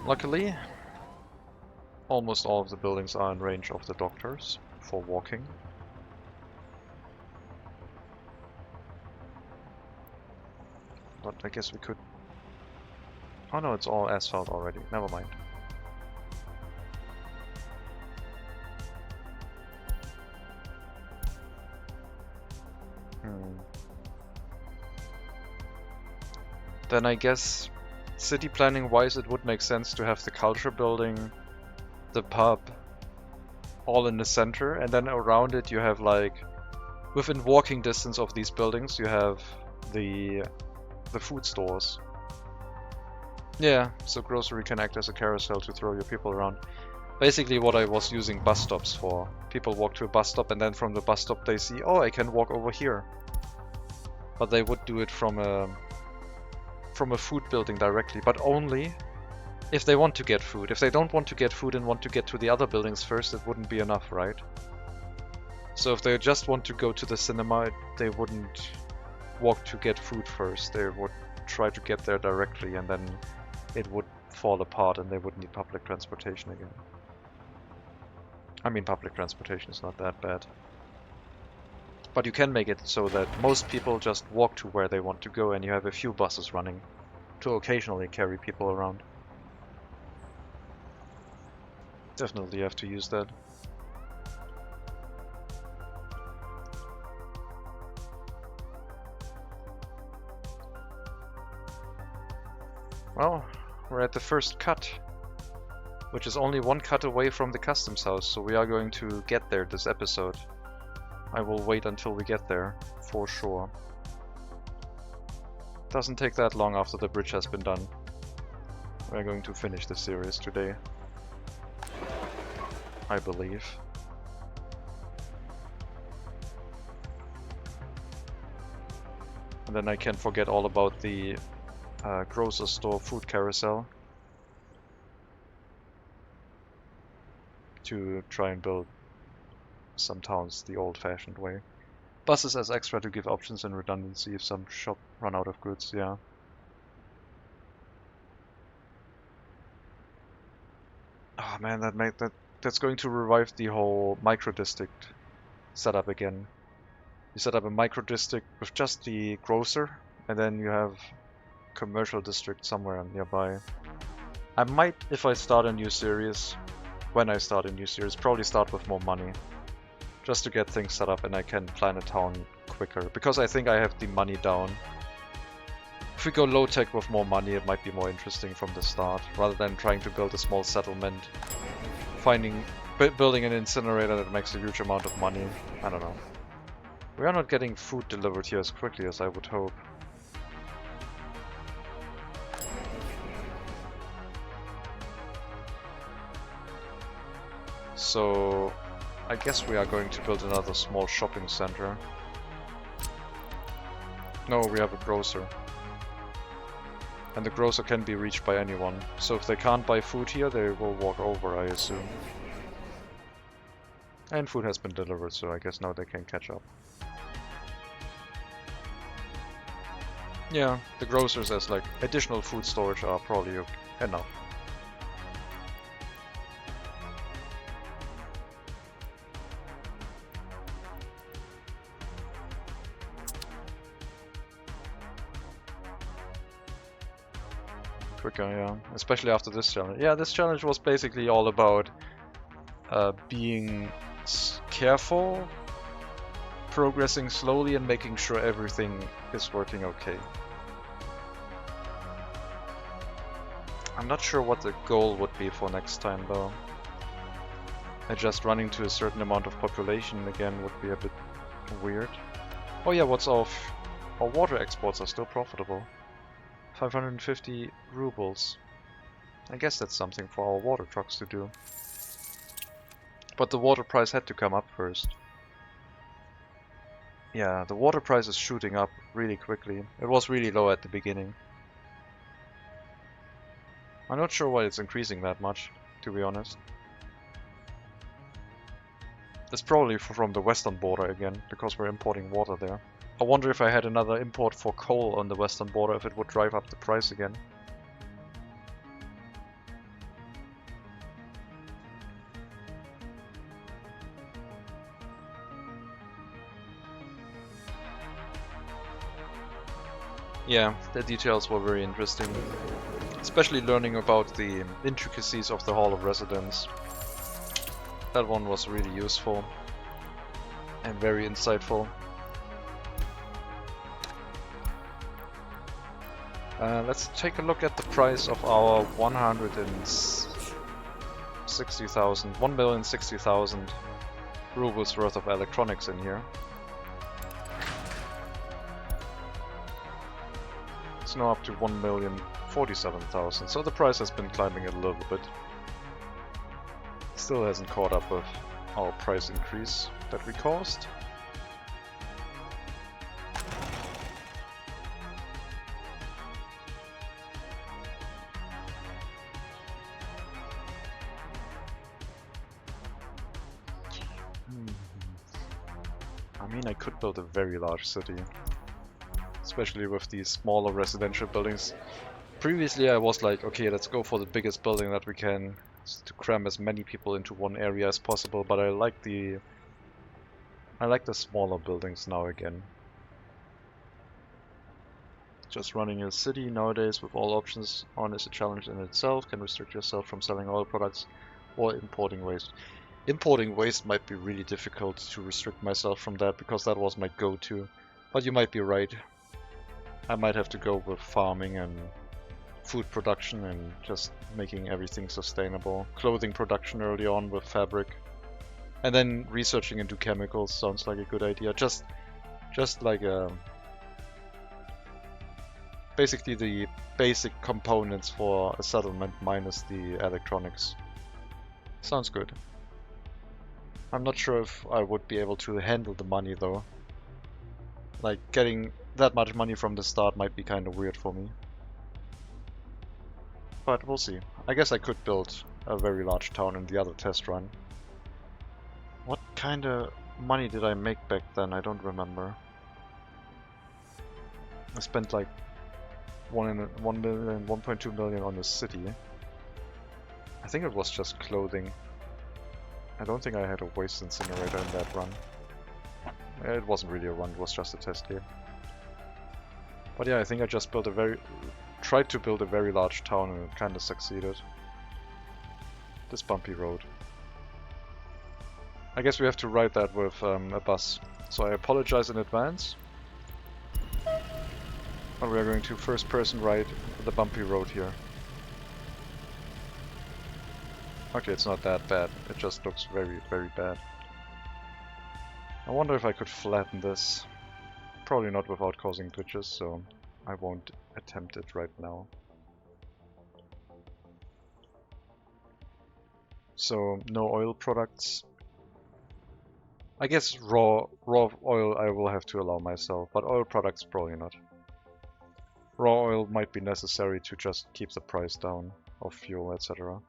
Luckily, almost all of the buildings are in range of the doctors for walking. But I guess we could... Oh no, it's all asphalt already. Never mind. Then I guess city planning wise it would make sense to have the culture building, the pub, all in the center, and then around it you have like, within walking distance of these buildings you have the food stores. Yeah, so grocery can act as a carousel to throw your people around. Basically what I was using bus stops for. People walk to a bus stop and then from the bus stop they see, oh, I can walk over here. But they would do it from a food building directly, but only if they want to get food. If they don't want to get food and want to get to the other buildings first, it wouldn't be enough, right? So if they just want to go to the cinema, they wouldn't walk to get food first. They would try to get there directly, and then it would fall apart and they would need public transportation again. I mean, public transportation is not that bad. But you can make it so that most people just walk to where they want to go and you have a few buses running to occasionally carry people around. Definitely have to use that. Well, we're at the first cut, which is only one cut away from the customs house, so we are going to get there this episode. I will wait until we get there, for sure. Doesn't take that long after the bridge has been done. We're going to finish the series today, I believe. And then I can forget all about the grocery store food carousel. to try and build some towns the old-fashioned way. Buses as extra to give options and redundancy if some shop run out of goods, yeah. Oh man, that's going to revive the whole micro-district setup again. You set up a micro-district with just the grocer, and then you have commercial district somewhere nearby. I might, if I start a new series, when I start a new series, probably start with more money. Just to get things set up and I can plan a town quicker. Because I think I have the money down. If we go low-tech with more money, it might be more interesting from the start. Rather than trying to build a small settlement. Building an incinerator that makes a huge amount of money. I don't know. We are not getting food delivered here as quickly as I would hope. So I guess we are going to build another small shopping center. No, we have a grocer. And the grocer can be reached by anyone. So if they can't buy food here, they will walk over, I assume. And food has been delivered, so I guess now they can catch up. Yeah, the grocers as like additional food storage are probably enough. Quicker, yeah. Especially after this challenge. Yeah, this challenge was basically all about being careful, progressing slowly, and making sure everything is working okay. I'm not sure what the goal would be for next time though. Just running to a certain amount of population again would be a bit weird. Oh yeah, what's off? Our water exports are still profitable. 550 rubles. I guess that's something for our water trucks to do. But the water price had to come up first. Yeah, the water price is shooting up really quickly. It was really low at the beginning. I'm not sure why it's increasing that much, to be honest. It's probably from the western border again, because we're importing water there. I wonder if I had another import for coal on the western border, if it would drive up the price again. Yeah, the details were very interesting. Especially learning about the intricacies of the Hall of Residence. That one was really useful and very insightful. Let's take a look at the price of our 1,060,000 rubles worth of electronics in here. It's now up to 1,047,000, so the price has been climbing a little bit. Still hasn't caught up with our price increase that we caused. I mean, I could build a very large city, especially with these smaller residential buildings. Previously I was like, okay, let's go for the biggest building that we can to cram as many people into one area as possible, but I like the smaller buildings now again. Just running a city nowadays with all options on is a challenge in itself. Can restrict yourself from selling oil products or importing waste. Importing waste might be really difficult to restrict myself from that, because that was my go-to. But you might be right. I might have to go with farming and food production and just making everything sustainable. Clothing production early on with fabric. And then researching into chemicals sounds like a good idea. Just like basically the basic components for a settlement minus the electronics. Sounds good. I'm not sure if I would be able to handle the money though. Like, getting that much money from the start might be kind of weird for me. But we'll see. I guess I could build a very large town in the other test run. kind of money did I make back then? I don't remember. I spent like 1 million, 1.2 million on the city. I think it was just clothing. I don't think I had a waste incinerator in that run. It wasn't really a run, it was just a test game. But yeah, I think I just tried to build a very large town and it kind of succeeded. This bumpy road. I guess we have to ride that with a bus. So I apologize in advance. But we are going to first person ride the bumpy road here. Okay, it's not that bad. It just looks very, very bad. I wonder if I could flatten this. Probably not without causing glitches, so I won't attempt it right now. So, no oil products. I guess raw oil I will have to allow myself, but oil products probably not. Raw oil might be necessary to just keep the price down of fuel, etc.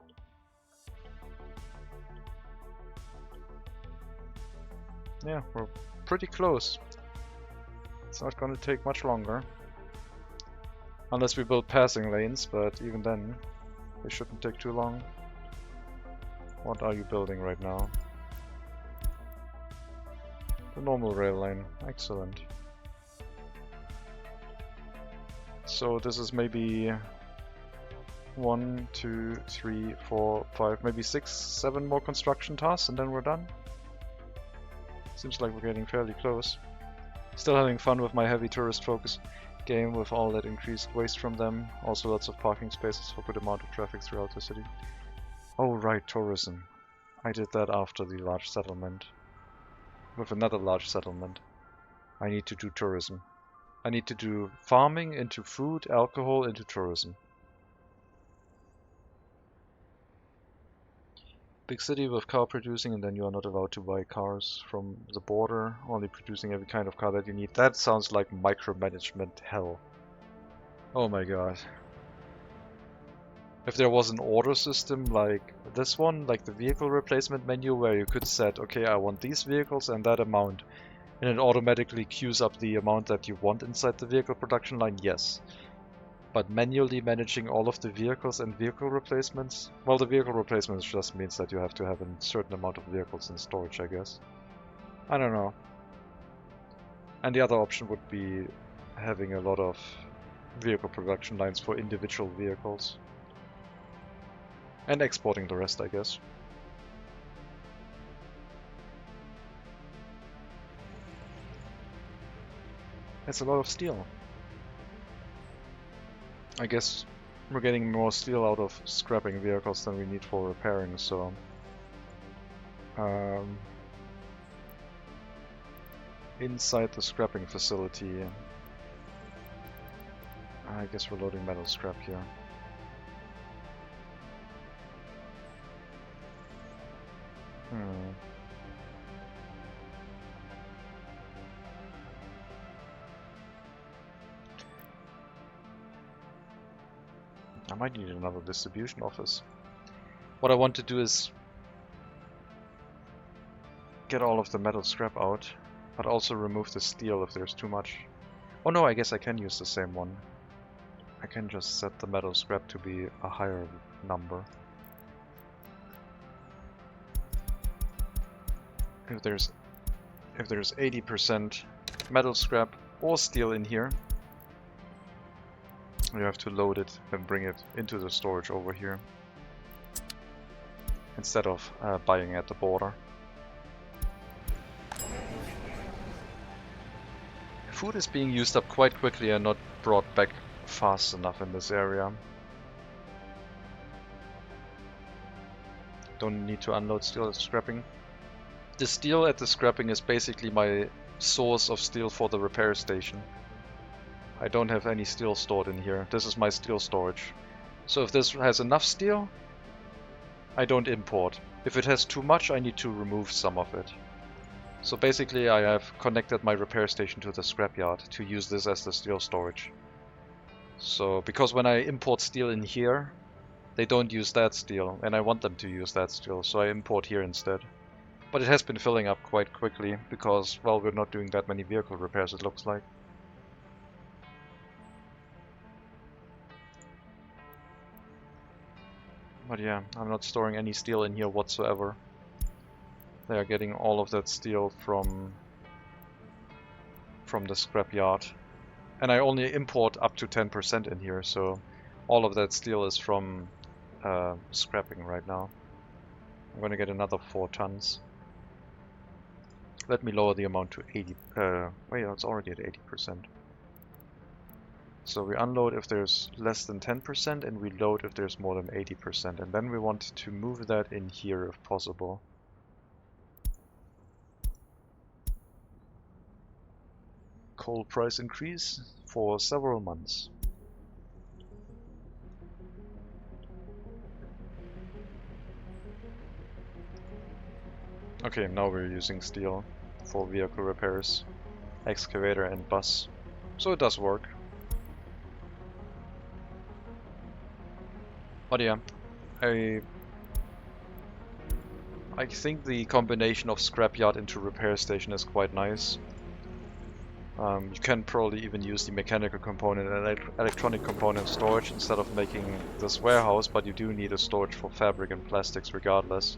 Yeah, we're pretty close. It's not going to take much longer. Unless we build passing lanes, but even then, they shouldn't take too long. What are you building right now? The normal rail line. Excellent. So this is maybe 1, 2, 3, 4, 5, maybe 6, 7 more construction tasks and then we're done. Seems like we're getting fairly close. Still having fun with my heavy tourist focus game with all that increased waste from them. Also lots of parking spaces for good amount of traffic throughout the city. Oh right, tourism. I did that after the large settlement. With another large settlement. I need to do tourism. I need to do farming into food, alcohol into tourism. Big city with car producing and then you are not allowed to buy cars from the border, only producing every kind of car that you need. That sounds like micromanagement hell. Oh my god. If there was an order system like this one, like the vehicle replacement menu where you could set, okay, I want these vehicles and that amount, and it automatically queues up the amount that you want inside the vehicle production line, yes. But manually managing all of the vehicles and vehicle replacements? Well, the vehicle replacements just means that you have to have a certain amount of vehicles in storage, I guess. I don't know. And the other option would be having a lot of vehicle production lines for individual vehicles. And exporting the rest, I guess. That's a lot of steel. I guess we're getting more steel out of scrapping vehicles than we need for repairing, so... inside the scrapping facility... I guess we're loading metal scrap here. I might need another distribution office. What I want to do is get all of the metal scrap out, but also remove the steel if there's too much. Oh no, I guess I can use the same one. I can just set the metal scrap to be a higher number. If there's 80% metal scrap or steel in here, you have to load it and bring it into the storage over here instead of buying at the border. Food is being used up quite quickly and not brought back fast enough in this area. Don't need to unload steel at scrapping. The steel at the scrapping is basically my source of steel for the repair station. I don't have any steel stored in here. This is my steel storage. So if this has enough steel, I don't import. If it has too much, I need to remove some of it. So basically I have connected my repair station to the scrapyard to use this as the steel storage. So because when I import steel in here, they don't use that steel, and I want them to use that steel, so I import here instead. But it has been filling up quite quickly because, well, we're not doing that many vehicle repairs, it looks like. But yeah, I'm not storing any steel in here whatsoever. They are getting all of that steel from the scrapyard. And I only import up to 10% in here, so all of that steel is from scrapping right now. I'm gonna get another 4 tons. Let me lower the amount to 80. Wait, it's already at 80%. So we unload if there's less than 10% and we load if there's more than 80%. And then we want to move that in here if possible. Coal price increase for several months. Okay, now we're using steel for vehicle repairs, excavator and bus. So it does work. But yeah, I think the combination of scrapyard into repair station is quite nice. You can probably even use the mechanical component and electronic component storage instead of making this warehouse, but you do need a storage for fabric and plastics regardless.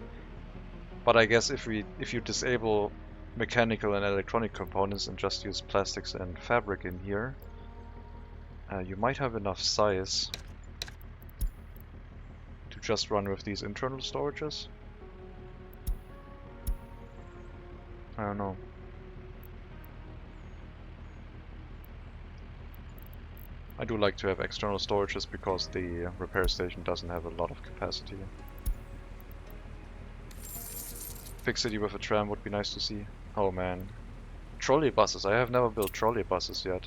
But I guess if you disable mechanical and electronic components and just use plastics and fabric in here, you might have enough size to just run with these internal storages. I don't know. I do like to have external storages because the repair station doesn't have a lot of capacity. Big city with a tram would be nice to see. Oh man. Trolley buses. I have never built trolley buses yet.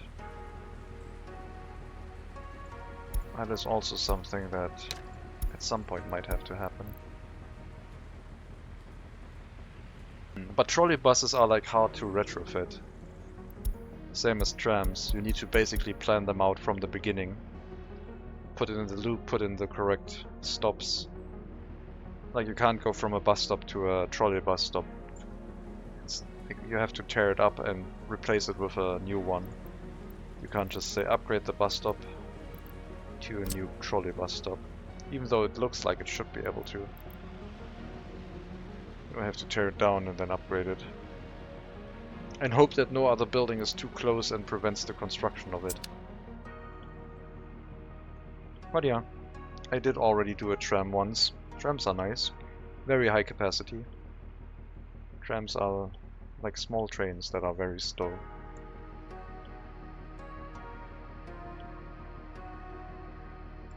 That is also something that at some point might have to happen. But trolley buses are like hard to retrofit. Same as trams, you need to basically plan them out from the beginning. Put it in the loop, put in the correct stops. Like you can't go from a bus stop to a trolley bus stop. You have to tear it up and replace it with a new one. You can't just say upgrade the bus stop to a new trolley bus stop. Even though it looks like it should be able to. You have to tear it down and then upgrade it. And hope that no other building is too close and prevents the construction of it. But yeah, I did already do a tram once. Trams are nice. Very high capacity. Trams are like small trains that are very slow.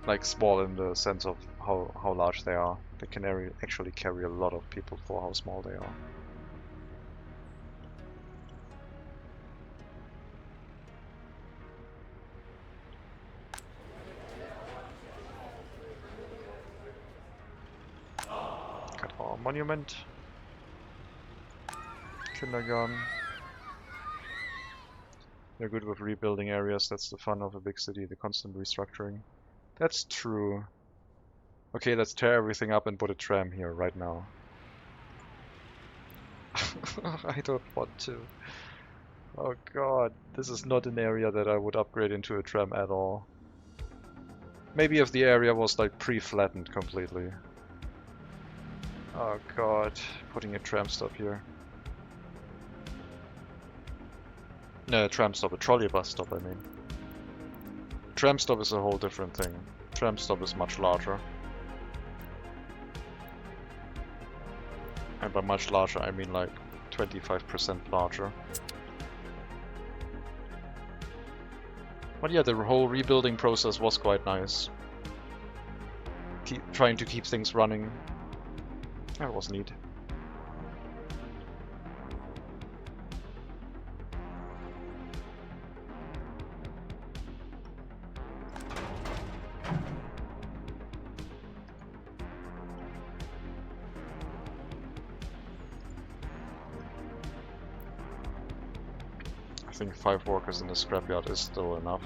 Like small in the sense of how large they are. They can actually carry a lot of people for how small they are. Monument, kindergarten. They're good with rebuilding areas. That's the fun of a big city, the constant restructuring. That's true. Okay, let's tear everything up and put a tram here right now. I don't want to. Oh god, this is not an area that I would upgrade into a tram at all. Maybe if the area was like pre-flattened completely. Oh god, putting a tram stop here. No, tram stop, a trolley bus stop I mean. Tram stop is a whole different thing. Tram stop is much larger. And by much larger I mean like 25% larger. But yeah, the whole rebuilding process was quite nice. Trying to keep things running. That was neat. I think 5 workers in the scrapyard is still enough.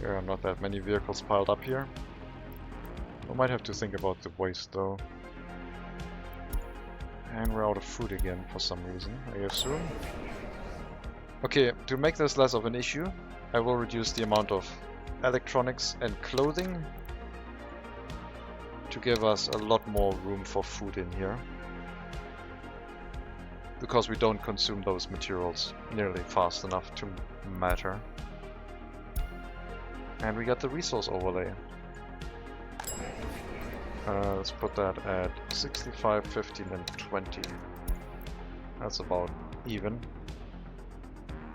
There are not that many vehicles piled up here. We might have to think about the waste though. And we're out of food again for some reason, I assume. Okay, to make this less of an issue, I will reduce the amount of electronics and clothing to give us a lot more room for food in here. Because we don't consume those materials nearly fast enough to matter. And we got the resource overlay. Let's put that at 65, 15 and 20. That's about even.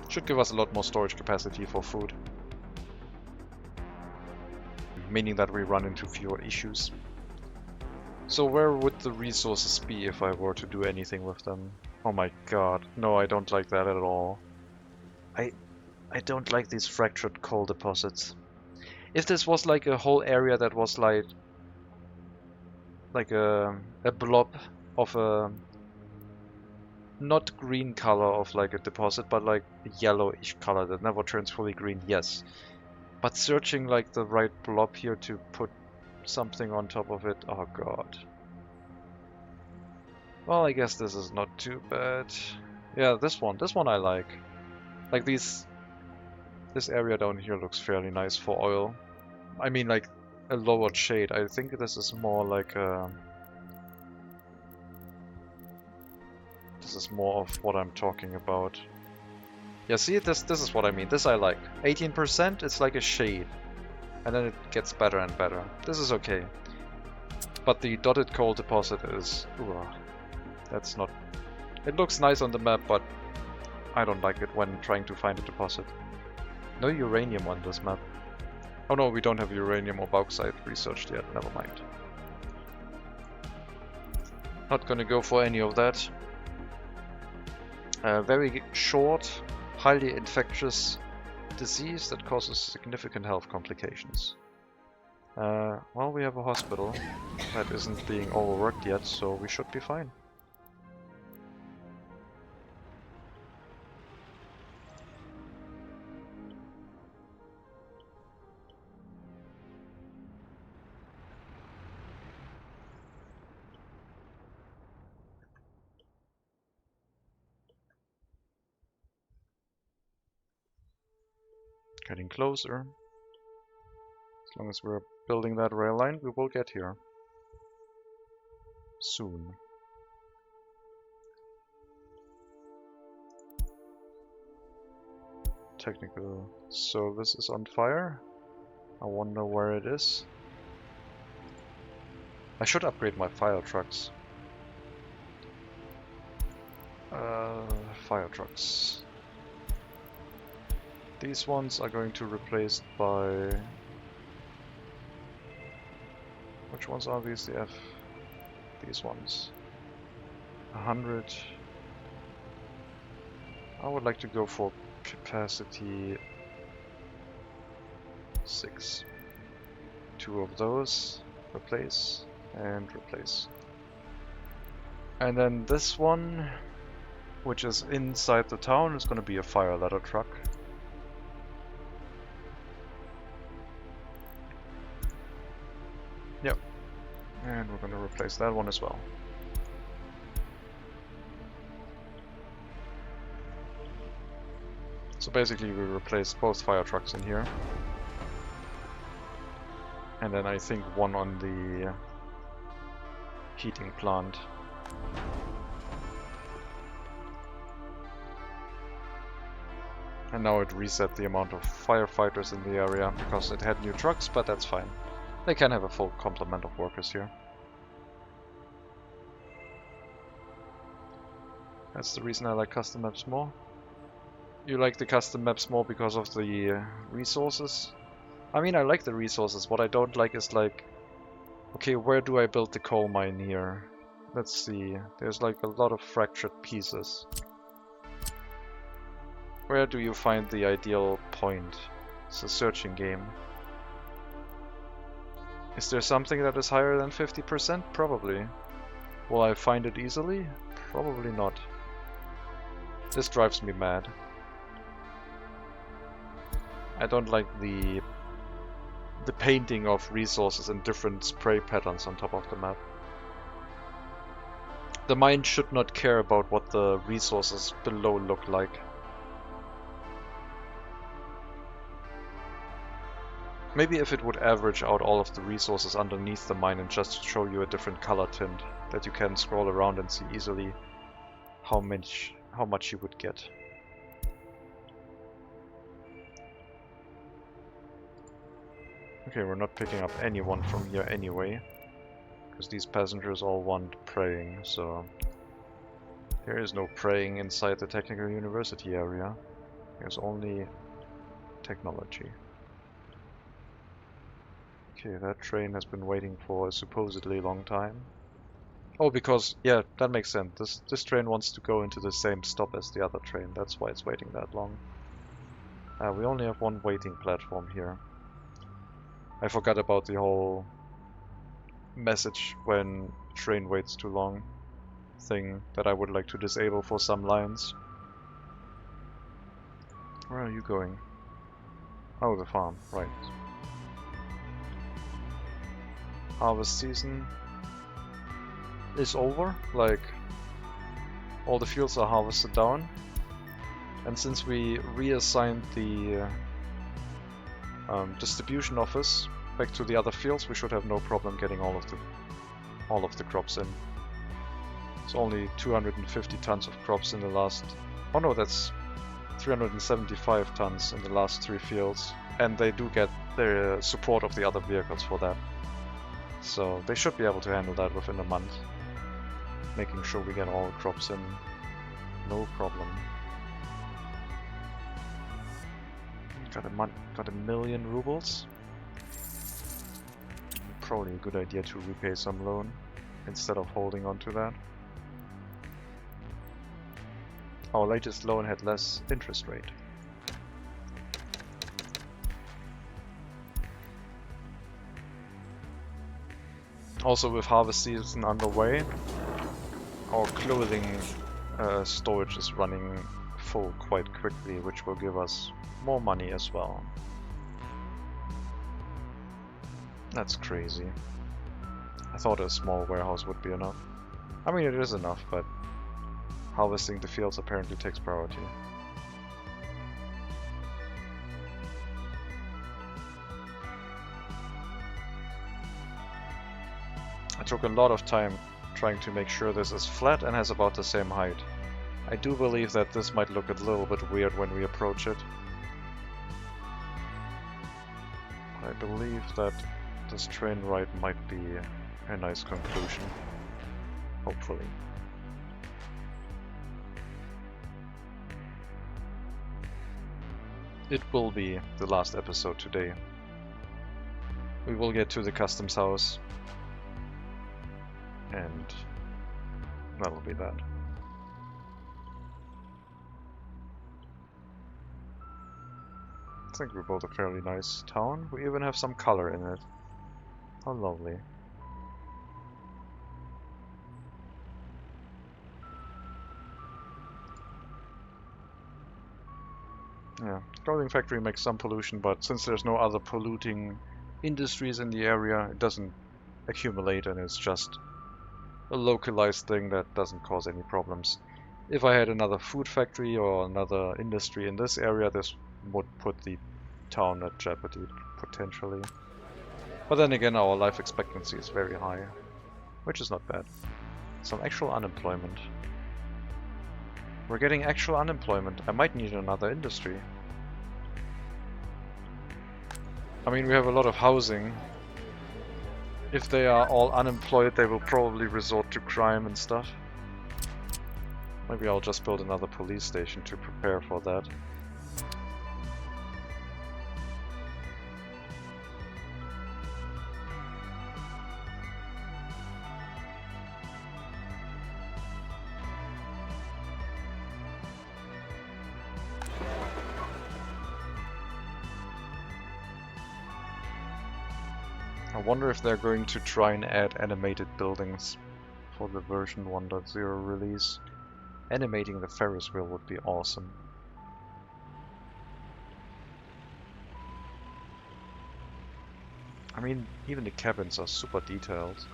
Should give us a lot more storage capacity for food. Meaning that we run into fewer issues. So where would the resources be if I were to do anything with them? Oh my god, no, I don't like that at all. I don't like these fractured coal deposits. If this was like a whole area that was like a blob of a not green color of like a deposit, but like a yellowish color that never turns fully green, yes. But searching like the right blob here to put something on top of it, oh god. Well, I guess this is not too bad. Yeah, this one I like. Like this area down here looks fairly nice for oil. I mean like a lowered shade. I think this is more like a... This is more of what I'm talking about. Yeah, see, this is what I mean. This I like. 18%, it's like a shade. And then it gets better and better. This is okay. But the dotted coal deposit is... Ooh, that's not... It looks nice on the map, but I don't like it when trying to find a deposit. No uranium on this map. Oh no, we don't have uranium or bauxite researched yet. Never mind. Not gonna go for any of that. Very short, highly infectious disease that causes significant health complications. Well, we have a hospital that isn't being overworked yet, so we should be fine. Getting closer. As long as we're building that rail line, we will get here. Soon. Technical service is on fire. I wonder where it is. I should upgrade my fire trucks. Fire trucks. These ones are going to be replaced by... Which ones are these? These ones. 100. I would like to go for capacity 6. 2 of those. Replace and replace. And then this one, which is inside the town, is going to be a fire ladder truck. Yep. And we're going to replace that one as well. So basically we replace both fire trucks in here. And then I think one on the heating plant. And now it reset the amount of firefighters in the area because it had new trucks, but that's fine. They can have a full complement of workers here. That's the reason I like custom maps more. You like the custom maps more because of the resources? I mean, I like the resources. What I don't like is like, okay, where do I build the coal mine here? Let's see. There's like a lot of fractured pieces. Where do you find the ideal point? It's a searching game. Is there something that is higher than 50%? Probably. Will I find it easily? Probably not. This drives me mad. I don't like the painting of resources in different spray patterns on top of the map. The mine should not care about what the resources below look like. Maybe if it would average out all of the resources underneath the mine and just show you a different color tint that you can scroll around and see easily how much you would get. Okay, we're not picking up anyone from here anyway, because these passengers all want praying, so there is no praying inside the technical university area. There's only technology. Okay, that train has been waiting for a supposedly long time. Oh, because, yeah, that makes sense. This train wants to go into the same stop as the other train. That's why it's waiting that long. We only have one waiting platform here. I forgot about the whole message when train waits too long thing that I would like to disable for some lines. Where are you going? Oh, the farm, right. Harvest season is over, like all the fields are harvested down, and since we reassigned the distribution office back to the other fields, we should have no problem getting all of the crops in. It's only 250 tons of crops in the last... Oh no, that's 375 tons in the last 3 fields, and they do get the support of the other vehicles for that. So they should be able to handle that within a month, making sure we get all the crops in, no problem. Got a million rubles. Probably a good idea to repay some loan instead of holding on to that. Our latest loan had less interest rate. Also, with harvest season underway, our clothing storage is running full quite quickly, which will give us more money as well. That's crazy. I thought a small warehouse would be enough. I mean, it is enough, but harvesting the fields apparently takes priority. I took a lot of time trying to make sure this is flat and has about the same height. I do believe that this might look a little bit weird when we approach it. I believe that this train ride might be a nice conclusion. Hopefully. It will be the last episode today. We will get to the customs house, and that'll be that. I think we're both a fairly nice town. We even have some color in it. How lovely. Yeah, clothing factory makes some pollution, but since there's no other polluting industries in the area, it doesn't accumulate and it's just a localized thing that doesn't cause any problems. If I had another food factory or another industry in this area, this would put the town at jeopardy, potentially. But then again, our life expectancy is very high, which is not bad. Some actual unemployment. We're getting actual unemployment. I might need another industry. I mean, we have a lot of housing. If they are all unemployed, they will probably resort to crime and stuff. Maybe I'll just build another police station to prepare for that. I wonder if they're going to try and add animated buildings for the version 1.0 release. Animating the Ferris wheel would be awesome. I mean, even the cabins are super detailed.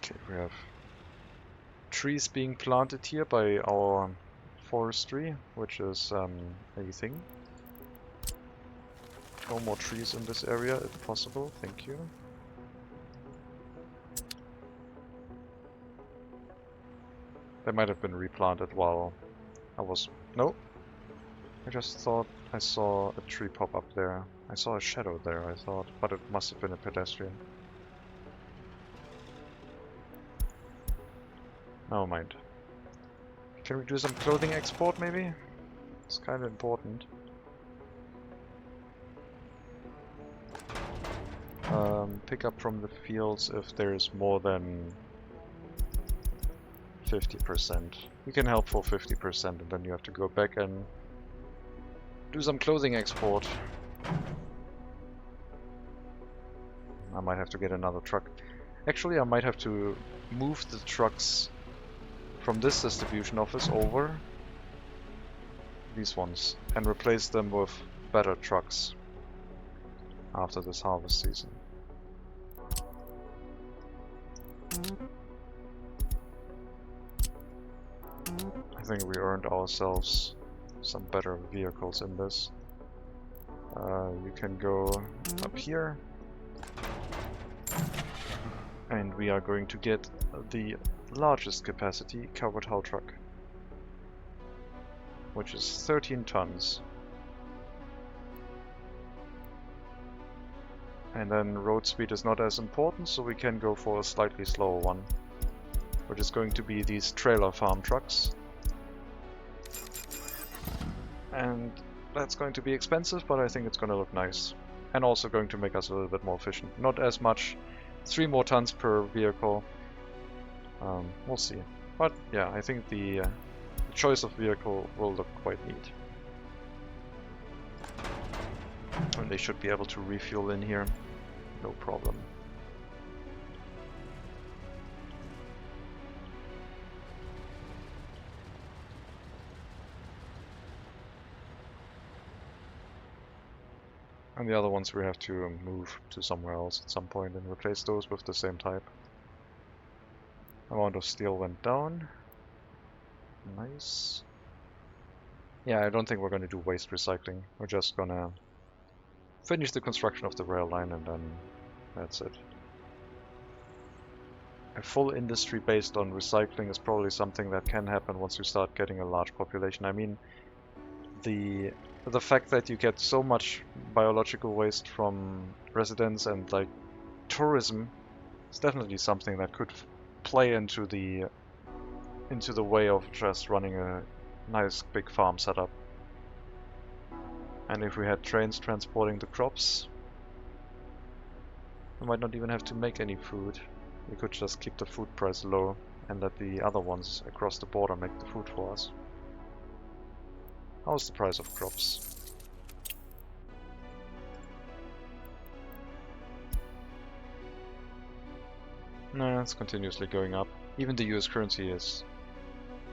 Okay, we have trees being planted here by our forestry, which is a thing. No more trees in this area if possible, thank you. They might have been replanted while I was... No! I just thought I saw a tree pop up there. I saw a shadow there, I thought, but it must have been a pedestrian. Never mind. Can we do some clothing export maybe? It's kind of important. Pick up from the fields if there's more than 50%. You can help for 50% and then you have to go back and do some clothing export. I might have to get another truck. Actually, I might have to move the trucks from this distribution office over, these ones, and replace them with better trucks after this harvest season. I think we earned ourselves some better vehicles in this. You can go up here, and we are going to get the largest capacity covered hull truck, which is 13 tons. And then road speed is not as important, so we can go for a slightly slower one, which is going to be these trailer farm trucks. And that's going to be expensive, but I think it's going to look nice. And also going to make us a little bit more efficient. Not as much, 3 more tons per vehicle. We'll see. But yeah, I think the choice of vehicle will look quite neat. And they should be able to refuel in here, no problem. And the other ones we have to move to somewhere else at some point and replace those with the same type. Amount of steel went down. Nice. Yeah, I don't think we're going to do waste recycling. We're just gonna finish the construction of the rail line and then that's it. A full industry based on recycling is probably something that can happen once you start getting a large population. I mean, the fact that you get so much biological waste from residents and like tourism is definitely something that could play into the way of just running a nice big farm setup. And if we had trains transporting the crops, we might not even have to make any food. We could just keep the food price low and let the other ones across the border make the food for us. How's the price of crops? No, it's continuously going up. Even the US currency is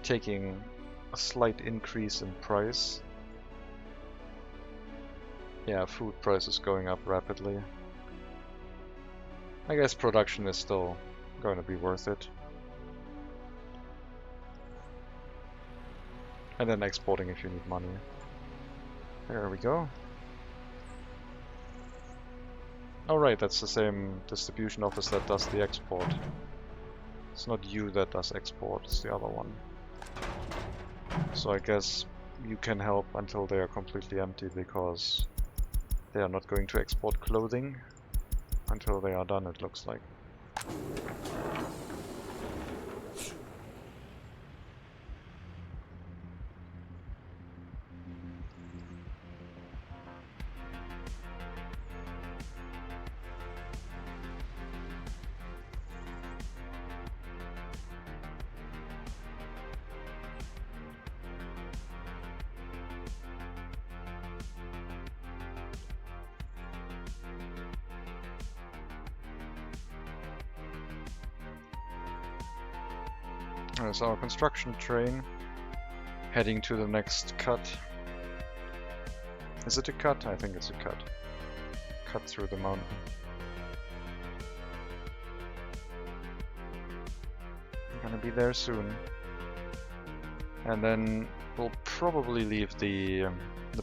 taking a slight increase in price. Yeah, food price is going up rapidly. I guess production is still going to be worth it. And then exporting if you need money. There we go. Oh right, that's the same distribution office that does the export. It's not you that does export, it's the other one. So I guess you can help until they are completely empty, because they are not going to export clothing until they are done, it looks like. There's our construction train heading to the next cut. Is it a cut? I think it's a cut. Cut through the mountain. Gonna be there soon. And then we'll probably leave the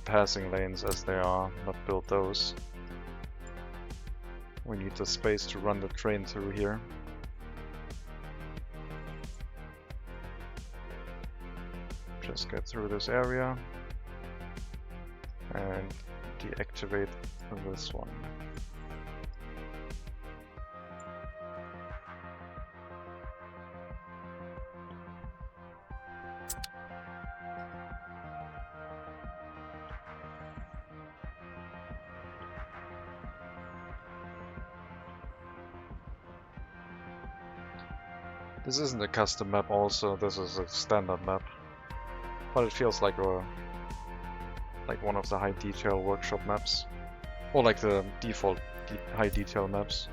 passing lanes as they are, not build those. We need the space to run the train through here. Just get through this area and deactivate this one. This isn't a custom map also, this is a standard map. But it feels like one of the high detail workshop maps. Or like the default high detail maps.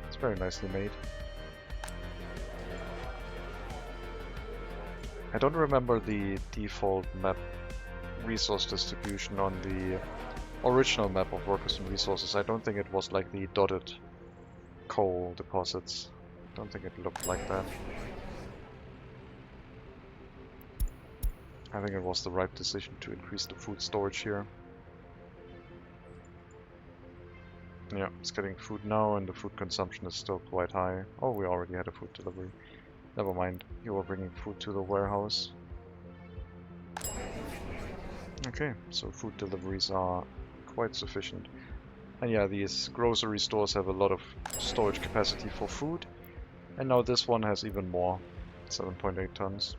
It's very nicely made. I don't remember the default map resource distribution on the original map of workers and resources. I don't think it was like the dotted coal deposits. I don't think it looked like that. I think it was the right decision to increase the food storage here. Yeah, it's getting food now and the food consumption is still quite high. Oh, we already had a food delivery. Never mind, you were bringing food to the warehouse. Okay, so food deliveries are quite sufficient. And yeah, these grocery stores have a lot of storage capacity for food. And now this one has even more, 7.8 tons.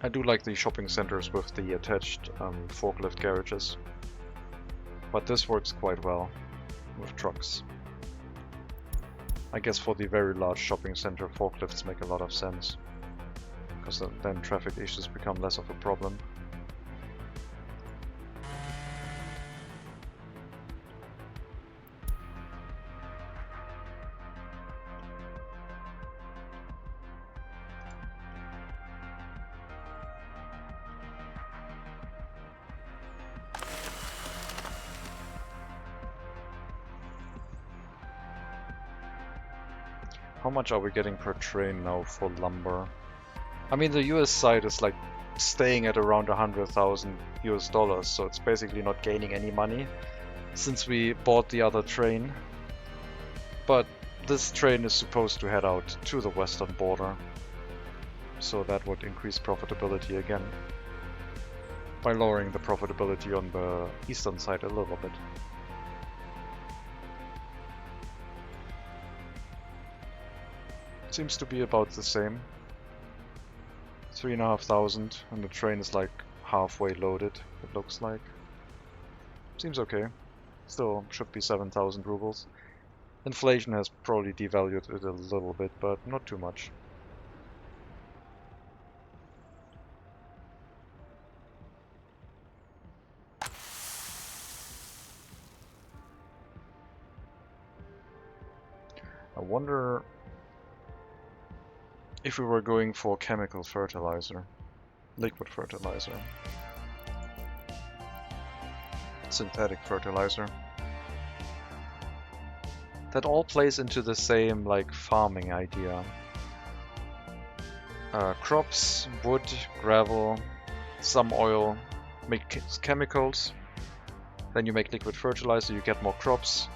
I do like the shopping centers with the attached forklift garages. But this works quite well with trucks. I guess for the very large shopping center, forklifts make a lot of sense. Because then traffic issues become less of a problem. How much are we getting per train now for lumber? I mean, the US side is like staying at around 100,000 US dollars, so it's basically not gaining any money since we bought the other train. But this train is supposed to head out to the western border, so that would increase profitability again by lowering the profitability on the eastern side a little bit. Seems to be about the same. 3,500 and the train is like halfway loaded, it looks like. Seems okay. Still should be 7,000 rubles. Inflation has probably devalued it a little bit, but not too much. I wonder if we were going for chemical fertilizer, liquid fertilizer, synthetic fertilizer. That all plays into the same like farming idea. Crops, wood, gravel, some oil, make chemicals, then you make liquid fertilizer, you get more crops.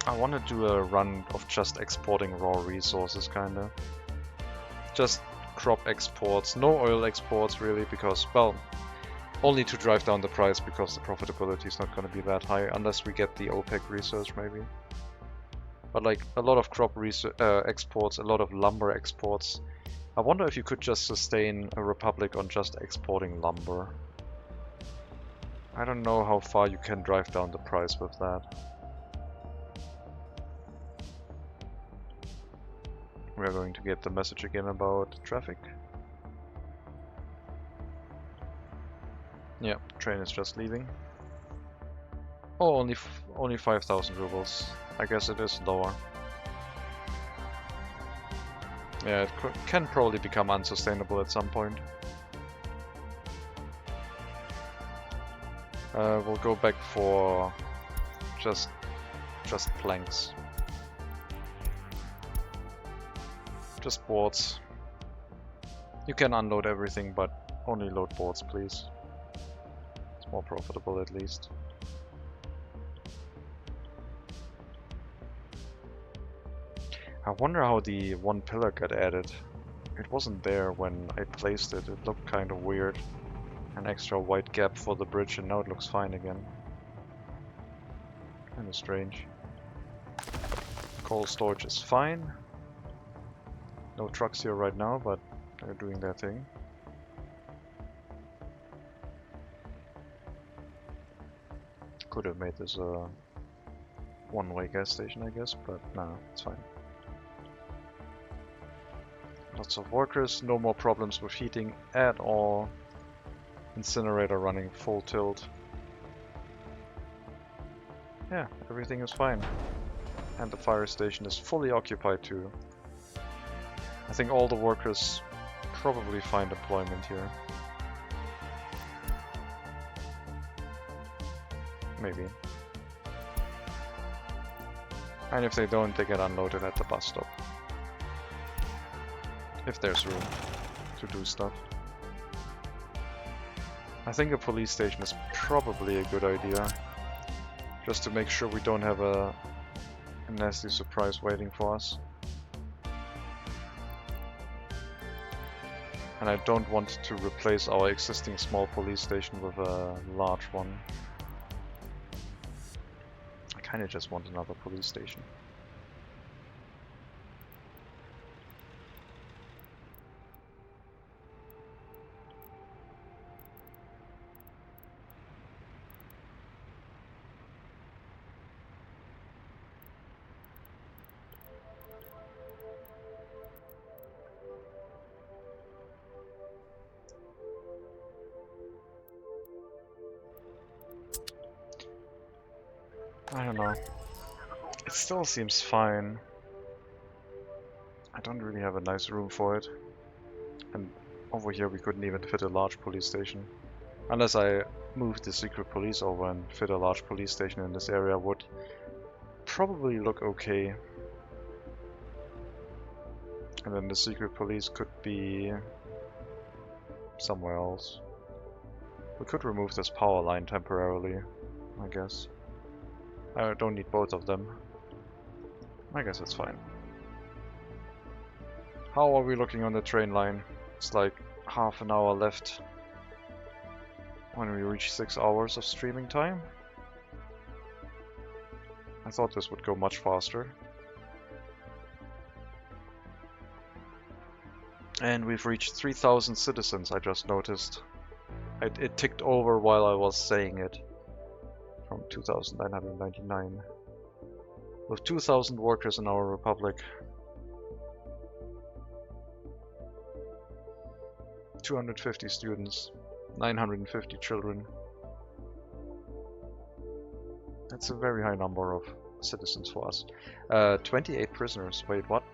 I want to do a run of just exporting raw resources, kinda. Just crop exports, no oil exports really, because, well, only to drive down the price because the profitability is not going to be that high, unless we get the OPEC research maybe. But like, a lot of crop exports, a lot of lumber exports. I wonder if you could just sustain a republic on just exporting lumber. I don't know how far you can drive down the price with that. We are going to get the message again about traffic. Yeah, train is just leaving. Oh, only 5,000 rubles. I guess it is lower. Yeah, it can probably become unsustainable at some point. We'll go back for just planks. Just boards. You can unload everything, but only load boards, please. It's more profitable at least. I wonder how the one pillar got added. It wasn't there when I placed it. It looked kind of weird. An extra white gap for the bridge, and now it looks fine again. Kind of strange. Coal storage is fine. No trucks here right now, but they're doing their thing. Could have made this a one-way gas station, I guess, but no, it's fine. Lots of workers, no more problems with heating at all. Incinerator running full tilt. Yeah, everything is fine. And the fire station is fully occupied too. I think all the workers probably find employment here. Maybe. And if they don't, they get unloaded at the bus stop. If there's room to do stuff. I think a police station is probably a good idea. Just to make sure we don't have a nasty surprise waiting for us. And I don't want to replace our existing small police station with a large one. I kinda just want another police station. I don't know. It still seems fine. I don't really have a nice room for it. And over here we couldn't even fit a large police station. Unless I moved the secret police over and fit a large police station in this area would probably look okay. And then the secret police could be somewhere else. We could remove this power line temporarily, I guess. I don't need both of them. I guess it's fine. How are we looking on the train line? It's like half an hour left when we reach 6 hours of streaming time. I thought this would go much faster. And we've reached 3,000 citizens, I just noticed. It ticked over while I was saying it. From 2,999. With 2,000 workers in our republic. 250 students. 950 children. That's a very high number of citizens for us. 28 prisoners. Wait, what?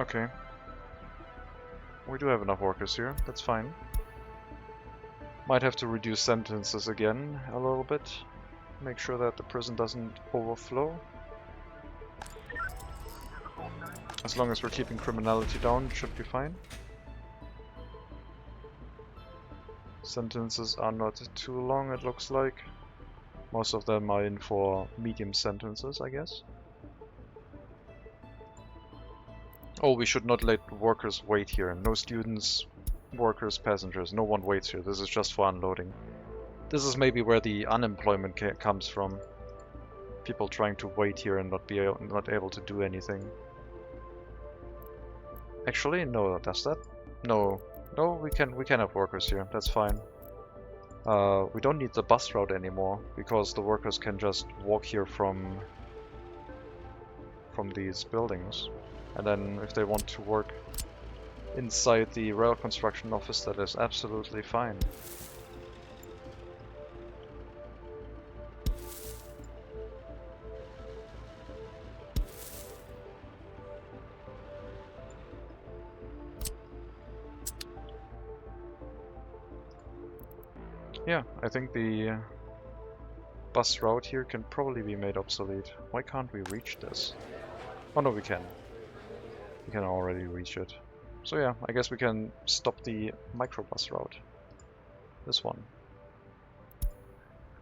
Okay. We do have enough workers here, that's fine. Might have to reduce sentences again a little bit. Make sure that the prison doesn't overflow. As long as we're keeping criminality down, it should be fine. Sentences are not too long, it looks like. Most of them are in for medium sentences, I guess. Oh, we should not let workers wait here. No students, workers, passengers. No one waits here. This is just for unloading. This is maybe where the unemployment comes from. People trying to wait here and not able to do anything. Actually, no. Does that? No. No, we can have workers here. That's fine. We don't need the bus route anymore because the workers can just walk here from these buildings. And then if they want to work inside the rail construction office, that is absolutely fine. Yeah, I think the bus route here can probably be made obsolete. Why can't we reach this? Oh no, we can. We can already reach it. So yeah, I guess we can stop the microbus route. This one.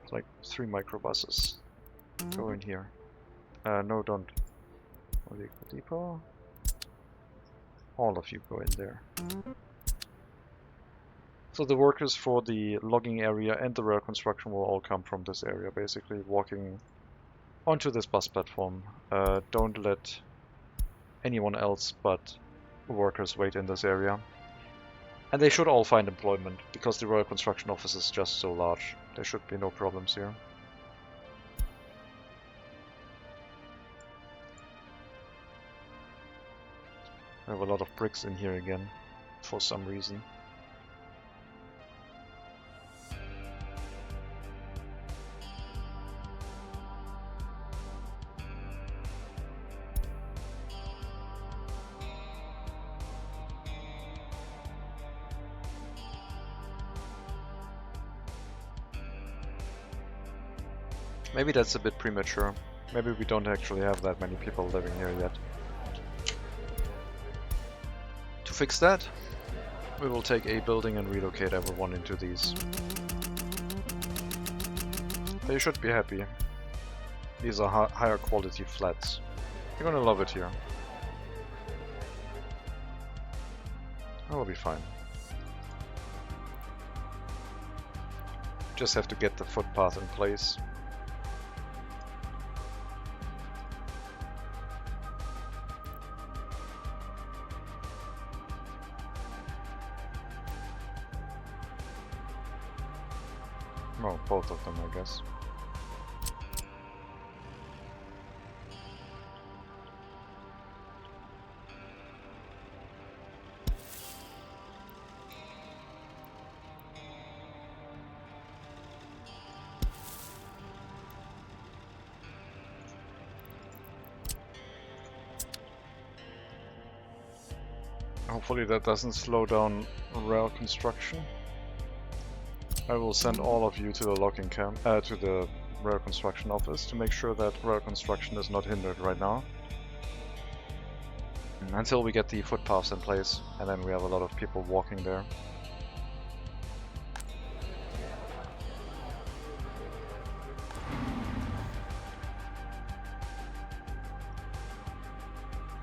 It's like 3 microbuses. Go in here. No, don't. Depot. All of you go in there. So the workers for the logging area and the rail construction will all come from this area, basically walking onto this bus platform. Don't let anyone else but workers wait in this area. And they should all find employment, because the rail construction office is just so large. There should be no problems here. I have a lot of bricks in here again, for some reason. Maybe that's a bit premature. Maybe we don't actually have that many people living here yet. To fix that, we will take a building and relocate everyone into these. They should be happy. These are higher quality flats. You're gonna love it here. That will be fine. Just have to get the footpath in place. Oh, both of them, I guess. Hopefully that doesn't slow down rail construction. I will send all of you to the logging camp, to the rail construction office to make sure that rail construction is not hindered right now. Until we get the footpaths in place, and then we have a lot of people walking there.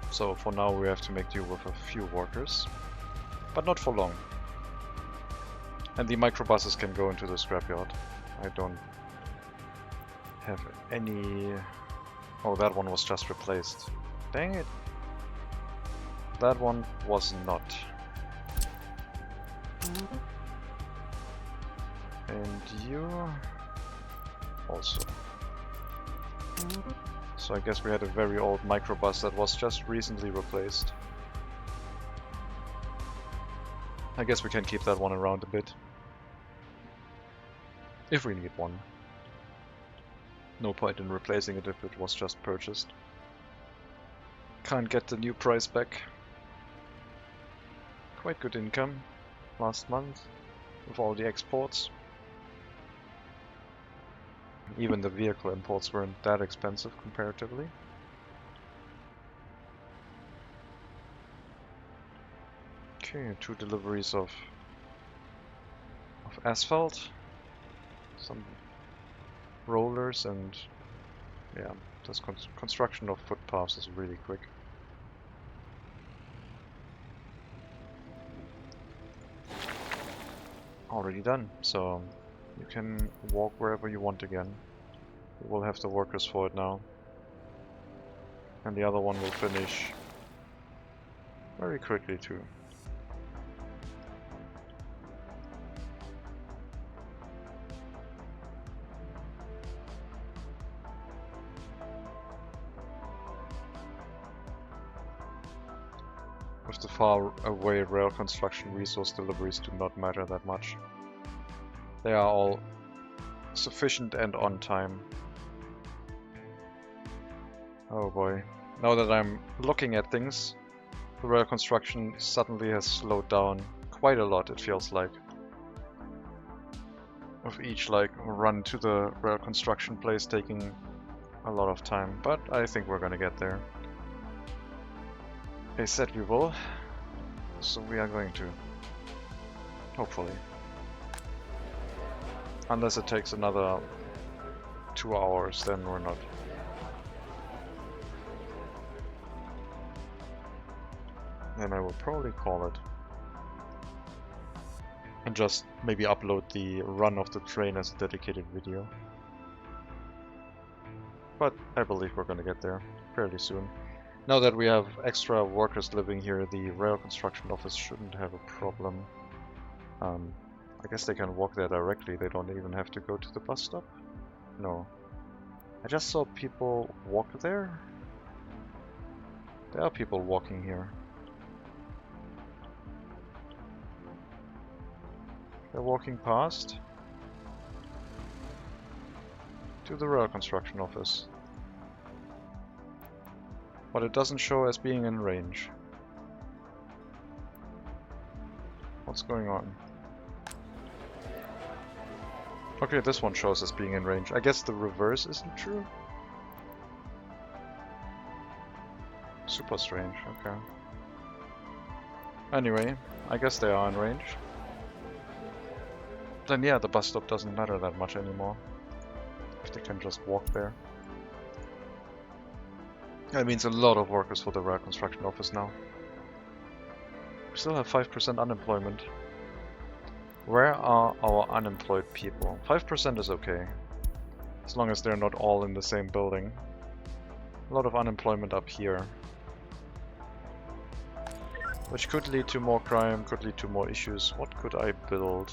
So for now we have to make do with a few workers, but not for long. And the microbuses can go into the scrapyard. I don't have any... Oh, that one was just replaced. Dang it. That one was not. And you... also. So I guess we had a very old microbus that was just recently replaced. I guess we can keep that one around a bit. If we need one. No point in replacing it if it was just purchased. Can't get the new price back. Quite good income last month with all the exports. Even the vehicle imports weren't that expensive comparatively. Okay, 2 deliveries of asphalt, some rollers, and yeah, this construction of footpaths is really quick. Already done, so you can walk wherever you want again. We will have the workers for it now. And the other one will finish very quickly too. With the far away rail construction, resource deliveries do not matter that much. They are all sufficient and on time. Oh boy. Now that I'm looking at things, the rail construction suddenly has slowed down quite a lot, it feels like. with each like run to the rail construction place taking a lot of time, but I think we're gonna get there. They said we will, so we are going to. Hopefully. Unless it takes another 2 hours, then we're not. Then I will probably call it. And just maybe upload the run of the train as a dedicated video. But I believe we're gonna get there fairly soon. Now that we have extra workers living here, the rail construction office shouldn't have a problem. I guess they can walk there directly, they don't even have to go to the bus stop? No. I just saw people walk there? There are people walking here. They're walking past to the rail construction office. But it doesn't show as being in range. What's going on? Okay, this one shows as being in range. I guess the reverse isn't true? Super strange, okay. Anyway, I guess they are in range. Then yeah, the bus stop doesn't matter that much anymore. If they can just walk there. That means a lot of workers for the rail construction office now. We still have 5% unemployment. Where are our unemployed people? 5% is okay. As long as they're not all in the same building. A lot of unemployment up here. Which could lead to more crime, could lead to more issues. What could I build?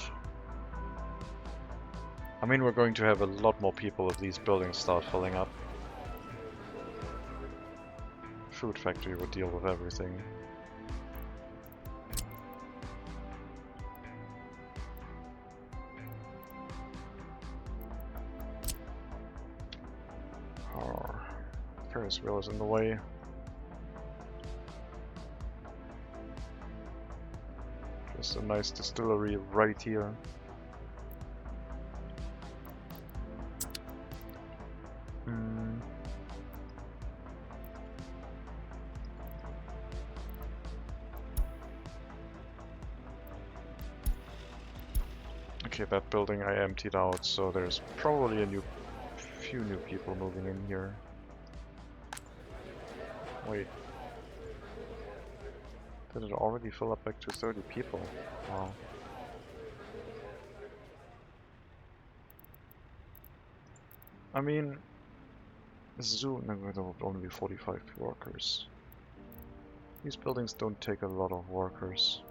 I mean, we're going to have a lot more people if these buildings start filling up. Food factory would deal with everything. Oh, Ferris wheel is in the way. Just a nice distillery right here. Okay, that building I emptied out, so there's probably a few new people moving in here. Wait. Did it already fill up back to 30 people? Wow. I mean, soon there will only be 45 workers. These buildings don't take a lot of workers.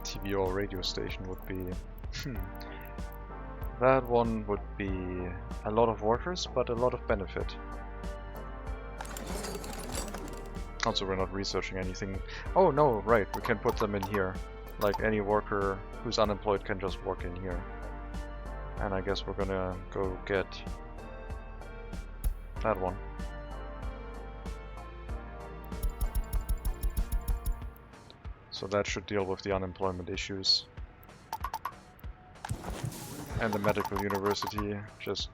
TV or radio station would be... That one would be a lot of workers, but a lot of benefit. Also, we're not researching anything. Oh no, right, we can put them in here. Like any worker who's unemployed can just work in here. And I guess we're gonna go get that one. So that should deal with the unemployment issues. And the medical university, just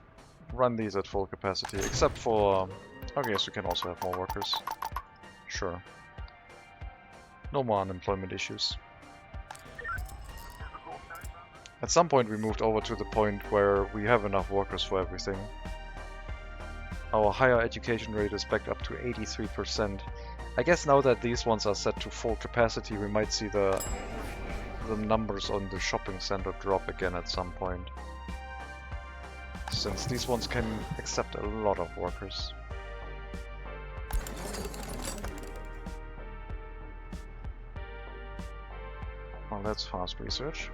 run these at full capacity, except for... I guess we can also have more workers. Sure. No more unemployment issues. At some point we moved over to the point where we have enough workers for everything. Our higher education rate is back up to 83%. I guess now that these ones are set to full capacity, we might see the numbers on the shopping center drop again at some point. Since these ones can accept a lot of workers. Well, that's fast research.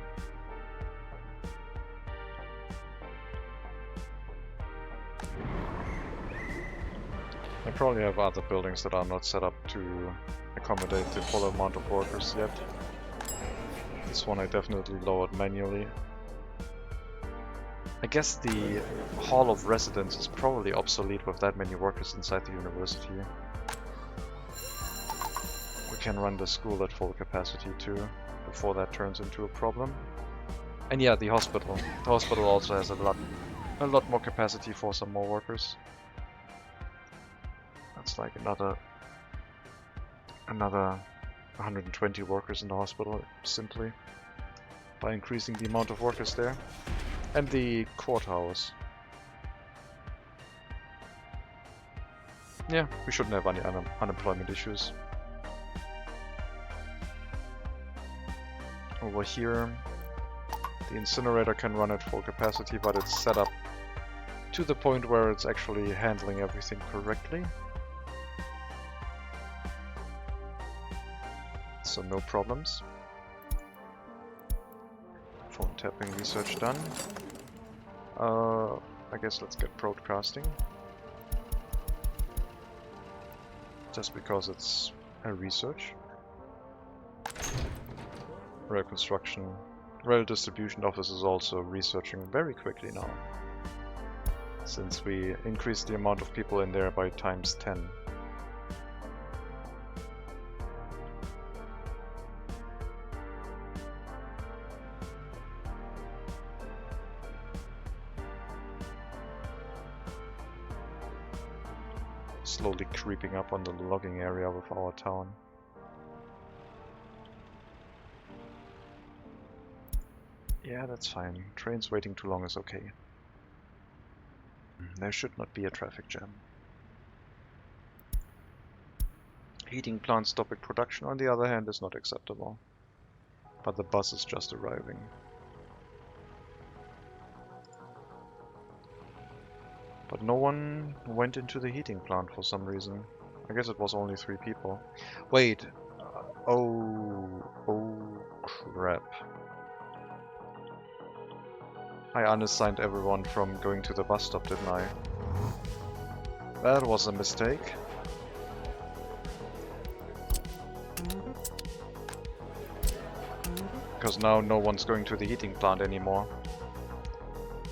I probably have other buildings that are not set up to accommodate the full amount of workers yet. This one I definitely lowered manually. I guess the Hall of Residence is probably obsolete with that many workers inside the university. We can run the school at full capacity too, before that turns into a problem. And yeah, the hospital. The hospital also has a lot more capacity for some more workers. That's like another 120 workers in the hospital, simply by increasing the amount of workers there. And the courthouse. Yeah, we shouldn't have any unemployment issues. Over here, the incinerator can run at full capacity, but it's set up to the point where it's actually handling everything correctly. So no problems. Phone tapping research done. I guess let's get broadcasting. Just because it's a research. Rail construction. Rail distribution office is also researching very quickly now. Since we increased the amount of people in there by times 10. Slowly creeping up on the logging area with our town. Yeah, that's fine. Trains waiting too long is okay. There should not be a traffic jam. Heating plant stopping production, on the other hand, is not acceptable. But the bus is just arriving. But no one went into the heating plant for some reason. I guess it was only 3 people. Wait. Oh crap. I unassigned everyone from going to the bus stop, didn't I? That was a mistake. Because now no one's going to the heating plant anymore.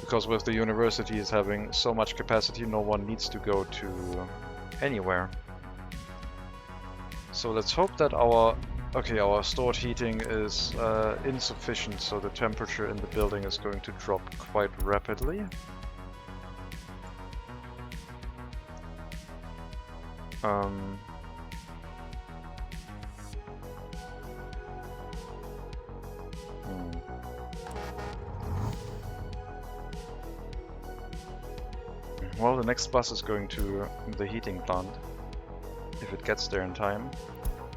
Because with the universities having so much capacity, no one needs to go to anywhere. So let's hope that our stored heating is insufficient, so the temperature in the building is going to drop quite rapidly. Well, the next bus is going to the heating plant, if it gets there in time.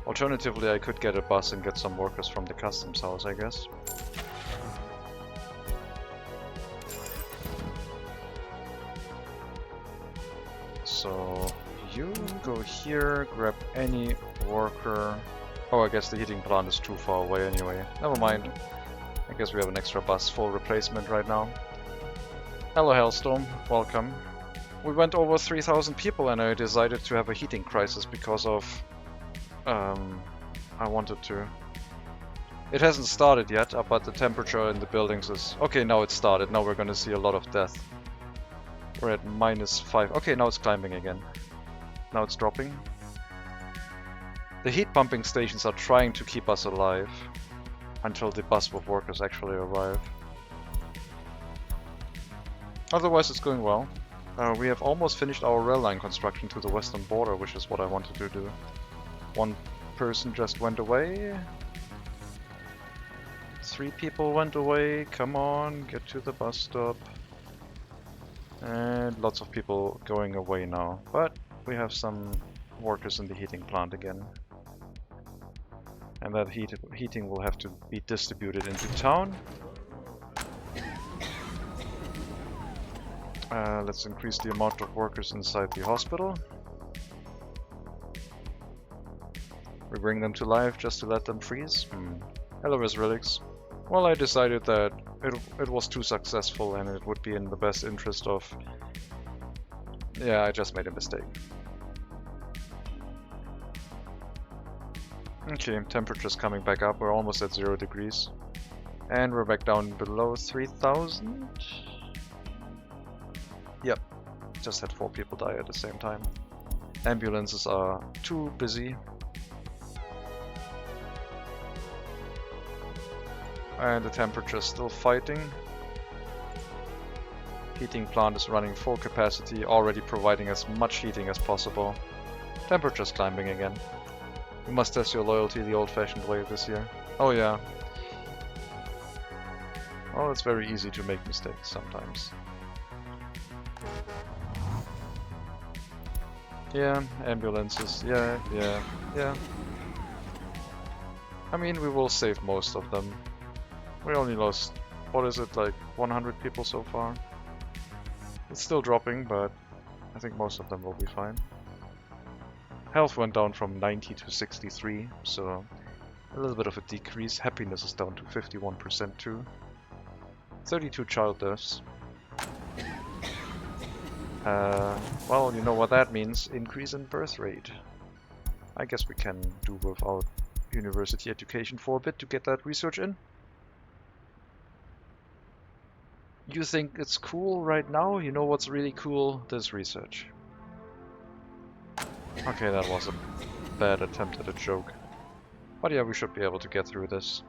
Alternatively, I could get a bus and get some workers from the customs house, I guess. So, you go here, grab any worker. Oh, I guess the heating plant is too far away anyway. Never mind. I guess we have an extra bus for replacement right now. Hello, Hailstorm. Welcome. We went over 3,000 people and I decided to have a heating crisis because of... I wanted to. It hasn't started yet, but the temperature in the buildings is... Okay, now it started. Now we're gonna see a lot of death. We're at -5. Okay, now it's climbing again. Now it's dropping. The heat pumping stations are trying to keep us alive until the bus with workers actually arrive. Otherwise it's going well. We have almost finished our rail line construction to the western border, which is what I wanted to do. One person just went away. 3 people went away. Come on, get to the bus stop. And lots of people going away now. But we have some workers in the heating plant again. And that heating will have to be distributed into town. Let's increase the amount of workers inside the hospital. We bring them to life just to let them freeze. Hello, Resrelix. Well, I decided that it was too successful and it would be in the best interest of... Yeah, I just made a mistake. Okay, temperature's coming back up. We're almost at 0 degrees. And we're back down below 3,000. just had 4 people die at the same time. Ambulances are too busy. And the temperature is still fighting. Heating plant is running full capacity, already providing as much heating as possible. Temperature's climbing again. You must test your loyalty the old-fashioned way this year. Oh yeah. Well, it's very easy to make mistakes sometimes. Yeah, ambulances, yeah. I mean, we will save most of them. We only lost, what is it, like 100 people so far? It's still dropping, but I think most of them will be fine. Health went down from 90 to 63, so a little bit of a decrease. Happiness is down to 51% too. 32 child deaths. Well, you know what that means. Increase in birth rate. I guess we can do without university education for a bit to get that research in. You think it's cool right now? You know what's really cool? This research. Okay, that was a bad attempt at a joke. But yeah, we should be able to get through this.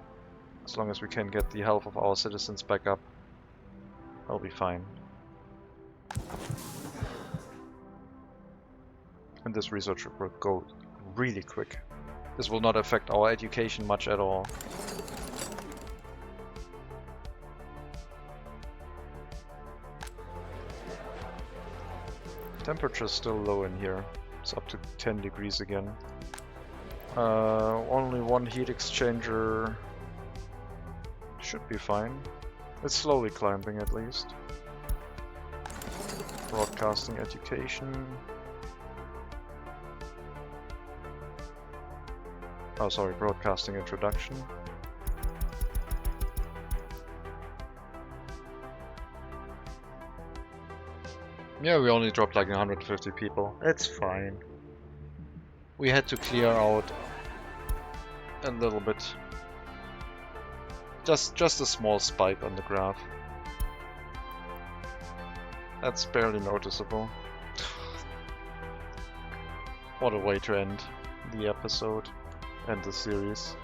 As long as we can get the health of our citizens back up, I'll be fine. And this research will go really quick. This will not affect our education much at all. Temperature's still low in here. It's up to 10 degrees again. Only one heat exchanger should be fine. It's slowly climbing at least. Broadcasting education. Oh, sorry, broadcasting introduction. Yeah, we only dropped like 150 people. It's fine. We had to clear out a little bit. Just a small spike on the graph. That's barely noticeable. What a way to end the episode and the series.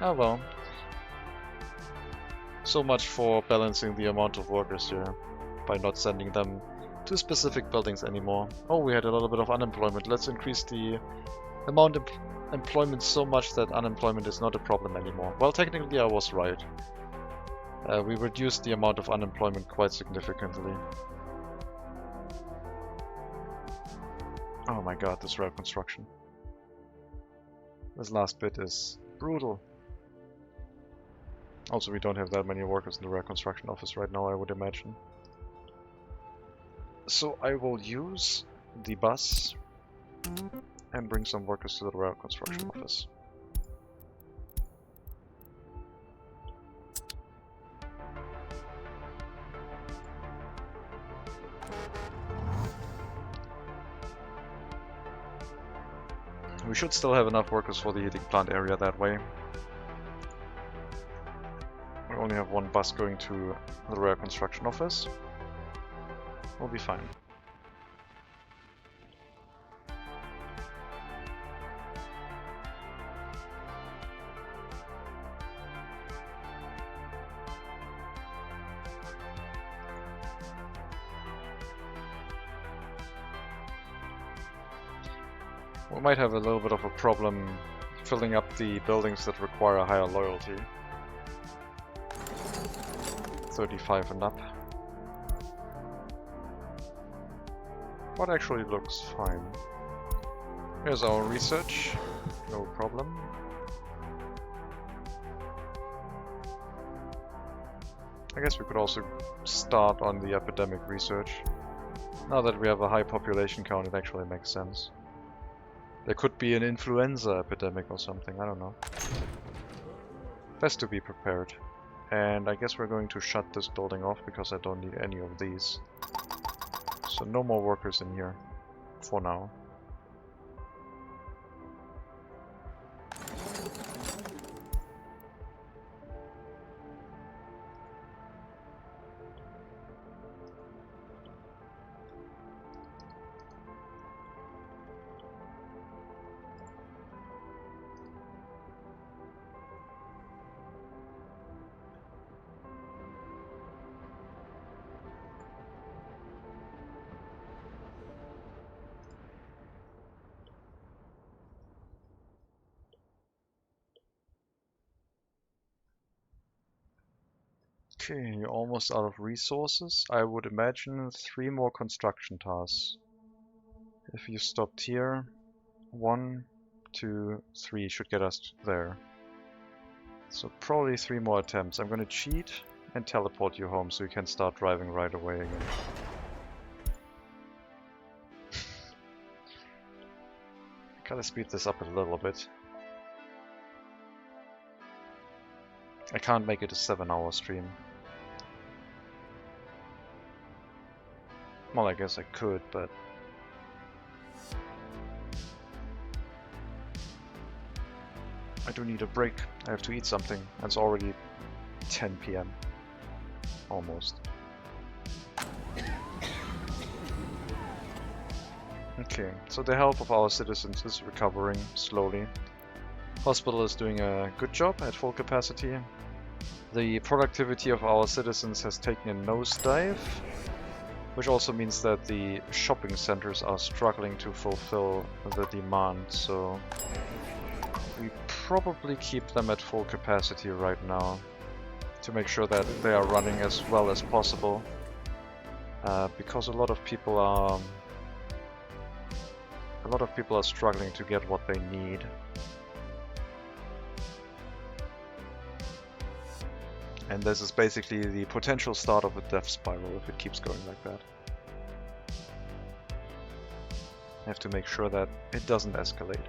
Oh well. So much for balancing the amount of workers here by not sending them to specific buildings anymore. Oh, we had a little bit of unemployment. Let's increase the amount of employment so much that unemployment is not a problem anymore. Well, technically I was right. We reduced the amount of unemployment quite significantly. Oh my god, this rail construction. This last bit is brutal. Also, we don't have that many workers in the rail construction office right now, I would imagine. So I will use the bus and bring some workers to the rail construction office. We should still have enough workers for the heating plant area that way. We only have one bus going to the rail construction office. We'll be fine. We might have a little bit of a problem filling up the buildings that require a higher loyalty. 35 and up. What actually looks fine. Here's our research. No problem. I guess we could also start on the epidemic research. Now that we have a high population count, it actually makes sense. There could be an influenza epidemic or something, I don't know. Best to be prepared. And I guess we're going to shut this building off because I don't need any of these. So no more workers in here, for now. Okay, you're almost out of resources. I would imagine 3 more construction tasks. If you stopped here, 1, 2, 3 should get us there. So probably 3 more attempts. I'm gonna cheat and teleport you home so you can start driving right away again. Gotta speed this up a little bit. I can't make it a 7-hour stream. Well, I guess I could, but... I do need a break. I have to eat something. It's already 10 PM. Almost. Okay, so the health of our citizens is recovering slowly. Hospital is doing a good job at full capacity. The productivity of our citizens has taken a nosedive, which also means that the shopping centers are struggling to fulfill the demand, so we probably keep them at full capacity right now to make sure that they are running as well as possible, because a lot of people are struggling to get what they need. And this is basically the potential start of a death spiral if it keeps going like that. I have to make sure that it doesn't escalate.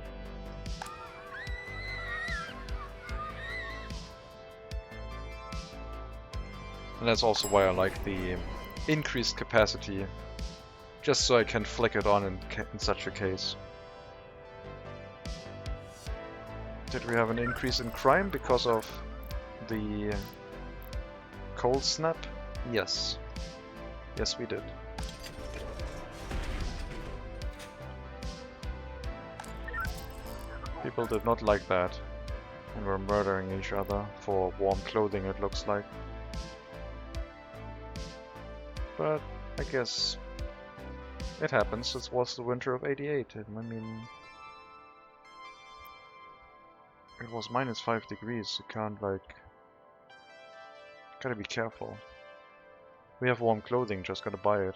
And that's also why I like the increased capacity, just so I can flick it on in such a case. Did we have an increase in crime because of the cold snap? Yes. Yes, we did. People did not like that and were murdering each other for warm clothing, it looks like. But I guess it happens. It was the winter of '88, and I mean, it was -5 degrees. You can't, like, gotta be careful. We have warm clothing, just gotta buy it.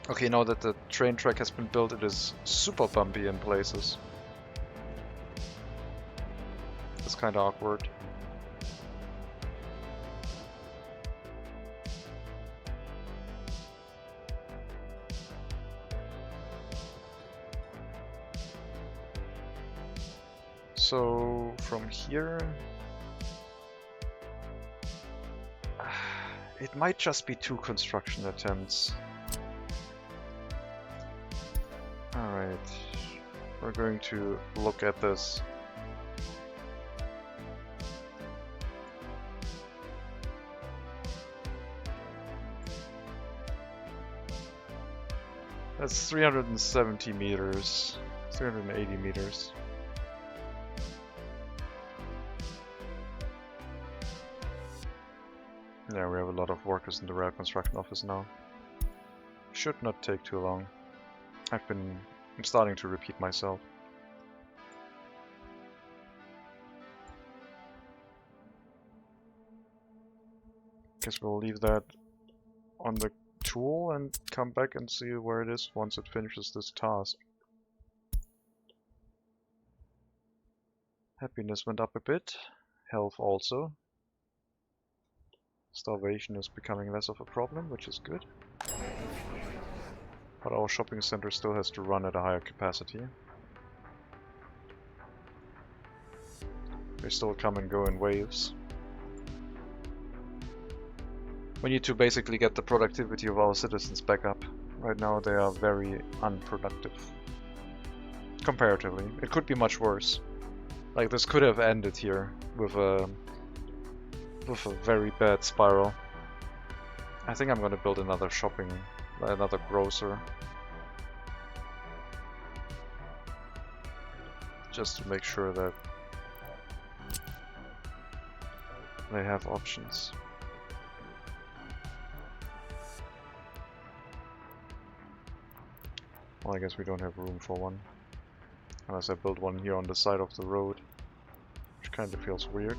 Okay, now that the train track has been built, it is super bumpy in places. It's kinda awkward. So from here, it might just be 2 construction attempts. Alright, we're going to look at this. That's 370 meters, 380 meters. Yeah, we have a lot of workers in the rail construction office now. Should not take too long. I'm starting to repeat myself. Guess we'll leave that on the tool and come back and see where it is once it finishes this task. Happiness went up a bit, health also. Starvation is becoming less of a problem, which is good. But our shopping center still has to run at a higher capacity. They still come and go in waves. We need to basically get the productivity of our citizens back up. Right now they are very unproductive. Comparatively. It could be much worse. Like, this could have ended here with a very bad spiral. I think I'm gonna build another grocer. Just to make sure that they have options. Well, I guess we don't have room for one. Unless I build one here on the side of the road. Which kind of feels weird.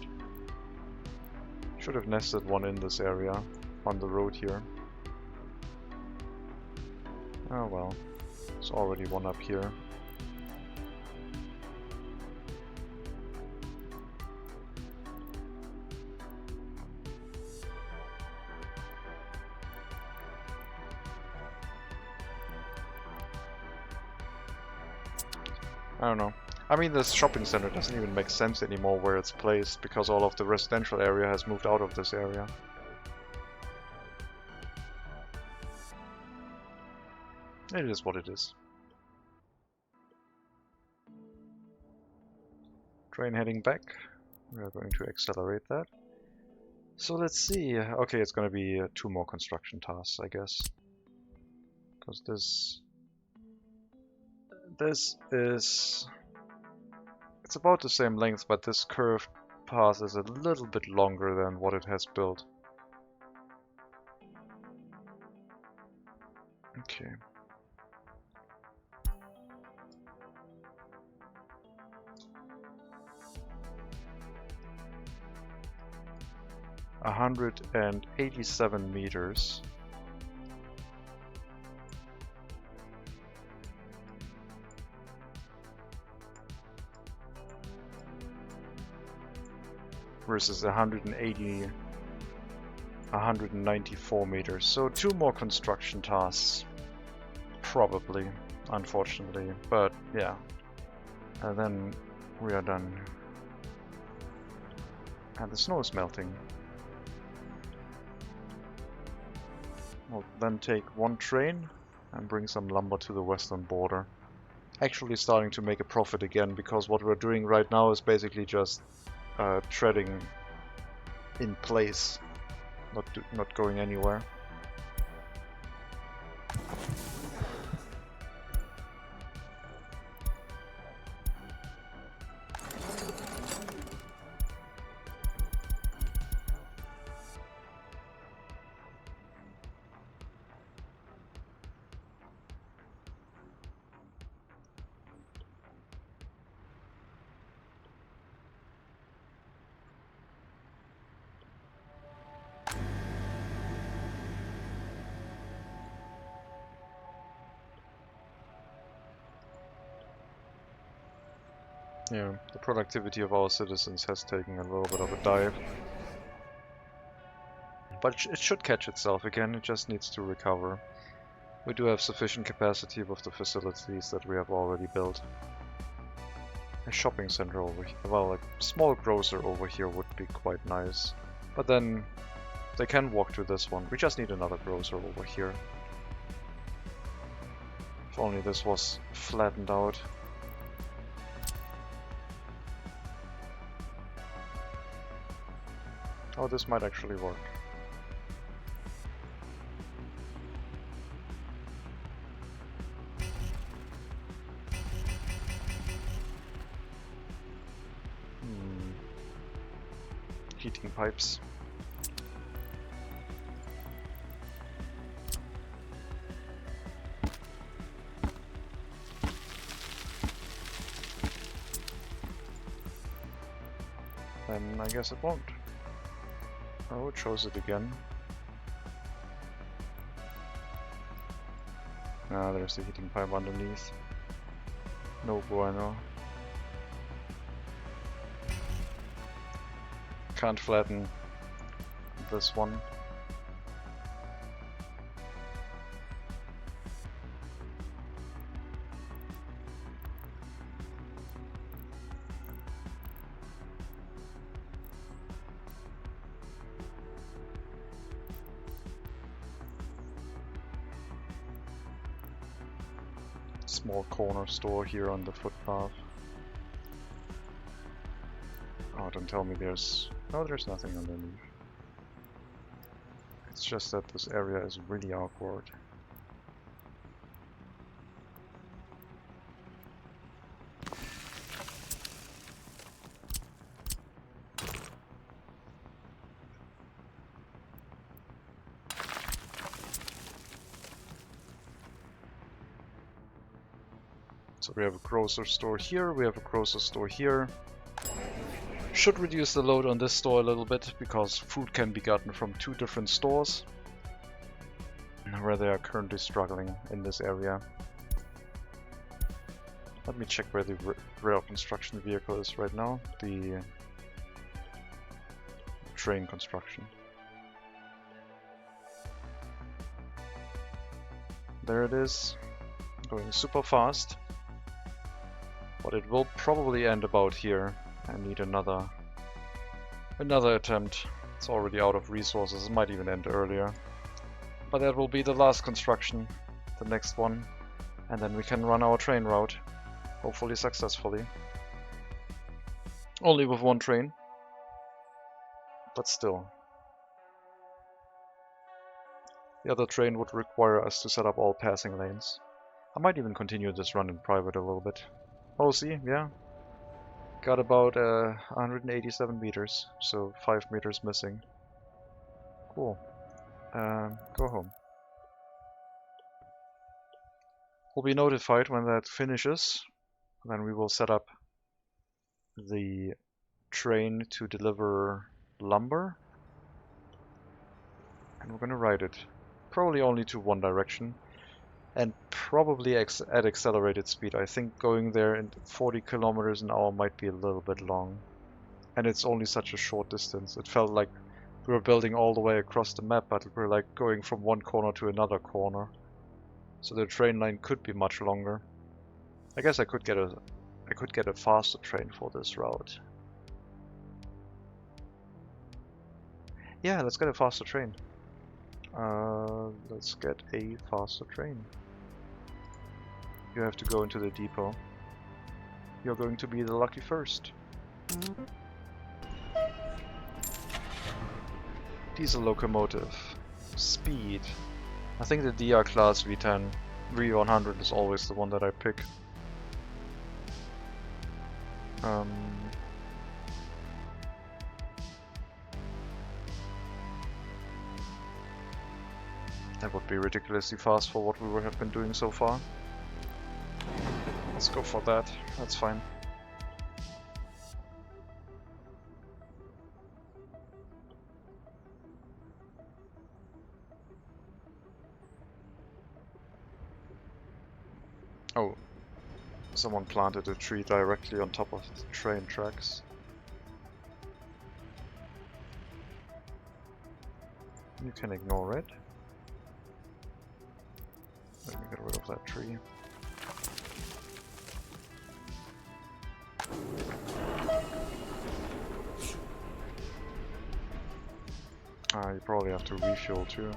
Should have nested one in this area. On the road here. Oh well. There's already one up here. I don't know. I mean, this shopping center doesn't even make sense anymore where it's placed, because all of the residential area has moved out of this area. It is what it is. Train heading back. We are going to accelerate that. So let's see. Okay, it's going to be 2 more construction tasks, I guess. Because this is... It's about the same length, but this curved path is a little bit longer than what it has built. Okay. $187 meters. Versus 194 meters. So 2 more construction tasks. Probably, unfortunately. But yeah. And then we are done. And the snow is melting. We'll then take 1 train and bring some lumber to the western border. Actually starting to make a profit again, because what we're doing right now is basically just treading in place, not going anywhere. Yeah, the productivity of our citizens has taken a little bit of a dive. But it should catch itself again, it just needs to recover. We do have sufficient capacity with the facilities that we have already built. A shopping center over here, well, a small grocer over here would be quite nice. But then they can walk to this one. We just need another grocer over here. If only this was flattened out. Oh, this might actually work. Heating pipes. Then I guess it won't. Oh, it shows it again. Ah, there's the heating pipe underneath. No bueno. Can't flatten this one. Small corner store here on the footpath. Oh, don't tell me there's... No, there's nothing underneath. It's just that this area is really awkward. So we have a grocery store here, we have a grocery store here. Should reduce the load on this store a little bit, because food can be gotten from 2 different stores where they are currently struggling in this area. Let me check where the rail construction vehicle is right now. The train construction. There it is, going super fast. But it will probably end about here. I need another attempt. It's already out of resources, it might even end earlier. But that will be the last construction, the next one. And then we can run our train route, hopefully successfully. Only with 1 train, but still. The other train would require us to set up all passing lanes. I might even continue this run in private a little bit. Oh, see, yeah. Got about 187 meters, so 5 meters missing. Cool. Go home. We'll be notified when that finishes. Then we will set up the train to deliver lumber. And we're gonna ride it. Probably only to 1 direction. And probably at accelerated speed. I think going there in 40 kilometers an hour might be a little bit long. And it's only such a short distance. It felt like we were building all the way across the map, but we're like going from one corner to another corner. So the train line could be much longer. I guess I could get a faster train for this route. Yeah, let's get a faster train. Let's get a faster train. You have to go into the depot. You're going to be the lucky first. Diesel locomotive. Speed. I think the DR class V10, V100 is always the one that I pick. That would be ridiculously fast for what we have been doing so far. Let's go for that, that's fine. Oh, someone planted a tree directly on top of the train tracks. You can ignore it. Let me get rid of that tree. You probably have to refuel too.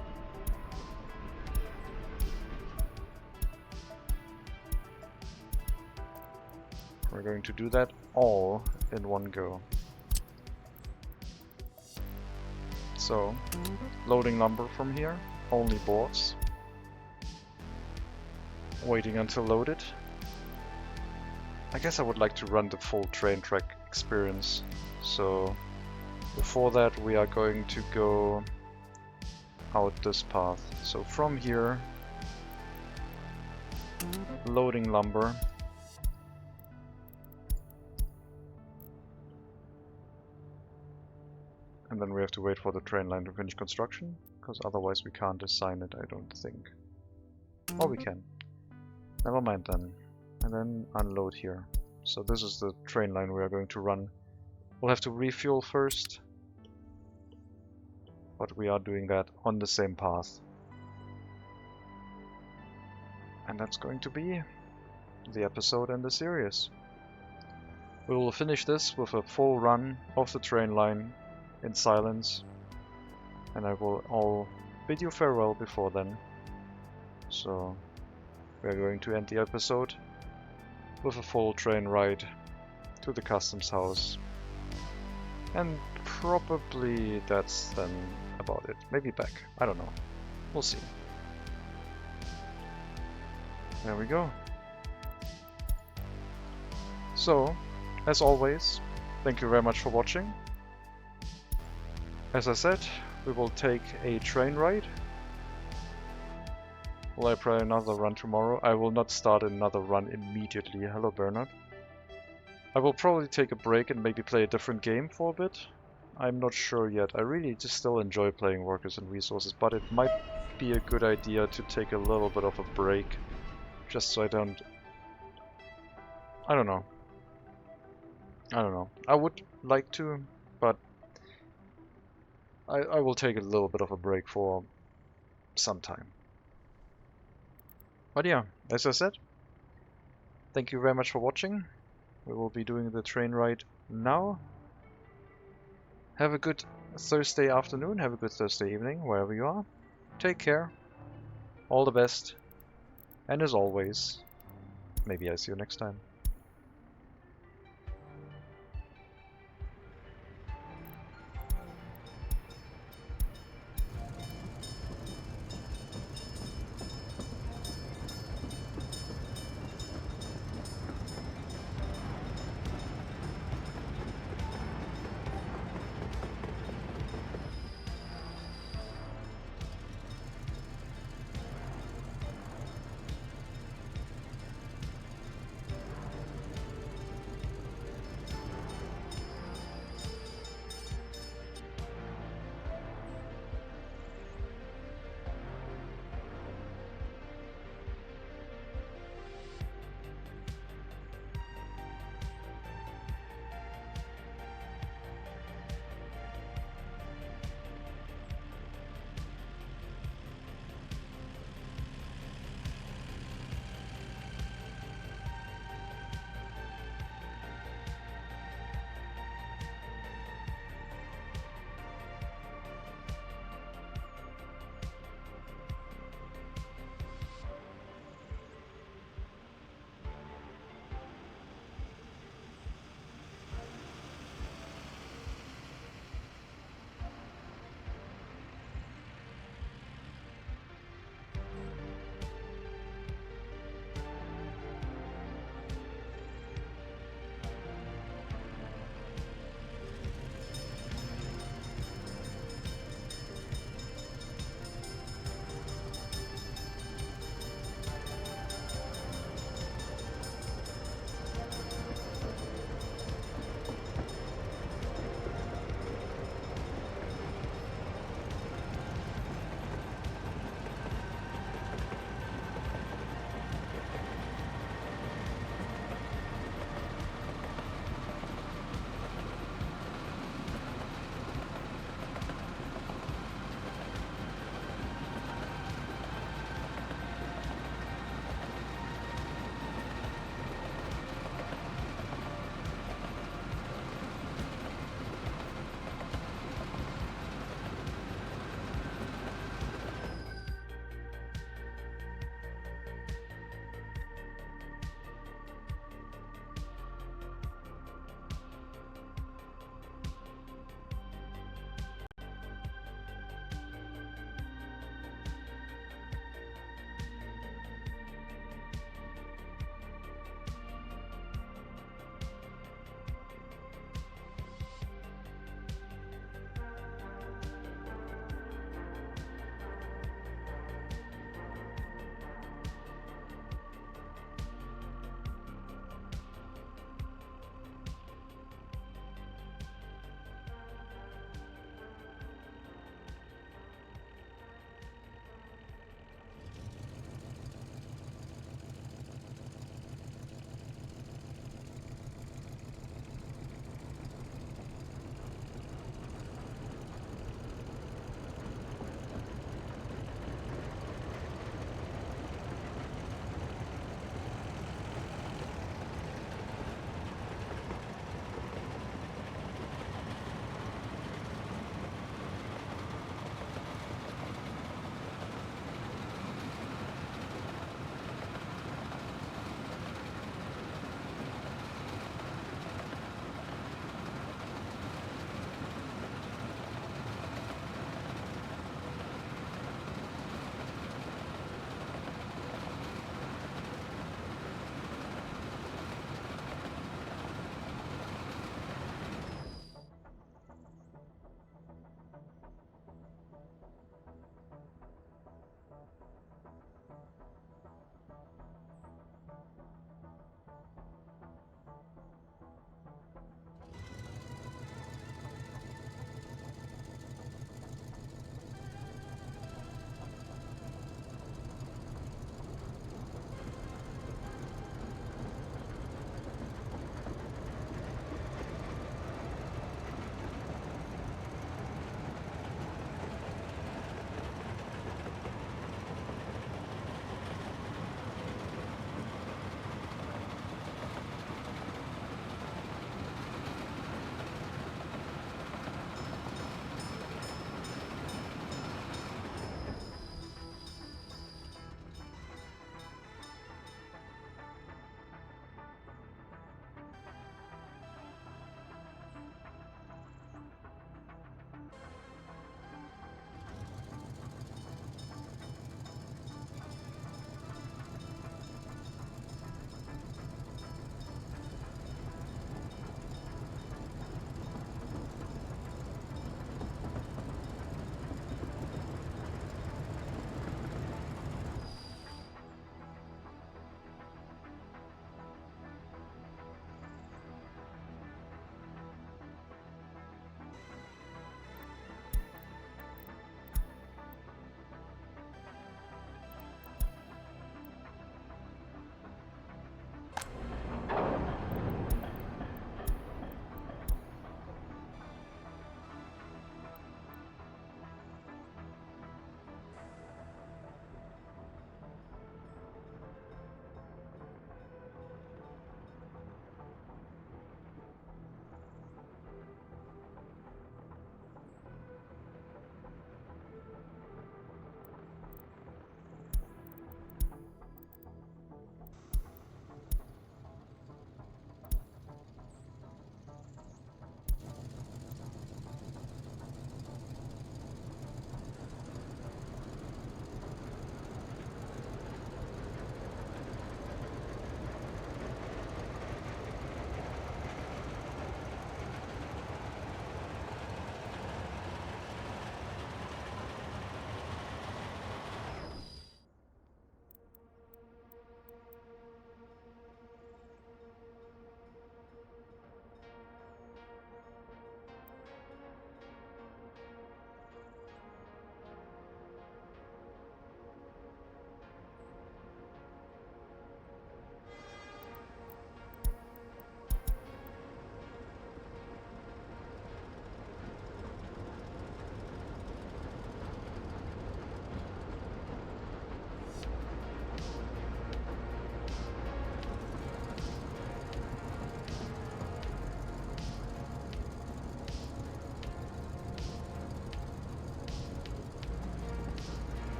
We're going to do that all in one go. So, loading lumber from here, only boards. Waiting until loaded. I guess I would like to run the full train track experience. So, before that we are going to go out this path. So from here, loading lumber. And then we have to wait for the train line to finish construction, because otherwise we can't assign it, I don't think. Or we can. Never mind then. And then unload here. So this is the train line we are going to run. We'll have to refuel first. But we are doing that on the same path. And that's going to be the episode and the series. We will finish this with a full run of the train line in silence, and I will all bid you farewell before then. So we are going to end the episode with a full train ride to the customs house, and probably that's then about it. Maybe back, I don't know, we'll see. There we go. So, as always, thank you very much for watching. As I said, we will take a train ride. Will I play another run tomorrow? I will not start another run immediately. Hello, Bernard. I will probably take a break and maybe play a different game for a bit. I'm not sure yet. I really just still enjoy playing Workers and Resources, but it might be a good idea to take a little bit of a break. Just so I don't... I don't know. I would like to, but I will take a little bit of a break for some time. But yeah, as I said, thank you very much for watching. We will be doing the train ride now. Have a good Thursday afternoon, have a good Thursday evening, wherever you are. Take care, all the best, and as always, maybe I see you next time.